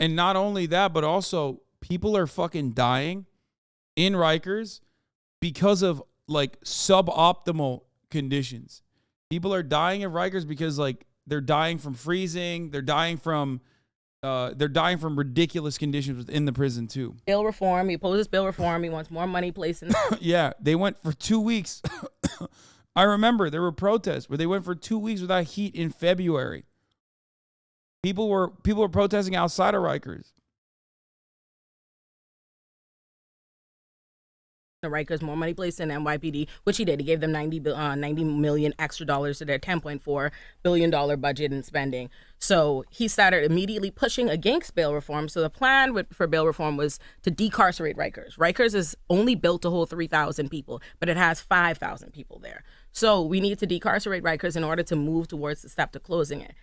And not only that, but also people are fucking dying in Rikers because of like suboptimal conditions. People are dying at Rikers because like they're dying from freezing, they're dying from ridiculous conditions within the prison too. Bail reform. He opposes bail reform. He wants more money placed in. Yeah, they went for 2 weeks. I remember there were protests where they went for 2 weeks without heat in February. People were protesting outside of Rikers. the Rikers more money placed in NYPD, which he did. He gave them $90 million extra dollars to their $10.4 billion budget and spending. So he started immediately pushing against bail reform. So the plan for bail reform was to decarcerate Rikers. Rikers is only built to hold 3,000 people, but it has 5,000 people there. So we need to decarcerate Rikers in order to move towards the step to closing it.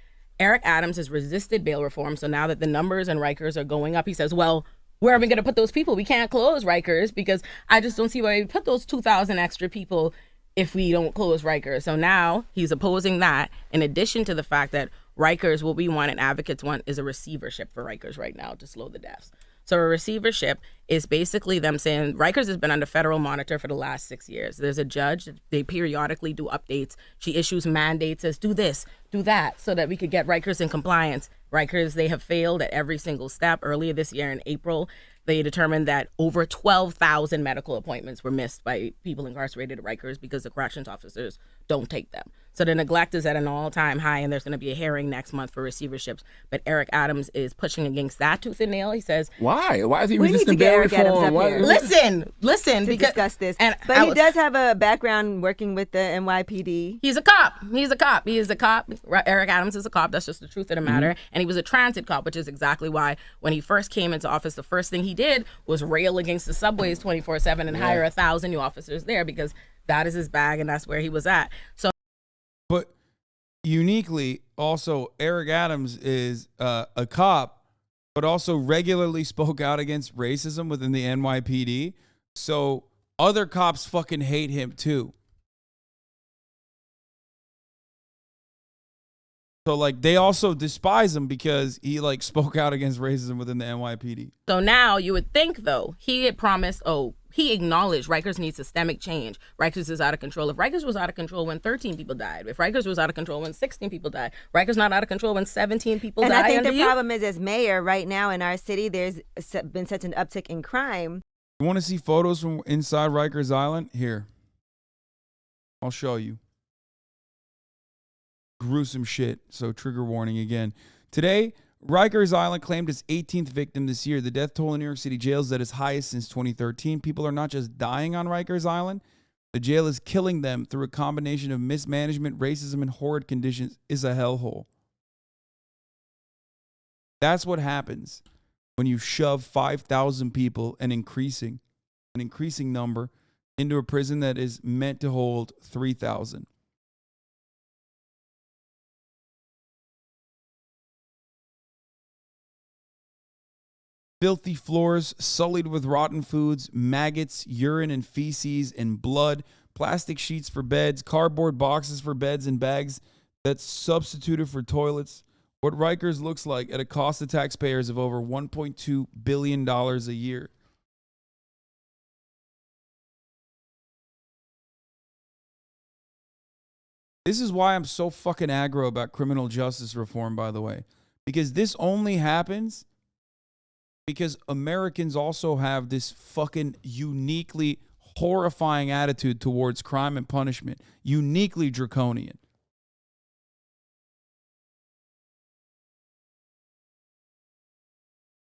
Eric Adams has resisted bail reform. So now that the numbers in Rikers are going up, he says, well, where are we going to put those people? We can't close Rikers because I just don't see why we put those 2,000 extra people if we don't close Rikers. So now he's opposing that, in addition to the fact that Rikers, what we want and advocates want is a receivership for Rikers right now to slow the deaths. So a receivership is basically them saying Rikers has been under federal monitor for the last 6 years. There's a judge. They periodically do updates. She issues mandates, says do this, do that, so that we could get Rikers in compliance. Rikers, they have failed at every single step. Earlier this year in April, they determined that over 12,000 medical appointments were missed by people incarcerated at Rikers because the corrections officers don't take them. So the neglect is at an all-time high, and there's going to be a hearing next month for receiverships. But Eric Adams is pushing against that tooth and nail. He says, why? Why is he We need resisting to get bail Eric Adams reform? up here. Listen, to because discuss this. And But he does have a background working with the NYPD. He's a cop. He is a cop. Eric Adams is a cop. That's just the truth of the matter. Mm-hmm. And he was a transit cop, which is exactly why when he first came into office, the first thing he did was rail against the subways 24/7 and hire 1,000 new officers there because that is his bag and that's where he was at. So, but uniquely, also Eric Adams is a cop, but also regularly spoke out against racism within the NYPD. So other cops fucking hate him too. So like they also despise him because he like spoke out against racism within the NYPD. So now you would think though, he had promised, he acknowledged Rikers needs systemic change. Rikers is out of control. If Rikers was out of control when 13 people died, if Rikers was out of control when 16 people died, Rikers not out of control when 17 people died. And I think under the you? problem is, as mayor right now in our city, there's been such an uptick in crime. You want to see photos from inside Rikers Island? Here. I'll show you. Gruesome shit. So trigger warning again. Today, Rikers Island claimed its 18th victim this year. The death toll in New York City jails is at its highest since 2013. People are not just dying on Rikers Island. The jail is killing them through a combination of mismanagement, racism, and horrid conditions. Is a hellhole. That's what happens when you shove 5,000 people, an increasing number, into a prison that is meant to hold 3,000. Filthy floors sullied with rotten foods, maggots, urine and feces and blood, plastic sheets for beds, cardboard boxes for beds and bags that's substituted for toilets. What Rikers looks like at a cost to taxpayers of over $1.2 billion a year. This is why I'm so fucking aggro about criminal justice reform, by the way. Because this only happens because Americans also have this fucking uniquely horrifying attitude towards crime and punishment. Uniquely draconian.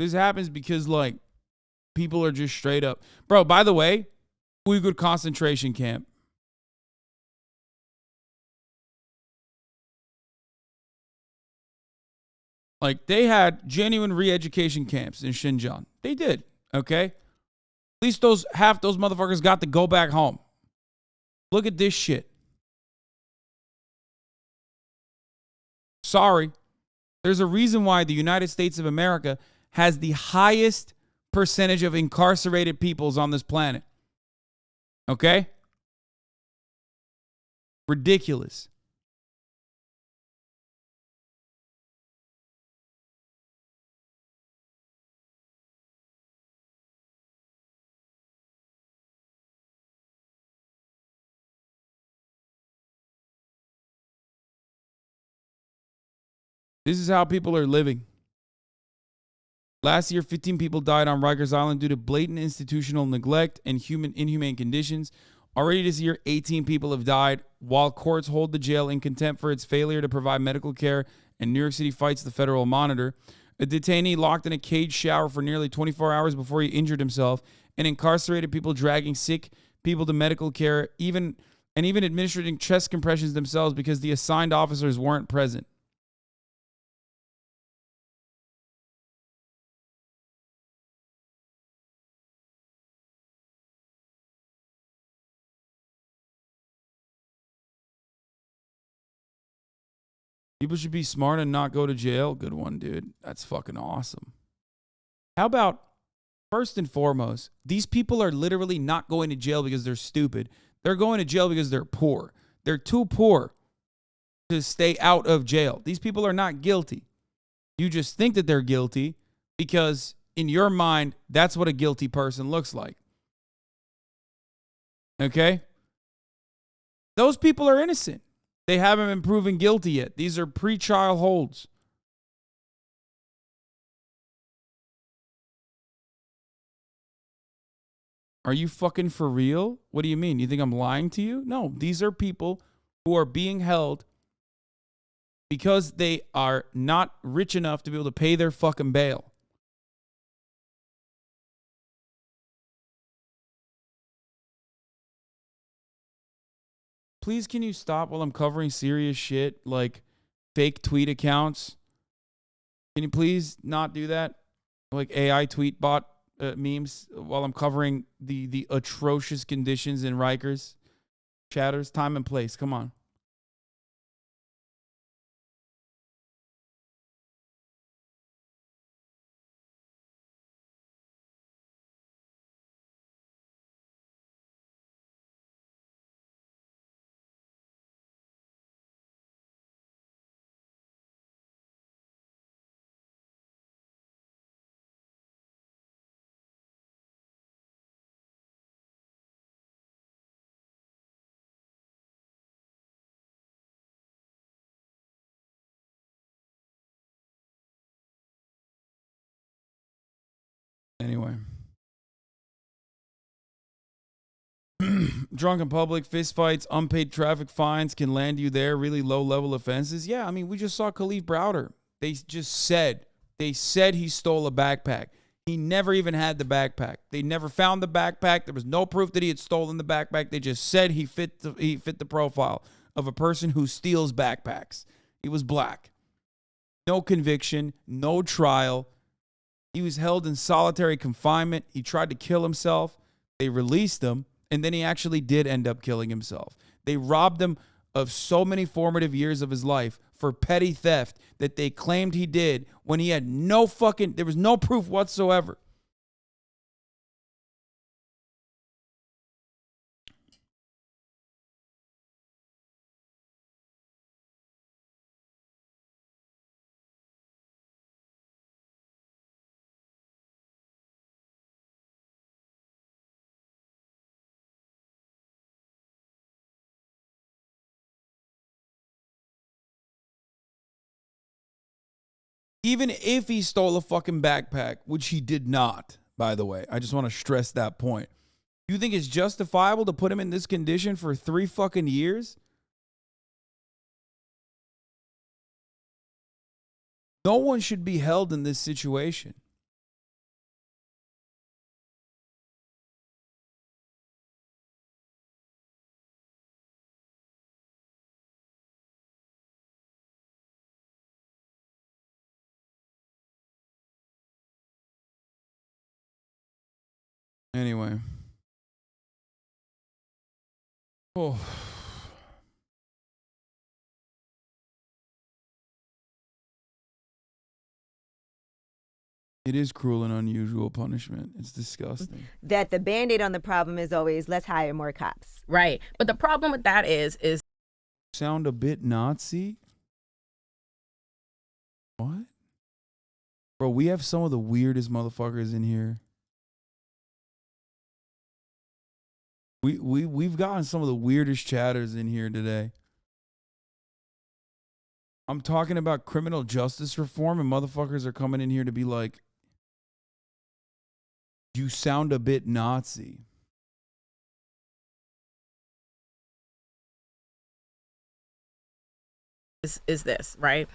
This happens because, like, people are just straight up. Bro, by the way, Uyghur concentration camp. Like, they had genuine re-education camps in Xinjiang. They did, okay? At least half those motherfuckers got to go back home. Look at this shit. Sorry. There's a reason why the United States of America has the highest percentage of incarcerated peoples on this planet. Okay? Ridiculous. This is how people are living. Last year, 15 people died on Rikers Island due to blatant institutional neglect and inhumane conditions. Already this year, 18 people have died while courts hold the jail in contempt for its failure to provide medical care, and New York City fights the federal monitor. A detainee locked in a caged shower for nearly 24 hours before he injured himself and incarcerated people dragging sick people to medical care, even administering chest compressions themselves because the assigned officers weren't present. People should be smart and not go to jail. Good one, dude. That's fucking awesome. How about, first and foremost, these people are literally not going to jail because they're stupid. They're going to jail because they're poor. They're too poor to stay out of jail. These people are not guilty. You just think that they're guilty because in your mind, that's what a guilty person looks like. Okay? Those people are innocent. They haven't been proven guilty yet. These are pre-trial holds. Are you fucking for real? What do you mean? You think I'm lying to you? No, these are people who are being held because they are not rich enough to be able to pay their fucking bail. Please, can you stop while I'm covering serious shit like fake tweet accounts? Can you please not do that? Like AI tweet bot memes while I'm covering the atrocious conditions in Rikers. Chatters, time and place. Come on. Anyway. Drunk in public, fistfights, unpaid traffic fines can land you there. Really low-level offenses. Yeah, I mean, we just saw Khalif Browder. They said he stole a backpack. He never even had the backpack. They never found the backpack. There was no proof that he had stolen the backpack. They just said he fit the profile of a person who steals backpacks. He was black. No conviction, no trial. He was held in solitary confinement. He tried to kill himself. They released him, and then he actually did end up killing himself. They robbed him of so many formative years of his life for petty theft that they claimed he did when he had there was no proof whatsoever. Even if he stole a fucking backpack, which he did not, by the way. I just want to stress that point. You think it's justifiable to put him in this condition for 3 fucking years? No one should be held in this situation. Anyway. Oh. It is cruel and unusual punishment. It's disgusting. That the Band-Aid on the problem is always, let's hire more cops. Right. But the problem with that is sound a bit Nazi? What? Bro, we have some of the weirdest motherfuckers in here. We've gotten some of the weirdest chatters in here today. I'm talking about criminal justice reform, and motherfuckers are coming in here to be like, you sound a bit Nazi. is this, right?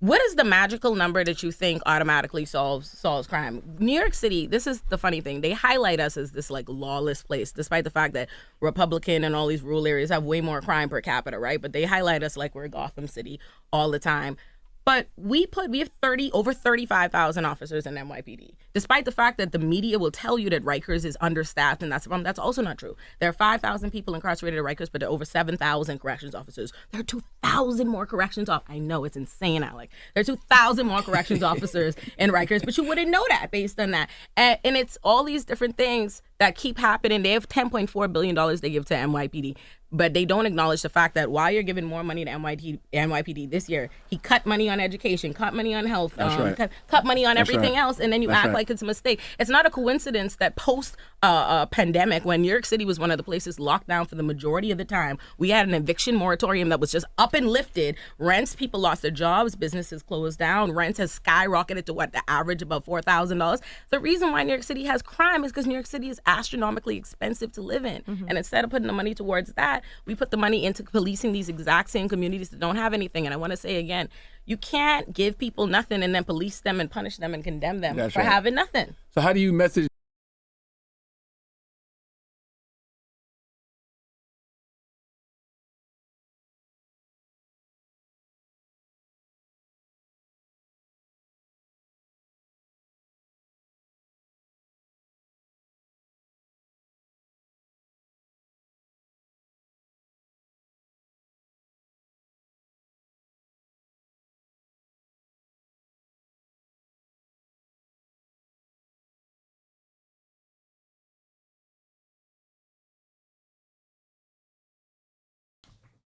What is the magical number that you think automatically solves crime? New York City, this is the funny thing. They highlight us as this like lawless place, despite the fact that Republican and all these rural areas have way more crime per capita, right? But they highlight us like we're Gotham City all the time. But we have over 35,000 officers in NYPD, despite the fact that the media will tell you that Rikers is understaffed, and that's a problem. That's also not true. There are 5,000 people incarcerated at Rikers, but there are over 7,000 corrections officers. There are 2,000 more corrections officers. I know, it's insane, Alec. There are 2,000 more corrections officers in Rikers, but you wouldn't know that based on that. And it's all these different things that keep happening. They have $10.4 billion they give to NYPD. But they don't acknowledge the fact that while you're giving more money to NYPD this year, he cut money on education, cut money on health, cut money on everything else, and then you act like it's a mistake. It's not a coincidence that post-pandemic, when New York City was one of the places locked down for the majority of the time, we had an eviction moratorium that was just up and lifted. Rents, people lost their jobs, businesses closed down, rents has skyrocketed to the average about $4,000. The reason why New York City has crime is because New York City is astronomically expensive to live in. And instead of putting the money towards that, we put the money into policing these exact same communities that don't have anything. And I want to say again, you can't give people nothing and then police them and punish them and condemn them for having nothing. So how do you message?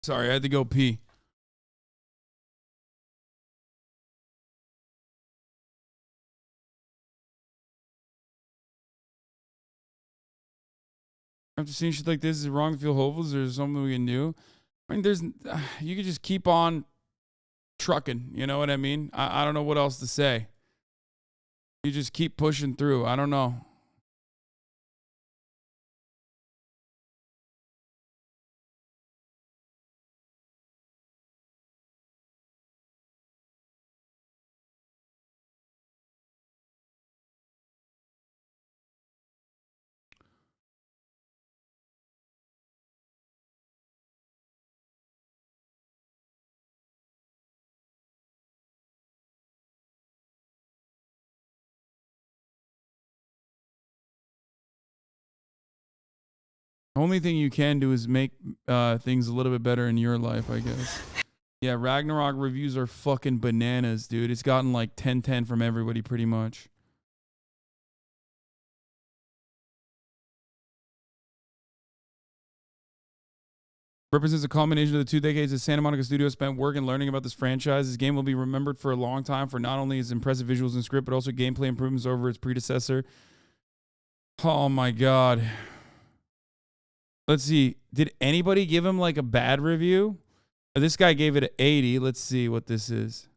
Sorry, I had to go pee. After seeing shit like this, is it wrong to feel hopeful? Is there something we can do? I mean, you could just keep on trucking. You know what I mean? I don't know what else to say. You just keep pushing through. I don't know. Only thing you can do is make things a little bit better in your life, I guess. Yeah, Ragnarok reviews are fucking bananas, dude. It's gotten like 10/10 from everybody pretty much. Represents a culmination of the 2 decades that Santa Monica Studios spent working and learning about this franchise. This game will be remembered for a long time for not only its impressive visuals and script, but also gameplay improvements over its predecessor. Oh my god. Let's see. Did anybody give him like a bad review? This guy gave it an 80. Let's see what this is.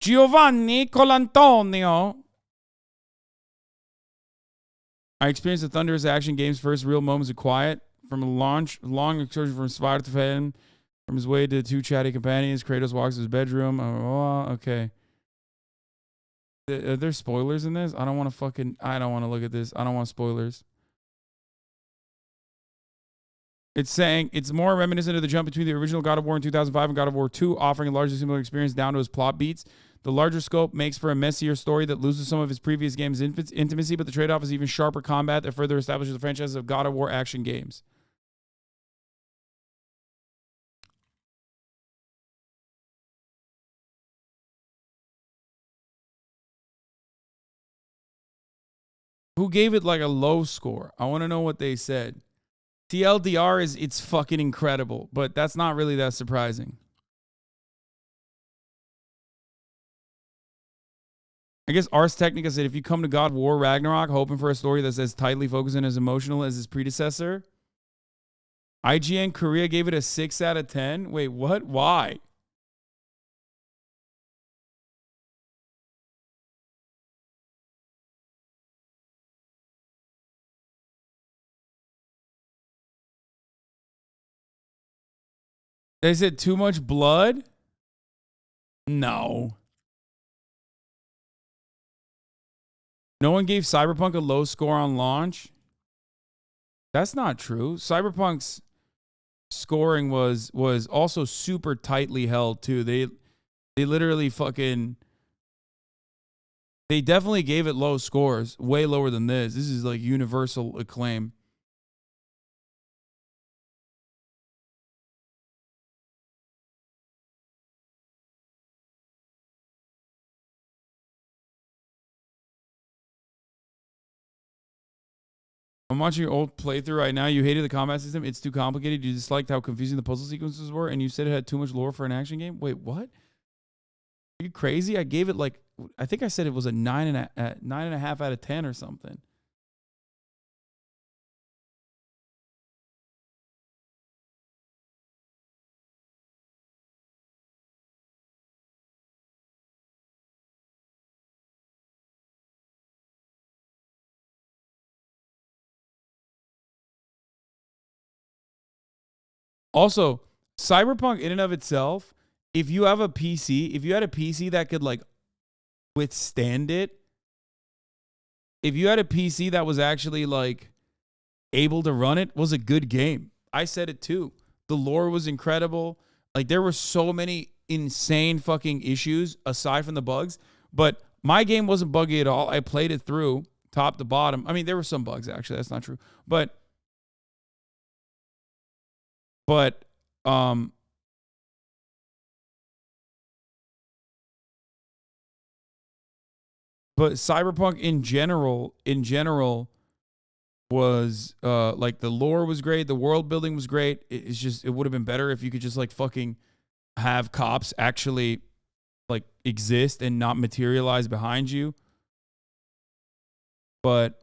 Giovanni Colantonio. I experienced the thunderous action game's first real moments of quiet. From a long excursion from Spider to Fan, from his way to 2 chatty companions, Kratos walks to his bedroom. Oh, okay. Are there spoilers in this? I don't want to look at this. I don't want spoilers. It's saying it's more reminiscent of the jump between the original God of War in 2005 and God of War 2, offering a largely similar experience down to his plot beats. The larger scope makes for a messier story that loses some of his previous games' intimacy, but the trade-off is even sharper combat that further establishes the franchise of God of War action games. Who gave it like a low score? I want to know what they said. TLDR it's fucking incredible, but that's not really that surprising. I guess Ars Technica said if you come to God of War Ragnarok hoping for a story that's as tightly focused and as emotional as his predecessor, IGN Korea gave it a 6 out of 10. Wait, what? Why? They said too much blood? No. No one gave Cyberpunk a low score on launch. That's not true. Cyberpunk's scoring was also super tightly held too. They literally fucking, they definitely gave it low scores, way lower than this. This is like universal acclaim. I'm watching your old playthrough right now. You hated the combat system. It's too complicated. You disliked how confusing the puzzle sequences were, and you said it had too much lore for an action game. Wait, what? Are you crazy? I gave it like, I think I said it was a 9.5 out of 10 or something. Also, Cyberpunk in and of itself, if you have a PC, if you had a PC that could like withstand it, if you had a PC that was actually like able to run it, was a good game. I said it too. The lore was incredible. Like there were so many insane fucking issues aside from the bugs, but my game wasn't buggy at all. I played it through top to bottom. I mean, there were some bugs actually. That's not true. But Cyberpunk in general was like the lore was great, the world building was great. It's just, it would have been better if you could just like fucking have cops actually like exist and not materialize behind you. But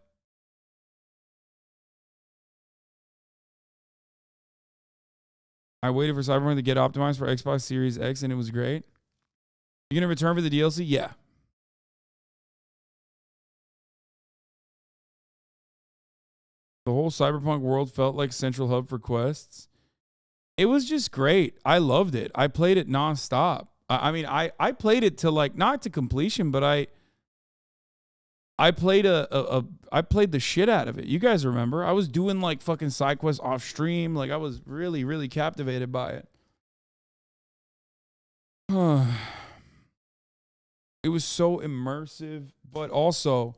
I waited for Cyberpunk to get optimized for Xbox Series X and it was great. You gonna return for the DLC? Yeah. The whole Cyberpunk world felt like central hub for quests. It was just great. I loved it. I played it nonstop. I mean, I played it to like, not to completion, but I played I played the shit out of it. You guys remember? I was doing like fucking side quests off stream. Like I was really, really captivated by it. It was so immersive, but also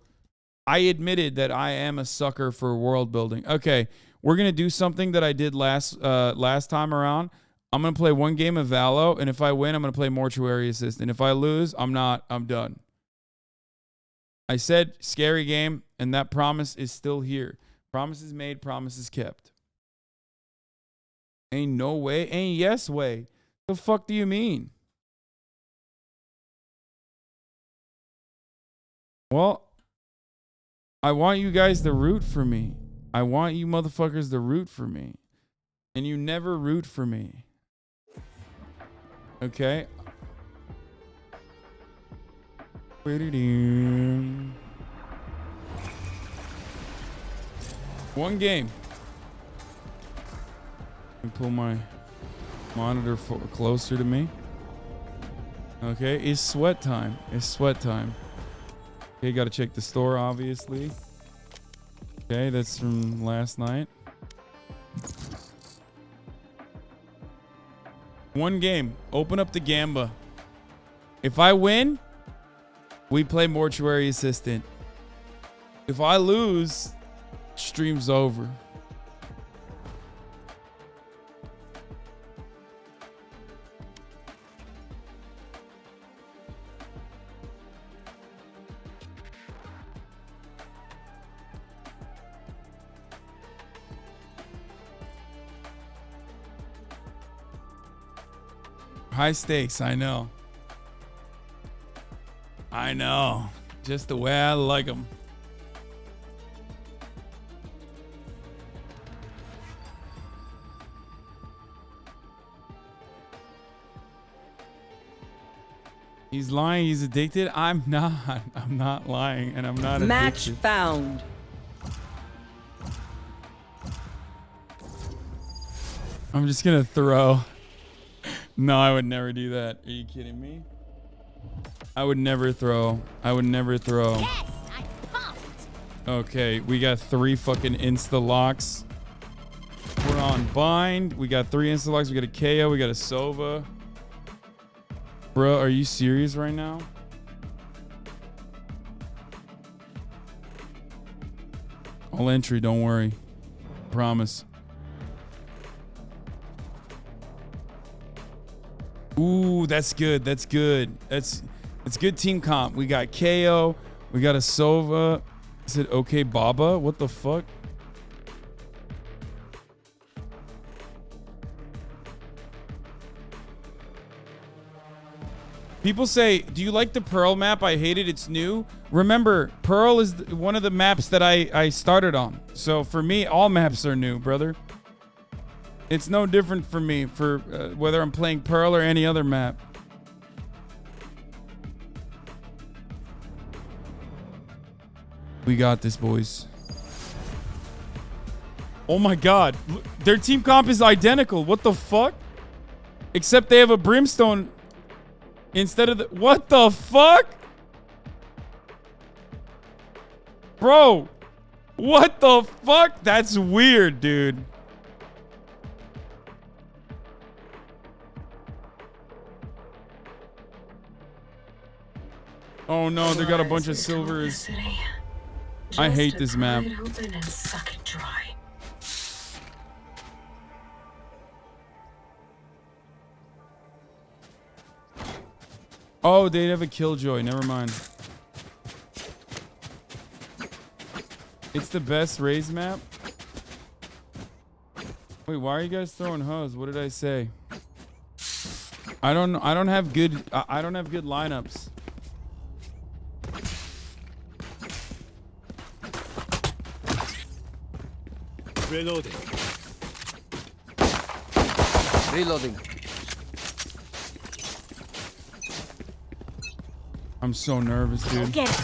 I admitted that I am a sucker for world building. Okay, we're gonna do something that I did last time around. I'm gonna play one game of Valo, and if I win, I'm gonna play Mortuary Assistant. If I lose, I'm done. I said scary game, and that promise is still here. Promises made, promises kept. Ain't no way, ain't yes way. The fuck do you mean? Well, I want you guys to root for me. I want you motherfuckers to root for me. And you never root for me. Okay? One game. Let me pull my monitor closer to me. Okay, it's sweat time. It's sweat time. Okay, gotta check the store, obviously. Okay, that's from last night. One game. Open up the Gamba. If I win, we play Mortuary Assistant. If I lose, stream's over. High stakes, I know. I know. Just the way I like them. He's lying. He's addicted. I'm not. I'm not lying, and I'm not addicted. Match found. I'm just gonna throw. No, I would never do that. Are you kidding me? I would never throw. I would never throw. Yes, I pumped. Okay, we got 3 fucking insta-locks. We're on bind. We got 3 insta-locks. We got a KO. We got a Sova. Bro, are you serious right now? All entry, don't worry. Promise. Ooh, that's good. That's good. It's good team comp. We got KO. We got a Sova. Is it okay, Baba? What the fuck? People say, do you like the Pearl map? I hate it. It's new. Remember, Pearl is one of the maps that I started on. So for me, all maps are new, brother. It's no different for me for whether I'm playing Pearl or any other map. We got this, boys. Oh my God. Their team comp is identical. What the fuck? Except they have a brimstone instead of the... What the fuck? Bro. What the fuck? That's weird, dude. Oh no, they got a bunch of silvers. I hate this map. Oh, they have a Killjoy. Never mind. It's the best Raze map. Wait, why are you guys throwing Huz? What did I say? I don't have good lineups. Reloading. Reloading. I'm so nervous, dude. Get it.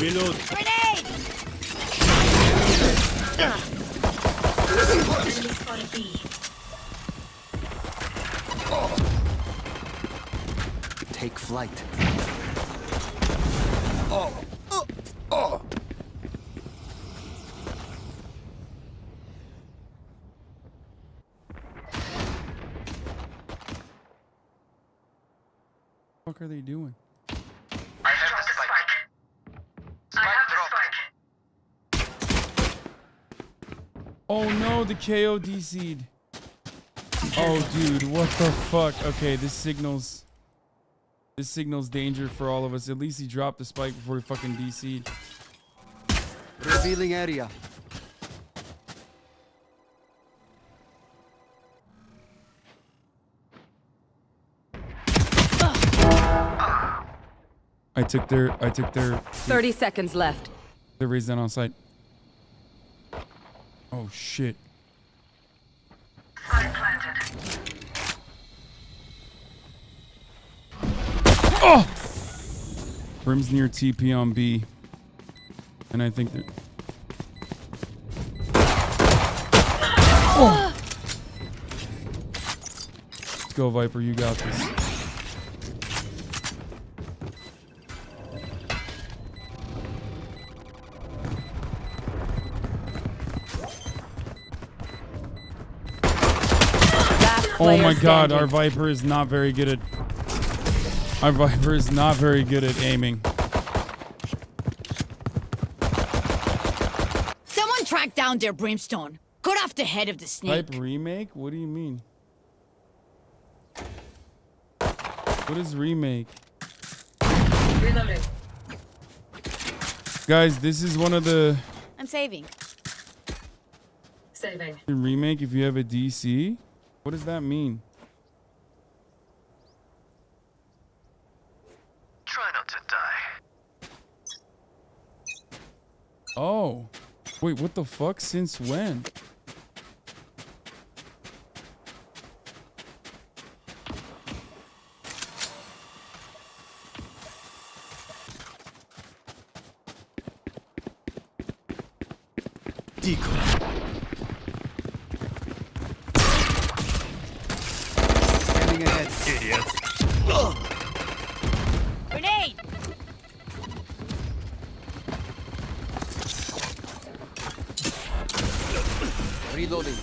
Reload. Grenade! Take flight. What the fuck are they doing? I have the spike. I have the spike. Oh no, the KO DC'd. Oh dude, what the fuck? Okay, this signals danger for all of us. At least he dropped the spike before he fucking DC'd. Revealing area. I took their 30 seconds left. the raise down on site. Oh shit. Oh! Brim's near TP on B. And I think that... Oh! Let's go, Viper. You got this. Oh my god, our Viper is not very good at... Our Viper is not very good at aiming. Someone track down their brimstone. Cut off the head of the snake. Type remake? What do you mean? What is remake? Reloading. Guys, this is one of the... I'm saving. Saving. Remake if you have a DC? What does that mean? Try not to die. Oh. Wait, what the fuck? Since when? Decoy. Scanning ahead. Idiots. Grenade! Reloading.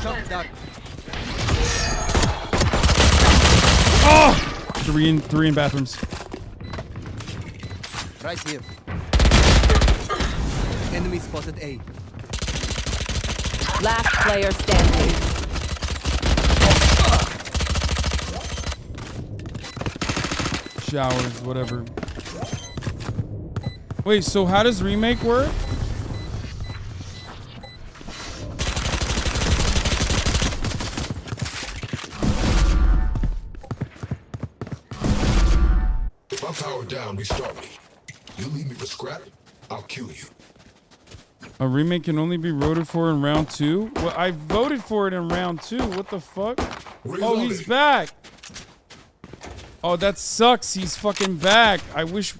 Jump duck. Oh! Three in bathrooms. Right here. Enemy spotted A. Last player standing. Showers, whatever. Wait, so how does remake work? If I'm powered down, restart me. You leave me for scrap, I'll kill you. A remake can only be voted for in round 2? Well, I voted for it in round 2. What the fuck? Oh, he's back. Oh, that sucks. He's fucking back. I wish...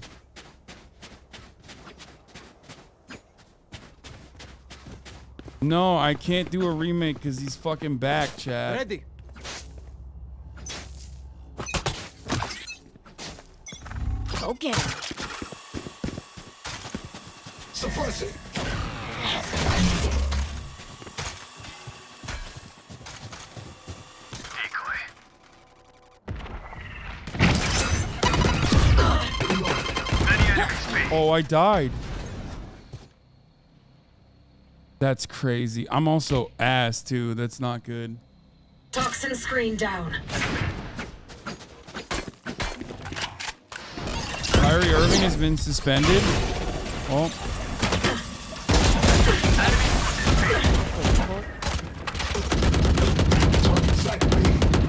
No, I can't do a remake because he's fucking back, Chad. Ready. Go get him. Suppressing. Oh, I died. That's crazy. I'm also ass too. That's not good. Toxin screen down. Kyrie Irving has been suspended. Oh.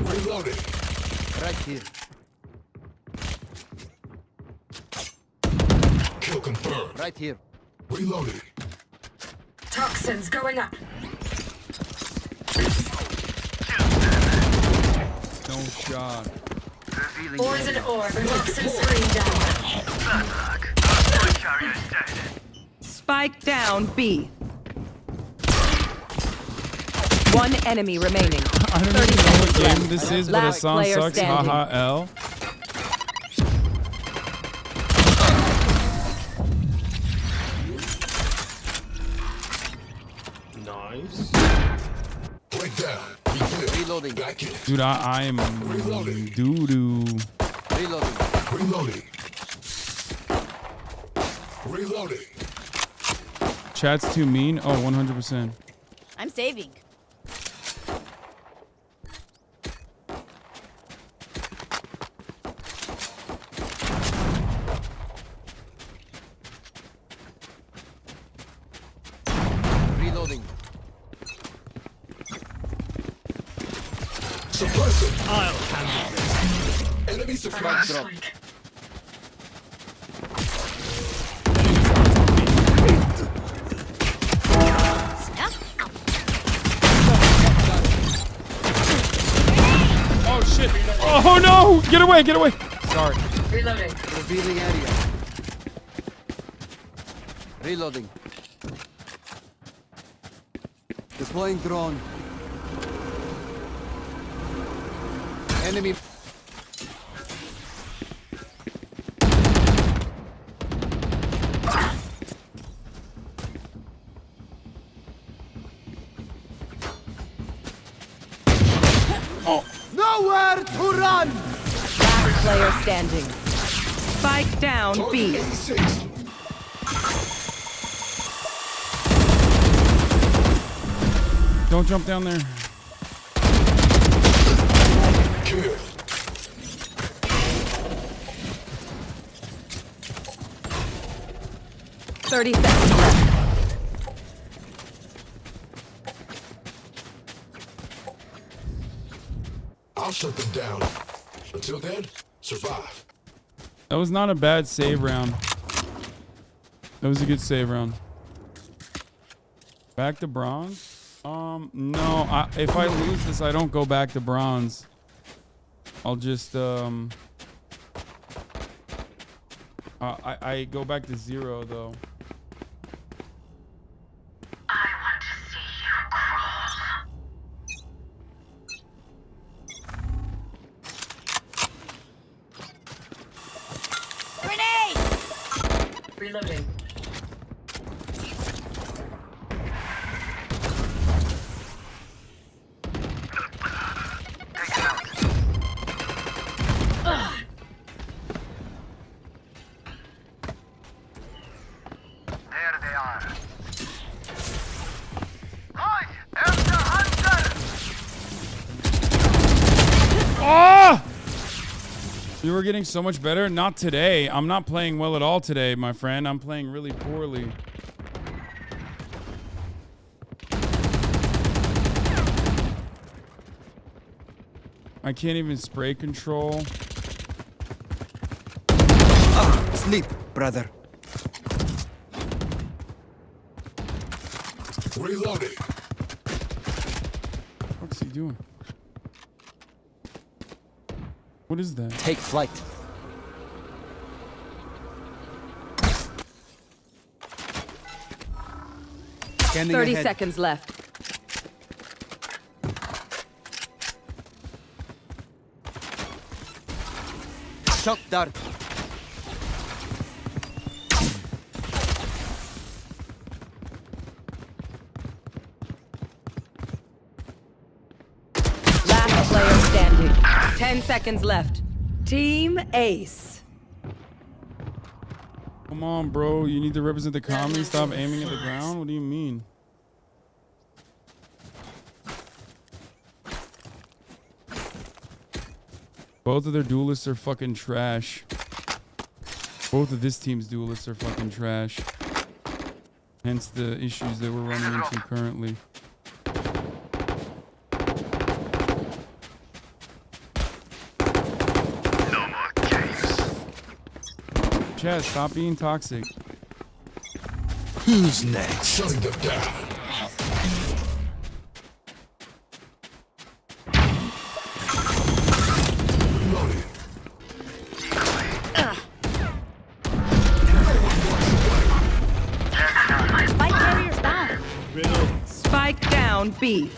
Reloading. Right here. Kill confirmed. Right here. Reloading. Toxins going up. No shot. Poison orb. Toxin screen down. Spike down B. One enemy remaining. I don't even know what game this is, but Last Hasan player sucks. standing. Haha, L. Nice. Break down. Reloading. Back in. Dude, I am doo-doo. Reloading. Reloading. Reloading. Chat's too mean? Oh, 100%. I'm saving. Reloading. Suppressing. I'll handle this. Enemy suppressed. Drop. Oh, shit. Oh, no. Get away, get away. Sorry. Reloading. Revealing area. Reloading. Deploying drone. Enemy. Oh. Nowhere to run! Last player standing. Spike down B. Don't jump down there. Kill. 30 seconds left. I'll shut them down. Until then, survive. That was not a bad save round. That was a good save round. Back to bronze? No. If I lose this, I don't go back to bronze. I'll just I go back to 0 though. I want to see you crawl. Reloading. There they are. I am the hunter! Ah! You were getting so much better. Not today. I'm not playing well at all today, my friend. I'm playing really poorly. I can't even spray control. Sleep, brother. Reloading. What's he doing? What is that? Take flight. Scanning 30 seconds left. Shock dart. Last player standing. 10 seconds left. Team Ace. Come on, bro. You need to represent the comedy. Stop aiming at the ground. What do you mean? Both of their duelists are fucking trash. Both of this team's duelists are fucking trash. Hence the issues that we're running into currently. No more games. Chad, stop being toxic. Who's next? Shutting them down. Spike carrier's down. Spike down B.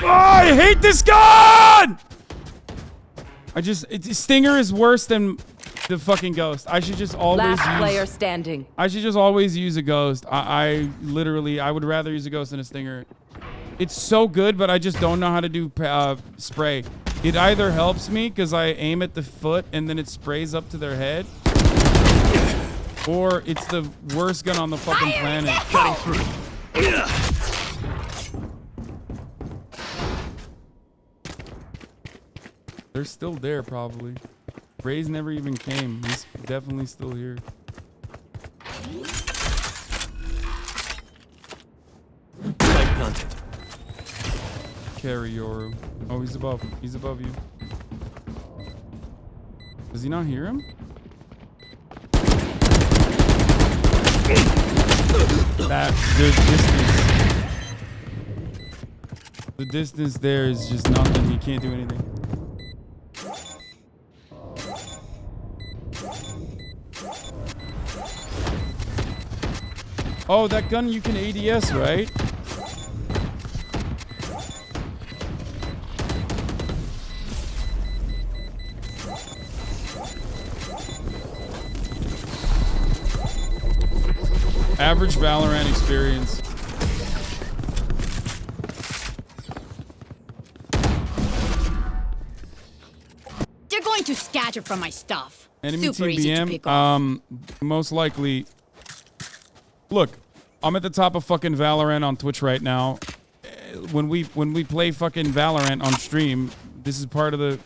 Oh, I hate this gun! Stinger is worse than the fucking ghost. I should just always Last player standing. I should just always use a ghost. I literally would rather use a ghost than a stinger. It's so good, but I just don't know how to do spray. It either helps me because I aim at the foot and then it sprays up to their head, or it's the worst gun on the fucking planet. Cutting through. They're still there, probably. Ray's never even came. He's definitely still here. Spike planted. Carry Yoru. Oh, he's above. He's above you. Does he not hear him? That the distance there is just nothing. He can't do anything. Oh, that gun you can ADS, right? Average Valorant experience. They're going to scatter from my stuff. Enemy Super team easy to BM, pick off. most likely. Look, I'm at the top of fucking Valorant on Twitch right now. When we play fucking Valorant on stream, this is part of the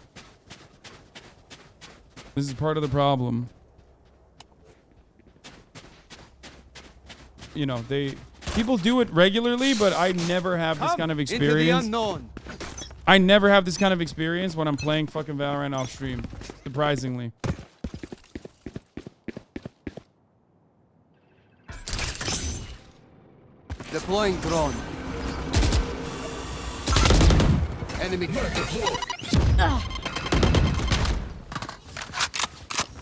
problem. You know, people do it regularly, but I never have this kind of experience. Into the unknown. I never have this kind of experience when I'm playing fucking Valorant off stream, surprisingly. Deploying drone. Enemy.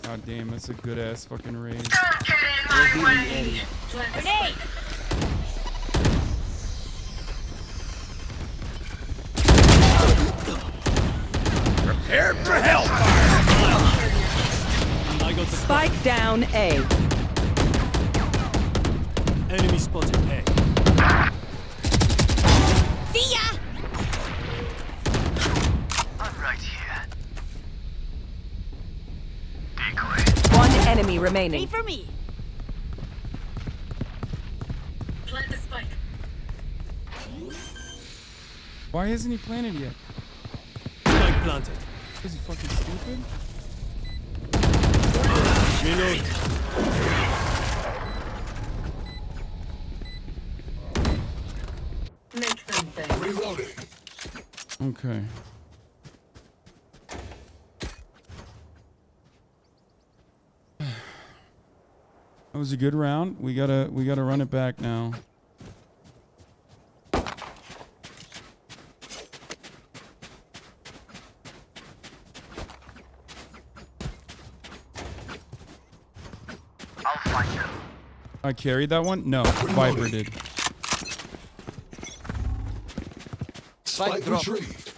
God damn, that's a good ass fucking raid. Grenade. Prepare for hellfire! I got Spike down A. Enemy spotted A. See ya! I'm right here. One enemy remaining. Wait for me. Plant the spike. Why hasn't he planted yet? Spike planted. Is he fucking stupid? Reload. Make them beg. Reloading. Okay. That was a good round. We gotta run it back now. I'll find them. I carried that one? No, Viper did. Spike drop. Retrieved.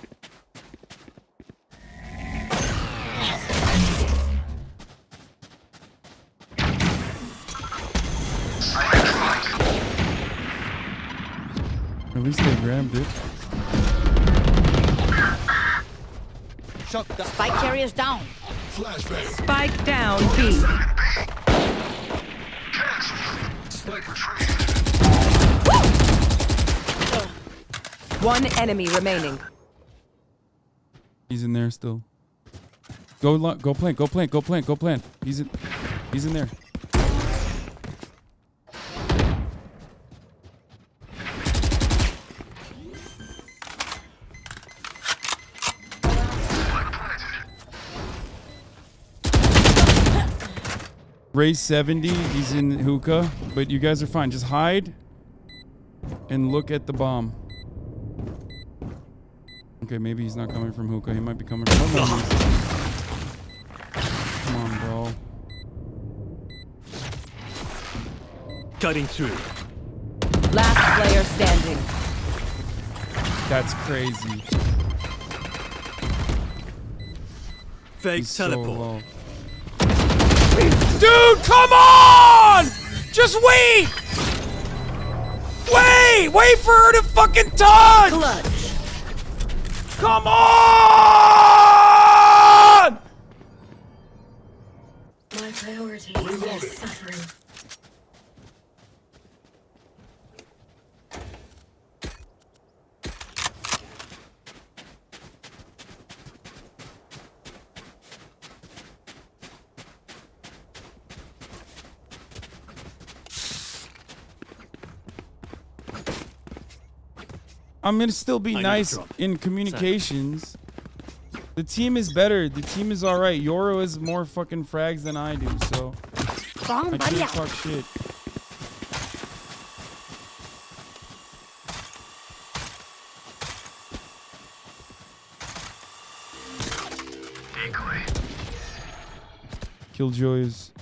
At least they grabbed it. Shot down. Spike carriers down. Flashbang. Spike down B. Spike retrieved. One enemy remaining. He's in there still. Go plant. Go plant. Go plant. Go plant. He's in there. Raise 70. He's in hookah, but you guys are fine. Just hide and look at the bomb. Okay, maybe he's not coming from hookah. He might be coming from Come on, bro. Cutting through. Last player standing. That's crazy. Fake He's so teleport. low. Dude, come on! Just wait! Wait for her to fucking touch! Clutch. Come on! My priority is their suffering. I'm gonna still be I nice need to drop. in communications. The team is better. The team is alright. Yoro has more fucking frags than I do, so I can't talk shit. Killjoy's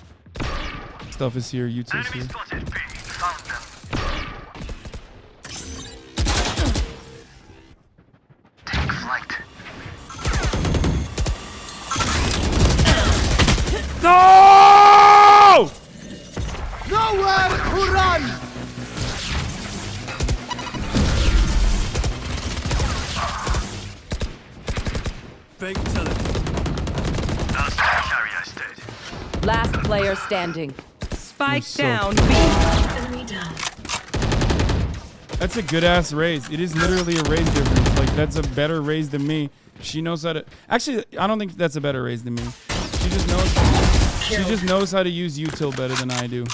stuff is here. Util's here. Spotted B. Found them. Take flight. No! Nowhere to run! Fake teleport. Last carrier dead. Last player standing. Spike so down B. Enemy down. That's a good ass raise. It is literally a raise difference. Like, that's a better raise than me. She knows how to. Actually, I don't think that's a better raise than me. She just knows. She just knows how to use util better than I do.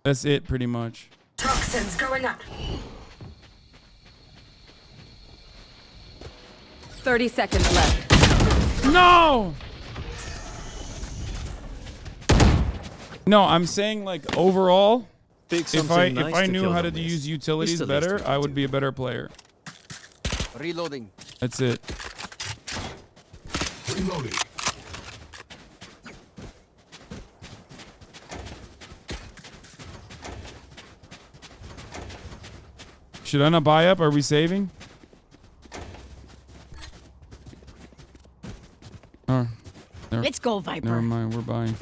That's it, pretty much. Toxins going up. 30 seconds left. No! No, I'm saying like overall, if I knew how to use utilities better, I would be a better player. Reloading. That's it. Reloading. Should I not buy up? Are we saving? Oh, Let's go, Viper. Never mind, we're buying.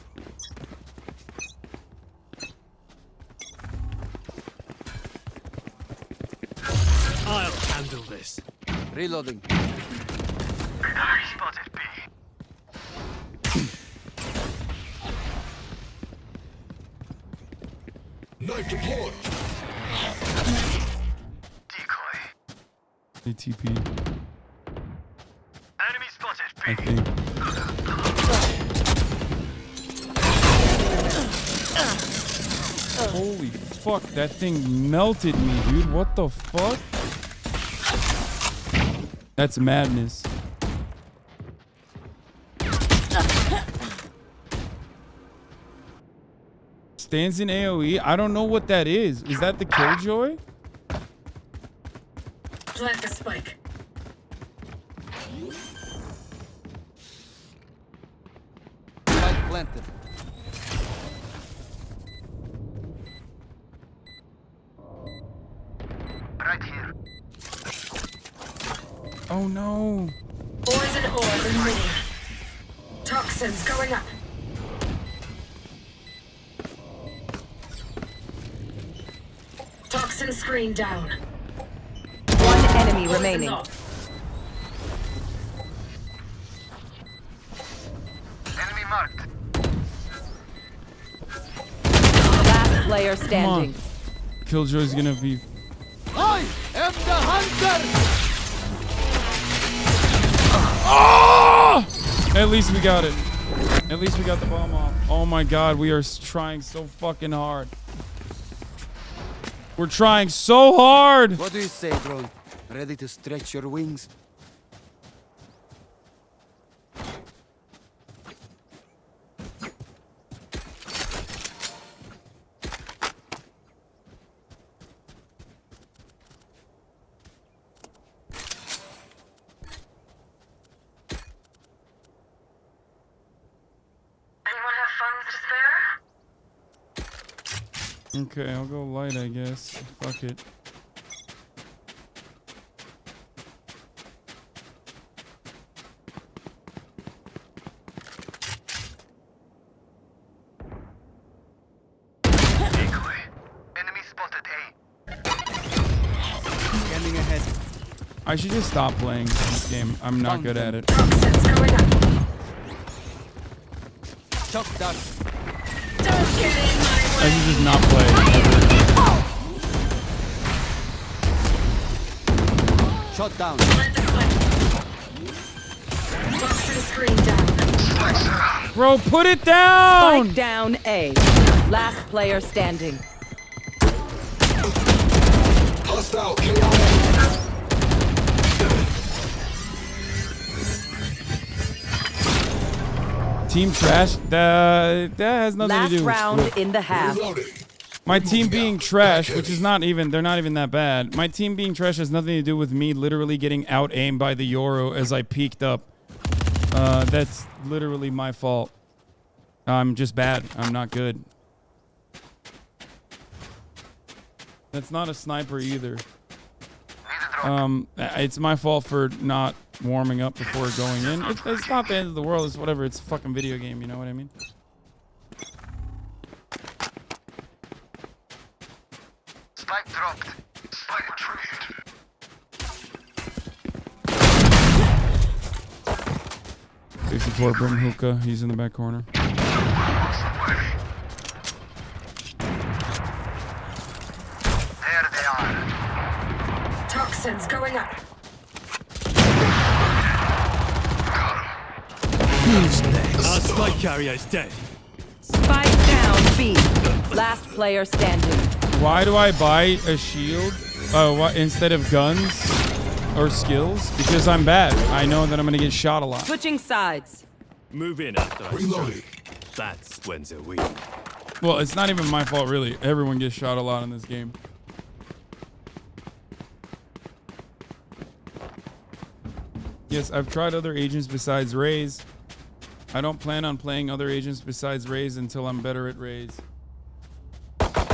I'll handle this. Reloading. Enemy spotted B. Knife deployed. Decoy. ATP. Enemy spotted B. I think. Holy fuck, that thing melted me, dude. What the fuck? That's madness. Stands in AoE? I don't know what that is. Is that the Killjoy? Plant the spike. Spike planted. Right here. Oh no. Poison orb emitting. Toxins going up. Toxin screen down. One enemy Poison's remaining. off. Enemy marked. Last player Come on. standing. Killjoy's gonna be. I am the hunter! Oh! At least we got it. At least we got the bomb off. Oh my god, we are trying so fucking hard. We're trying so hard. What do you say, bro? Ready to stretch your wings? Anyone have funds to spare? Okay, I'll go light, I guess. Fuck it. Decoy. Enemy spotted A. Scanning ahead. I should just stop playing this game. I'm not good at it. Toxins going up. Chuck that. Don't get in my I should just not play ever. Shot down. Plant the spike. Toxin screen down. Bro, put it down! Spike down A. Last player standing. Hostile KIA. Team trash? That has nothing Last to do round with in the half. my team being trash, which is not even, they're not even that bad. My team being trash has nothing to do with me literally getting out-aimed by the Euro as I peeked up. That's literally my fault. I'm just bad. I'm not good. That's not a sniper either. It's my fault for not warming up before going in. It's not the end of the world. It's whatever. It's a fucking video game. You know what I mean? Spike dropped. Spike retrieved. Before bring hookah. He's in the back corner. There they are. Toxins going up. Who's next? Our spike carrier is dead. Spike down B. Last player standing. Why do I buy a shield instead of guns or skills? Because I'm bad. I know that I'm going to get shot a lot. Switching sides. Move in after I strike. That's when they win. Well, it's not even my fault, really. Everyone gets shot a lot in this game. Yes, I've tried other agents besides Raze. I don't plan on playing other agents besides Raze until I'm better at Raze.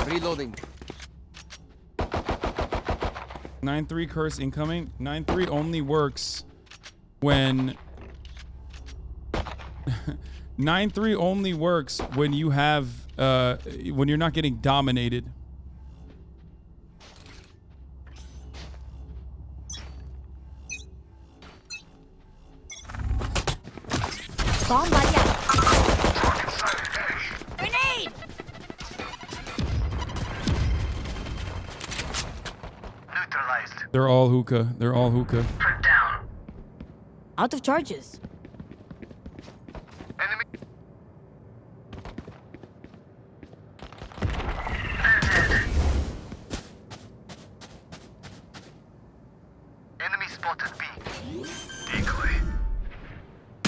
Reloading. 9-3 curse incoming. 9-3 only works when 9-3 only works when you have when you're not getting dominated. Bomb buddy out. Grenade! Neutralized. They're all hookah. They're all hookah. Turn down. Out of charges. Enemy. Enemy spotted B. Decoy.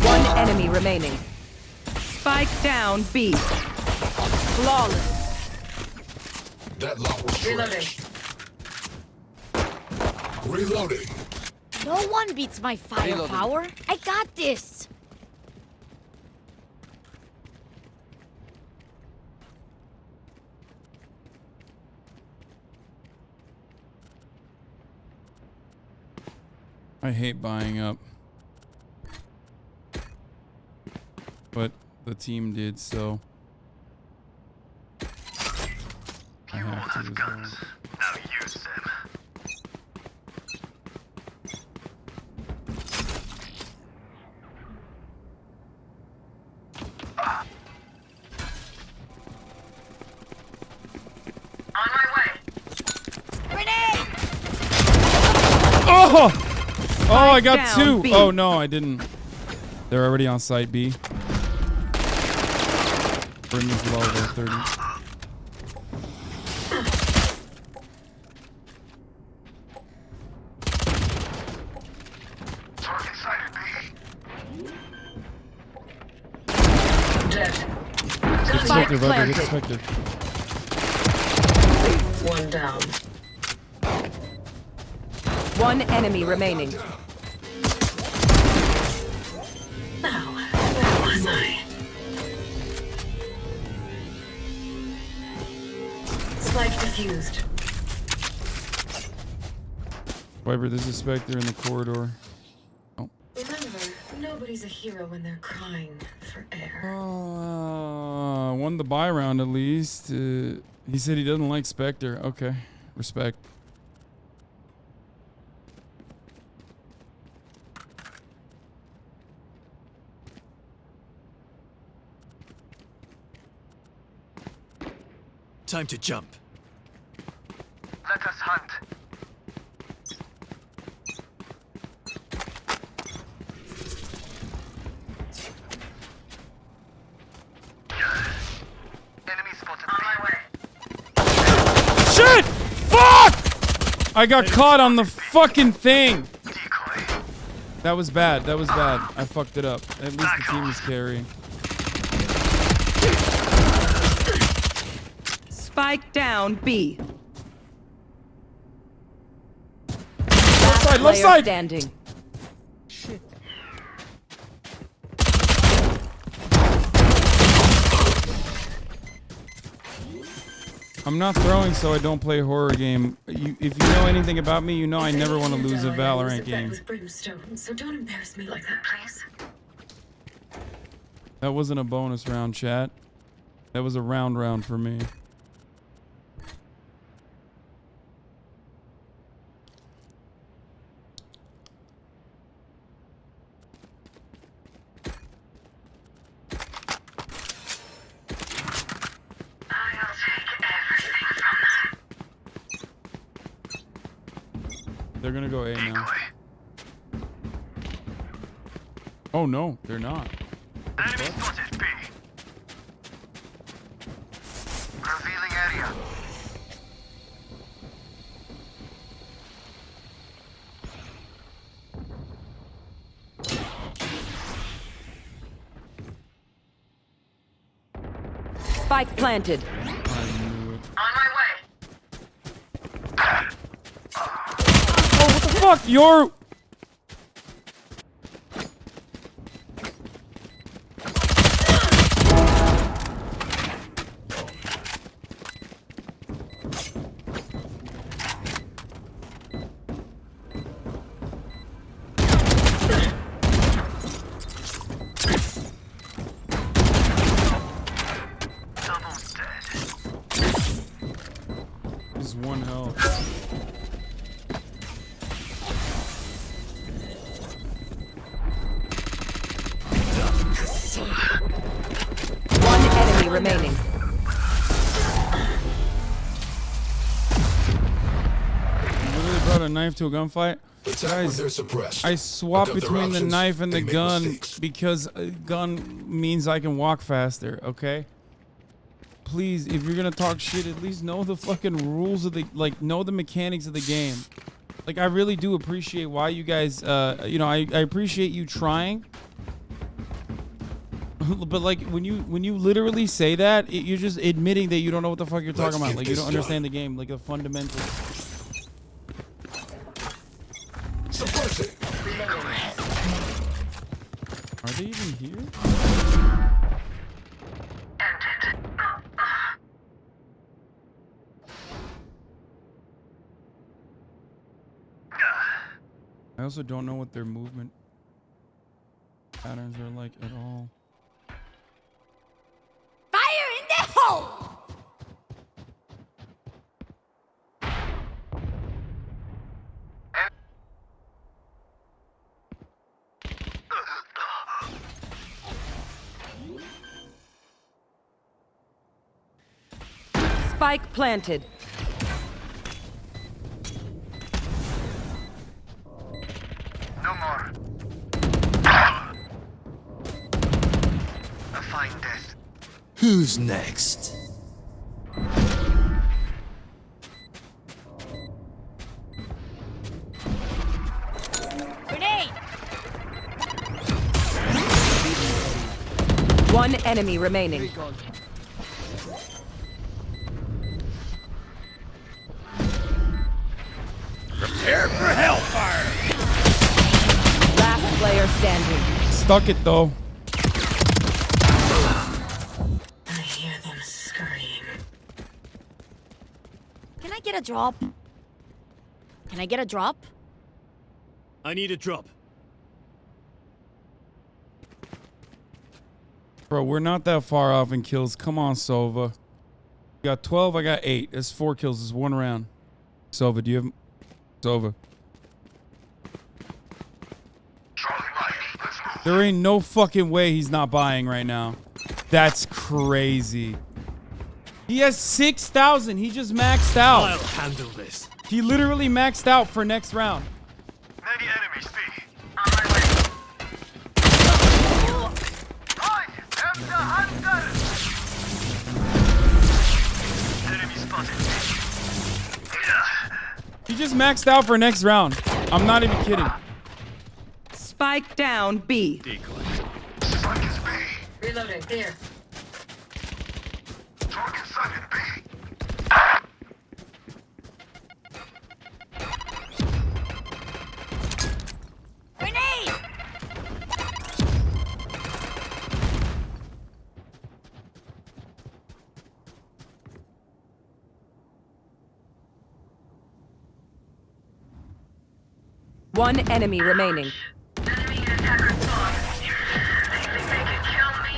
One enemy remaining. Spike down B. Flawless. That lot was Reloading. fresh. Reloading. No one beats my firepower. I got this. I hate buying up. But the team did, so I have to as well. Now use them. On my way. Grenade! Oh! Oh, I got down, two. B. Oh no, I didn't. They're already on site B. Brim is low, they're 30. Target sighted B. Dead. Get Spectre, Viper, get Spectre. One down. One enemy remaining. Now, where was I? Spike defused. Viper, there's a Spectre in the corridor. Oh. Remember, nobody's a hero when they're crying for air. Won the buy round at least. He said he doesn't like Spectre. Okay, respect. Time to jump. Let us hunt. Enemy spotted. On my way. Shit! Fuck! I got caught on the fucking thing. Decoy. That was bad. That was bad. I fucked it up. At least the team is carrying. Spike down B. Left side, left Player side. standing. I'm not throwing, so I don't play horror game. If you know anything about me, you know I never want to lose a Valorant game. With brimstone, so don't embarrass me like that, please. That wasn't a bonus round, chat. That was a round for me. They're gonna go A now. Oh no, they're not. Enemy spotted B. Revealing area. Spike planted. I knew it. On my way. Oh, what the fuck? You're... Just one health. remaining. Literally brought a knife to a gunfight. Guys, I swap between the knife and the gun because a gun means I can walk faster, okay? Please, if you're gonna talk shit, at least know the fucking rules of the, like, know the mechanics of the game. Like, I really do appreciate why you guys, you know, I appreciate you trying. But like, when you literally say that, you're just admitting that you don't know what the fuck you're talking about. Like, you don't understand the game, like the fundamentals. Are they even here? I also don't know what their movement patterns are like at all. Fire in the hole! Spike planted. No more. A fine death. Who's next? Grenade! One enemy remaining. Prepare for hellfire! Last player standing. Stuck it though. I hear them scurrying. Can I get a drop? Can I get a drop? I need a drop. Bro, we're not that far off in kills. Come on, Sova. You got 12, I got 8. That's 4 kills. It's 1 round. Sova, do you have... Sova. There ain't no fucking way he's not buying right now. That's crazy. He has 6,000. He just maxed out. I'll handle this. He literally maxed out for next round. Many enemies, B. On my way. I am the hunter! Enemy spotted. He just maxed out for next round. I'm not even kidding. Spike down B. Reloading. Here. Grenade! One enemy remaining. Enemy attacker spawn. They think they can kill me?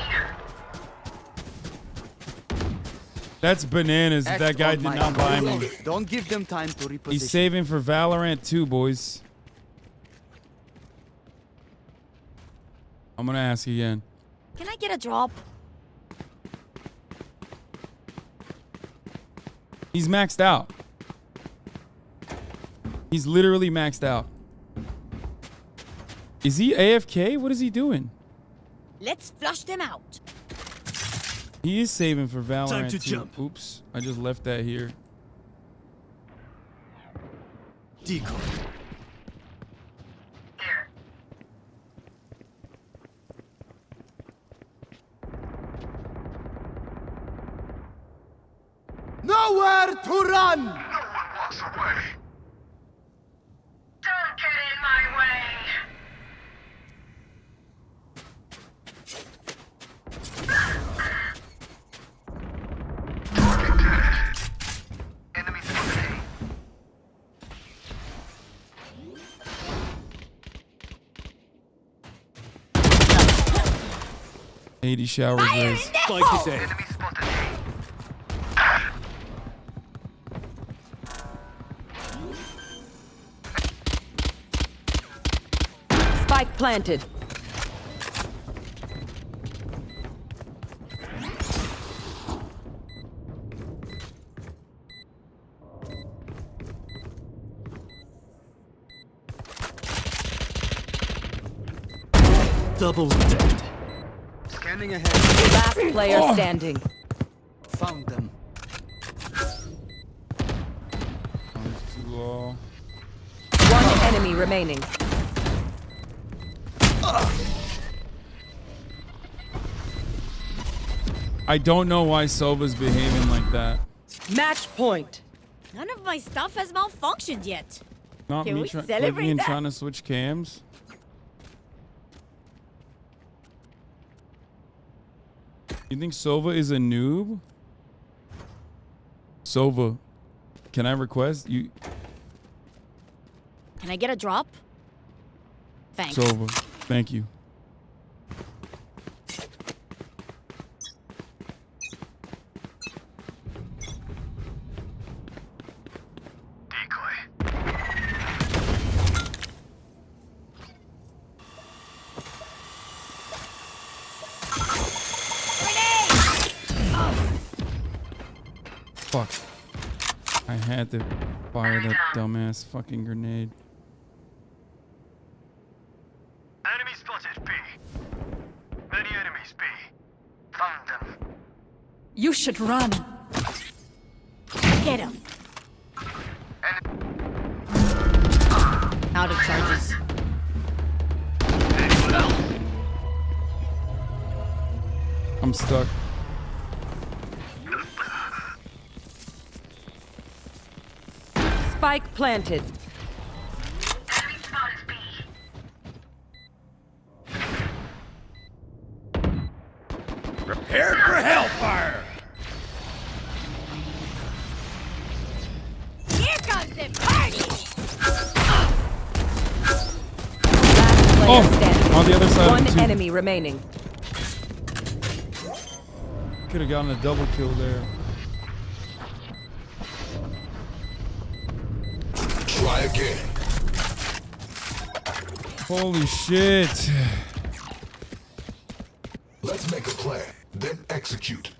That's bananas. That guy did not buy me. Don't give them time to reposition. He's saving for Valorant too, boys. I'm gonna ask again. Can I get a drop? He's maxed out. He's literally maxed out. Is he AFK? What is he doing? Let's flush them out. He is saving for Valorant Time to too. jump. Oops, I just left that here. Decoy. Nowhere to run! No one walks away. Don't get in my way. Target dead. Enemy spotted. 80 showers raised. Spike is A. Enemy spotted. Spike planted. Double dead. Scanning ahead. Last player standing. Found them. Too low. One enemy remaining. I don't know why Sova's behaving like that. Match point. None of my stuff has malfunctioned yet. Not Can me we clicking celebrate and that? trying to switch cams. You think Sova is a noob? Sova, can I request you? Can I get a drop? Thanks. Sova, thank you. Fuck. I had to fire that dumbass fucking grenade. Enemy spotted, B. Many enemies, B. Found them. You should run. Get him. Out of charges. I'm stuck. Spike planted. Prepare for hellfire! Here comes the party! Last player standing. On the other side. One of the enemy remaining. Could have gotten a double kill there. Try again. Holy shit. Let's make a plan, then execute.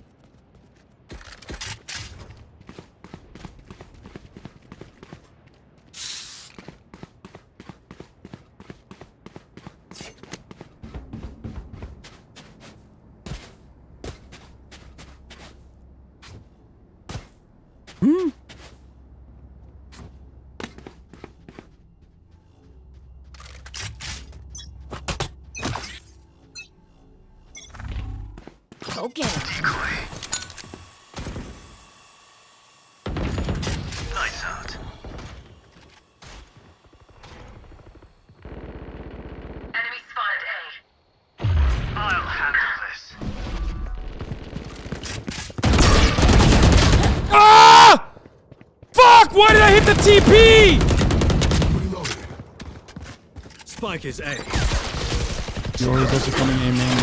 Okay. Lights out. Enemy spotted A. I'll handle this. Ah! Fuck! Why did I hit the TP? Spike is A. Yours also coming in, man.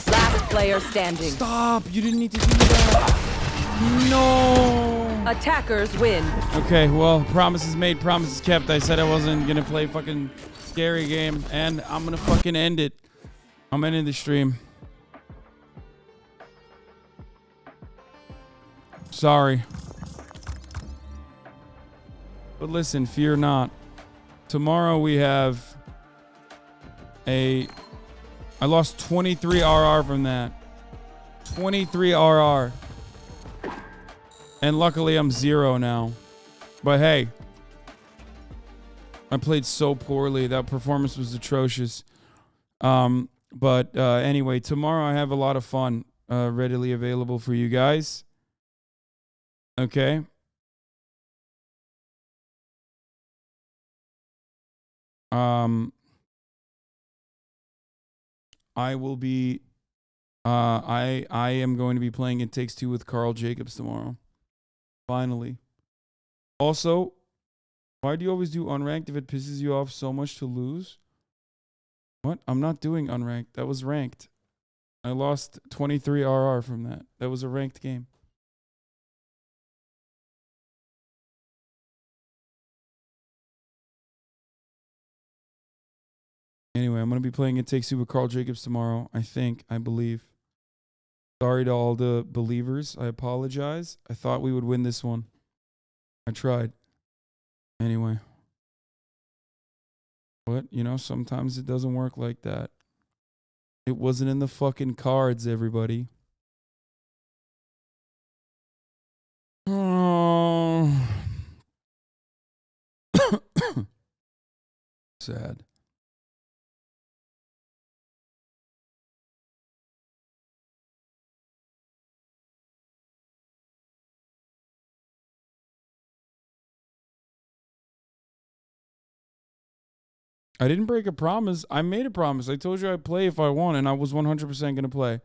Last player standing. Stop! You didn't need to do that. No. Attackers win. Okay, well, promises made, promises kept. I said I wasn't gonna play fucking scary game, and I'm gonna fucking end it. I'm ending the stream. Sorry. But listen, fear not. Tomorrow we have I lost 23 RR from that. 23 RR. And luckily I'm 0 now. But hey, I played so poorly. That performance was atrocious. But anyway, tomorrow I have a lot of fun readily available for you guys. Okay. I will be I am going to be playing It Takes Two with Carl Jacobs tomorrow. Finally. Also, why do you always do unranked if it pisses you off so much to lose? What? I'm not doing unranked. That was ranked. I lost 23 RR from that. That was a ranked game. Anyway, I'm going to be playing It Takes Two with Carl Jacobs tomorrow, I believe. Sorry to all the believers. I apologize. I thought we would win this one. I tried. Anyway. But, you know, sometimes it doesn't work like that. It wasn't in the fucking cards, everybody. Oh. Sad. I didn't break a promise. I made a promise. I told you I'd play if I won, and I was 100% going to play.